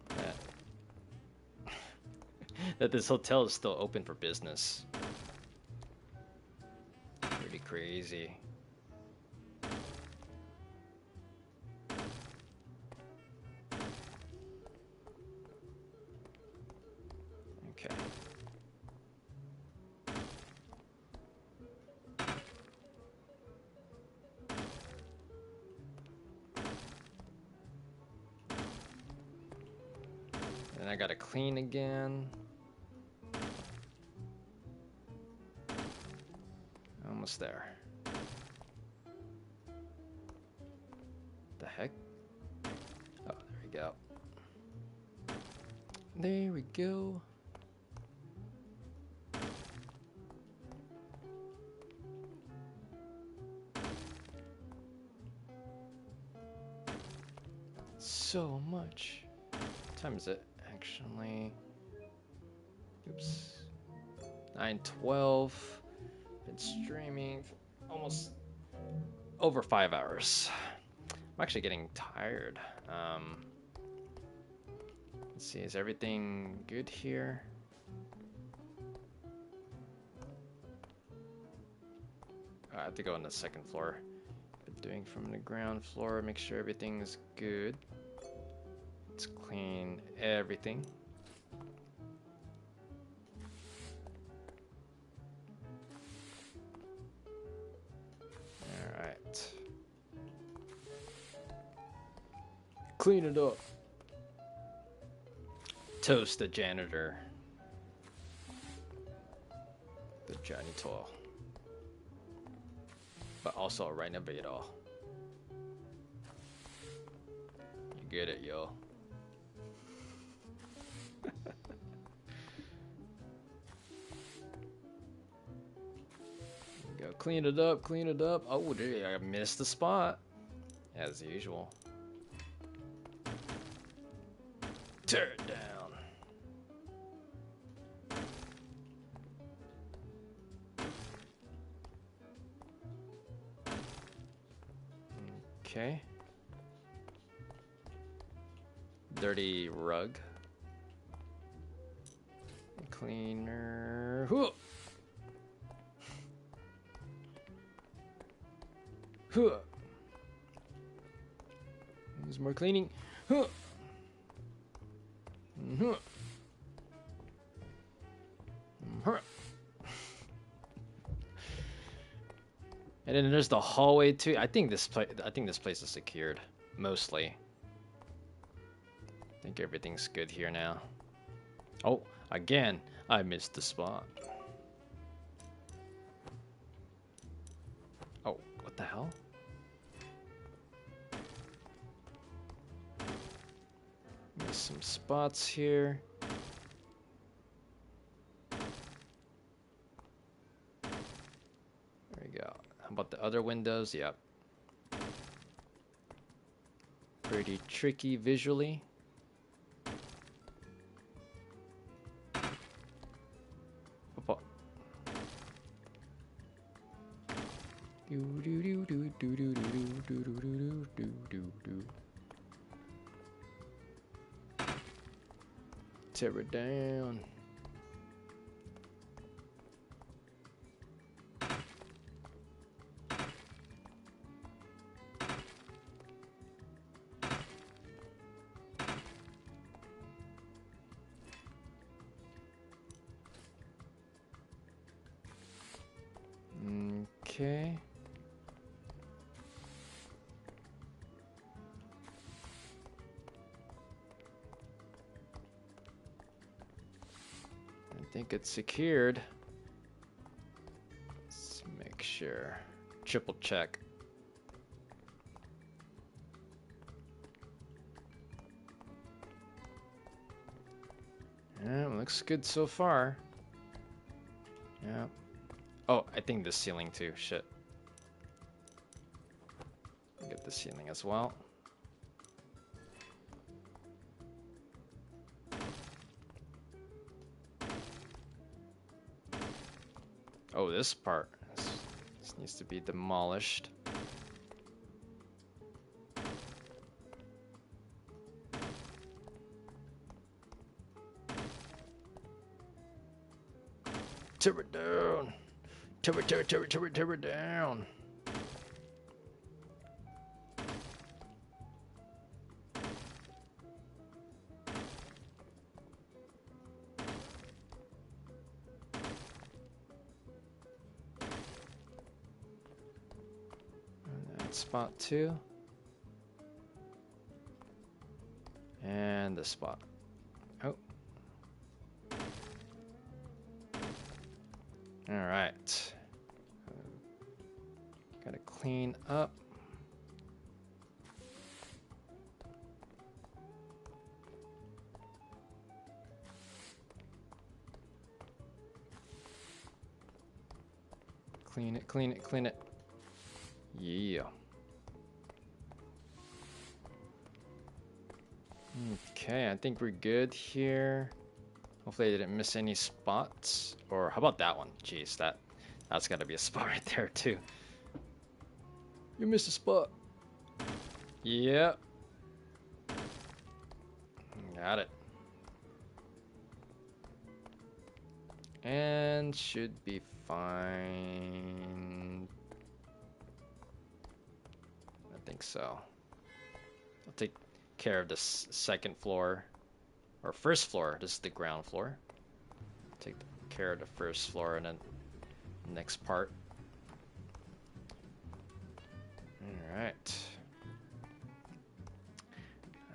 that, that this hotel is still open for business. Pretty crazy. Okay. And I gotta clean again. Almost there. The heck? Oh, there we go. There we go. So much. What time is it, actually? actually. Oops. 9:12. Been streaming for almost over 5 hours. I'm actually getting tired. Let's see, is everything good here? I have to go on the second floor. Been doing from the ground floor, make sure everything's good. Let's clean everything. Alright. Clean it up. Toast the janitor. The janitor. But also a renovator. You get it, yo. Go clean it up, clean it up. Oh, dude, I missed the spot. As usual. Tear it down. Okay. Dirty rug. Cleaner. Whoa. Huh. There's more cleaning. Huh. Huh. Huh. And then there's the hallway too. I think this place is secured mostly. I think everything's good here now. Oh, again, I missed the spot. Oh, what the hell? There's some spots here. There we go. How about the other windows? Yep. Pretty tricky visually. Tear it down. Okay. I think it's secured. Let's make sure. Triple check. Yeah, looks good so far. Yeah. Oh, I think the ceiling too. Shit. Get the ceiling as well. Oh, this part. This needs to be demolished. Tear it down. Tear it, tear it, tear it, tear it, tear it down. And that spot too. And this spot. Oh. All right. Gotta clean up. Clean it, clean it, clean it. Yeah. Okay, I think we're good here. Hopefully I didn't miss any spots. Or how about that one? Jeez, that's gotta be a spot right there too. You missed a spot. Yep. Got it. And should be fine. I think so. I'll take care of this second floor. Or first floor. This is the ground floor. Take care of the first floor and then the next part. Alright.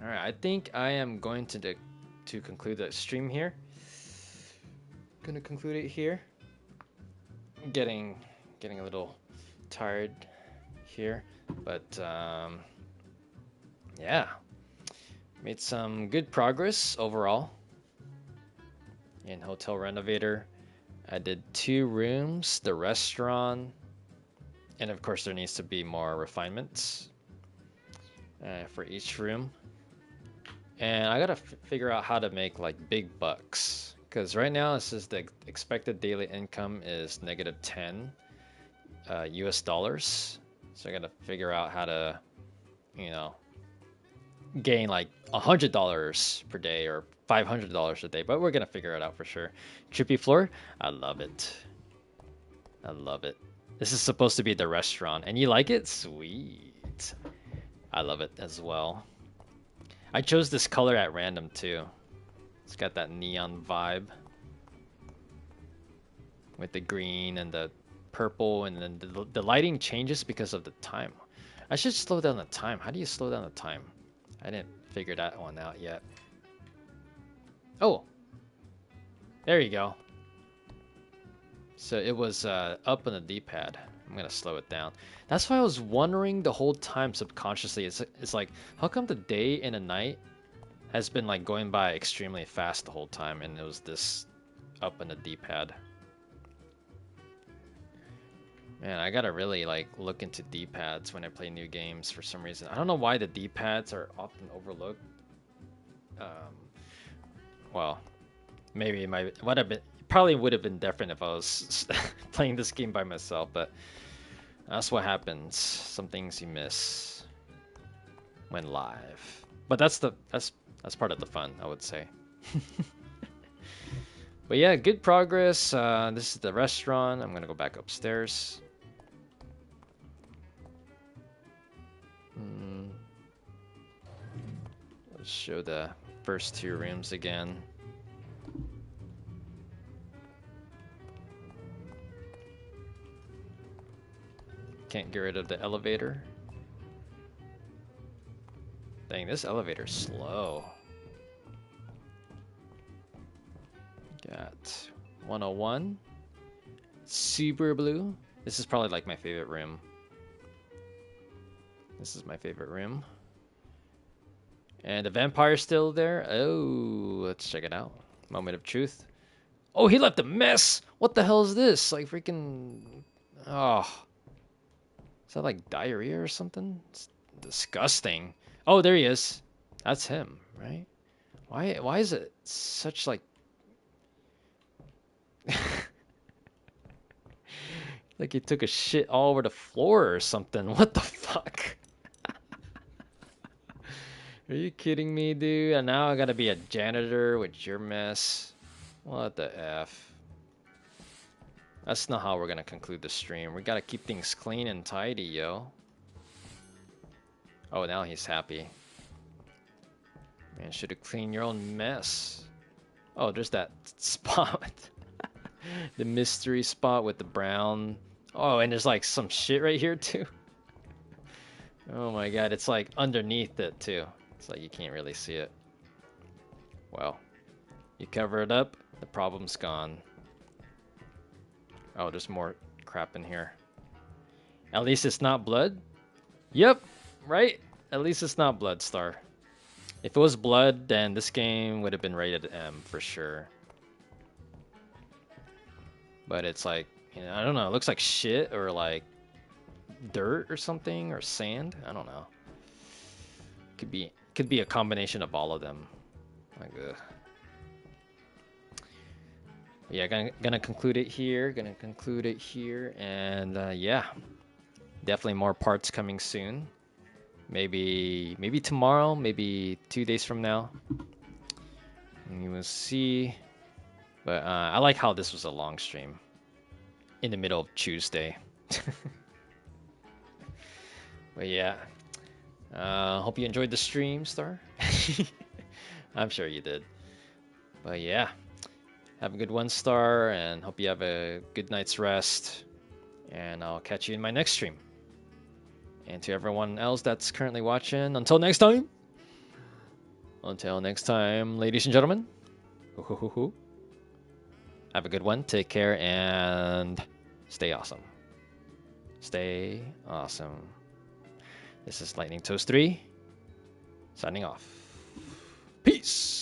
Alright, I think I am going to conclude the stream here. Gonna conclude it here. Getting a little tired here, but yeah, made some good progress overall in Hotel Renovator. I did 2 rooms, the restaurant, and of course there needs to be more refinements for each room. And I gotta figure out how to make like big bucks, because right now this is the expected daily income is -10 US dollars. So I gotta figure out how to, you know, gain like $100 per day or $500 a day, but we're gonna figure it out for sure. Trippy floor, I love it. I love it. This is supposed to be the restaurant, and you like it? Sweet. I love it as well. I chose this color at random too. It's got that neon vibe with the green and the purple, and then the lighting changes because of the time. I should slow down the time. How do you slow down the time? I didn't figure that one out yet. Oh, there you go. So it was up on the D-pad. I'm gonna slow it down. That's why I was wondering the whole time subconsciously. It's like, how come the day and the night has been like going by extremely fast the whole time, and it was this up on the D-pad. Man, I gotta really like look into D-pads when I play new games for some reason. I don't know why the D-pads are often overlooked. Well, maybe it probably would have been different if I was playing this game by myself, but that's what happens. Some things you miss when live. But that's part of the fun, I would say. But yeah, good progress. This is the restaurant. I'm gonna go back upstairs. Let's show the first 2 rooms again. Can't get rid of the elevator. Dang, this elevator's slow. Got 101. Super blue. This is probably like my favorite room. This is my favorite room. And the vampire's still there. Oh, let's check it out. Moment of truth. Oh, he left a mess. What the hell is this? Like freaking... Oh. Is that like diarrhea or something? It's disgusting. Oh, there he is. That's him, right? Why is it such like... like he took a shit all over the floor or something. What the fuck? Are you kidding me, dude? And now I gotta be a janitor with your mess. What the F? That's not how we're gonna conclude the stream. We gotta keep things clean and tidy, yo. Oh, now he's happy. Man, should have cleaned your own mess. Oh, there's that spot. The mystery spot with the brown. Oh, and there's like some shit right here too. Oh my god, it's like underneath it too. It's like you can't really see it. Well, you cover it up, the problem's gone. Oh, there's more crap in here. At least it's not blood? Yep, right? At least it's not blood, Star. If it was blood, then this game would have been rated M for sure. But it's like, you know, I don't know, it looks like shit or like dirt or something or sand. I don't know. Could be Could be a combination of all of them. Like, yeah, gonna conclude it here. And yeah, definitely more parts coming soon. Maybe tomorrow, maybe 2 days from now. And you will see. But I like how this was a long stream in the middle of Tuesday. But yeah, hope you enjoyed the stream, Star. I'm sure you did. But yeah, have a good one, Star, and hope you have a good night's rest. And I'll catch you in my next stream. And to everyone else that's currently watching, until next time. Until next time, ladies and gentlemen. Have a good one. Take care and stay awesome. Stay awesome. This is Lightning Toast 3 signing off. Peace.